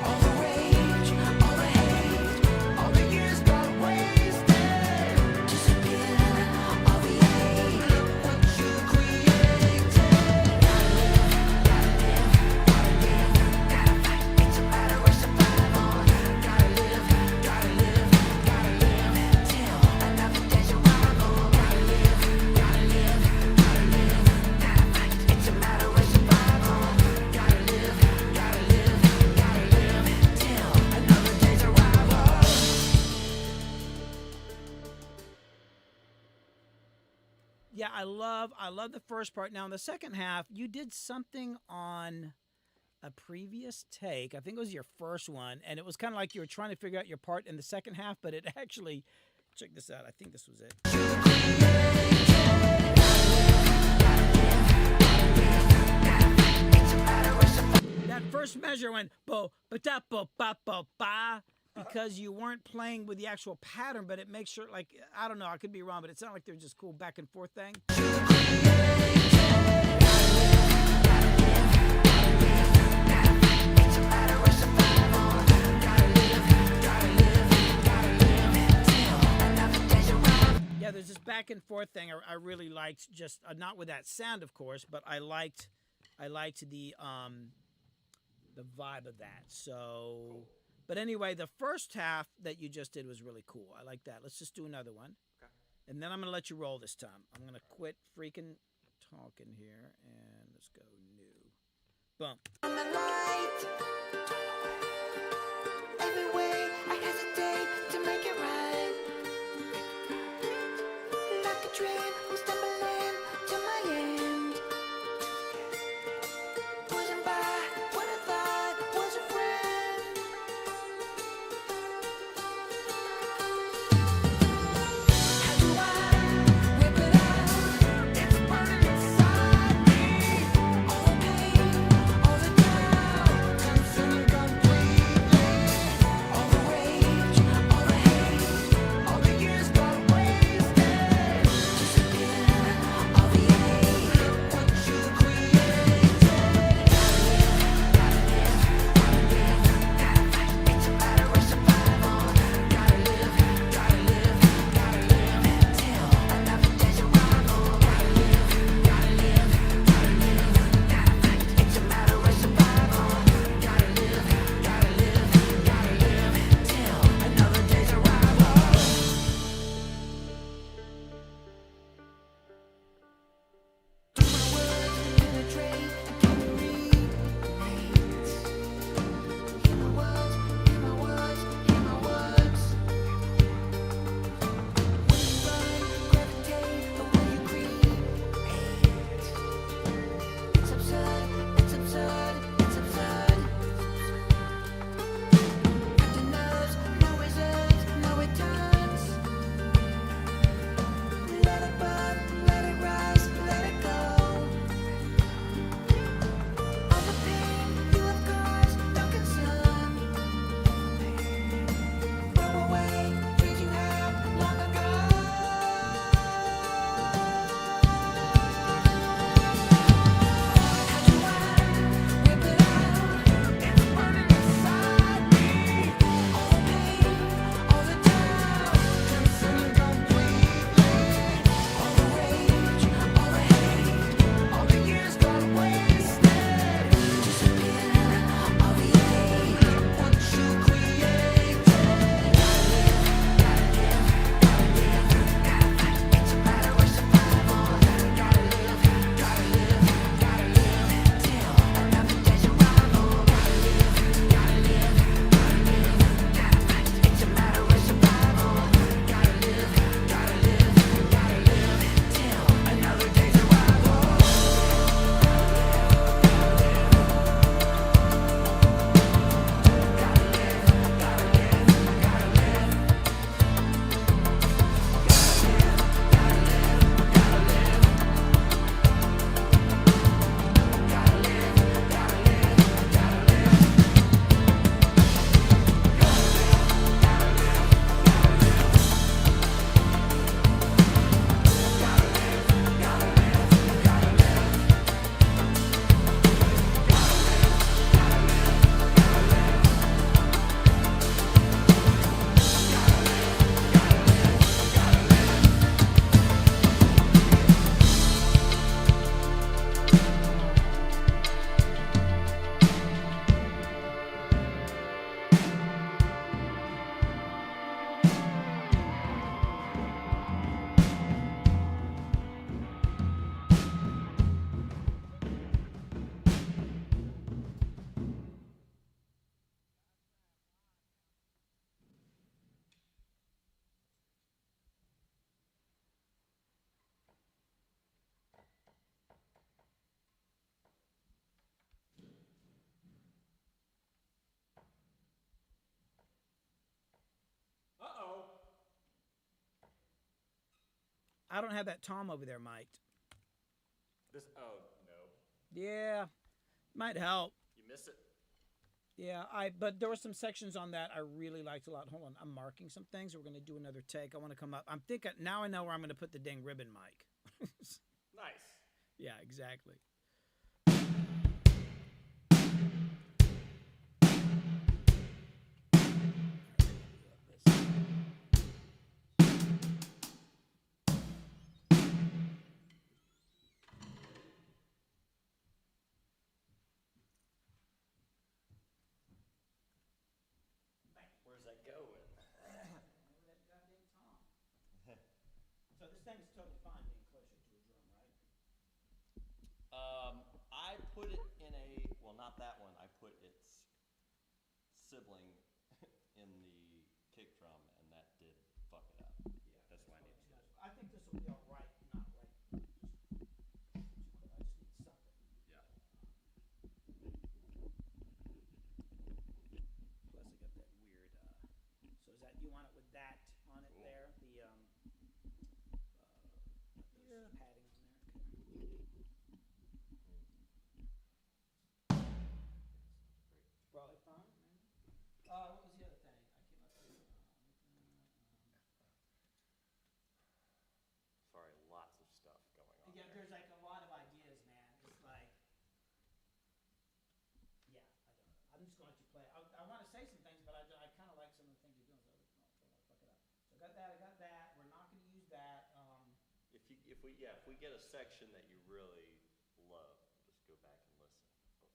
All the rage, all the hate, all the years got wasted. Disappear, all the hate. Look what you created. Gotta live, gotta fight. It's a matter of survival. Gotta live, gotta live, gotta live till another day's arrival. Gotta live, gotta live, gotta live, gotta fight. It's a matter of survival. Gotta live, gotta live, gotta live till another day's arrival. Yeah, I love the first part. Now in the second half, you did something on a previous take. I think it was your first one, and it was kind of like you were trying to figure out your part in the second half, but it actually, check this out. I think this was it. That first measure went bo ba da bo ba ba ba because you weren't playing with the actual pattern, but it makes sure, like, I don't know, I could be wrong, but it sounded like there was just cool back and forth thing. Yeah, there's this back and forth thing I really liked, just not with that sound, of course, but I liked the vibe of that. So, but anyway, the first half that you just did was really cool. I like that. Let's just do another one. Okay. And then I'm going to let you roll this time. I'm going to quit freaking talking here and let's go new. Bump. From the light. Every way I hesitate to make it right. Like a dream, I'm stumbling to my end. Wasn't by what I thought was a friend. How do I whip it out? It's burning inside me. All the pain, all the doubt, consuming. I don't have that tom over there mic'd. This, oh, no. Yeah, might help. You miss it? Yeah, but there were some sections on that I really liked a lot. Hold on, I'm marking some things. We're gonna do another take. I want to come up. I'm thinking now. I know where I'm gonna put the dang ribbon mic. Nice. Yeah, exactly. Where's that going? So this thing is totally fine being closer to a drum, right? I put it in a, well, not that one. I put its sibling in the kick drum, and that did fuck it up. Yeah, That's why I need to. I think this will be all right. Not right. I just need something. Yeah. Plus, I got that weird. So is that you want it with that on it there? The padding on there. Okay. Probably fine. What was the other thing? I came up with. Sorry, lots of stuff going on. Yeah, there's like a lot of ideas, man. It's like, yeah, I don't know. I'm just going to let you play. I want to say some things, but I kind of like some of the things you're doing. So I don't want to fuck it up. So I got that. I got that. We're not going to use that. If we get a section that you really love, just go back and listen. Okay.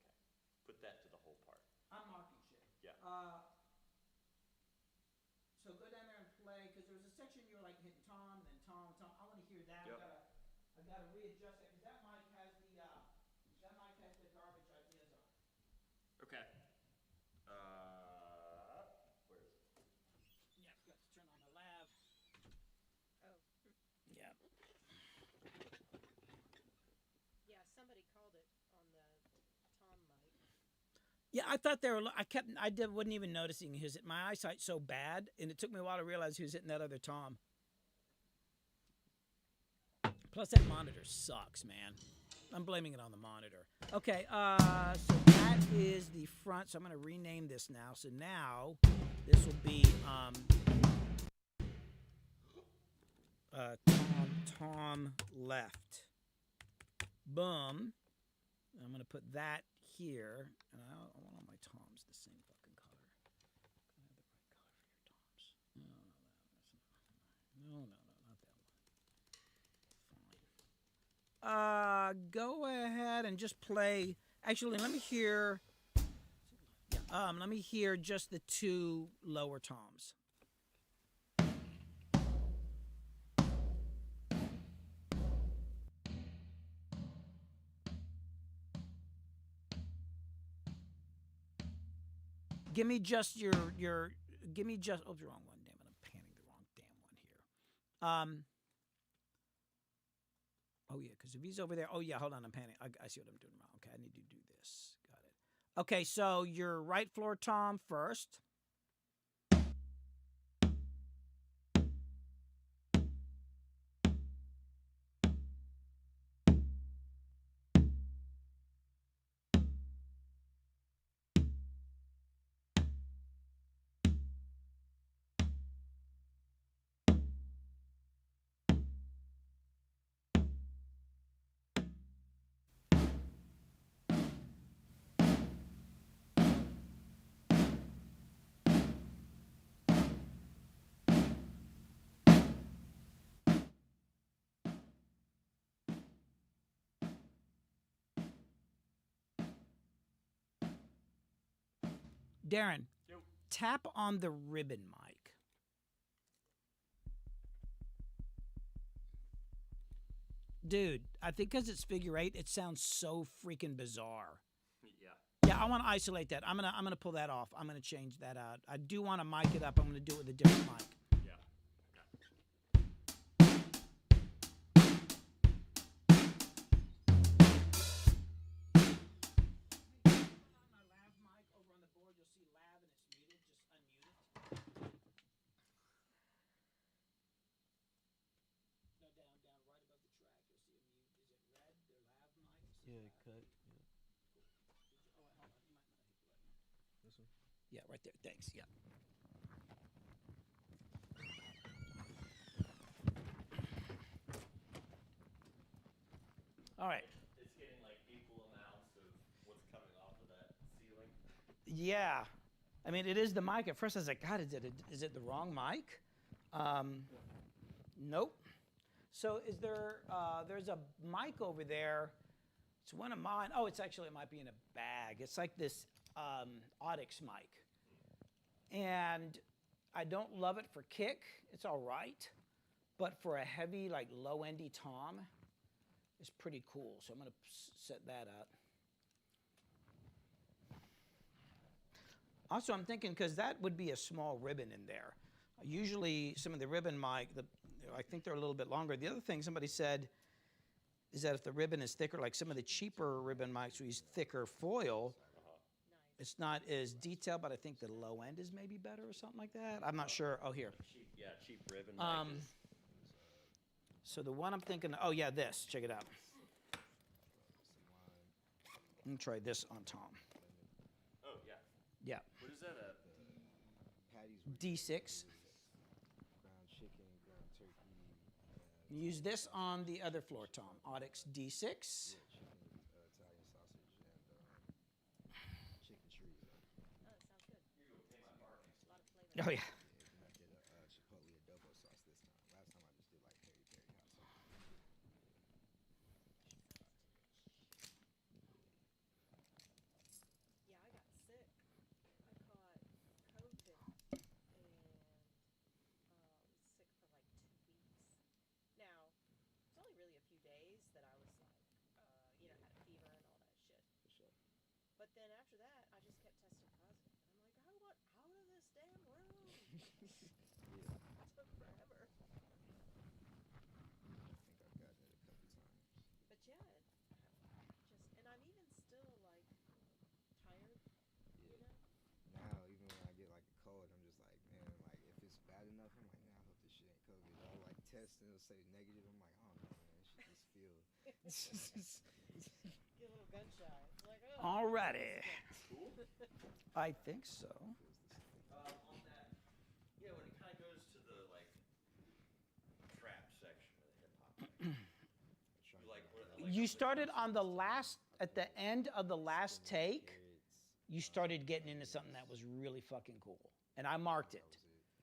Put that to the whole part. I'm marking shit. Yeah. So go down there and play because there was a section you were like hitting tom, then tom, tom. I want to hear that. Yep. I gotta readjust that because that mic has the garbage ideas on it. Okay. Where is it? Yeah, forgot to turn on my lav. Oh. Yeah. Yeah, somebody called it on the Tom mic. Yeah, I thought they were. Wasn't even noticing his. My eyesight's so bad, and it took me a while to realize he was hitting that other tom. Plus, that monitor sucks, man. I'm blaming it on the monitor. Okay, so that is the front. So I'm going to rename this now. So now this will be Tom left. Boom. I'm going to put that here. And I want all my toms the same fucking color. Can I have the right color for your toms? No, not that one. Fine. Go ahead and just play. Actually, let me hear. Let me hear just the two lower toms. Give me just your. Give me just. Oh, the wrong one. Damn it! I'm panning the wrong damn one here. Oh yeah, because if he's over there. Oh yeah, hold on. I'm panning. I see what I'm doing wrong. Okay, I need to do this. Got it. Okay, so your right floor tom first. Darren, tap on the ribbon mic. Dude, I think because it's figure eight, it sounds so freaking bizarre. Yeah. Yeah, I want to isolate that. I'm gonna pull that off. I'm gonna change that out. I do want to mic it up. I'm gonna do it with a different mic. Yeah. On my lav mic over on the board, you'll see lav and it's muted. Just unmute it. No, down. Yeah, cut. Yeah. This one. Yeah, right there. Thanks. Yeah. All right. It's getting like equal amounts of what's coming off of that ceiling. Yeah. I mean, it is the mic. At first, I was like, God, is it the wrong mic? Nope. So is there, there's a mic over there. It's one of mine. Oh, it might be in a bag. It's like this Audix mic. And I don't love it for kick. It's all right. But for a heavy, like low-endy tom, it's pretty cool. So I'm going to set that up. Also, I'm thinking, because that would be a small ribbon in there. Usually, some of the ribbon mic, I think they're a little bit longer. The other thing somebody said is that if the ribbon is thicker, like some of the cheaper ribbon mics, we use thicker foil. It's not as detailed, but I think the low end is maybe better or something like that. I'm not sure. Oh, here. Cheap ribbon mic is. So the one I'm thinking, oh yeah, this. Check it out. Let me try this on Tom. Oh yeah. Yeah. What is that? Patties. D6. Ground chicken, ground turkey. Use this on the other floor, Tom. Audix D6. Chicken, Italian sausage, and chicken chorizo. Oh yeah. And I did a chipotle adobo sauce this time. Last time I just did like peri peri hot sauce. Yeah, I got sick. I caught COVID and was sick for like 2 weeks. Now, it's only really a few days that I was like, had a fever and all that shit. For sure. But then after that, I just kept testing positive. And I'm like, I want out of this damn room. Yeah. It took forever. I think I've gotten it a couple times. But yeah, and I'm even still like tired, Yeah. Now, even when I get like a cold, I'm just like, man, like if it's bad enough, I'm like, man, I hope this shit ain't COVID. I'll like test and it'll say negative. I'm like, oh no, man, it should just feel. Get a little gun shy. It's like, oh. Alrighty. I think so. On that, yeah, when it kind of goes to the like trap section of the hip hop, you like, You started on the last, at the end of the last take, you started getting into something that was really fucking cool. And I marked it.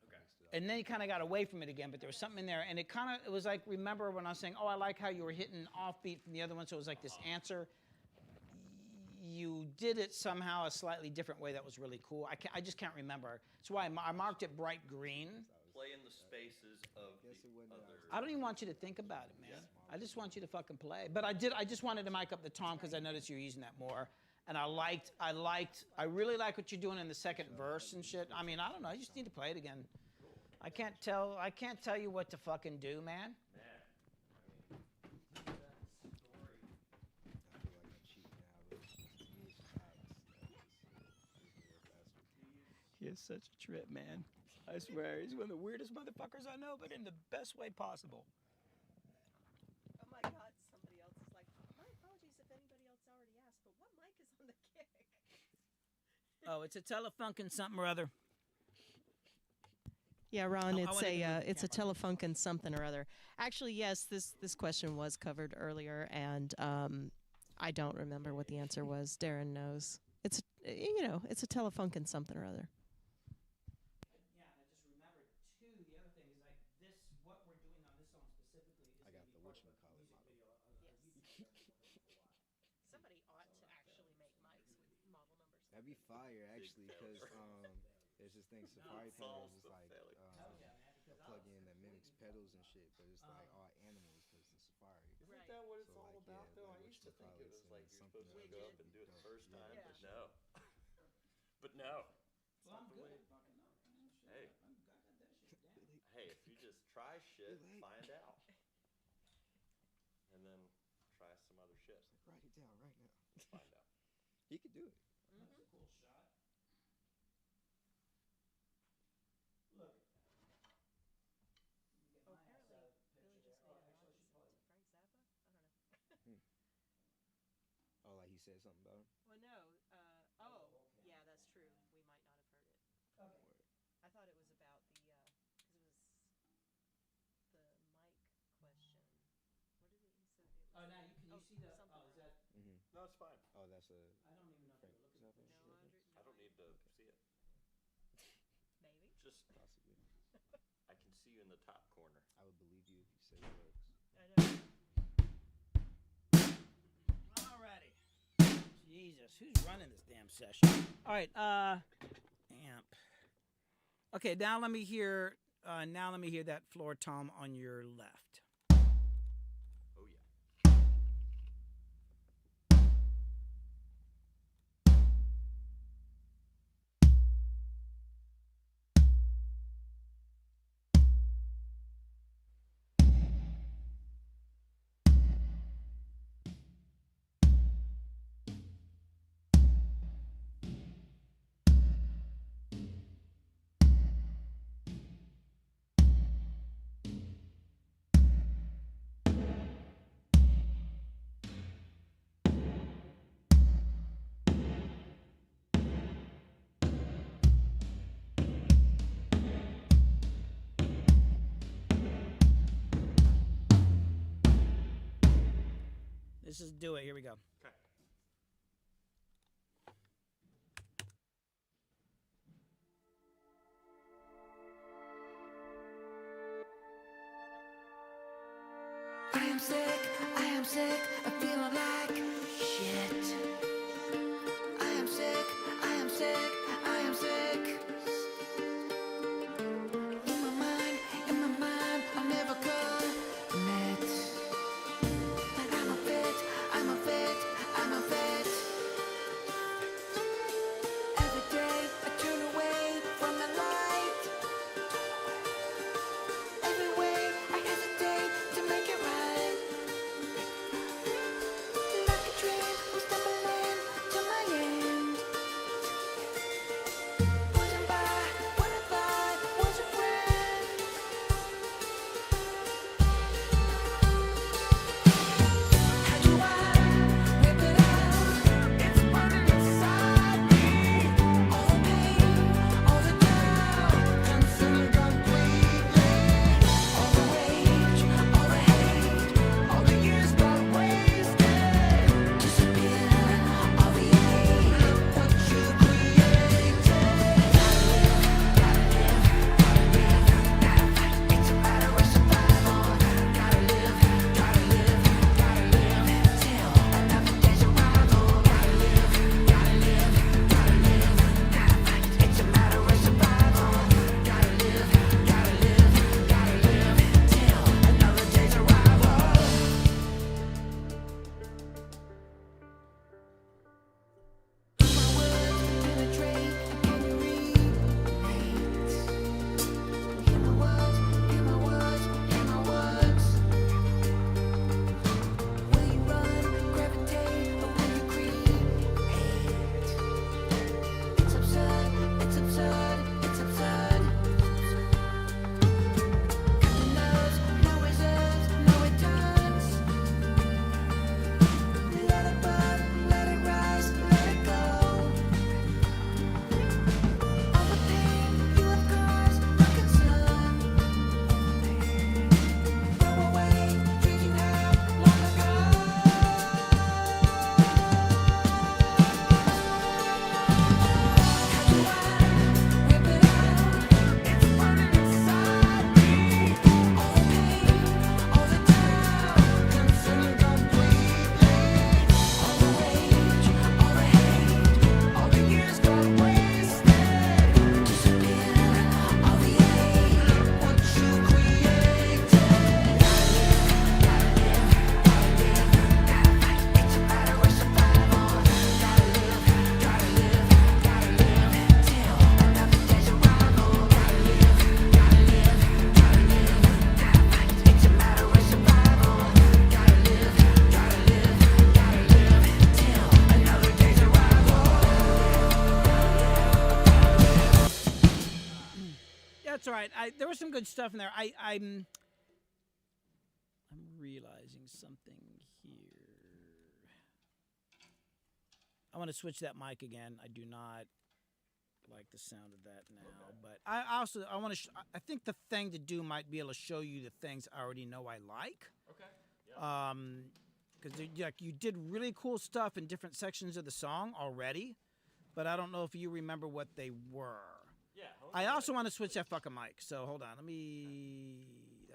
Okay. And then you kind of got away from it again, but there was something in there. And it was like, remember when I was saying, oh, I like how you were hitting offbeat from the other one, so it was like this answer. You did it somehow a slightly different way that was really cool. I just can't remember. That's why I marked it bright green. Play in the spaces of the other. I don't even want you to think about it, man. I just want you to fucking play. But I just wanted to mic up the tom because I noticed you're using that more. And I really like what you're doing in the second verse and shit. I mean, I don't know. You just need to play it again. I can't tell you what to fucking do, man. He is such a trip, man. I swear, he's one of the weirdest motherfuckers I know, but in the best way possible. Oh my God, somebody else is like, my apologies if anybody else already asked, but what mic is on the kick? Oh, it's a Telefunken something or other. Yeah, Ron, I it's wanted to move the it's a camera. Telefunken something or other. Actually, yes, this question was covered earlier, and I don't remember what the answer was. Darren knows. It's it's a Telefunken something or other. Yeah, and I just remembered too. The other thing is like this. What we're doing on this song specifically is I got the whatchamacallit model. Somebody ought to actually make mics with model numbers. That'd be fire, actually, because there's this thing, Safari Panel is like a plug-in that mimics pedals and shit, but it's like all animals because it's Safari. Isn't that what it's So, all like, about, yeah, though? like I used to think it was whatchamacallits like and you're something supposed to else go would up and be do it the dope. first time, Yeah. but no. But no. Well, I'm good at fucking up. Hey. I got that shit down. Hey, if you just try shit, Really? find out. And then try some other shit, Write it down right now. find out. He could do it. That's a cool shot. Look at that. Oh, apparently, Billy just made a nod to Frank Zappa. I don't know. he said something about him? Well, no. Yeah, that's true. We might not have heard it. Word. I thought it was about the, because it was the mic question. What did he said? It was Oh, now can you see the? something Oh, is that? Mm-hmm. No, it's fine. Oh, that's a. I don't even know if Frank, you're looking is at that this. Frank? No, I don't need to see it. maybe. Just, Possibly. I can see you in the top corner. I would believe you if you say it works. I know. Alrighty. Jesus, who's running this damn session? All right, amp. Okay, now let me hear. Now let me hear that floor tom on your left. Oh, yeah. This is do it. Here we go. Okay. I am sick of feeling like shit. I am sick, I am sick, I am sick. In my mind, I'll never commit. But I'm a fit, I'm a fit, I'm a fit. Every day I turn away from the light. Every way I hesitate to make it right. Like a dream, I'm stumbling to my end. Wasn't by what I thought was a friend. How do I rip it out? It's burning inside me. All the pain, all the doubt, consumed completely. All the rage, all the hate, all the years got wasted. Disappear, obviate what you created. It's a matter of survival. Gotta live till another day's arrival. Gotta live. It's a matter of survival. Gotta live till another day's arrival. My words penetrate, can you relate? Hear my words, hear my words, hear my words. Will you run, gravitate, or will you create? It's absurd, it's absurd, it's absurd. Got the nerves, no reserves, no returns. Let it burn, let it rise, let it go. All the pain you have caused, no concern. Throw away dreams you had long ago. How do I rip it out? It's burning inside me. All the pain, all the doubt, consumed completely. All the rage, all the hate, all the years got wasted. Disappear, obviate what you created. It's a matter of survival. Gotta live till another day's arrival. Gotta live. It's a matter of survival. Gotta live till another day's arrival. That's all right. There was some good stuff in there. I'm realizing something here. want to switch that mic again. I do not like the sound of that now, but I want to. I think the thing to do might be able to show you the things I already know I like. Okay. Yeah. Because you did really cool stuff in different sections of the song already, but I don't know if you remember what they were. Yeah. I also want to switch that fucking mic. So hold on. That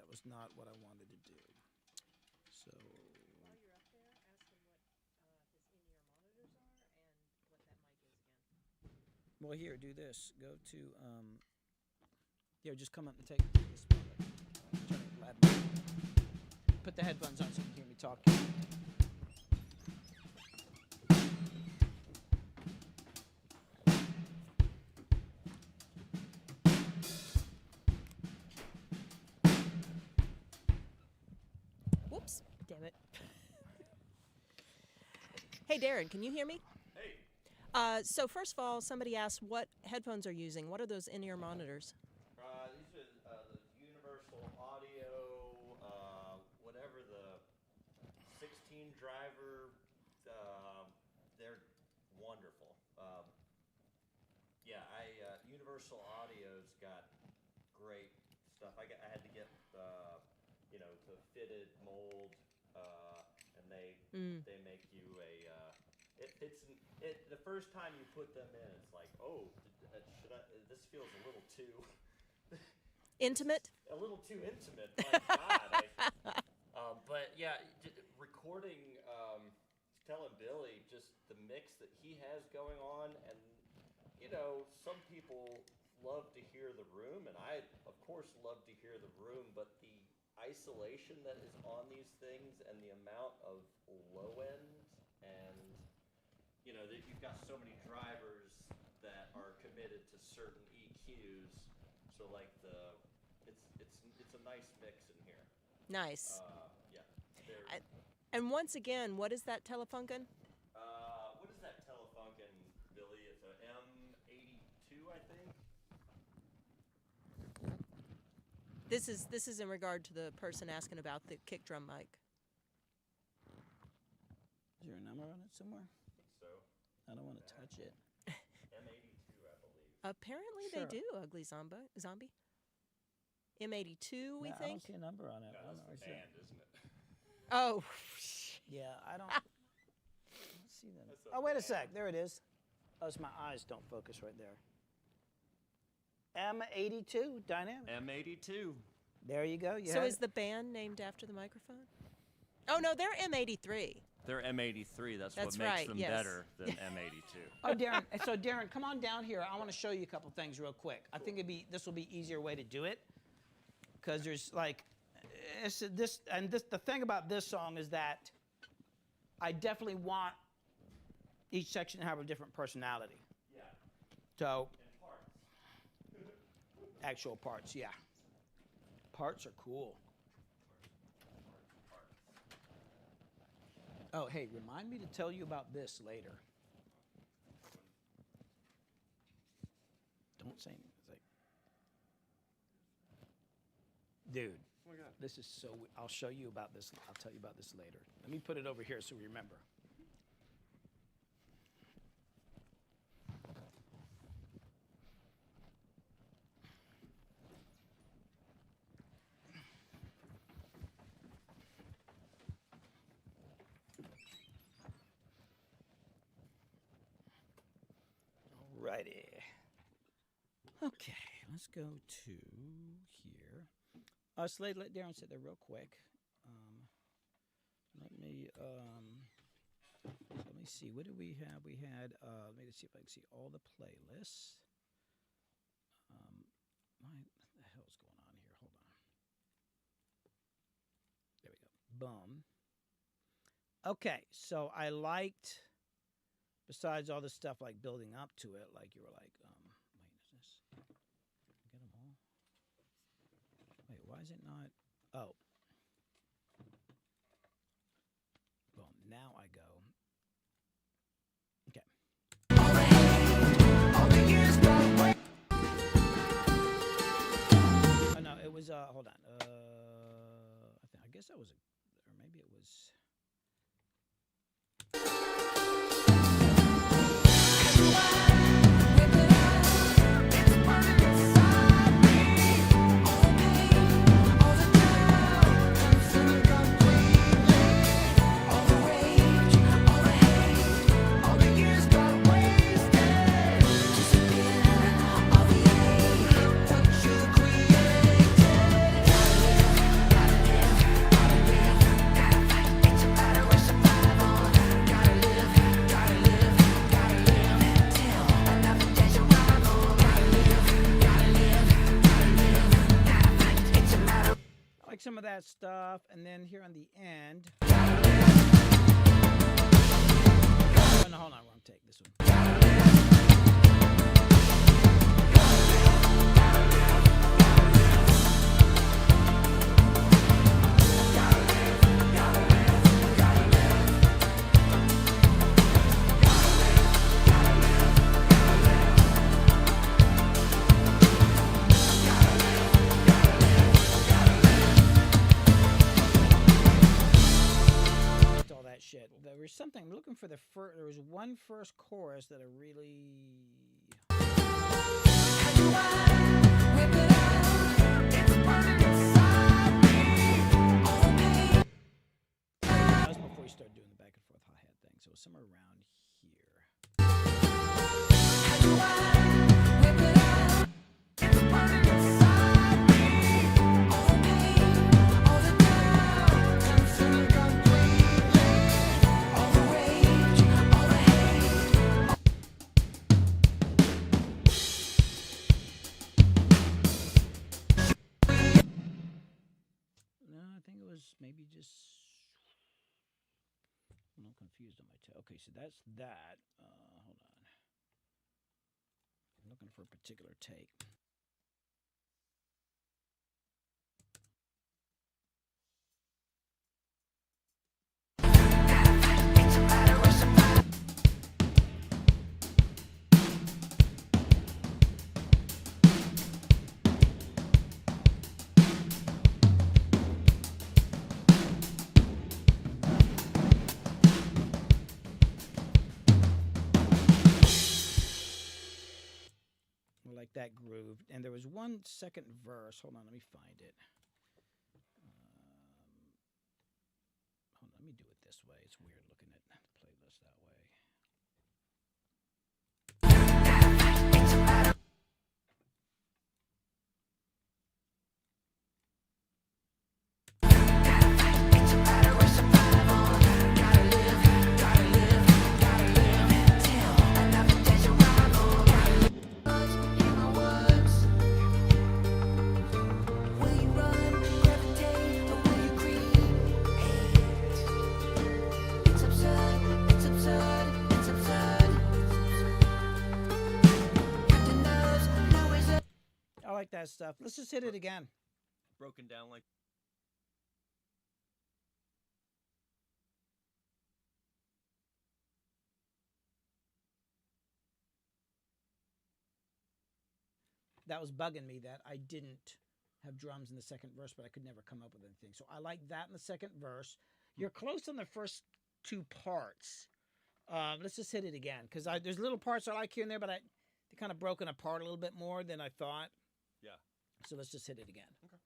was not what I wanted to do. So. While you're up there, ask him what his in-ear monitors are and what that mic is again. Well, here, do this. Go to here. Just come up and take this. Turn it loud. Put the headphones on so you can hear me talk. Whoops. Damn it. Hey, Darren, can you hear me? Hey. So first of all, somebody asked what headphones are using. What are those in-ear monitors? These are the universal audio, whatever the 16 driver. They're wonderful. Yeah, Universal Audio's got great stuff. I had to get the fitted mold, and they make you a. The first time you put them in, it's like, oh, this feels a little too. Intimate? A little too intimate. My God. But yeah, recording, telling Billy just the mix that he has going on, and some people love to hear the room, and I of course love to hear the room, but the isolation that is on these things and the amount of low end, and that you've got so many drivers that are committed to certain EQs, so like it's a nice mix in here. Nice. Yeah. And once again, what is that Telefunken? What is that Telefunken, Billy? It's a M82, I think. This is in regard to the person asking about the kick drum mic. Is there a number on it somewhere? I think so. I don't want to touch it. M82, I believe. Apparently Sure. they do, Ugly Zombie. M82, we I don't think. see a number on it. No, I don't that's know. the band, isn't it? Oh, Yeah, I don't. Let's see that. Oh, wait a sec. There it is. Oh, it's my eyes don't focus right there. M82 Dynamic. M82. There you go. so is the band named after the microphone? Oh no, they're M83. They're M83. That's That's what makes right, them yes. better than M82. Oh, Darren. So, Darren, come on down here. I want to show you a couple things real quick. I think this will be easier way to do it, because there's like, the thing about this song is that I definitely want each section to have a different personality. Yeah. So, And parts. actual parts, yeah. Parts are cool. Oh, hey, remind me to tell you about this later. Don't say anything. It's like, dude, Oh my God. this is so. I'll show you about this. I'll tell you about this later. Let me put it over here so we remember. Alrighty. Okay, let's go to here. Slade, let Darren sit there real quick. Let me see. What did we have? We had. Let me see if I can see all the playlists. What the hell's going on here? Hold on. There we go. Boom. Okay, so I liked. Besides all the stuff like building up to it, like you were like, wait, is this? Get them all? Wait, why is it not? Oh. Well, now I go. Okay. Oh no, it was. Hold on. I guess that was, or maybe it was. that stuff, and then here on the end. Oh, no, hold on, wrong take. This one. All that shit. There was something. I'm looking for the first. There was one first chorus that I really. That was before we started doing the back and forth hi-hat thing, so it was somewhere around here. No, I think it was maybe just. I'm a little confused on my tail. Okay, so that's that. Hold on. I'm looking for a particular take. Like that groove, and there was one second verse. Hold on, let me find it. Hold on, let me do it this way. It's weird looking at the playlist that way. I like that stuff. Let's just hit it again. Broken down like. That was bugging me that I didn't have drums in the second verse, but I could never come up with anything. So I like that in the second verse. You're close on the first two parts. Let's just hit it again, because there's little parts I like here and there, but they're kind of broken apart a little bit more than I thought. Yeah. So let's just hit it again. Okay.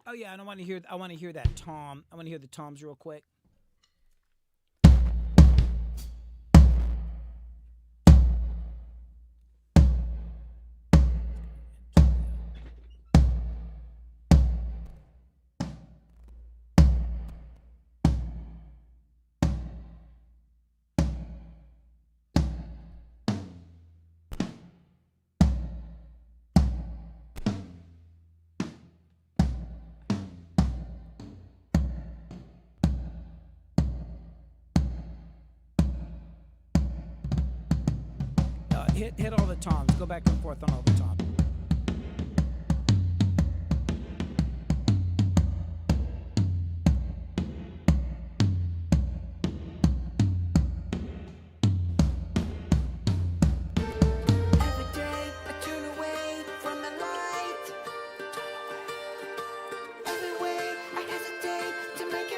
Oh yeah, and I want to hear that tom. I want to hear the toms real quick. Hit all the toms. Go back and forth on all the toms. Every day I turn away from the light. Every way I hesitate to make it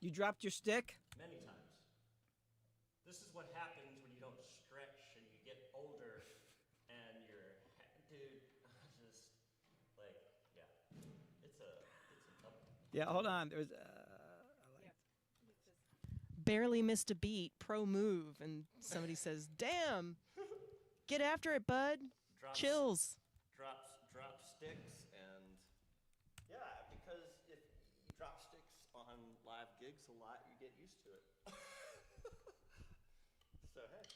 You dropped your stick? Many times. This is what happens when you don't stretch and you get older and you're, dude, just like, yeah, it's a tough one. Yeah, hold on. There's Barely missed a beat, pro move, and somebody says, "Damn, get after it, bud." Chills. Drop sticks, and yeah, because if you drop sticks on live gigs a lot, you get used to it. So hey.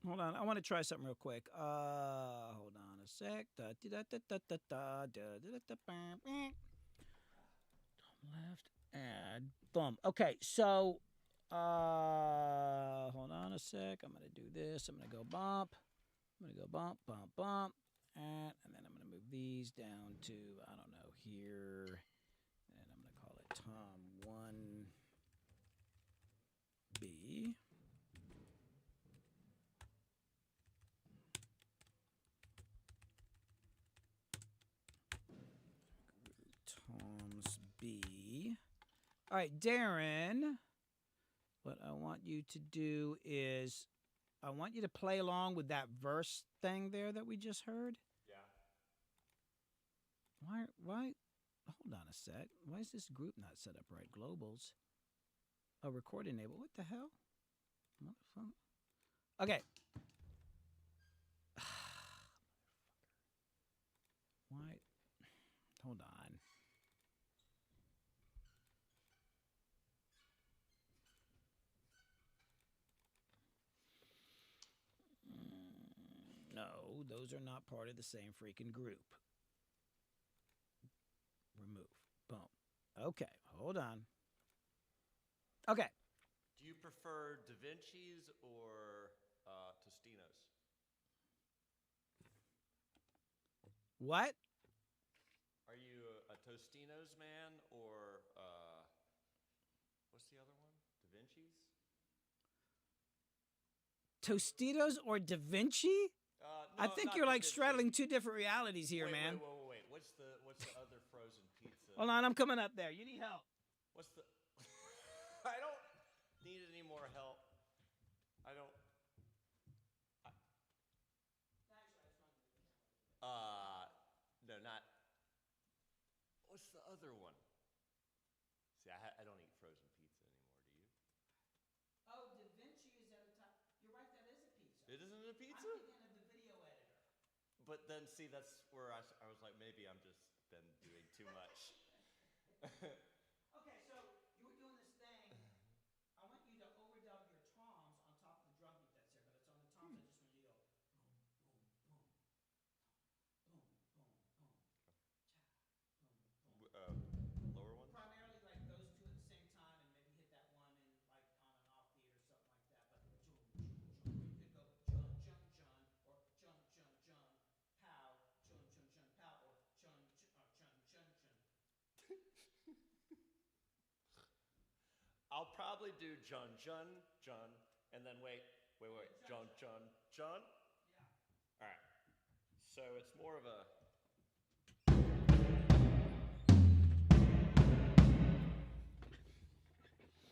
Hold on, I want to try something real quick. Hold on a sec. Left and boom. Okay, so hold on a sec. I'm gonna do this. I'm gonna go bump. I'm gonna go bump, bump, bump, and then I'm gonna move these down to I don't know here, and I'm gonna call it Tom 1B. Tom's B. All right, Darren, what I want you to do is I want you to play along with that verse thing there that we just heard. Yeah. Why? Hold on a sec. Why is this group not set up right? Globals. Oh, record enable. What the hell? Motherfucker. Okay. Why? Hold on. No, those are not part of the same freaking group. Remove. Boom. Okay, hold on. Okay. Do you prefer Da Vinci's or Tostino's? What? Are you a Tostino's man or what's the other one? Da Vinci's? Tostitos or Da Vinci? No, I think not you're Da like Vinci. straddling two different realities here, Wait, man. Wait. What's the other frozen pizza? Hold on, I'm coming up there. You need help. What's the? I don't need any more help. I don't. No, not. What's the other one? See, I don't eat frozen pizza anymore. Do you? Oh, Da Vinci is at the top. You're right, that is a pizza. It isn't a pizza. I'm thinking of the video editor. But then, see, that's where I was like, maybe I'm just been doing too much. Okay, so you were doing this thing. I want you to overdub your toms on top of the drum beat that's here, but it's on the toms. I just want you to go boom, boom, boom, boom, boom, boom, cha, boom, boom. Lower one? Primarily like those two at the same time, and maybe hit that one in like on an offbeat or something like that. But jun, jun, jun. You could go jun, jun, jun, or jun, jun, jun, pow, jun, jun, jun, pow, or jun, jun, jun, jun, jun. I'll probably do Jun, Jun, Jun, and then wait. Jun, Jun, Jun? Yeah. All right. So it's more of a.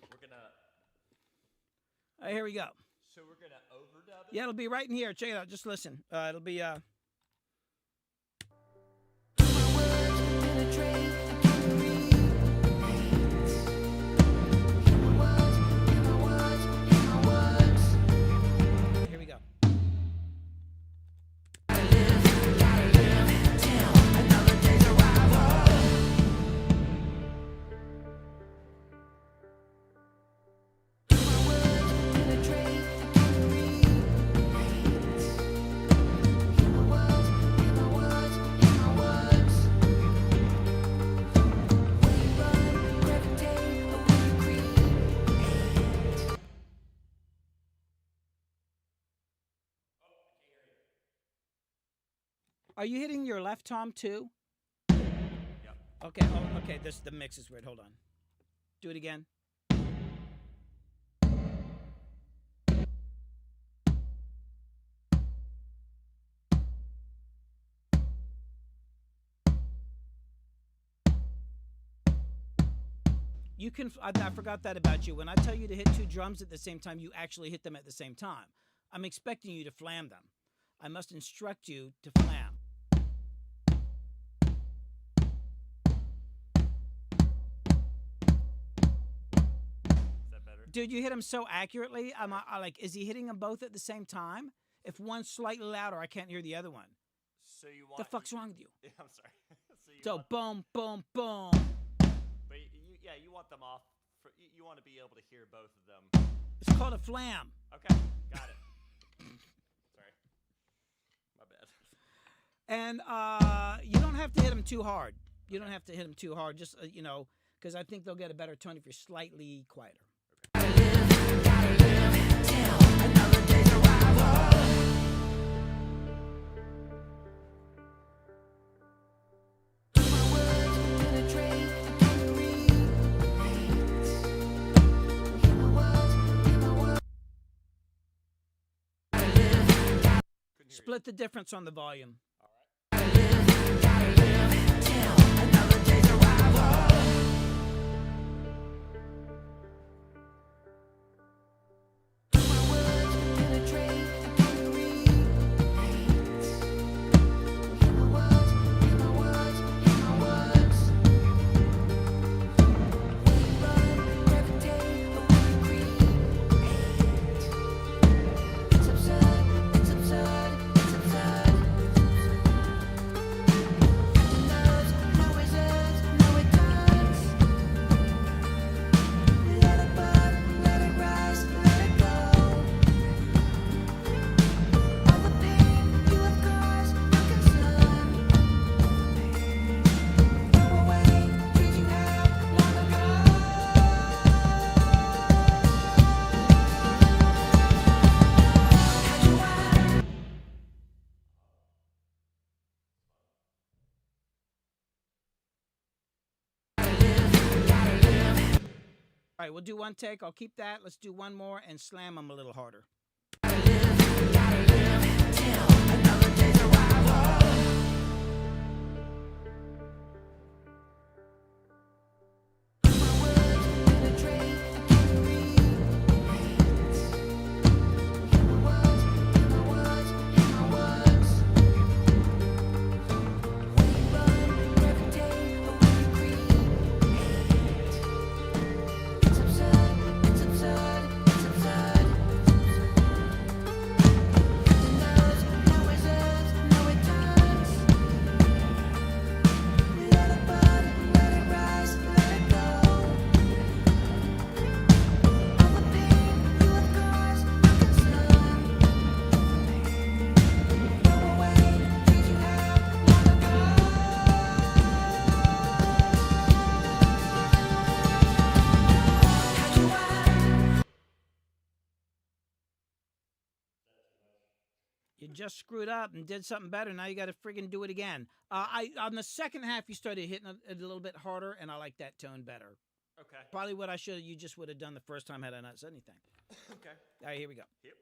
We're gonna. All right, here we go. So we're gonna overdub it? Yeah, it'll be right in here. Check it out. Just listen. It'll be Here we go. Penetrate, I can read. Are you hitting your left tom too? Yep. Okay. Oh, okay. The mix is weird. Hold on. Do it again. You can. I forgot that about you. When I tell you to hit two drums at the same time, you actually hit them at the same time. I'm expecting you to flam them. I must instruct you to flam. Is that better? Dude, you hit them so accurately. I like, is he hitting them both at the same time? If one's slightly louder, I can't hear the other one. So you want The fuck's wrong with you? Yeah, I'm sorry. So boom, boom, boom. But you want them off. You want to be able to hear both of them. It's called a flam. Okay, got it. Sorry, my bad. And you don't have to hit them too hard. You don't have to hit them too hard. Just because I think they'll get a better tone if you're slightly quieter. Split the difference on the volume. All right, we'll do one take. I'll keep that. Let's do one more and slam them a little harder. You just screwed up and did something better. Now you got to friggin' do it again. On the second half, you started hitting it a little bit harder, and I like that tone better. Okay. Probably what you just would have done the first time had I not said anything. Okay. All right, here we go. Yep.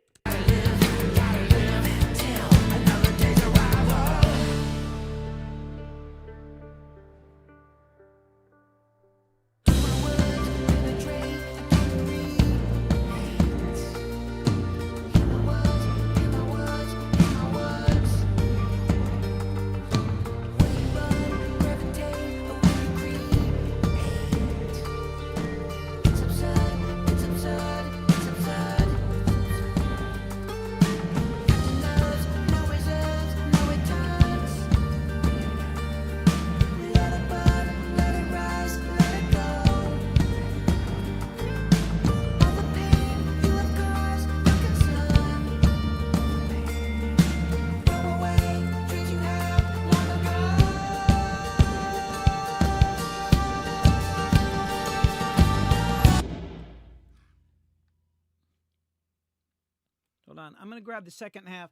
Hold on. I'm going to grab the second half.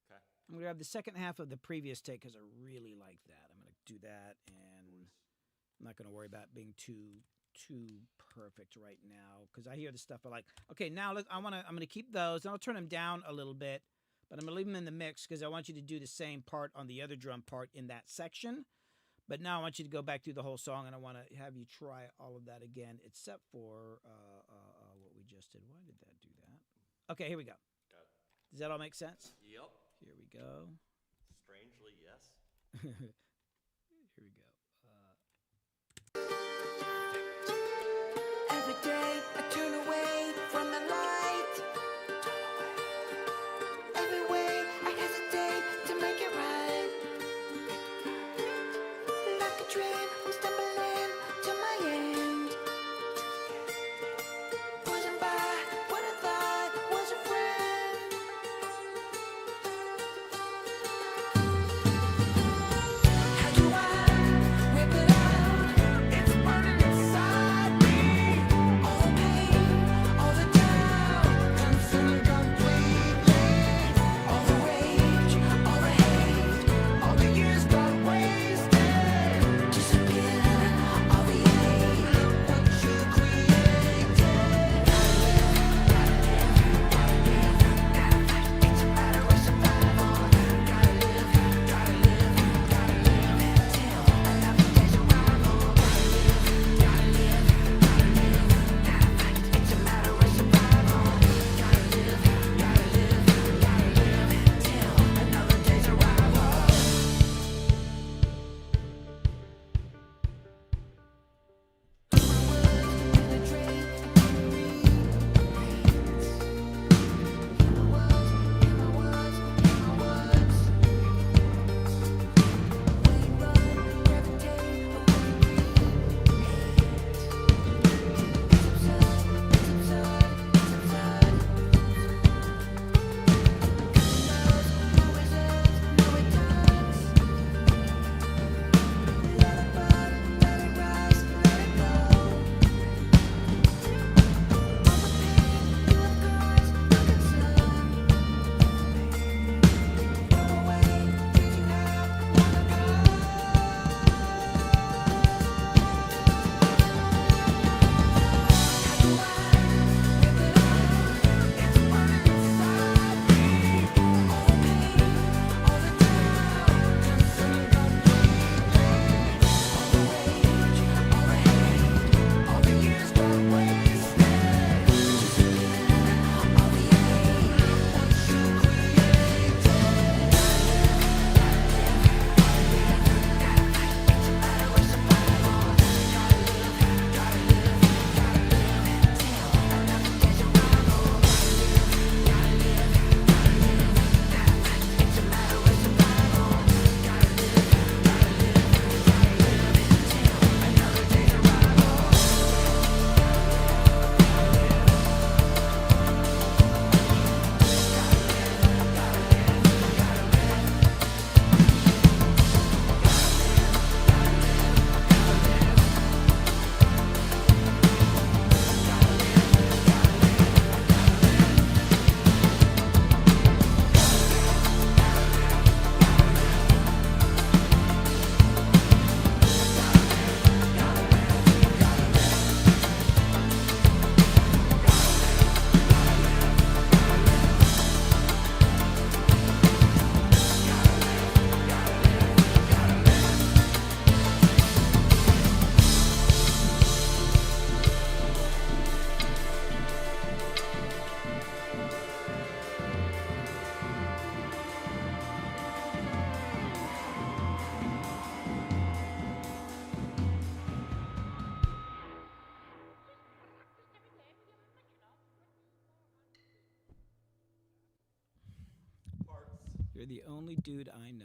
Okay. I'm going to have the second half of the previous take because I really like that. I'm going to do that, and I'm not going to worry about being too perfect right now because I hear the stuff. I like. Okay, now I'm going to keep those, and I'll turn them down a little bit, but I'm going to leave them in the mix because I want you to do the same part on the other drum part in that section. But now I want you to go back through the whole song, and I want to have you try all of that again, except for what we just did. Why did that do that? Okay, here we go. Does that all make sense? Yep. Here we go. Strangely, yes. Here we go. Every day I turn away from the light. Every way I hesitate to make it right. Like a dream, I'm stumbling to my end. Wasn't by what I thought was a friend. How do I whip it out? It's burning inside me. All the pain, all the doubt, consuming completely. All the rage, all the hate, all the years got wasted. Disappear, obviate what you created. It's a matter of survival. Gotta live till another day's arrival. It's a matter of survival. Gotta live till another day's arrival. In the drink, You're the only dude I know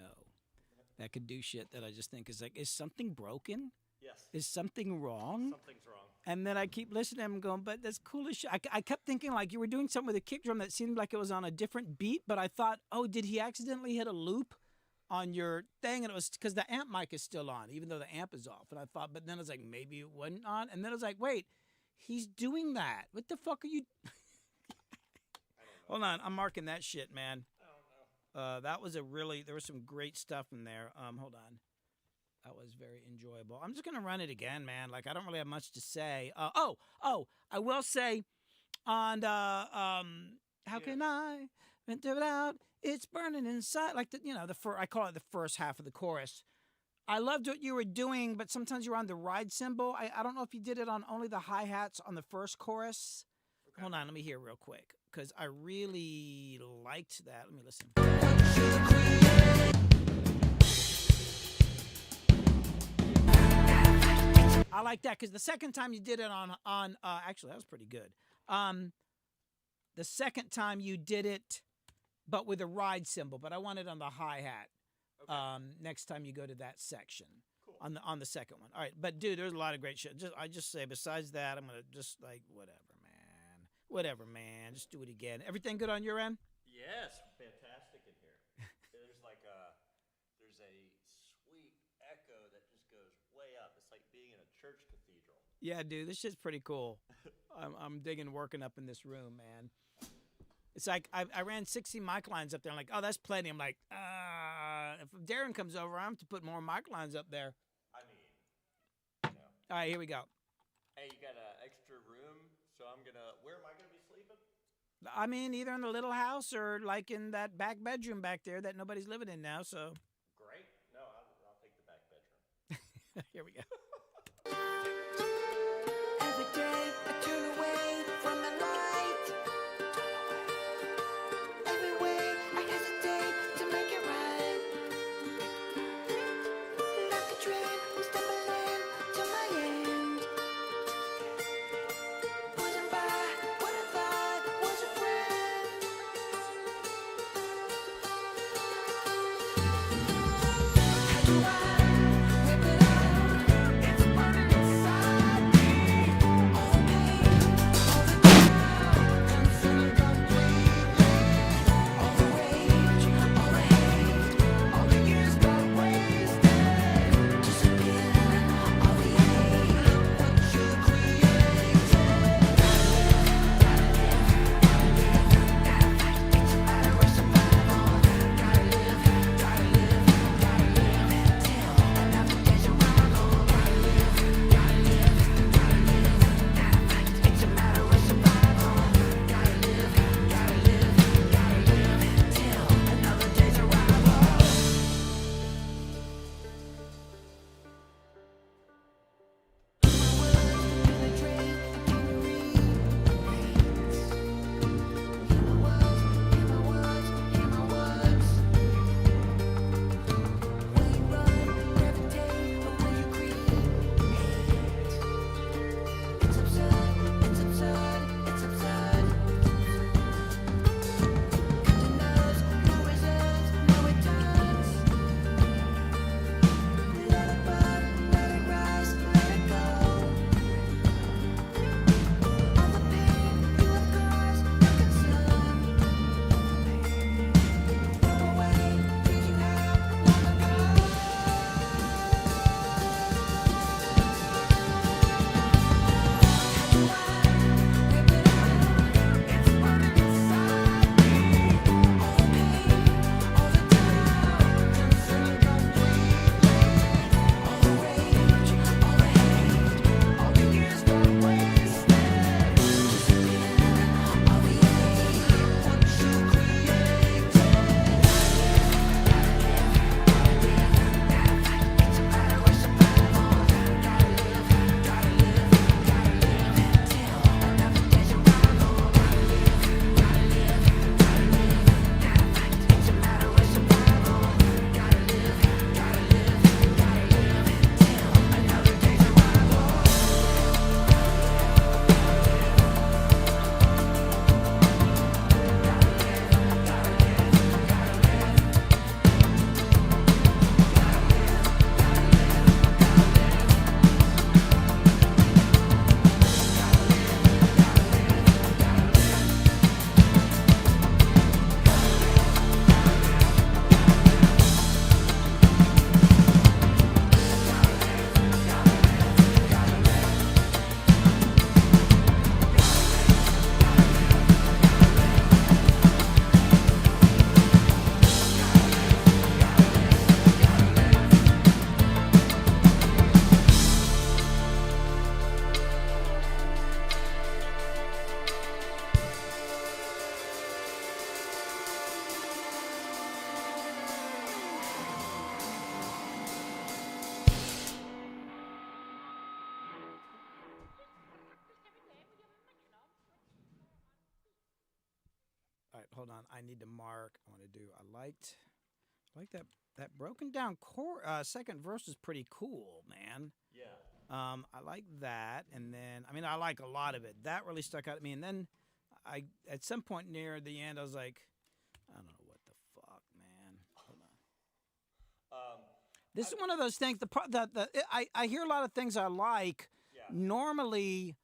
that could do shit that I just think is like, is something broken? Yes. Is something wrong? Something's wrong. And then I keep listening to him going, but that's cool as shit. I kept thinking like you were doing something with a kick drum that seemed like it was on a different beat, but I thought, oh, did he accidentally hit a loop on your thing? And it was because the amp mic is still on, even though the amp is off. And I thought, but then I was like, maybe it wasn't on. And then I was like, wait, he's doing that. What the fuck are you? Hold on, I'm marking that shit, man. That was there was some great stuff in there. Hold on. That was very enjoyable. I'm just gonna run it again, man. Like I don't really have much to say. I will say on how can I vent it out? It's burning inside. Like I call it the first half of the chorus. I loved what you were doing, but sometimes you're on the ride cymbal. I don't know if you did it on only the hi-hats on the first chorus. Okay. Hold on, let me hear real quick because I really liked that. Let me listen. I like that because the second time you did it on actually that was pretty good. The second time you did it, but with a ride cymbal, but I want it on the hi-hat. Okay. Next time you go to that section. Cool. On the second one. All right, but dude, there's a lot of great shit. I just say besides that, I'm gonna just like whatever, man. Just do it again. Everything good on your end? Yes, fantastic in here. There's a sweet echo that just goes way up. It's like being in a church cathedral. Yeah, dude, this shit's pretty cool. I'm digging working up in this room, man. It's like I ran 60 mic lines up there. I'm like, oh, that's plenty. I'm like, if Darren comes over, I'm to put more mic lines up there. I mean, All right, here we go. Hey, you got an extra room, so where am I gonna be sleeping? I mean, either in the little house or like in that back bedroom back there that nobody's living in now. So great. No, I'll take the back bedroom. Here we go. Every day I turn away from the light. Every way I hesitate to make it right. Like a dream, I'm stumbling to my end. Wasn't by what I thought was a friend. How do I whip it out? It's burning inside me. All the pain, all the doubt, consumed completely. All the rage, all the hate, all the years got wasted. Disappear, all the hate, what you created. Gotta fight, it's a matter of survival. Gotta live till right, hold on. I need to mark. I want to do. I liked that broken down second verse is pretty cool, man. Yeah. I like that, and then I like a lot of it. That really stuck out to me. And then at some point near the end, I was like, I don't know what the fuck, man. Hold on. This is one of those things. I hear a lot of things I like. Yeah. Normally,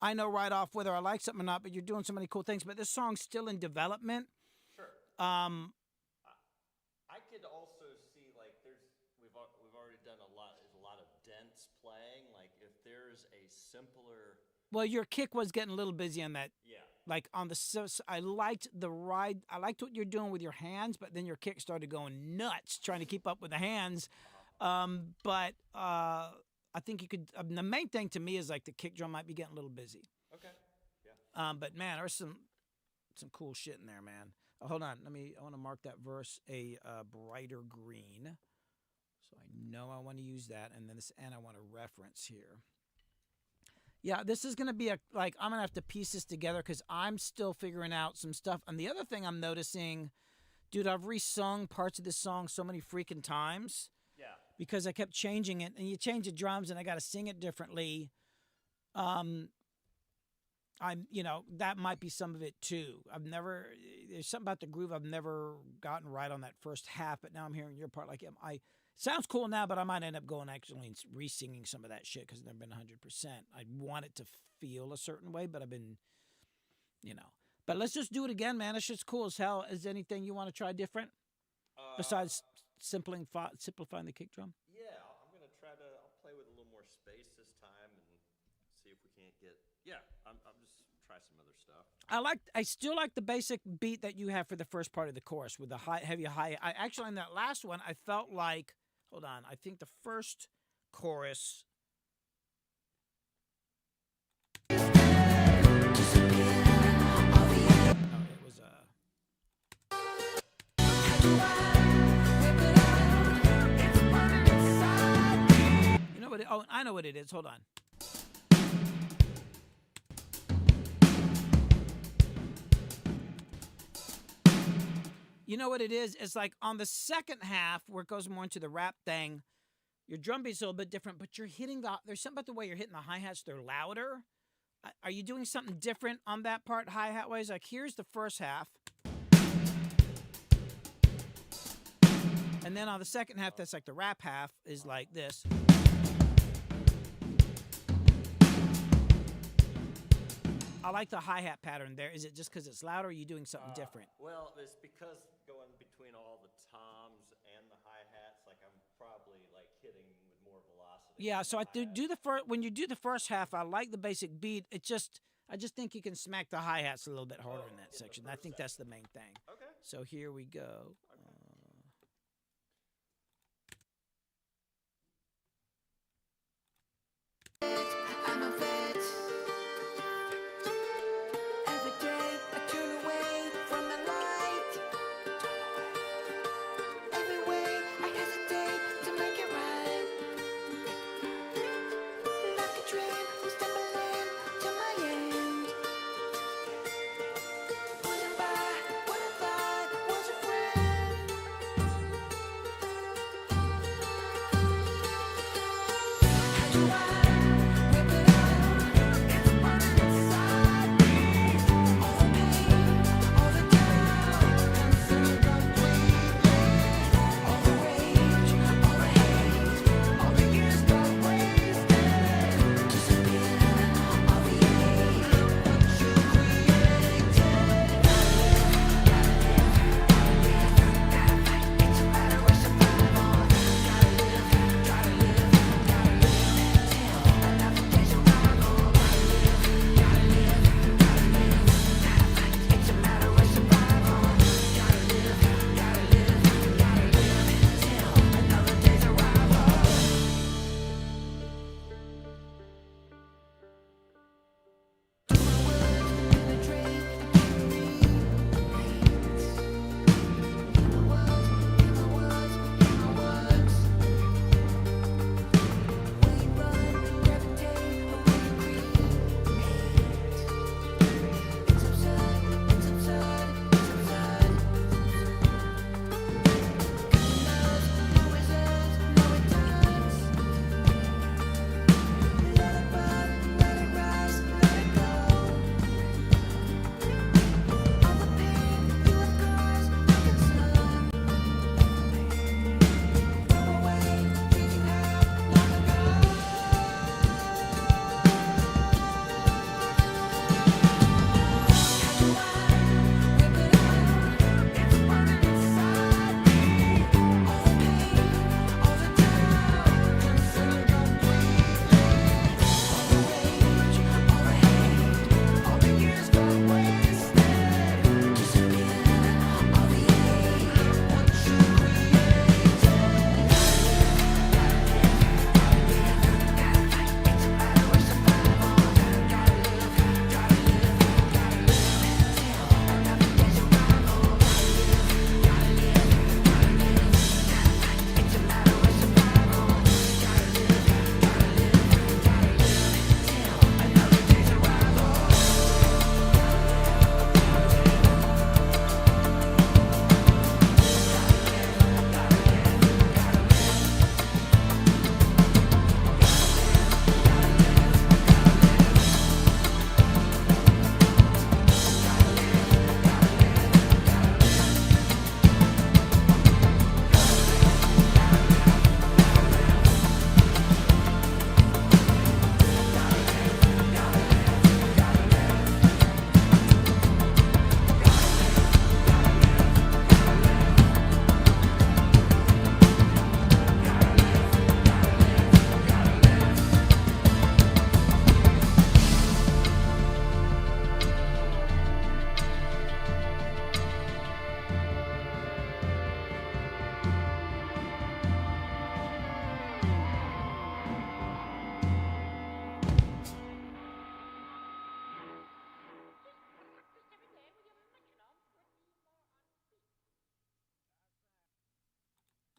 I know right off whether I like something or not. But you're doing so many cool things. But this song's still in development. Sure. I could also see like we've already done a lot of dense playing. Like if there's a simpler. Well, your kick was getting a little busy on that. Yeah. Like on I liked the ride. I liked what you're doing with your hands, but then your kick started going nuts trying to keep up with the hands. But I think you could. The main thing to me is like the kick drum might be getting a little busy. Okay. Yeah. But man, there's some cool shit in there, man. Hold on, I want to mark that verse a brighter green, so I know I want to use that, and then I want to reference here. Yeah, this is gonna be I'm gonna have to piece this together because I'm still figuring out some stuff. And the other thing I'm noticing, dude, I've resung parts of this song so many freaking times. Yeah. Because I kept changing it, and you change the drums, and I got to sing it differently. That might be some of it too. There's something about the groove I've never gotten right on that first half, but now I'm hearing your part. It sounds cool now, but I might end up going actually and re-singing some of that shit because I've never been 100%. I want it to feel a certain way, but I've been, But let's just do it again, man. This shit's cool as hell. Is there anything you want to try different besides simplifying the kick drum? Yeah, I'm gonna I'll play with a little more space this time and see if we can't get. Yeah, I'm just try some other stuff. I still like the basic beat that you have for the first part of the chorus with the heavy high. I actually, in that last one, I felt like, hold on, I think the first chorus. Oh, it was You know what? I know what it is. Hold on. You know what it is? It's like on the second half where it goes more into the rap thing, your drum beat's a little bit different, but you're hitting there's something about the way you're hitting the hi-hats, they're louder. Are you doing something different on that part hi-hat wise? Like here's the first half. And then on the second half, that's like the rap half is like this. I like the hi-hat pattern there. Is it just because it's louder or are you doing something different? Well, it's because going between all the toms and the hi-hats, like I'm probably like hitting with more velocity. Yeah, so when you do the first half, I like the basic beat. I just think you can smack the hi-hats a little bit harder in that section. I think that's the main thing. Okay. So here we go. I'm a vet. Every day I turn away from the light. Every way I hesitate to make it right. Like a dream, I'm stumbling to my end. Wasn't by what I thought was a friend. How do I?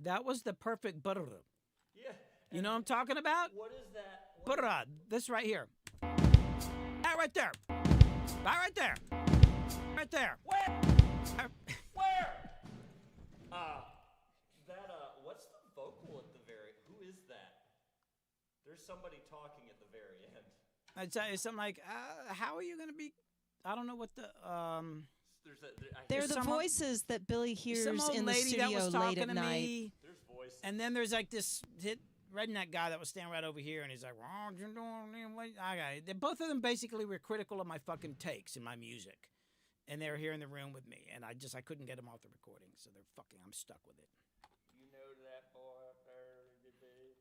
That was the perfect brr. Yeah. You know what I'm talking about? What is that? Brr. This right here. That right there. That right there. Right there. Where? Where? What's the vocal at the very? Who is that? There's somebody talking at the very end. I'd say something like, "How are you gonna be?" I don't know what the They're the someone- voices that Billy hears some old in the lady that studio was late talking at to night. me, There's voices. and then there's like this redneck guy that was standing right over here, and he's like, "What you doing?" Both of them basically were critical of my fucking takes in my music, and they were here in the room with me, and I couldn't get them off the recording, so I'm stuck with it. You know that boy up there today?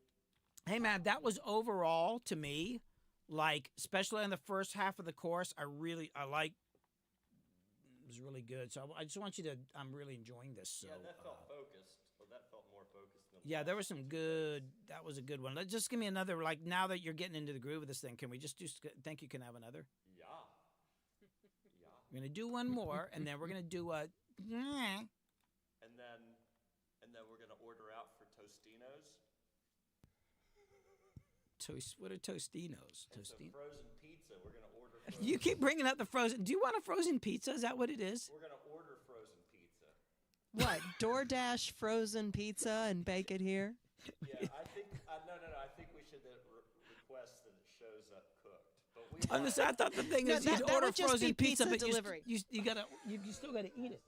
Hey man, that was overall to me, like especially in the first half of the course, I like. It was really good. So I just want you to. I'm really enjoying this. So, Yeah, that felt focused. Well, that felt more focused than. yeah, there was some good. That was a good one. Let's just give me another. Like now that you're getting into the groove of this thing, can we just do? Think you can have another? Yeah. Yeah. We're gonna do one more, and then we're gonna do a. And then we're gonna order out for Tostinos. What are Tostinos? And some frozen pizza. We're gonna order. You keep bringing up the frozen. Do you want a frozen pizza? Is that what it is? We're gonna order frozen pizza. What? DoorDash frozen pizza and bake it here? Yeah, I think. No. I think we should request that it shows up cooked. But we. I thought the thing is you'd that order would just frozen be pizza but delivery. you still gotta eat it.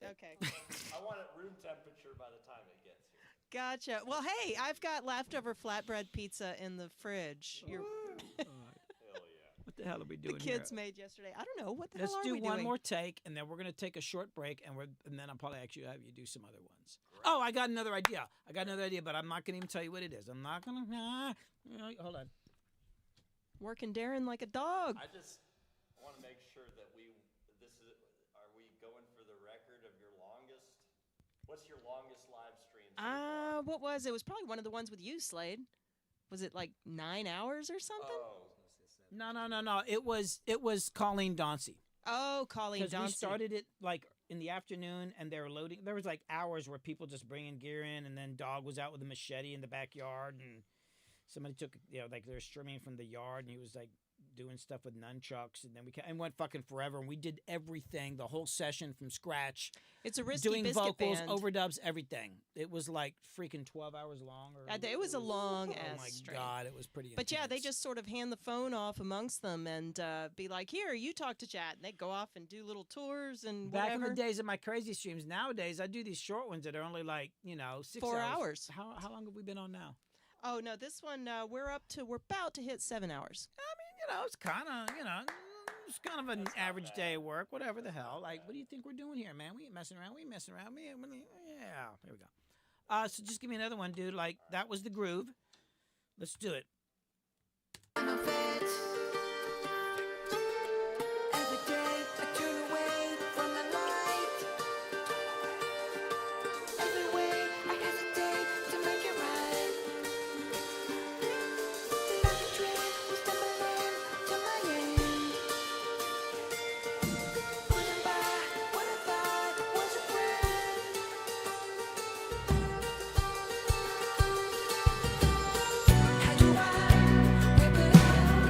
Okay. I want it room temperature by the time it gets here. Gotcha. Well, hey, I've got leftover flatbread pizza in the fridge. Hell yeah. What the hell are we The doing kids here? made yesterday. I don't know. What the Let's hell are do we one doing? more take, and then we're gonna take a short break, and then I'll probably actually have you do some other ones. Oh, I got another idea. But I'm not gonna even tell you what it is. I'm not gonna. Hold on. Working Darren like a dog. I just want to make sure that are we going for the record of your longest? What's your longest live stream so far? What was it? It was probably one of the ones with you, Slade. Was it like 9 hours or something? Oh, No. It was Colleen Dauncey. Oh, Colleen Because we Dauncey. started it like in the afternoon, and they were loading. There was like hours where people just bringing gear in, and then Dog was out with a machete in the backyard, and somebody took, like they were streaming from the yard, and he was like doing stuff with nunchucks, and then and went fucking forever, and we did everything, the whole session from scratch. It's a Risky doing Biscuit vocals, band. overdubs, everything. It was like freaking 12 hours long. It was a long Oh ass my stream. god, it was pretty. But yeah, they intense. just sort of hand the phone off amongst them and be like, "Here, you talk to chat," and they go off and do little tours and Back in whatever. the days of my crazy streams, nowadays I do these short ones that are only like 6 4 hours. How long have we been on now? Oh no, this one we're about to hit 7 hours. It's kind of it's kind of an average day of work, whatever the hell. Like, what do you think we're doing here, man? We ain't messing around. Yeah, here we go. So just give me another one, dude. Like, that was the groove. Let's do it. Every day I turn away from the light. Every way I hesitate to make it right. Like a dream, stumbling to my end. Putting by what I thought was a friend. How do I rip it out?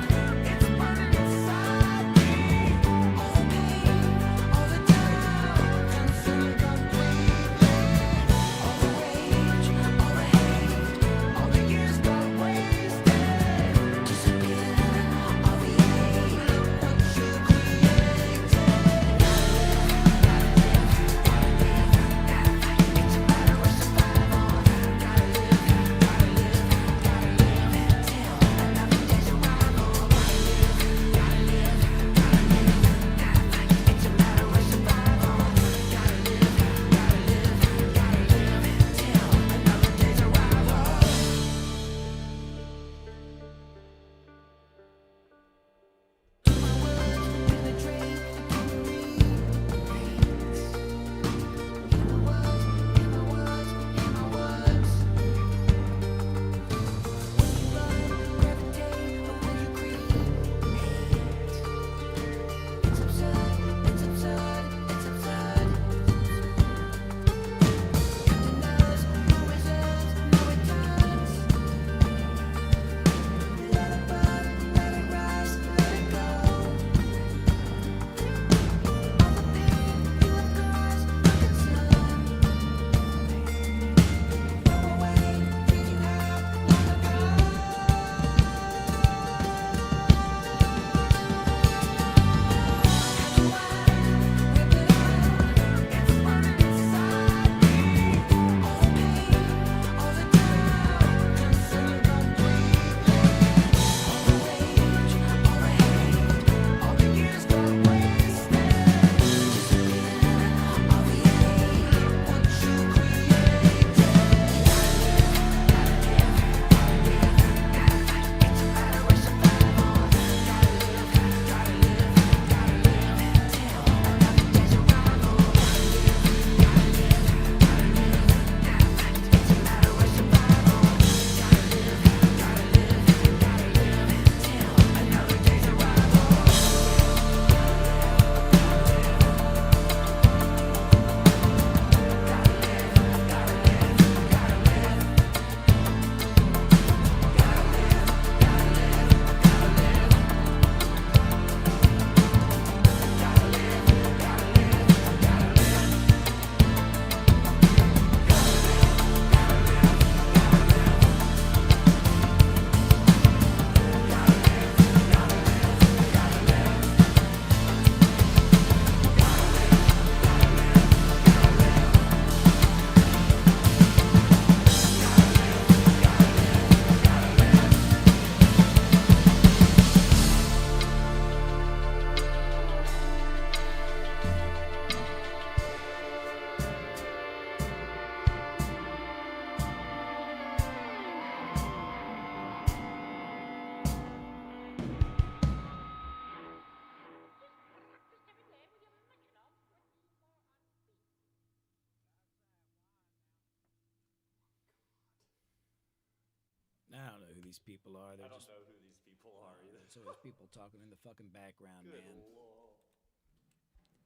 these people are. They're I don't just know who these people are either. so there's people talking in the fucking background, Good man. lord.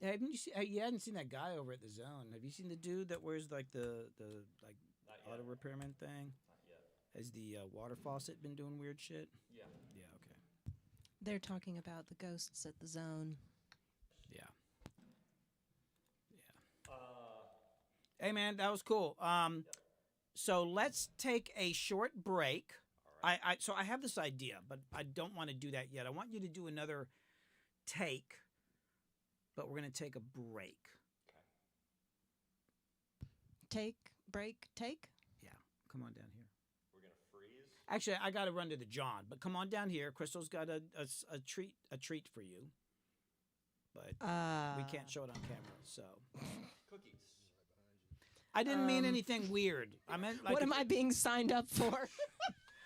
Haven't you seen? You hadn't seen that guy over at the Zone. Have you seen the dude that wears like the like Not auto yet. repairman thing? Not yet. Has the water faucet been doing weird shit? Yeah. Yeah. Okay. They're talking about the ghosts at the Zone. Yeah. Yeah. Hey man, that was cool. So let's take a short break. So I have this idea, but I don't want to do that yet. I want you to do another take, but we're gonna take a break. Take, break, take. Yeah. Come on down here. We're gonna freeze. Actually, I got to run to the John, but come on down here. Crystal's got a treat for you, but we can't show it on camera. So Cookies. I didn't mean anything weird. I meant like What am I being signed up for?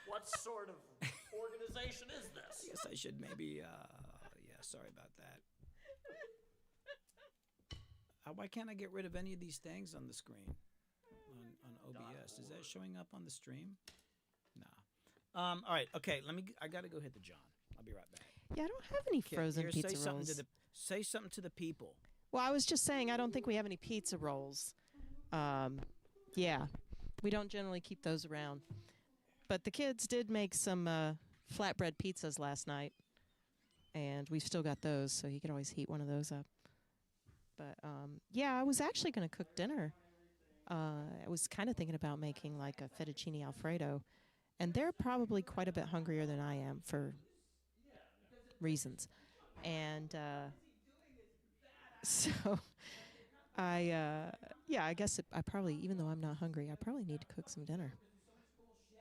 What sort of organization is I this? guess I should maybe. Yeah. Sorry about that. Why can't I get rid of any of these things on the screen on OBS? Is that showing up on the stream? Nah. All right. Okay. I gotta go hit the John. I'll be right back. Yeah, I don't have any frozen Here, pizza say something rolls. say something to the people. Well, I was just saying I don't think we have any pizza rolls. Yeah, we don't generally keep those around. But the kids did make some flatbread pizzas last night, and we've still got those, so you could always heat one of those up. But yeah, I was actually going to cook dinner. I was kind of thinking about making like a fettuccine Alfredo, and they're probably quite a bit hungrier than I am for reasons. And so I guess I probably, even though I'm not hungry, I probably need to cook some dinner.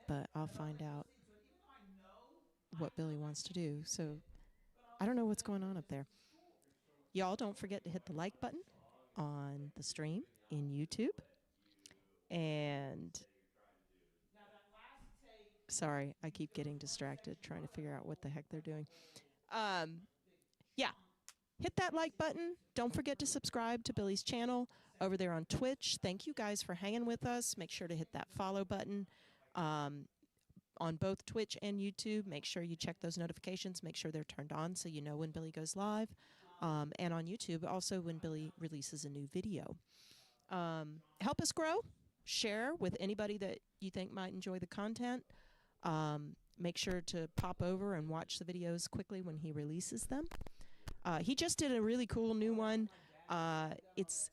But I'll find out what Billy wants to do. So I don't know what's going on up there. Y'all don't forget to hit the like button on the stream in YouTube. And sorry, I keep getting distracted trying to figure out what the heck they're doing. Yeah, hit that like button. Don't forget to subscribe to Billy's channel over there on Twitch. Thank you guys for hanging with us. Make sure to hit that follow button on both Twitch and YouTube. Make sure you check those notifications. Make sure they're turned on so you know when Billy goes live. And on YouTube, also when Billy releases a new video. Help us grow. Share with anybody that you think might enjoy the content. Make sure to pop over and watch the videos quickly when he releases them. He just did a really cool new one.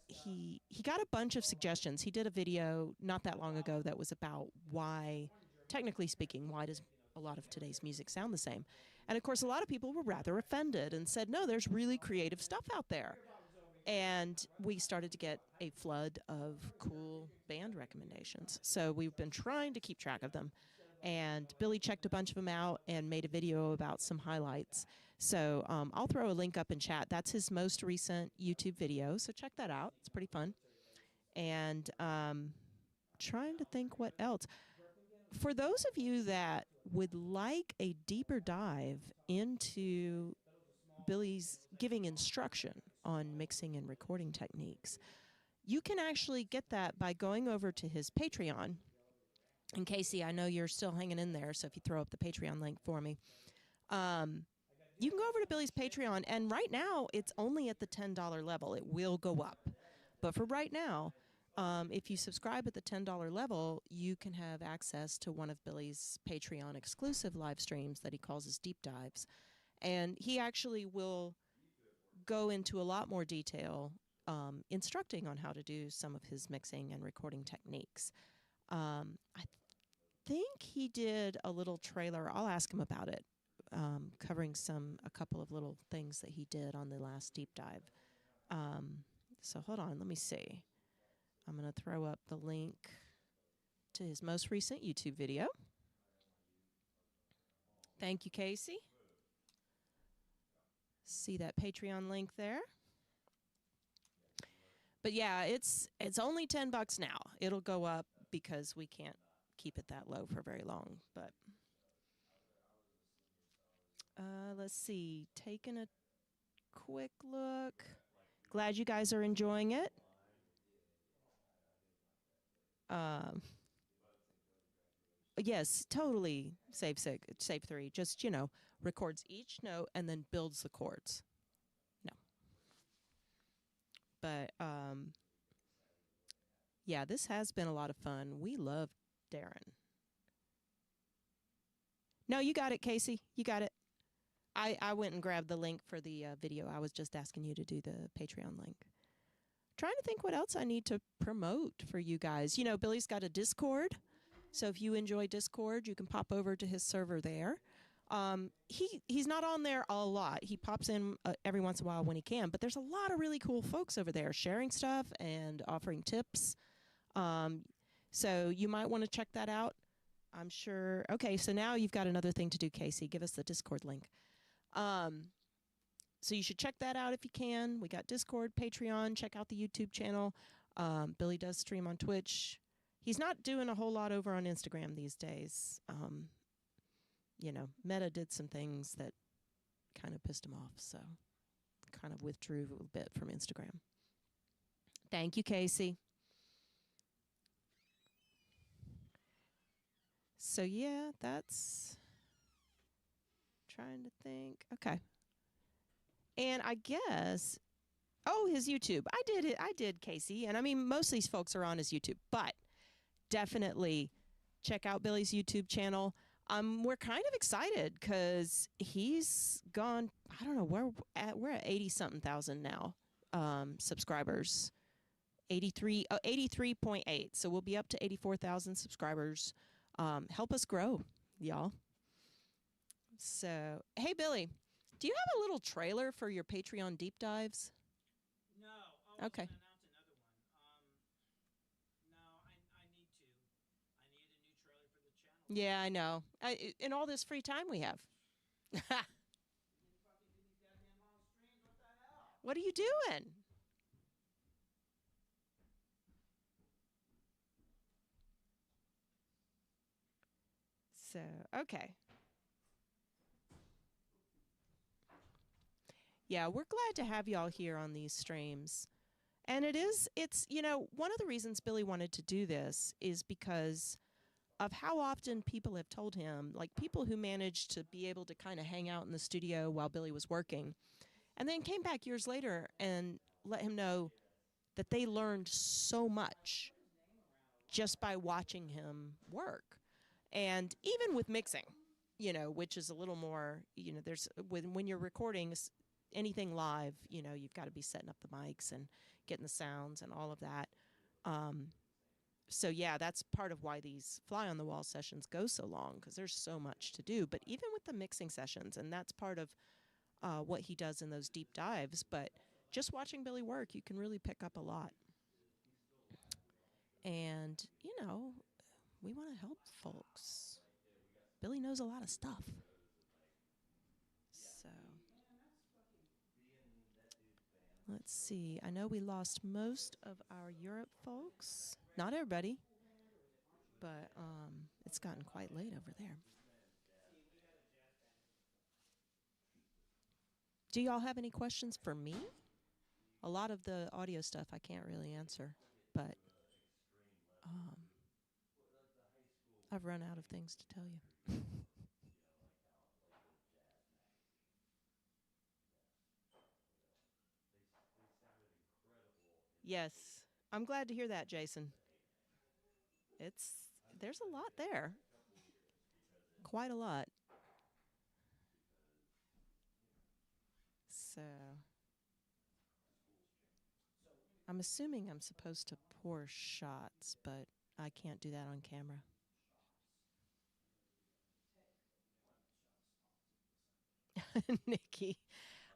He got a bunch of suggestions. He did a video not that long ago that was about why, technically speaking, why does a lot of today's music sound the same? And of course, a lot of people were rather offended and said, no, there's really creative stuff out there. And we started to get a flood of cool band recommendations. So we've been trying to keep track of them. And Billy checked a bunch of them out and made a video about some highlights. So I'll throw a link up in chat. That's his most recent YouTube video. So check that out. It's pretty fun. And trying to think what else. For those of you that would like a deeper dive into Billy's giving instruction on mixing and recording techniques, you can actually get that by going over to his Patreon. And Casey, I know you're still hanging in there, so if you throw up the Patreon link for me. You can go over to Billy's Patreon, and right now it's only at the $10 level. It will go up. But for right now, if you subscribe at the $10 level, you can have access to one of Billy's Patreon exclusive live streams that he calls his deep dives. And he actually will go into a lot more detail instructing on how to do some of his mixing and recording techniques. I think he did a little trailer. I'll ask him about it, covering a couple of little things that he did on the last deep dive. So hold on, let me see. I'm going to throw up the link to his most recent YouTube video. Thank you, Casey. See that Patreon link there? But yeah, it's only $10 now. It'll go up because we can't keep it that low for very long. But let's see. Taking a quick look. Glad you guys are enjoying it. yes, totally save 3. Just, records each note and then builds the chords. No. But yeah, this has been a lot of fun. We love Darren. No, you got it, Casey. You got it. I went and grabbed the link for the video. I was just asking you to do the Patreon link. Trying to think what else I need to promote for you guys. Billy's got a Discord. So if you enjoy Discord, you can pop over to his server there. He's not on there a lot. He pops in every once in a while when he can. But there's a lot of really cool folks over there sharing stuff and offering tips. So you might want to check that out. I'm sure. Okay, so now you've got another thing to do, Casey. Give us the Discord link. So you should check that out if you can. We got Discord, Patreon. Check out the YouTube channel. Billy does stream on Twitch. He's not doing a whole lot over on Instagram these days. Meta did some things that kind of pissed him off, so kind of withdrew a little bit from Instagram. Thank you, Casey. So yeah, that's trying to think. Okay. And I guess, his YouTube. I did, Casey. And I mean, most of these folks are on his YouTube, but definitely check out Billy's YouTube channel. We're kind of excited because he's gone, I don't know, we're at 80-something thousand now, subscribers. 83.8. So we'll be up to 84,000 subscribers. Help us grow, y'all. So, hey, Billy, do you have a little trailer for your Patreon deep dives? No. Okay. Announce another one. No, I need to. I need a new trailer for the channel. Yeah, I know. In all this free time we have. What are you doing? So, okay. Yeah, we're glad to have y'all here on these streams. And it's, one of the reasons Billy wanted to do this is because of how often people have told him, like people who managed to be able to kind of hang out in the studio while Billy was working, and then came back years later and let him know that they learned so much just by watching him work. And even with mixing, which is a little more, there's when you're recording anything live, you've got to be setting up the mics and getting the sounds and all of that. So yeah, that's part of why these fly on the wall sessions go so long, because there's so much to do. But even with the mixing sessions, and that's part of what he does in those deep dives. But just watching Billy work, you can really pick up a lot. And we want to help folks. Billy knows a lot of stuff. So let's see. I know we lost most of our Europe folks. Not everybody, but it's gotten quite late over there. Do y'all have any questions for me? A lot of the audio stuff I can't really answer, but I've run out of things to tell you. Yes, I'm glad to hear that, Jason. There's a lot there. Quite a lot. So I'm assuming I'm supposed to pour shots, but I can't do that on camera. Nikki,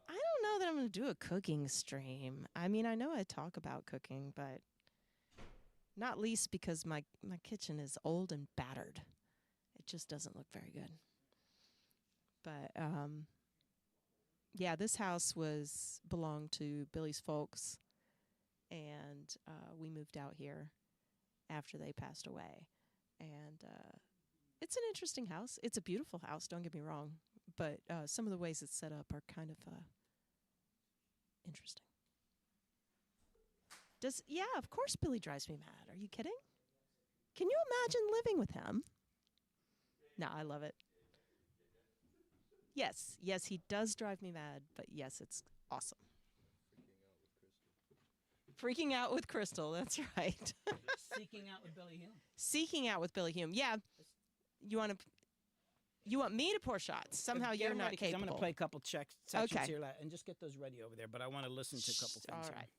I don't know that I'm going to do a cooking stream. I mean, I know I talk about cooking, but not least because my kitchen is old and battered. It just doesn't look very good. But yeah, this house belonged to Billy's folks, and we moved out here after they passed away. And it's an interesting house. It's a beautiful house, don't get me wrong, but some of the ways it's set up are kind of interesting. Yeah, of course Billy drives me mad. Are you kidding? Can you imagine living with him? No, I love it. Yes, yes, he does drive me mad, but yes, it's awesome. Freaking out with Crystal, that's right. Seeking out with Billy Hume. Seeking out with Billy Hume. Yeah. You want me to pour shots? Somehow Get you're 'em not ready, 'cause capable. I'm going to play a couple sections Okay. here, and just get those ready over there. But I want to listen to a couple things. All here. right.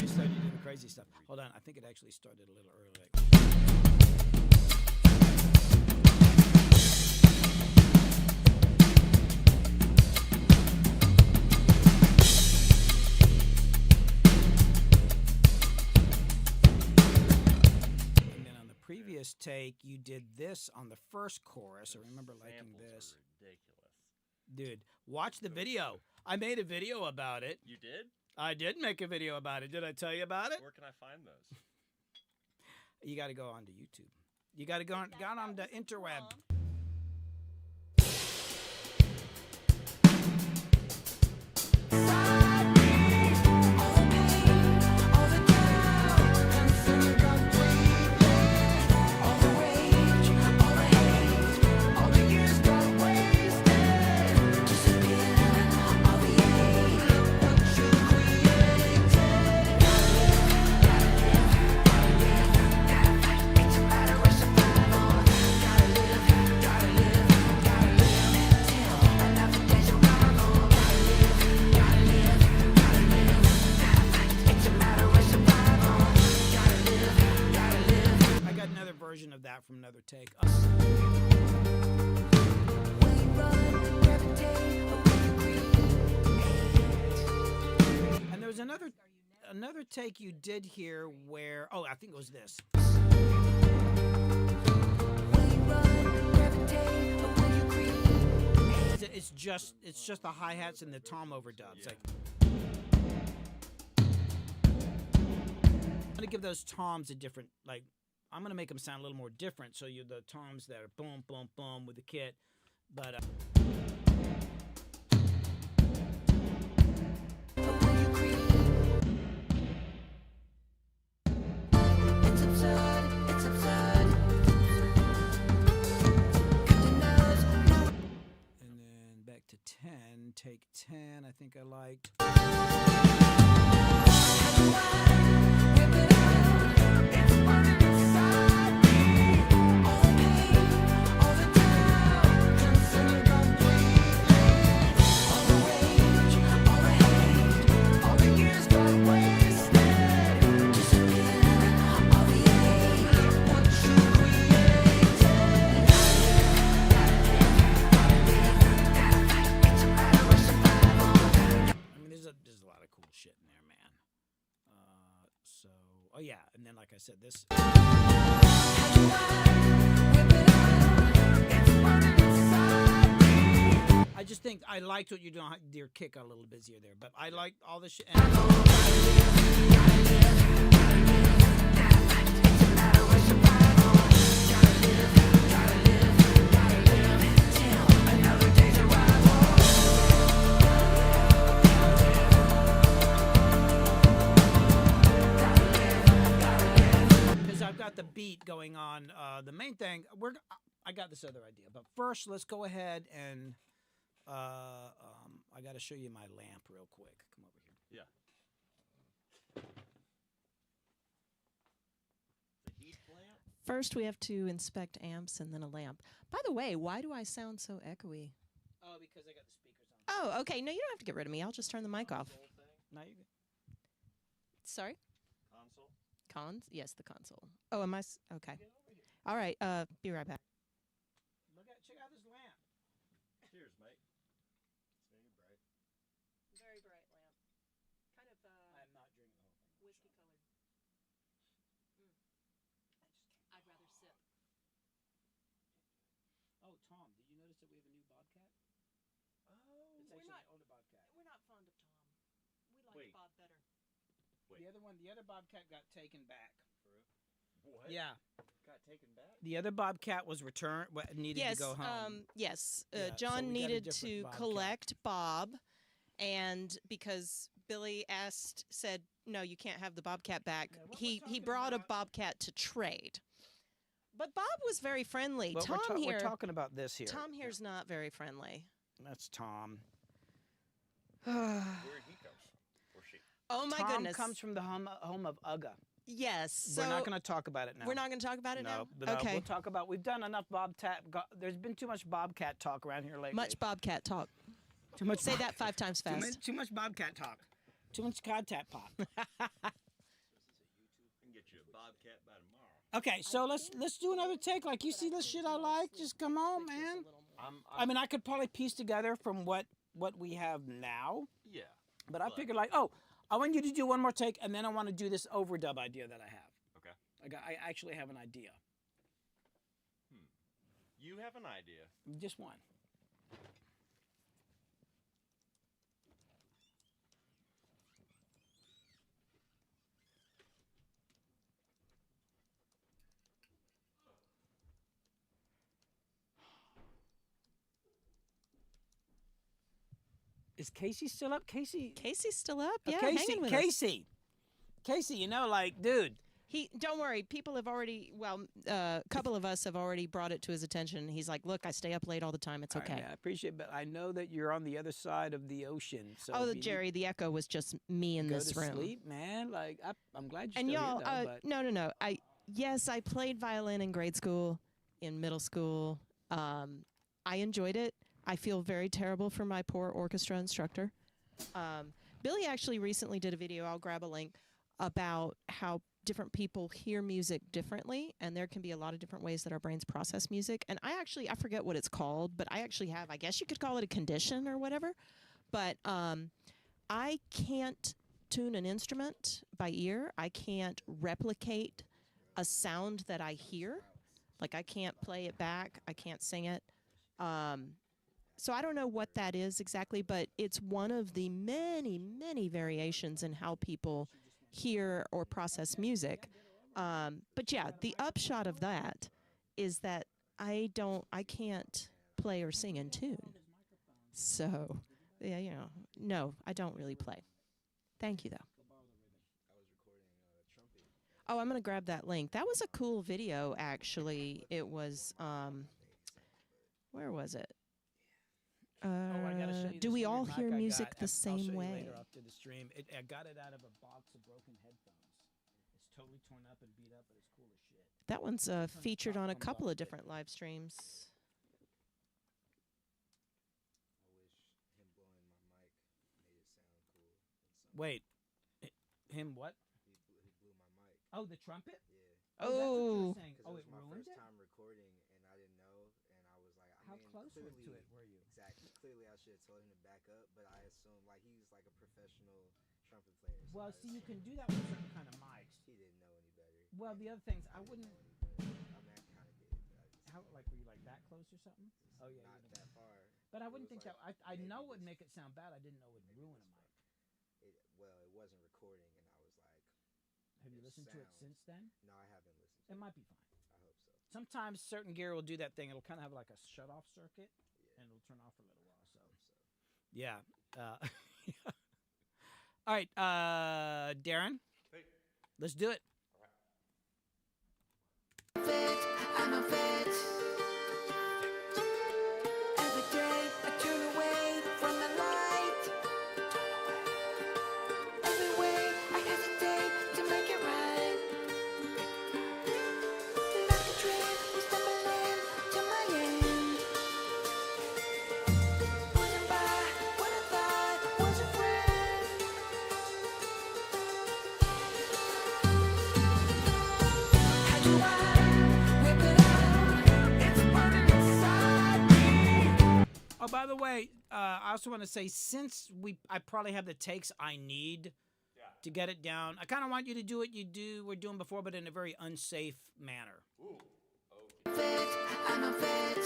You started doing crazy stuff. Hold on, I think it actually started a little early. And then on the previous take, you did this on the first chorus. I remember liking Samples this. are ridiculous. Dude, watch the video. I made a video about it. You did? I did make a video about it. Did I tell you about it? Where can I find those? You got to go onto YouTube. You got to go on the interweb. I got another version of that from another take. And there was another take you did here where I think it was this. It's just the hi-hats and the tom overdubs. Like, I'm gonna give those toms a different, like, I'm gonna make them sound a little more different. So you the toms that are boom boom boom with the kit, but and then back to 10, take 10. I think I liked. I mean, there's a lot of cool shit in there, man. Yeah, and then like I said, this. I just think I liked what you're doing. Your kick got a little busier there, but I liked all the shit. Because I've got the beat going on. The main thing, I got this other idea, but first let's go ahead and I got to show you my lamp real quick. Come over here. Yeah. The heat lamp? First, we have to inspect amps and then a lamp. By the way, why do I sound so echoey? Oh, because I got the speakers on. Oh, okay. No, you don't have to get rid of me. I'll just turn the mic off. Now you. Sorry? Console? Cons? Yes, the console. Oh, am I? Okay. All right. Be right back. Check out this lamp. Cheers, mate. It's very bright. Very bright lamp. Kind of I'm not drinking the whole thing. whiskey colored. I'd rather sip. 'Cause I got the beat going on. The main thing, we're I got this other idea, but first let's go ahead and I got this other idea, but first let's go ahead and Tom. Did you notice that we have a new Bobcat? Oh, It's we're actually not. an older Bobcat. We're not fond of Tom. We like Wait. Bob better. The other Bobcat got taken back. What? Yeah. Got taken back? The other Bobcat was returned, needed Yes. to go home. Yes. Yeah, so John we got a needed different to Bobcat. collect Bob, and because Billy said, "No, you can't have the Bobcat back." Yeah, what we're he talking brought a about- Bobcat to trade. But Bob was very friendly. But Tom we're here. talking about this here. Tom here's not very friendly. That's Tom. Where he comes from? Or she? Oh my Tom goodness. comes from the home of Uga. Yes. So We're not going to talk about it now. We're not going to talk about it No, now. but Okay. we'll talk about. We've done enough Bobcat. There's been too much Bobcat talk around here lately. Much Bobcat talk. Too much. Say that 5 times fast. Too much Bobcat talk. Too much contact pop. I can get you a Bobcat by tomorrow. Okay, so let's do another take. Like, you see this shit I like? Just come on, man. I mean, I could probably piece together from what we have now, Yeah. but I figured like, oh, I want you to do one more take, and then I want to do this overdub idea that I have. Okay. I actually have an idea. You have an idea. Just one. Is Casey still up? Casey's still up. Yeah, hanging with us. Casey, you know, like, dude. Don't worry. People have already. Well, a couple of us have already brought it to his attention. He's like, "Look, I stay up late all the time. It's All right, okay." man, I appreciate it, but I know that you're on the other side of the ocean. So Oh, if you Jerry, the echo was just me in go this to room. sleep, man. Like, I'm glad you're And still y'all, here, though, but no. I played violin in grade school, in middle school. I enjoyed it. I feel very terrible for my poor orchestra instructor. Billy actually recently did a video. I'll grab a link about how different people hear music differently, and there can be a lot of different ways that our brains process music. And I forget what it's called, but I actually have, I guess you could call it a condition or whatever. But I can't tune an instrument by ear. I can't replicate a sound that I hear. Like, I can't play it back. I can't sing it. So I don't know what that is exactly, but it's one of the many, many variations in how people hear or process music. But yeah, the upshot of that is that I can't play or sing in tune. So, yeah, no, I don't really play. Thank you, though. Oh, I'm going to grab that link. That was a cool video, actually. It was, where was it? I gotta show you Do this we weird all mic hear I music got. the I'll same show you way? later after the stream. I got it out of a box of broken headphones. It's totally torn up and beat up, but it's cool as shit. That one's featured on a couple of different live streams. Wait, him what? He blew my mic. Oh, the trumpet? Yeah. Oh, that's what you were Oh. saying. Because Oh, it it was my ruined first it? time recording, and I didn't know, and I was like, How close to clearly, it were you? Exactly. Clearly, I should have told him to back up, but I assumed like he's like a professional trumpet player. So Well, I see, you assumed can do that with certain kind of mics. he didn't know any better. Well, the other things, I didn't wouldn't. know any better. I mean, I kind of did, but I just How, like, were you like that close or something? Oh, yeah. not you know. that far. But I It wouldn't was think like that. I maybe know it would this- make it sound bad. I didn't know it would maybe ruin a this mic. Well, it wasn't recording, and I was like, Have you it listened to it sounds- since then? no, I haven't listened It to it. might be fine. I hope so. Sometimes certain gear will do that thing. It'll kind of have like a shut-off circuit, Yeah. and it'll turn off for a little while. So, So yeah. All right, Darren. Hey. Let's do it. I'm a vet. Every day I turn away from the light. Every way I hesitate to make it right. Like a dream, we stumble into my end. Wasn't by what I thought was a friend. How do I whip it out? It's burning inside me. Oh, by the way, I also want to say, since I probably have the takes I need to get it down, I kind of want you to do what we're doing before, but in a very unsafe manner. Vet, I'm a vet.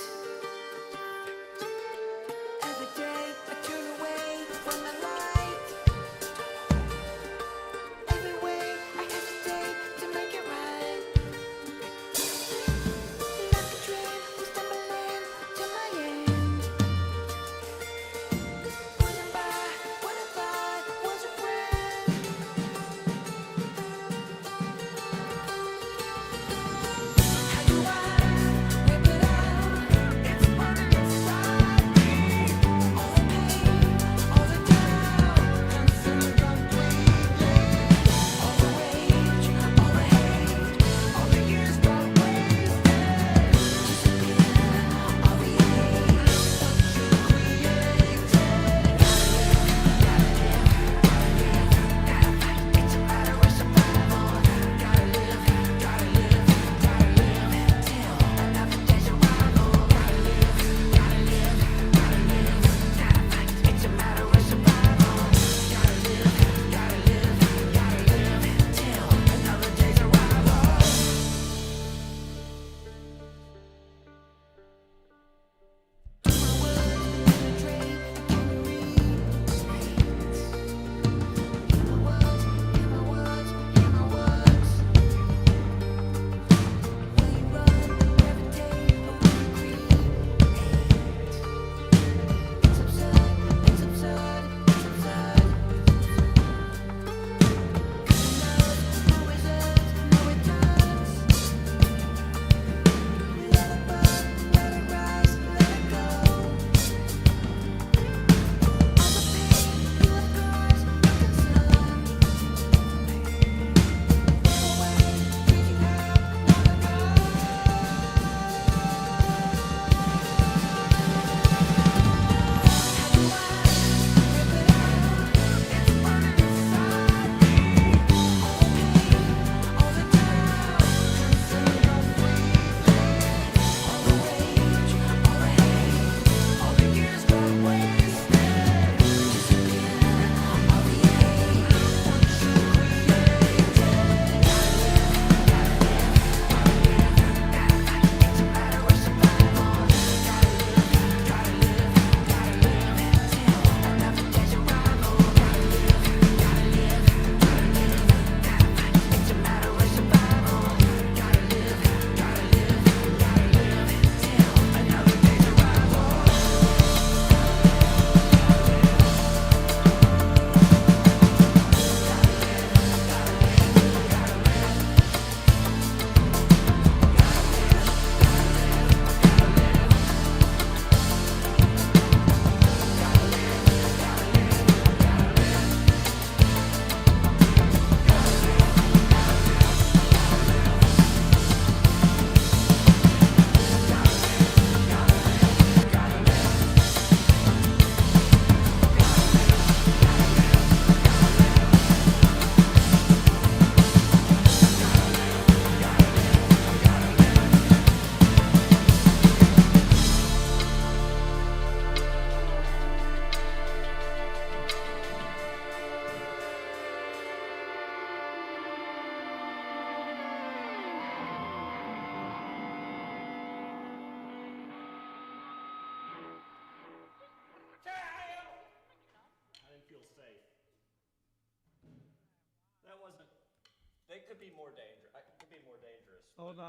could be more dangerous. It could be more dangerous. Hold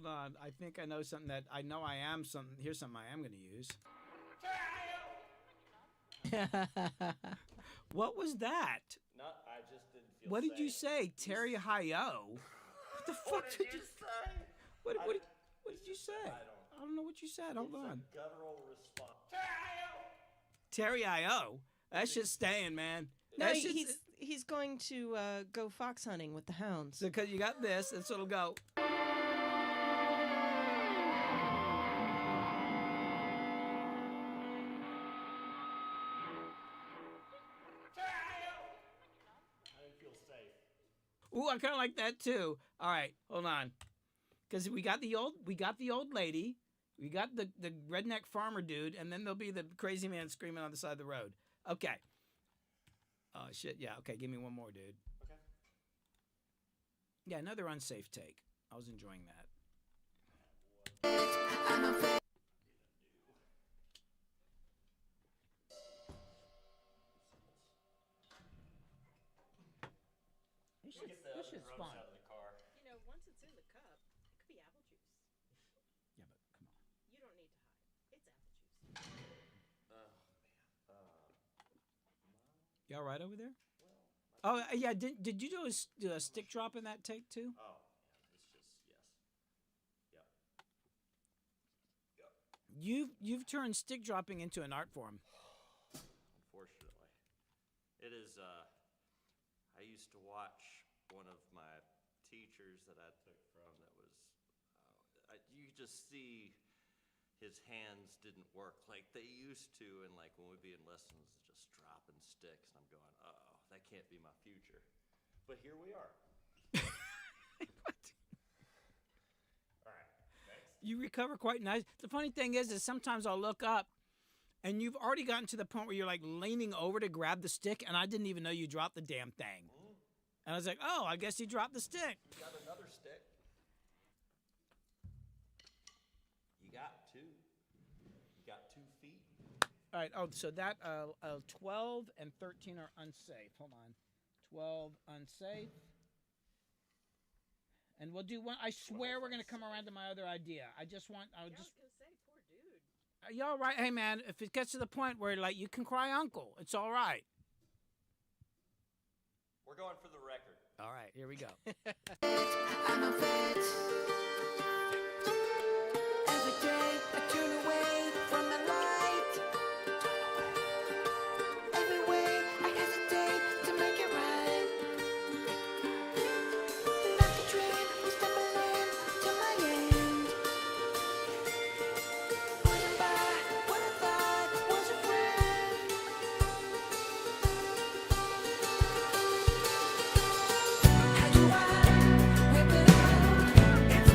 on. I think I know something that I know I am something. Here's something I am going to use. What was that? I just didn't feel What did you safe. say, Terry Hi-Yo? What the fuck did you say? What did you say? I don't know what you said. Hold on. It's a guttural response. Terry I.O. That shit's staying, man. No, That shit's- he's going to go fox hunting with the hounds. So, because you got this, and so it'll go. I didn't feel safe. Ooh, I kind of like that too. All right, hold on, because we got the old lady, we got the redneck farmer dude, and then there'll be the crazy man screaming on the side of the road. Okay. Oh shit, yeah. Okay, give me one more, dude. Okay. Yeah, another unsafe take. I was enjoying that. Let me get the other shit's drums fun. out of the car. You know, once it's in the cup, it could be apple juice. Yeah, but come on. You don't need to hide. It's apple juice. You all right over there? Oh yeah. Did you do a stick drop in that take too? Oh, yeah, it's just, yes. Yep. You've turned stick dropping into an art form. Unfortunately. It is, I used to watch one of my teachers that I took from that was, you could just see his hands didn't work like they used to, and like when we'd be in lessons, just dropping sticks, and I'm going, uh-oh, that can't be my future. But here we are. All right, thanks. You recover quite nice. The funny thing is sometimes I'll look up, and you've already gotten to the point where you're like leaning over to grab the stick, and I didn't even know you dropped the damn thing. And I was like, oh, I guess he dropped the stick. You got another stick? You got two. You got 2 feet. All right. Oh, so that 12 and 13 are unsafe. Hold on. 12 unsafe. And we'll do one. I swear we're going to come around to my other idea. I was I was gonna say, poor dude. Are you all right? Hey, man, if it gets to the point where, like, you can cry uncle, it's all right. We're going for the record. All right, here we go. I'm a vet. Every day I turn away from the light. Every way I hesitate to make it right. Like a dream, we stumble into my end. Wouldn't buy what I thought was a friend. How do I whip it out? It's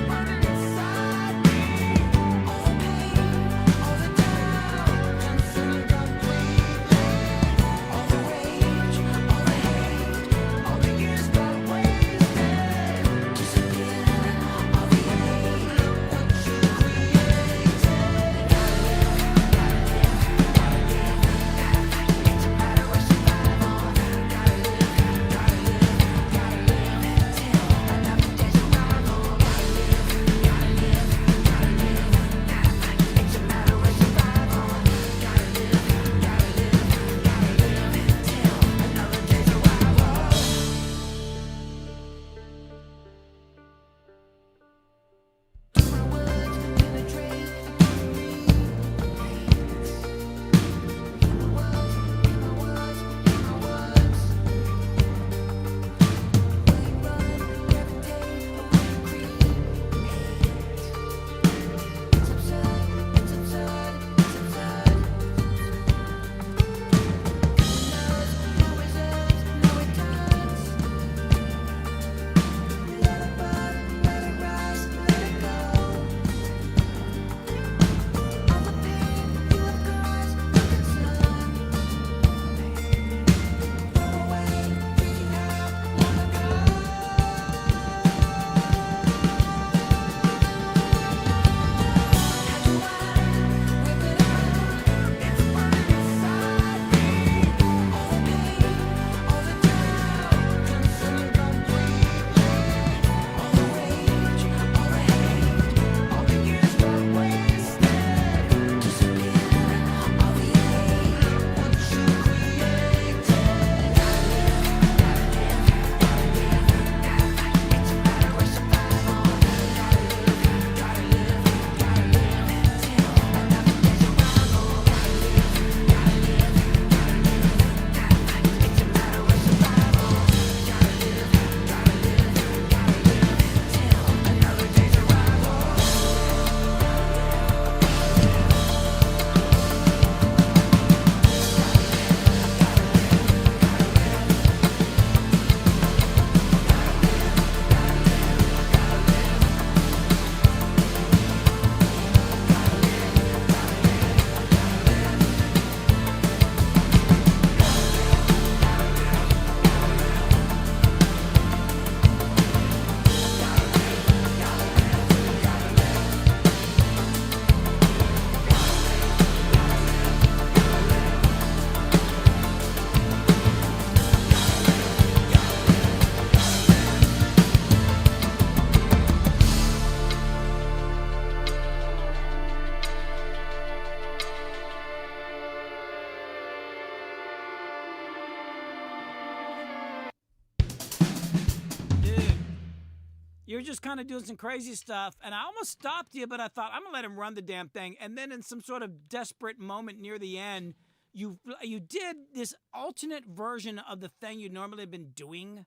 you're just kind of doing some crazy stuff, and I almost stopped you, but I thought I'm gonna let him run the damn thing. And then in some sort of desperate moment near the end, you did this alternate version of the thing you normally have been doing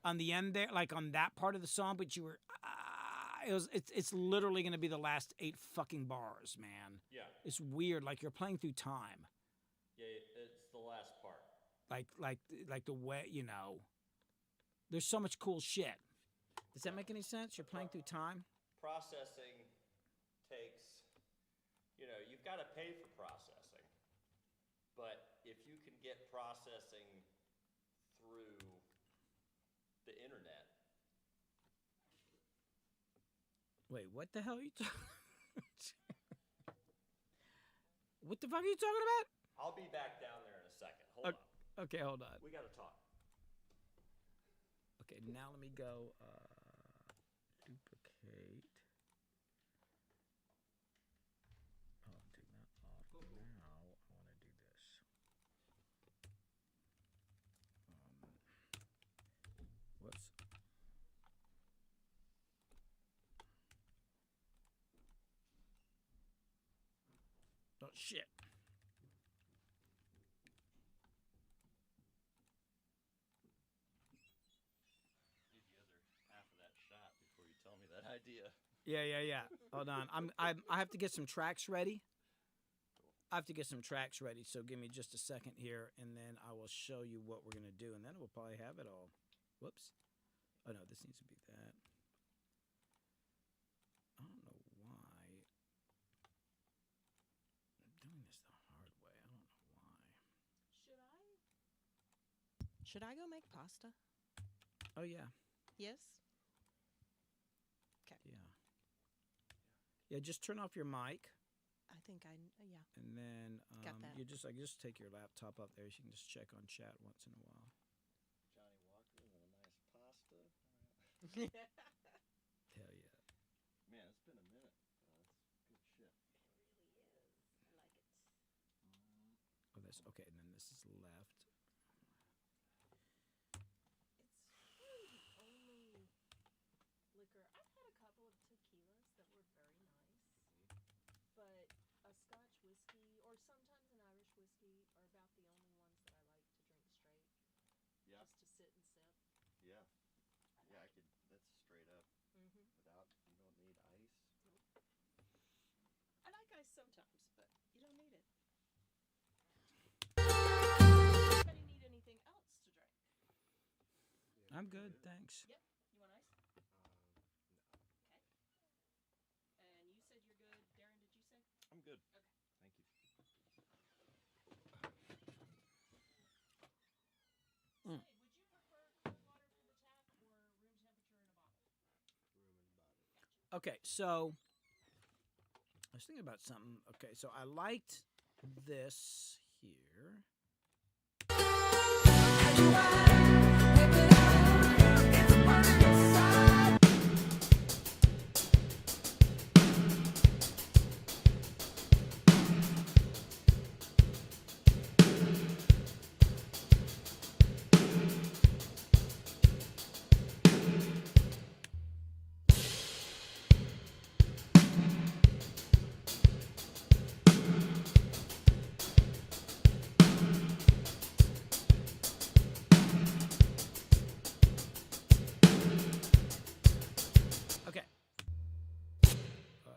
on the end there, like on that part of the song, but you were. It's literally gonna be the last 8 fucking bars, man. Yeah. It's weird, like you're playing through time. Yeah, it's the last part. Like the way, you know. There's so much cool shit. Does that make any sense? You're playing through time? Processing takes, you've got to pay for processing. But if you can get processing through the internet. Wait, what the hell are you talking What the fuck are you talking about? I'll be back down there in a second. Hold on. Okay, hold on. We got to talk. Okay, now let me go duplicate. Oh, take that off. Now I want to do this. Whoops. Oh, shit. Need the other half of that shot before you tell me that idea. Yeah. Hold on. I have to get some tracks ready. So give me just a second here, and then I will show you what we're gonna do, and then we'll probably have it all. Whoops. Oh no, this needs to be that. I don't know why. I'm doing this the hard way. I don't know why. Should I go make pasta? Oh yeah. Yes. Yeah, just turn off your mic, I think yeah. and then Got that. you just take your laptop up there. So you can just check on chat once in a while. Johnny Walker with a nice pasta. Hell yeah. Man, it's been a minute. That's good shit. Oh, that's okay. And then this is left. It's really the only liquor. I've had a couple of tequilas that were very nice, but a Scotch whiskey or sometimes an Irish whiskey are about the only ones that I like to drink straight. Yeah. Just to sit and sip. Yeah. Yeah, I could. That's straight up. Mm-hmm. Without, you don't need ice. I like ice sometimes, but you don't need it. Anybody need anything else to drink? I'm good, thanks. Yep. You want ice? Okay. And you said you're good. Darren, did you say? I'm good. Okay. Thank you. Mm. Say, would you prefer cold water for the tap or room temperature in a bottle? Room and bottle. Gotcha. Okay, so I was thinking about something. Okay, so I liked this here. Okay.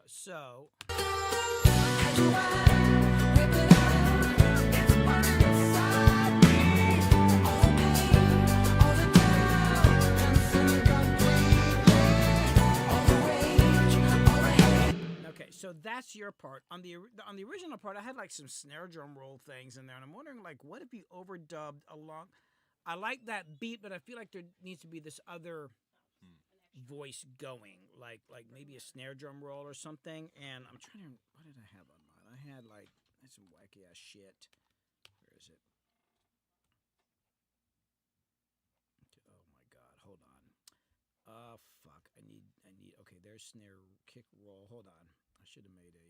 So. Okay, so that's your part. On the original part, I had like some snare drum roll things in there, and I'm wondering like, what if you overdubbed along? I like that beat, but I feel like there needs to be this other voice going, like maybe a snare drum roll or something. And I'm trying to, what did I have on mine? I had some wacky ass shit. Where is it? Oh my god, hold on. Fuck. I need. Okay, there's snare kick roll. Hold on. I should have made a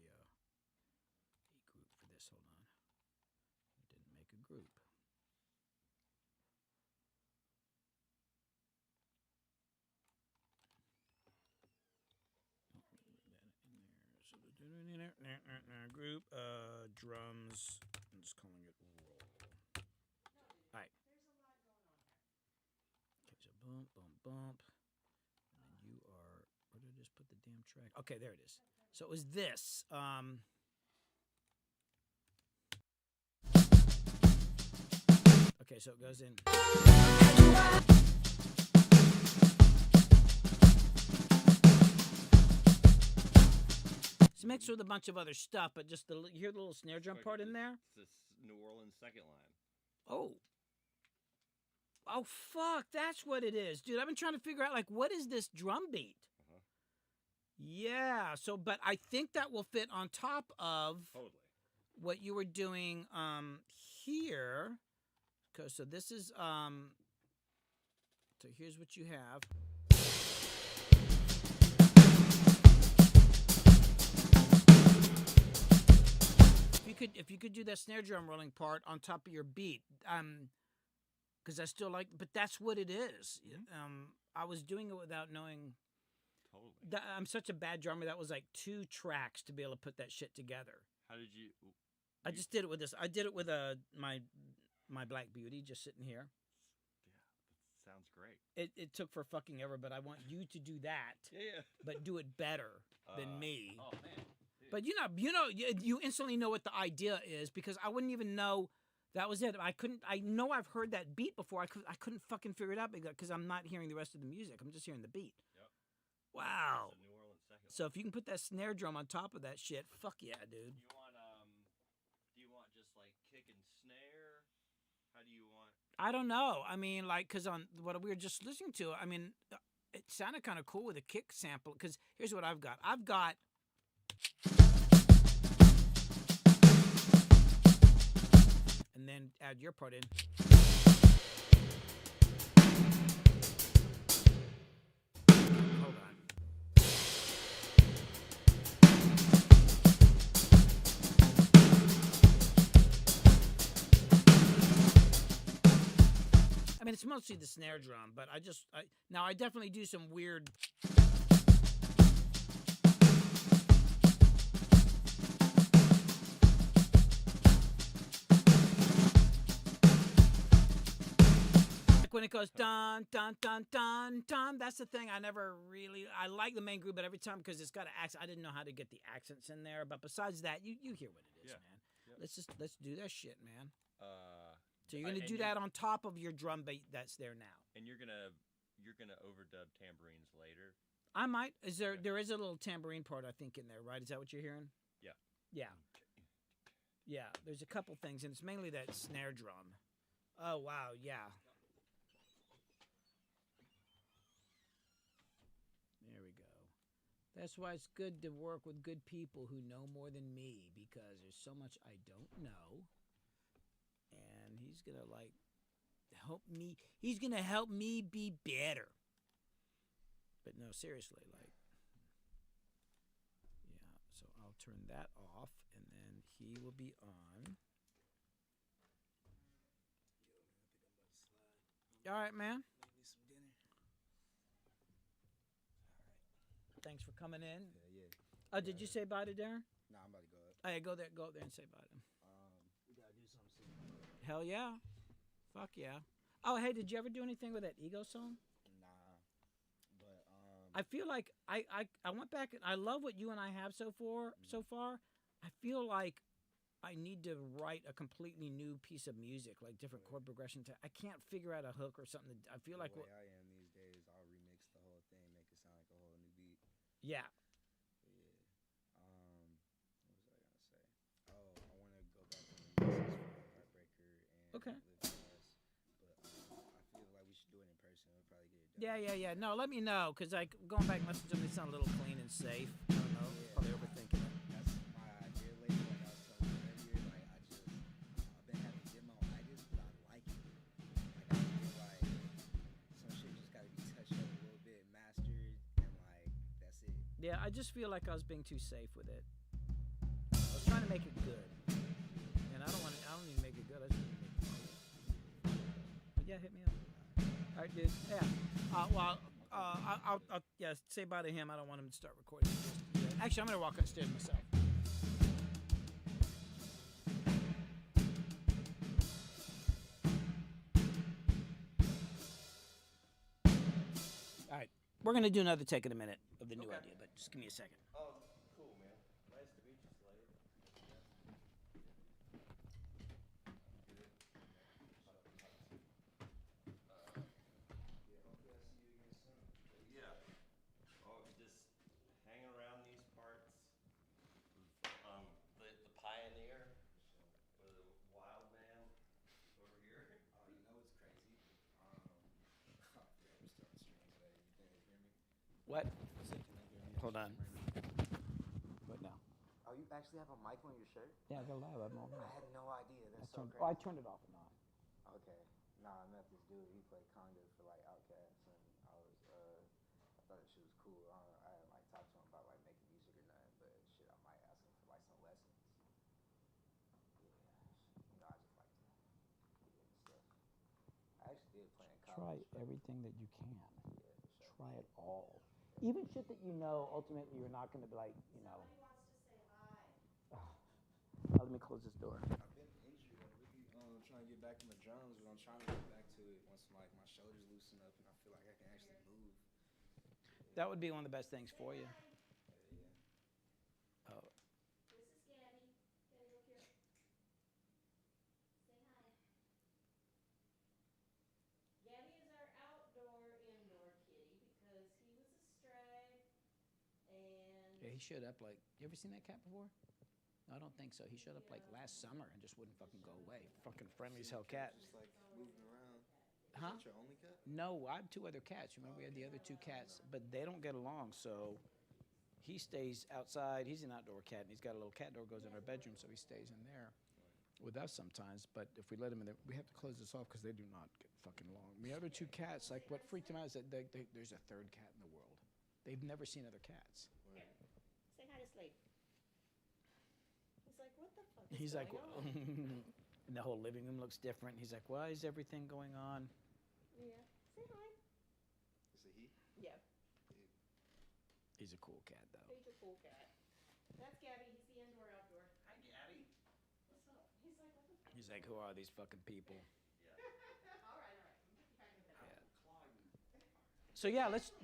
group for this. Hold on. I didn't make a group. Group drums. I'm just calling it roll. All right. Okay, so bump, bump, bump. And then you are. Where did I just put the damn track? Okay, there it is. So it was this. Okay, so it goes in. It's mixed with a bunch of other stuff, but just you hear the little snare drum part in there? It's this New Orleans second line. Oh. Oh, fuck. That's what it is. Dude, I've been trying to figure out, like, what is this drum beat? Uh-huh. Yeah. So, but I think that will fit on top of what you were doing here. So this is, so here's what you have. If you could do that snare drum rolling part on top of your beat, because I still like, but that's what it is. I was doing it without knowing. Totally. I'm such a bad drummer. That was like 2 tracks to be able to put that shit together. How did you? I just did it with this. I did it with my Black Beauty just sitting here. Yeah, that sounds great. It took for fucking ever, but I want you to do that. Yeah. But do it better than me. Oh man. But you instantly know what the idea is because I wouldn't even know that was it. I know I've heard that beat before. I couldn't fucking figure it out because I'm not hearing the rest of the music. I'm just hearing the beat. Yep. Wow. It's a New Orleans second. So if you can put that snare drum on top of that shit, fuck yeah, dude. Do you want just like kick and snare? How do you want? I don't know. I mean, like, because on what we were just listening to, I mean, it sounded kind of cool with a kick sample. Because here's what I've got. I've got. And then add your part in. Hold on. I mean, it's mostly the snare drum, but now I definitely do some weird. When it goes dun dun dun dun dun, that's the thing. I like the main groove, but every time because it's got an accent, I didn't know how to get the accents in there. But besides that, you hear what it is, man. Yep. Let's do that shit, man. So you're gonna do that on top of your drum beat that's there now. And you're gonna overdub tambourines later. I might. There is a little tambourine part I think in there, right? Is that what you're hearing? Yeah. Yeah. Yeah. There's a couple things, and it's mainly that snare drum. Oh wow, yeah. There we go. That's why it's good to work with good people who know more than me because there's so much I don't know. And he's going to like help me. He's going to help me be better. But no, seriously, like yeah, so I'll turn that off and then he will be on. All right, man. Thanks for coming in. Yeah. Did you say bye to Darren? Nah, I'm about to go up. Hey, go up there and say bye to him. We gotta do something soon. Hell yeah. Fuck yeah. Oh, hey, did you ever do anything with that Ego song? Nah, but I feel like I went back and I love what you and I have so far. I feel like I need to write a completely new piece of music, like different chord progression. I can't figure out a hook or something. I feel like the way I am these days, I'll remix the whole thing, make it sound like a whole new beat. yeah. What was I gonna say? Oh, I want to go back on the mixes for Heartbreaker and Okay. Live For Us, but I feel like we should do it in person. We'll probably get it done. Yeah. No, let me know because like going back messaging them, they sound a little clean and safe. I don't know. Probably overthinking it. That's my idea lately. Like I was telling you earlier, like I've been having demo ideas, but I like it. Like I feel like some shit just gotta be touched up a little bit, mastered, and like that's it. Yeah, I just feel like I was being too safe with it. I was trying to make it good, and I don't need to make it good. I just need to make it good. But yeah, hit me up. All right, dude. Yeah. I'll say bye to him. I don't want him to start recording. Actually, I'm gonna walk upstairs myself. We're gonna do another take in a minute of the new idea, but just give me a second. Oh, cool, man. Nice to meet you, Slade. Yeah. Oh, just hanging around these parts. The pioneer, or the wild man over here. Oh, you know what's crazy? I forgot we're still on stream today. You think they hear me? What? I said, can they hear me? Hold on. What now? Oh, you actually have a mic on your shirt? Yeah, I got live. I'm on. I had no idea. That's so crazy. I turned it off and on. Okay. Nah, I met this dude. He played conga for like Outkast, and I thought that shit was cool. I hadn't like talked to him about like making music or nothing, but shit, I might ask him for like some lessons. Yeah, you know, I just like to get into stuff. I actually did play in college. Try but- everything that you can. Yeah, for sure. Try it all. Even shit that you know ultimately you're not going to be like, you know. Let me close this door. I've been injured. I'm really trying to get back to my drums, but I'm trying to get back to it once like my shoulders loosen up and I feel like I can actually move. That would be one of the best things for you. Yeah. Oh, This is Gabby. Gabby, look here. Say hi. Gabby is our indoor kitty because he was a stray and yeah, he showed up like, you ever seen that cat before? No, I don't think so. He showed up like last summer and just wouldn't fucking go away. Fucking friendly as hell cat. Just like moving around. Huh? Is that your only cat? No, I have 2 other cats. Remember, we had the other 2 cats, but they don't get along. So he stays outside. He's an outdoor cat, and he's got a little cat door goes in our bedroom, so he stays in there with us sometimes. But if we let him in there, we have to close this off because they do not get fucking along. The other 2 cats, like what freaked him out is that there's a 3rd cat in the world. They've never seen other cats. say hi to Slade. He's like, what the fuck is He's like, going on? and the whole living room looks different. He's like, why is everything going on? Yeah. Say hi. Is it he? Yeah. He's a cool cat, though. He's a cool cat. That's Gabby. He's the indoor outdoor. Hi, Gabby. What's up? He's like, what the fuck? He's like, who are these fucking people? All right, all right. I'm put you back in the bed. So yeah, let's do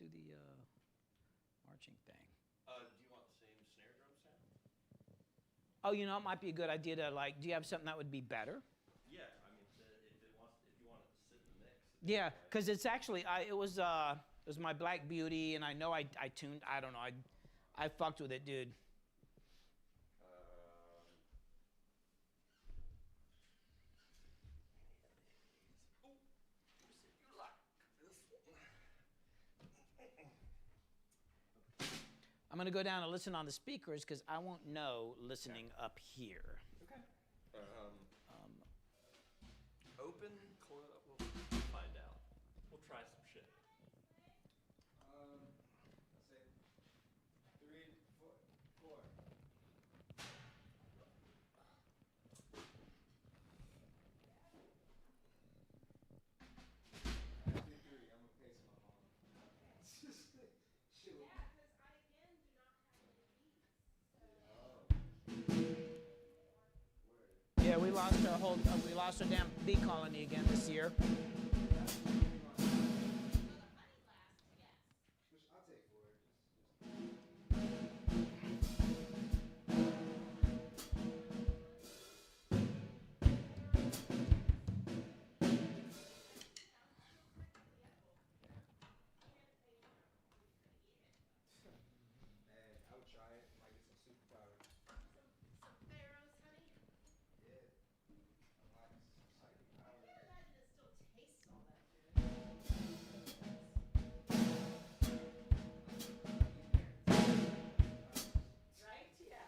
the marching thing. Do you want the same snare drum sound? Oh, you know, it might be a good idea to like. Do you have something that would be better? Yeah, I mean, if you want it to sit in the mix. Yeah, because it's actually it was my Black Beauty, and I know I tuned. I don't know. I fucked with it, dude. I'm gonna go down and listen on the speakers because I won't know listening up here. Okay. Open, close. We'll find out. We'll try some shit. Let's say 3, 4, 4. I did 3. I'm gonna pace my mom. It's just shit. Yeah, because I again do not have any beats. Yeah, we lost our damn bee colony again this year. I'll take 4. Man, I would try it. Might get some superpowers. Some Pharaoh's honey. Yeah. Unlock psychic I powers. can't imagine it still tastes all that good. Right? Yeah.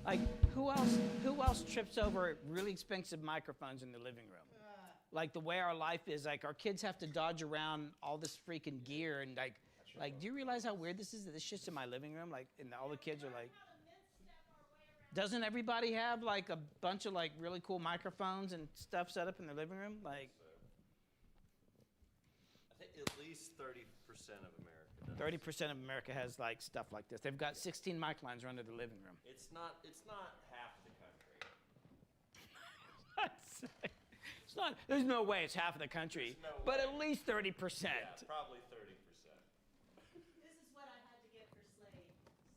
Like, who else trips over really expensive microphones in the living room? Like the way our life is, like our kids have to dodge around all this freaking gear and like, do you realize how weird this is? That this shit's in my living room, like, and all the kids are like. Doesn't everybody have like a bunch of like really cool microphones and stuff set up in their living room? Like, I think at least 30% of America 30% of America has like stuff like this. They've got 16 mic lines running the living room. It's not half the country. It's not. There's no way it's half of the country, but at least 30%. Yeah, probably 30%. This is what I had to get for Slade.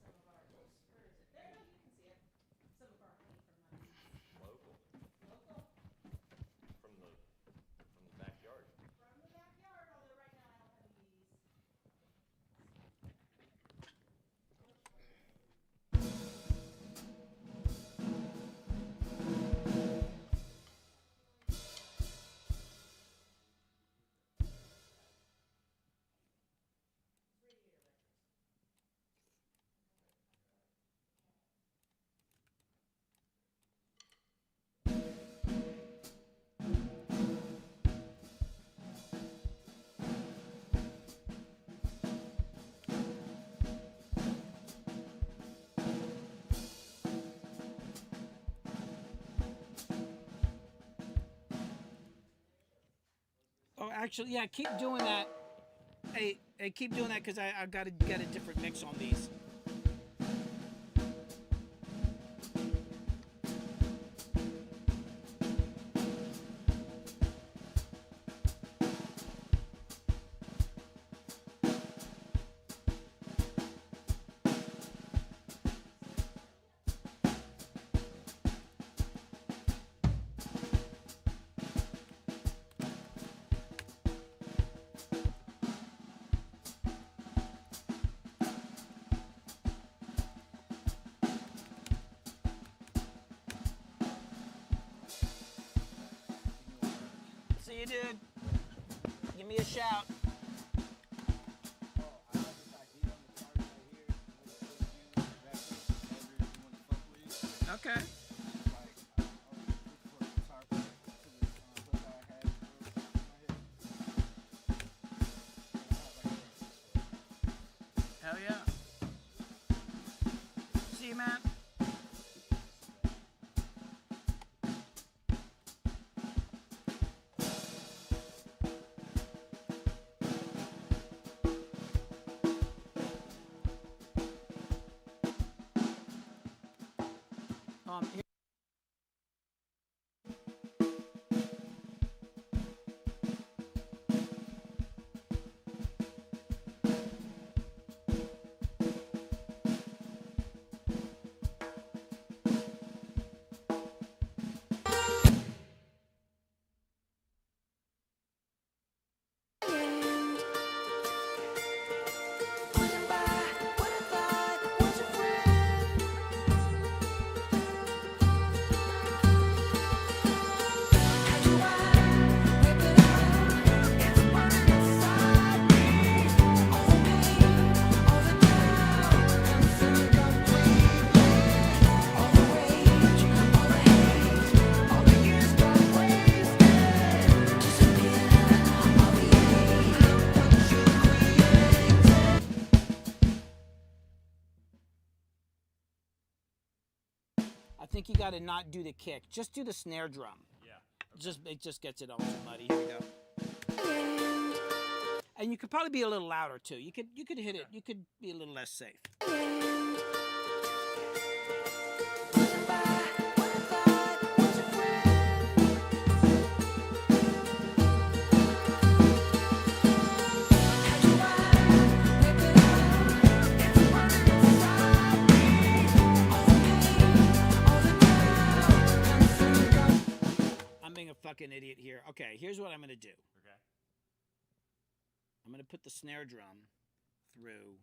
Some of our, where is it? There, no, you can see it. Some of our honey from my Local. local, From the backyard. from the backyard, although right now I don't have any bees. Oh, actually, yeah, keep doing that. Hey, keep doing that because I got to get a different mix on these. See you, dude. Give me a shout. Okay. Hell yeah. See you, man. Here. I think you got to not do the kick. Just do the snare drum. Yeah. It just gets it all too muddy. Here we go. And you could probably be a little louder too. You could hit it. You could be a little less safe. I'm being a fucking idiot here. Okay, here's what I'm gonna do. Okay. I'm gonna put the snare drum through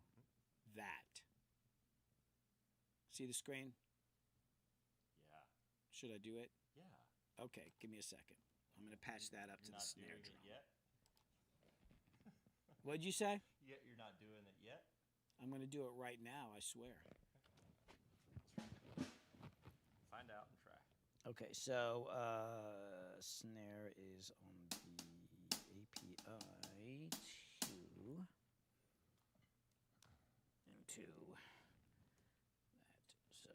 that. See the screen? Yeah. Should I do it? Yeah. Okay, give me a second. I'm gonna patch that up to You're the not snare doing drum. it yet? What'd you say? You're not doing it yet? I'm gonna do it right now, I swear. Find out and try. Okay, so snare is on the API into that. So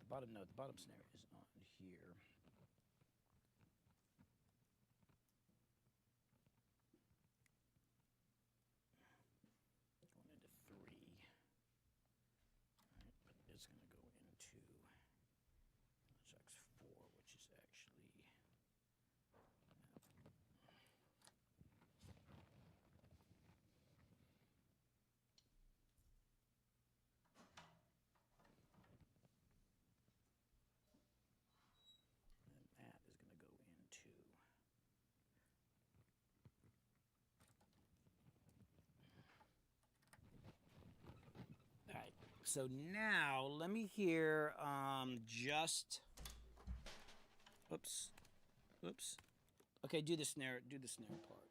the bottom note. The bottom snare is on here. Going into 3. All right, but it's going to go into X4, which is actually. And that is going to go into. All right. So now let me hear just. Oops. Oops. Okay, do the snare part.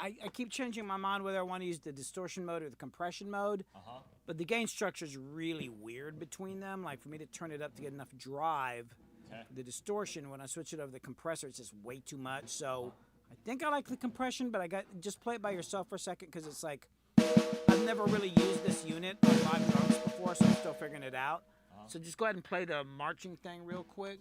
I keep changing my mind whether I want to use the distortion mode or the compression mode. But the gain structure is really weird between them. Like for me to turn it up to get enough drive, for the distortion, when I switch it over to the compressor, it's just way too much. So I think I like the compression, but just play it by yourself for a second because it's like I've never really used this unit on live drums before, so I'm still figuring it out. So just go ahead and play the marching thing real quick.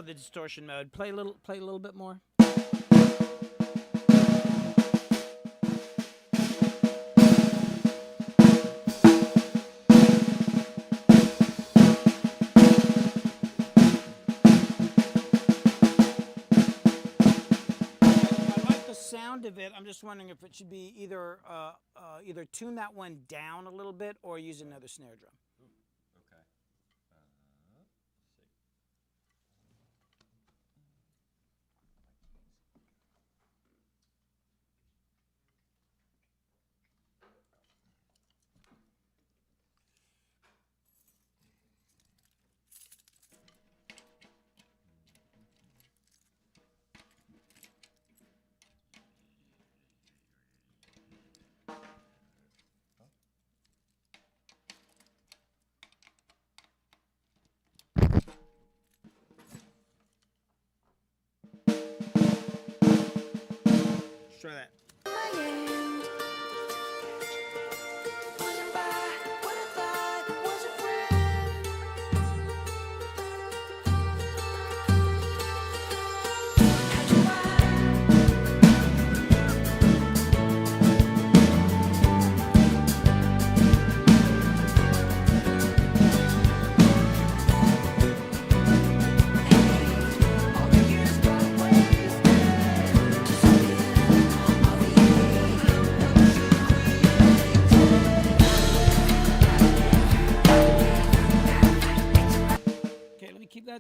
love the distortion mode. Play a little bit more. Sound of it. I'm just wondering if it should be either tune that one down a little bit or use another snare drum. Okay. Let's try that.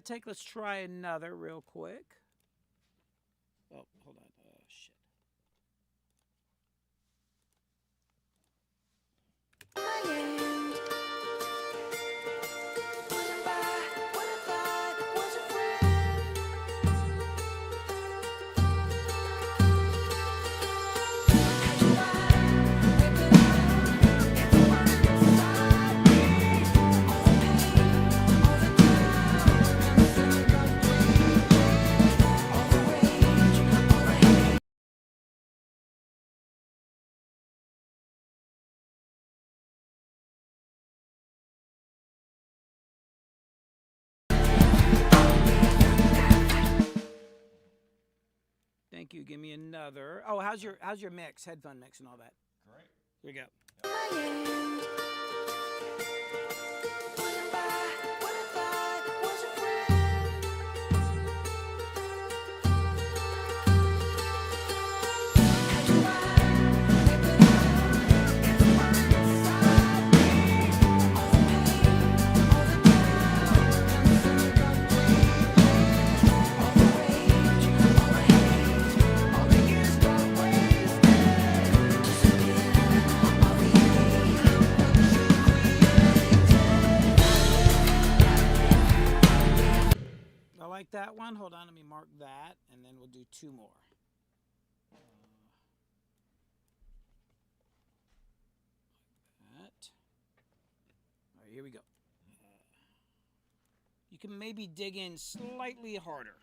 Take. Let's try another real quick. Oh, hold on. Shit. Thank you. Give me another. Oh, how's your mix, headphone mix, and all that? Great. Here we go. Like that one. Hold on, let me mark that, and then we'll do two more. Like that. All right, here we go. You can maybe dig in slightly harder.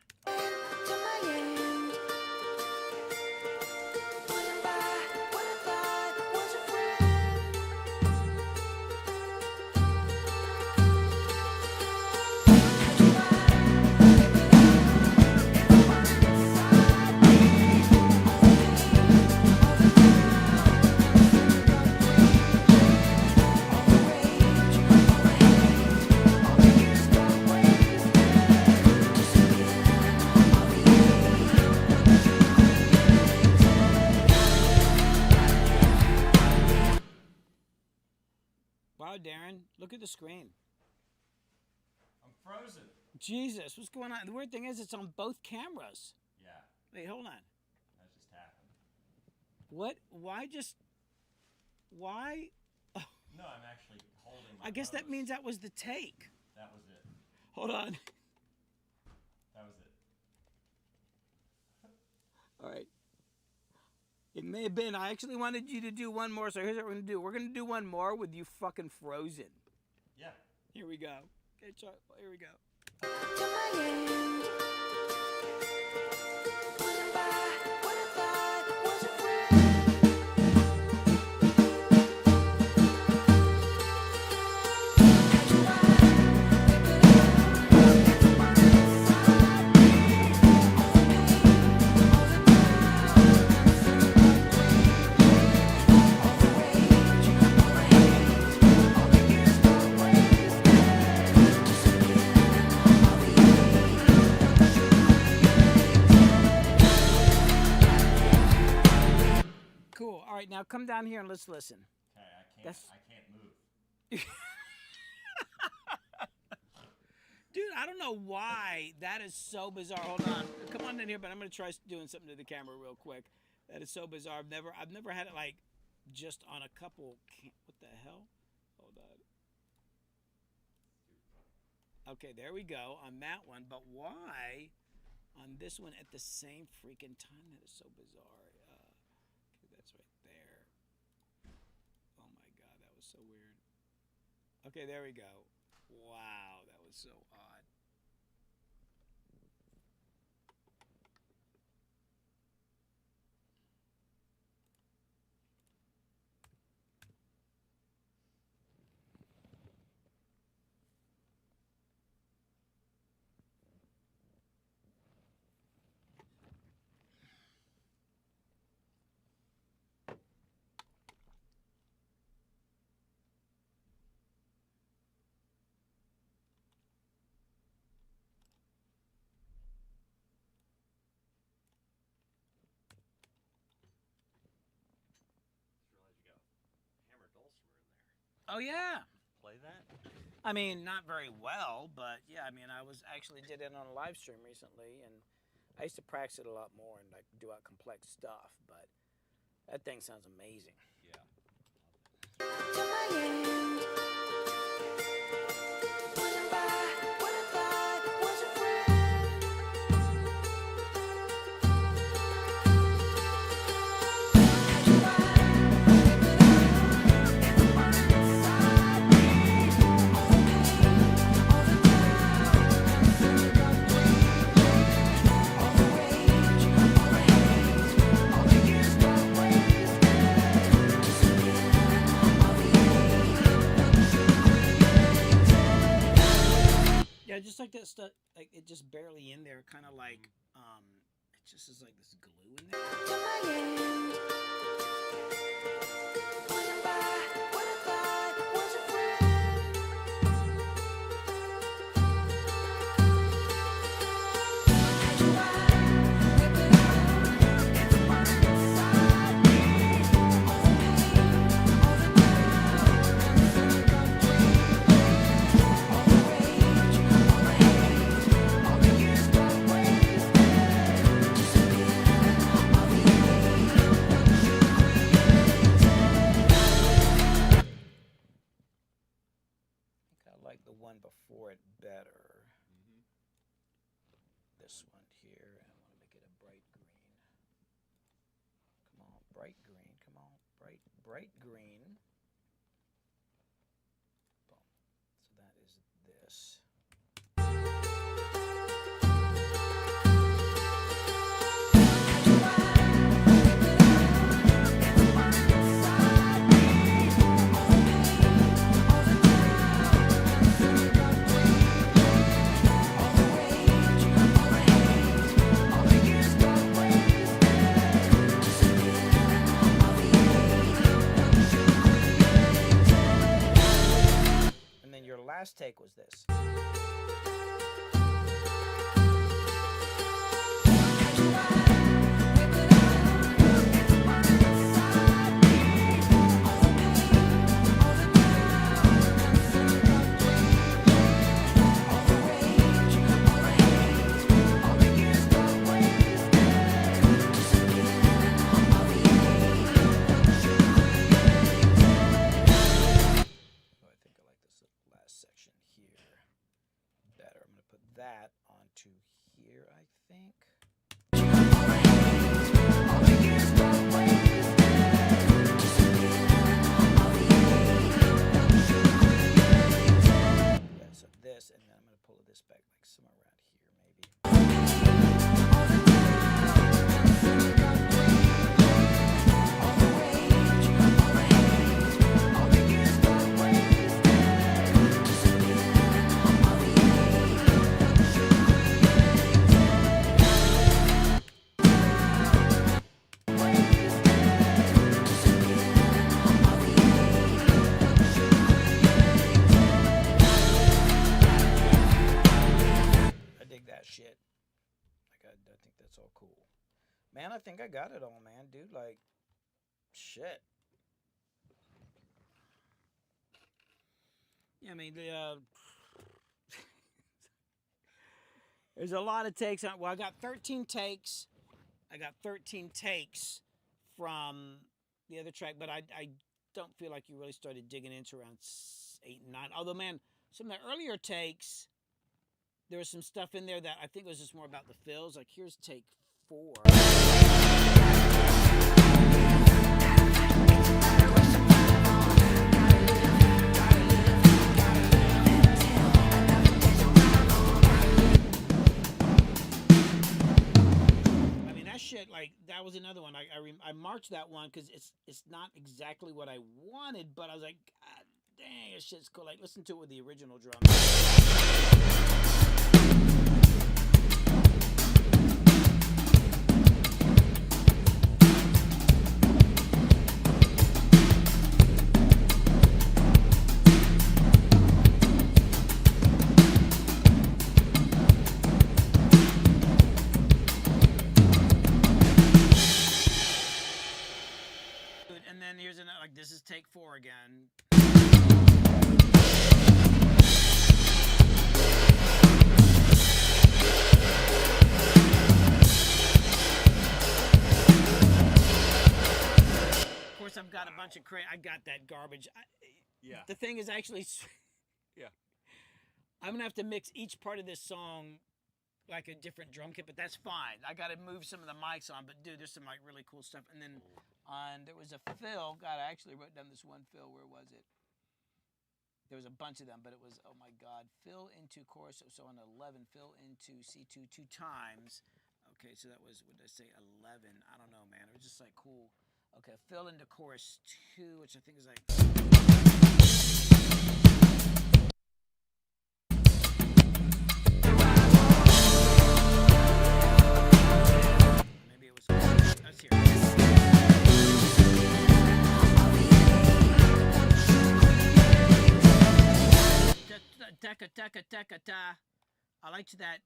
Wow, Darren, look at the screen. I'm frozen. Jesus, what's going on? The weird thing is it's on both cameras. Yeah. Wait, hold on. That just happened. What? Why? No, I'm actually holding my I guess that nose. means that was the take. That was it. Hold on. That was it. All right. It may have been. I actually wanted you to do one more, so here's what we're going to do. We're going to do one more with you fucking frozen. Yeah. Here we go. Okay, here we go. Cool. All right, now come down here and let's listen. Okay, I can't move. Dude, I don't know why that is so bizarre. Hold on, come on in here, but I'm gonna try doing something to the camera real quick. That is so bizarre. I've never had it like just on a couple. What the hell? Hold on. Okay, there we go on that one. But why on this one at the same freaking time? That is so bizarre. Okay, that's right there. Oh my god, that was so weird. Okay, there we go. Wow, that was so odd. Oh yeah. Play that? I mean, not very well, but yeah. I mean, I actually did it on a live stream recently, and I used to practice it a lot more and like do out complex stuff. But that thing sounds amazing. Yeah. Yeah, just like that stuff, like it just barely in there, kind of like, it just is like this glue in there. Like the one before it better. This one here, and I want to make it a bright green. Come on, bright green. Come on, bright green. Boom. So that is this. Last take was this. That onto here, I think. Yeah, so this, and then I'm going to pull this back like somewhere around here, maybe. Shit. Like I think that's all cool. Man, I think I got it all, man. Dude, like, Shit. Yeah, I mean, there's a lot of takes on. Well, I got 13 takes. I got 13 takes from the other track, but I don't feel like you really started digging into around 8 and 9. Although, man, some of the earlier takes, there was some stuff in there that I think was just more about the fills. Like, here's take 4. Shit, like that was another one. I marked that one because it's not exactly what I wanted, but I was like, God dang, this shit's cool. Like, listen to it with the original drum. And then here's another, like, this is take 4 again. Of course, I've got a bunch of I got that garbage. Yeah. The thing is actually, Yeah. I'm gonna have to mix each part of this song like a different drum kit, but that's fine. I got to move some of the mics on, but dude, there's some like really cool stuff. And then there was a fill. God, I actually wrote down this one fill. Where was it? There was a bunch of them, but it was, oh my God, fill into chorus. So on 11, fill into C2 2 times. Okay, so that was, what did I say, 11? I don't know, man. It was just like cool. Okay, fill into chorus 2, which I think is like... Maybe it was... Let's hear it. I liked that.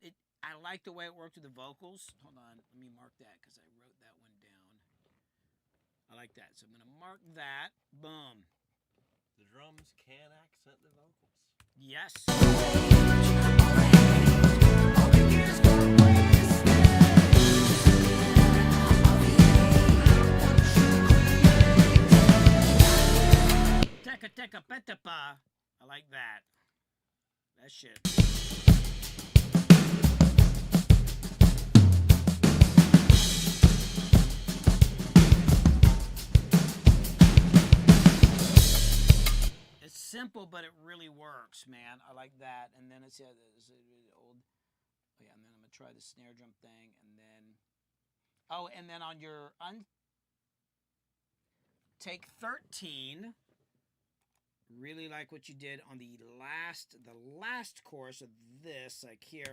I like the way it worked with the vocals. Hold on, let me mark that because I wrote that one down. I like that, so I'm gonna mark that. Boom. The drums can accent the vocals. Yes. Teka petapa. I like that. That shit. It's simple, but it really works, man. I like that. And then it's there's old. Oh yeah, and then I'm gonna try the snare drum thing, and then. Oh, and then on your take 13. Really like what you did on the last chorus of this, like here.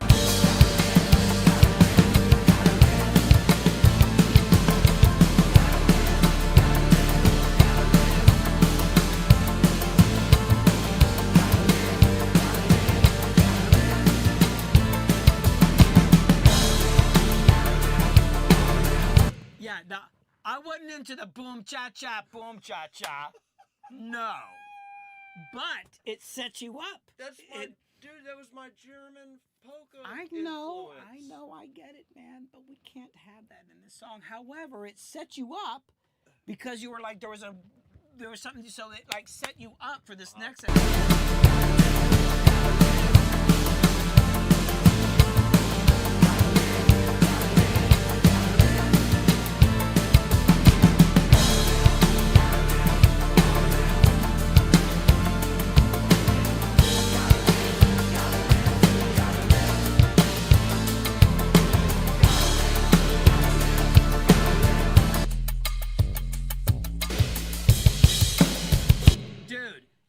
Yeah, now I wasn't into the boom cha cha. No. But it sets you up. That's my dude. That was my German polka. I know, I get it, man. But we can't have that in this song. However, it sets you up because you were like there was something so it like set you up for this next episode.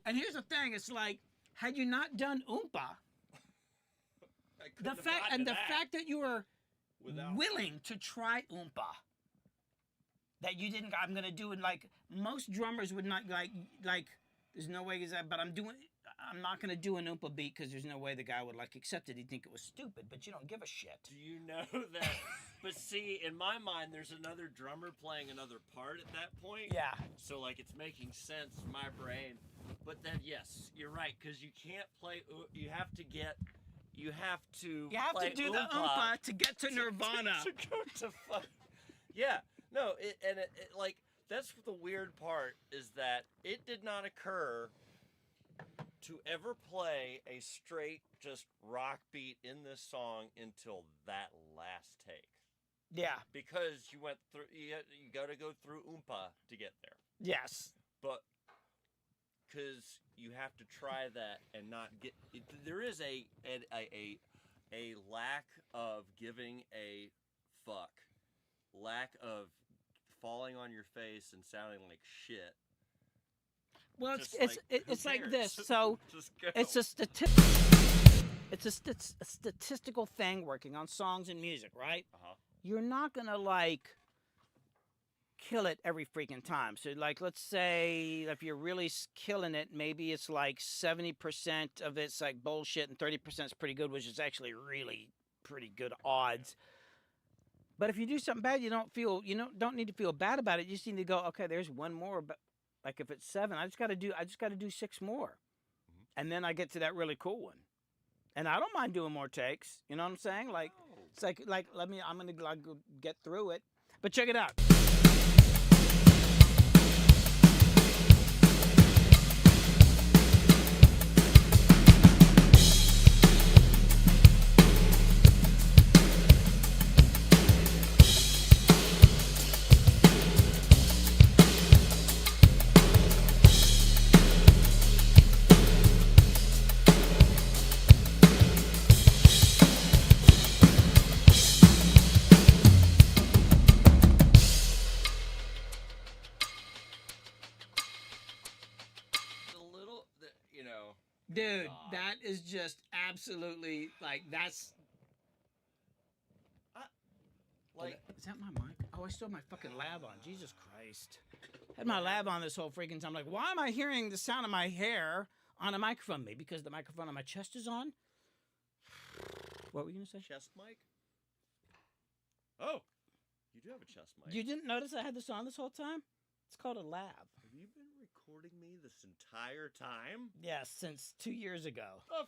And here's the thing: it's like, had you not done Oompa, the fact that you were willing to try Oompa, that you didn't. I'm gonna do it like most drummers would not like. There's no way is that, but I'm doing. I'm not gonna do an Oompa beat because there's no way the guy would like accept it. He'd think it was stupid, but you don't give a shit. Do you know that? But see, in my mind, there's another drummer playing another part at that point. Yeah. So like it's making sense in my brain. But then yes, you're right because you can't play. You have to get. You have to. You have play to do the Oompa to get to Nirvana. To go to fuck. Yeah. No. Like that's the weird part is that it did not occur to ever play a straight just rock beat in this song until that last take. Yeah. Because you went through, you got to go through Oompa to get there. Yes. But because you have to try that and not get, there is a lack of giving a fuck, lack of falling on your face and sounding like shit. Well, Just it's who like cares? this. So Just go. it's a statistical thing working on songs and music, right? Uh-huh. You're not gonna like kill it every freaking time. So like, let's say if you're really killing it, maybe it's like 70% of it's like bullshit and 30% is pretty good, which is actually really pretty good odds. But if you do something bad, you don't need to feel bad about it. You just need to go, okay, there's one more, but like if it's 7, I just got to do 6 more. And then I get to that really cool one. And I don't mind doing more takes. You know what I'm saying? Like, it's like I'm going to like, get through it. But check it out. Dude, that is just absolutely like that's. Like, Is that my mic? Oh, I still have my fucking lab on. Jesus Christ! Had my lab on this whole freaking time. Like, why am I hearing the sound of my hair on a microphone? Maybe because the microphone on my chest is on. What were you gonna say? chest mic? Oh, you do have a chest mic. You didn't notice I had this on this whole time? It's called a lab. Have you been recording me this entire time? Yes, since 2 years ago. Oh.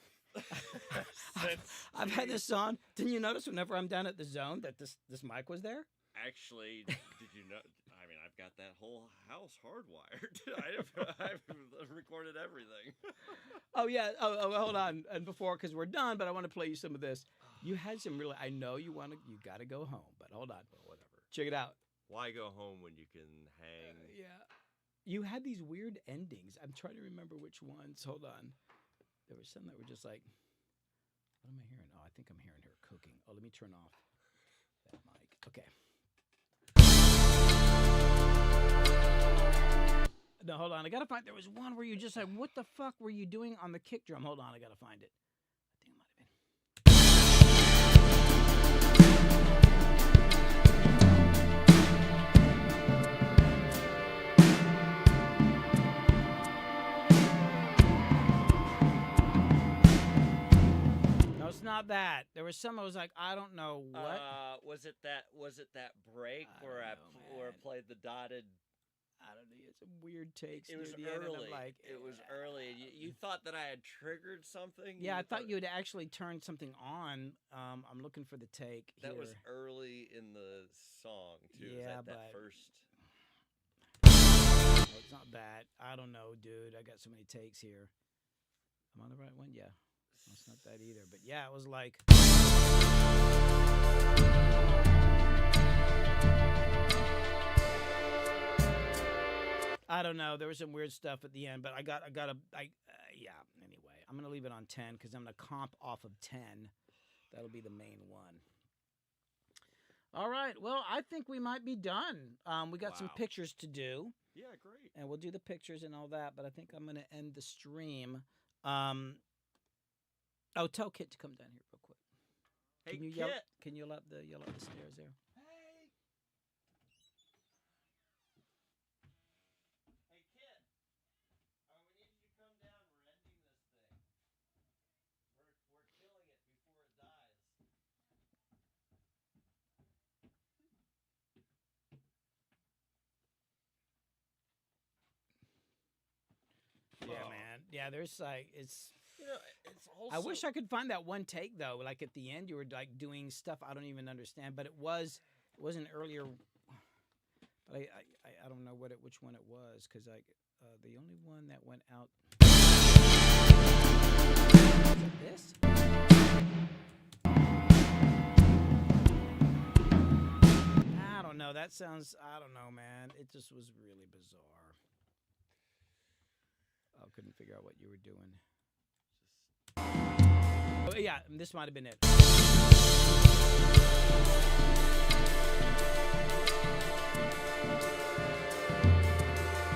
I've had this on. Didn't you notice whenever I'm down at the zone that this mic was there? Actually, did you know? I mean, I've got that whole house hardwired. I've recorded everything. Oh yeah. Oh, hold on. And before, because we're done, but I want to play you some of this. You had some really. I know you got to go home, but hold on. Whatever. Check it out. Why go home when you can hang? Yeah. You had these weird endings. I'm trying to remember which ones. Hold on. There were some that were just like, what am I hearing? Oh, I think I'm hearing her cooking. Oh, let me turn off that mic. Okay. No, hold on. I gotta find. There was one where you just like, what the fuck were you doing on the kick drum? Hold on, I gotta find it. I think it might have been. No, it's not that. There was some. I was like, I don't know what. Was it that break where I played the dotted? I don't know. It's some weird takes. It was near the end, and I'm early. like, It was early. You thought that I had triggered something? yeah, I thought you had actually turned something on. I'm looking for the take. That here. was early in the song too. Yeah, Was that but- first. No, it's not that. I don't know, dude. I got so many takes here. I'm on the right one? Yeah. No, it's not that either. But yeah, it was like. I don't know. There was some weird stuff at the end, but yeah. Anyway, I'm gonna leave it on 10 because I'm gonna comp off of 10. That'll be the main one. All right. Well, I think we might be done. We got some Wow. pictures to do. Yeah, great. And we'll do the pictures and all that, but I think I'm going to end the stream. Tell Kit to come down here real quick. Hey, Can you Kit. Can you yell up the stairs there? Hey, Kid. We need you to come down. We're ending this thing. Yeah, there's like it's. You know, it's also. I wish I could find that one take though. Like at the end, you were like doing stuff I don't even understand, but it was an earlier. But I don't know which one it was because the only one that went out. This. I don't know. That sounds. I don't know, man. It just was really bizarre. I couldn't figure out what you were doing. Oh, yeah, this might have been it.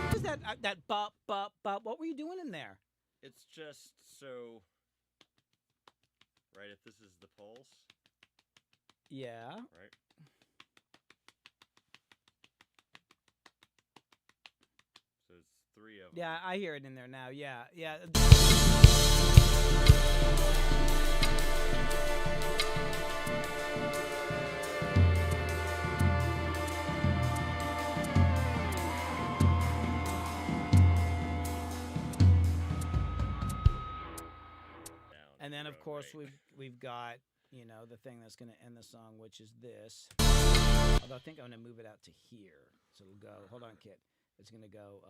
What was that bop, bop, bop? What were you doing in there? It's just so. Right, if this is the pulse. Yeah. Right. So it's 3 of them. Yeah, I hear it in there now. Yeah, yeah. And then, of course, we've got, you know, the thing that's going to end the song, which is this. Although I think I'm going to move it out to here. So it'll go, hold on, Kit. It's going to go.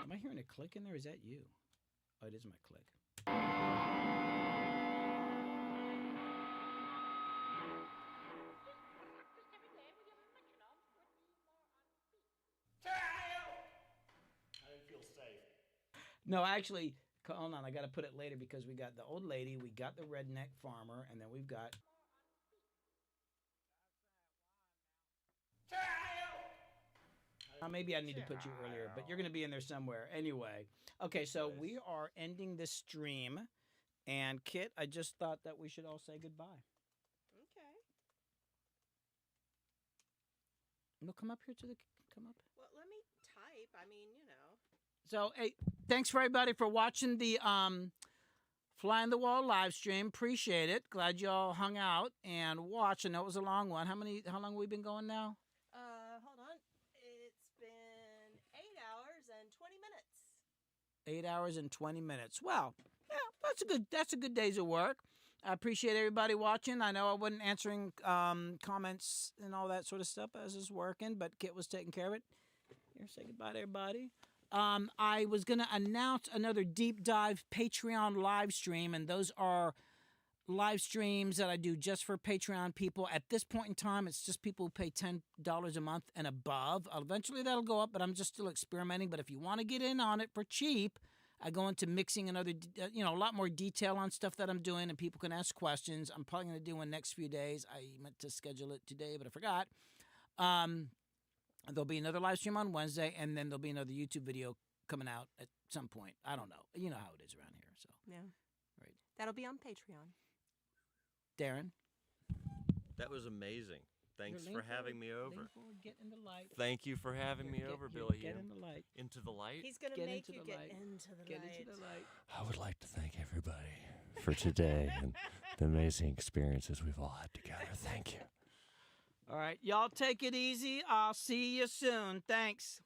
Am I hearing a click in there? Is that you? Oh, it is my click. No, actually, hold on. I got to put it later because we got the old lady, we got the redneck farmer, and then we've got. Maybe I need to put you earlier, but you're going to be in there somewhere. Anyway, okay, so we are ending this stream, and Kit, I just thought that we should all say goodbye. Okay. No, come up here come up. Well, let me type. I mean, you know. So, hey, thanks for everybody for watching the Fly on the Wall live stream. Appreciate it. Glad y'all hung out and watched. I know it was a long one. How long have we been going now? Hold on. It's been 8 hours and 20 minutes. 8 hours and 20 minutes. Well, yeah, that's a good day's of work. I appreciate everybody watching. I know I wasn't answering comments and all that sort of stuff as is working, but Kit was taking care of it. Here, say goodbye to everybody. I was going to announce another deep dive Patreon live stream, and those are live streams that I do just for Patreon people. At this point in time, it's just people who pay $10 a month and above. Eventually, that'll go up, but I'm just still experimenting. But if you want to get in on it for cheap, I go into mixing another, a lot more detail on stuff that I'm doing, and people can ask questions. I'm probably going to do one next few days. I meant to schedule it today, but I forgot. There'll be another live stream on Wednesday, and then there'll be another YouTube video coming out at some point. I don't know. You know how it is around here. So Yeah. Right. That'll be on Patreon. Darren? That was amazing. Thanks Lean for forward, having me over. Lean forward, get in the light. Thank you for having me Get- over, get- Billy. Get Hume. in the light. Into the light. He's going to Get make into you the get light. into the Get light. into the light. I would like to thank everybody for today and the amazing experiences we've all had together. Thank you. All right. Y'all take it easy. I'll see you soon. Thanks.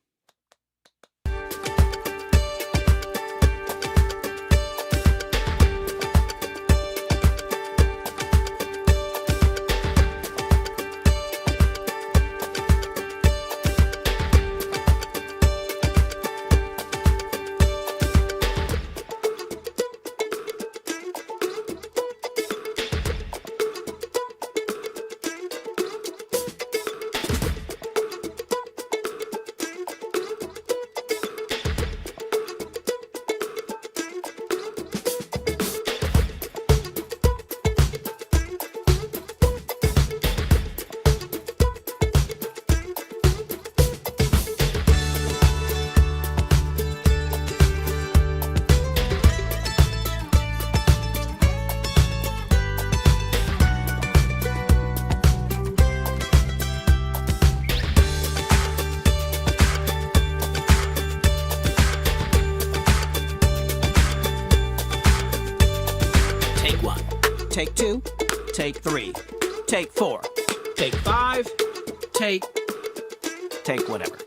Take 1. Take 2. Take 3. Take 4. Take 5. Take whatever.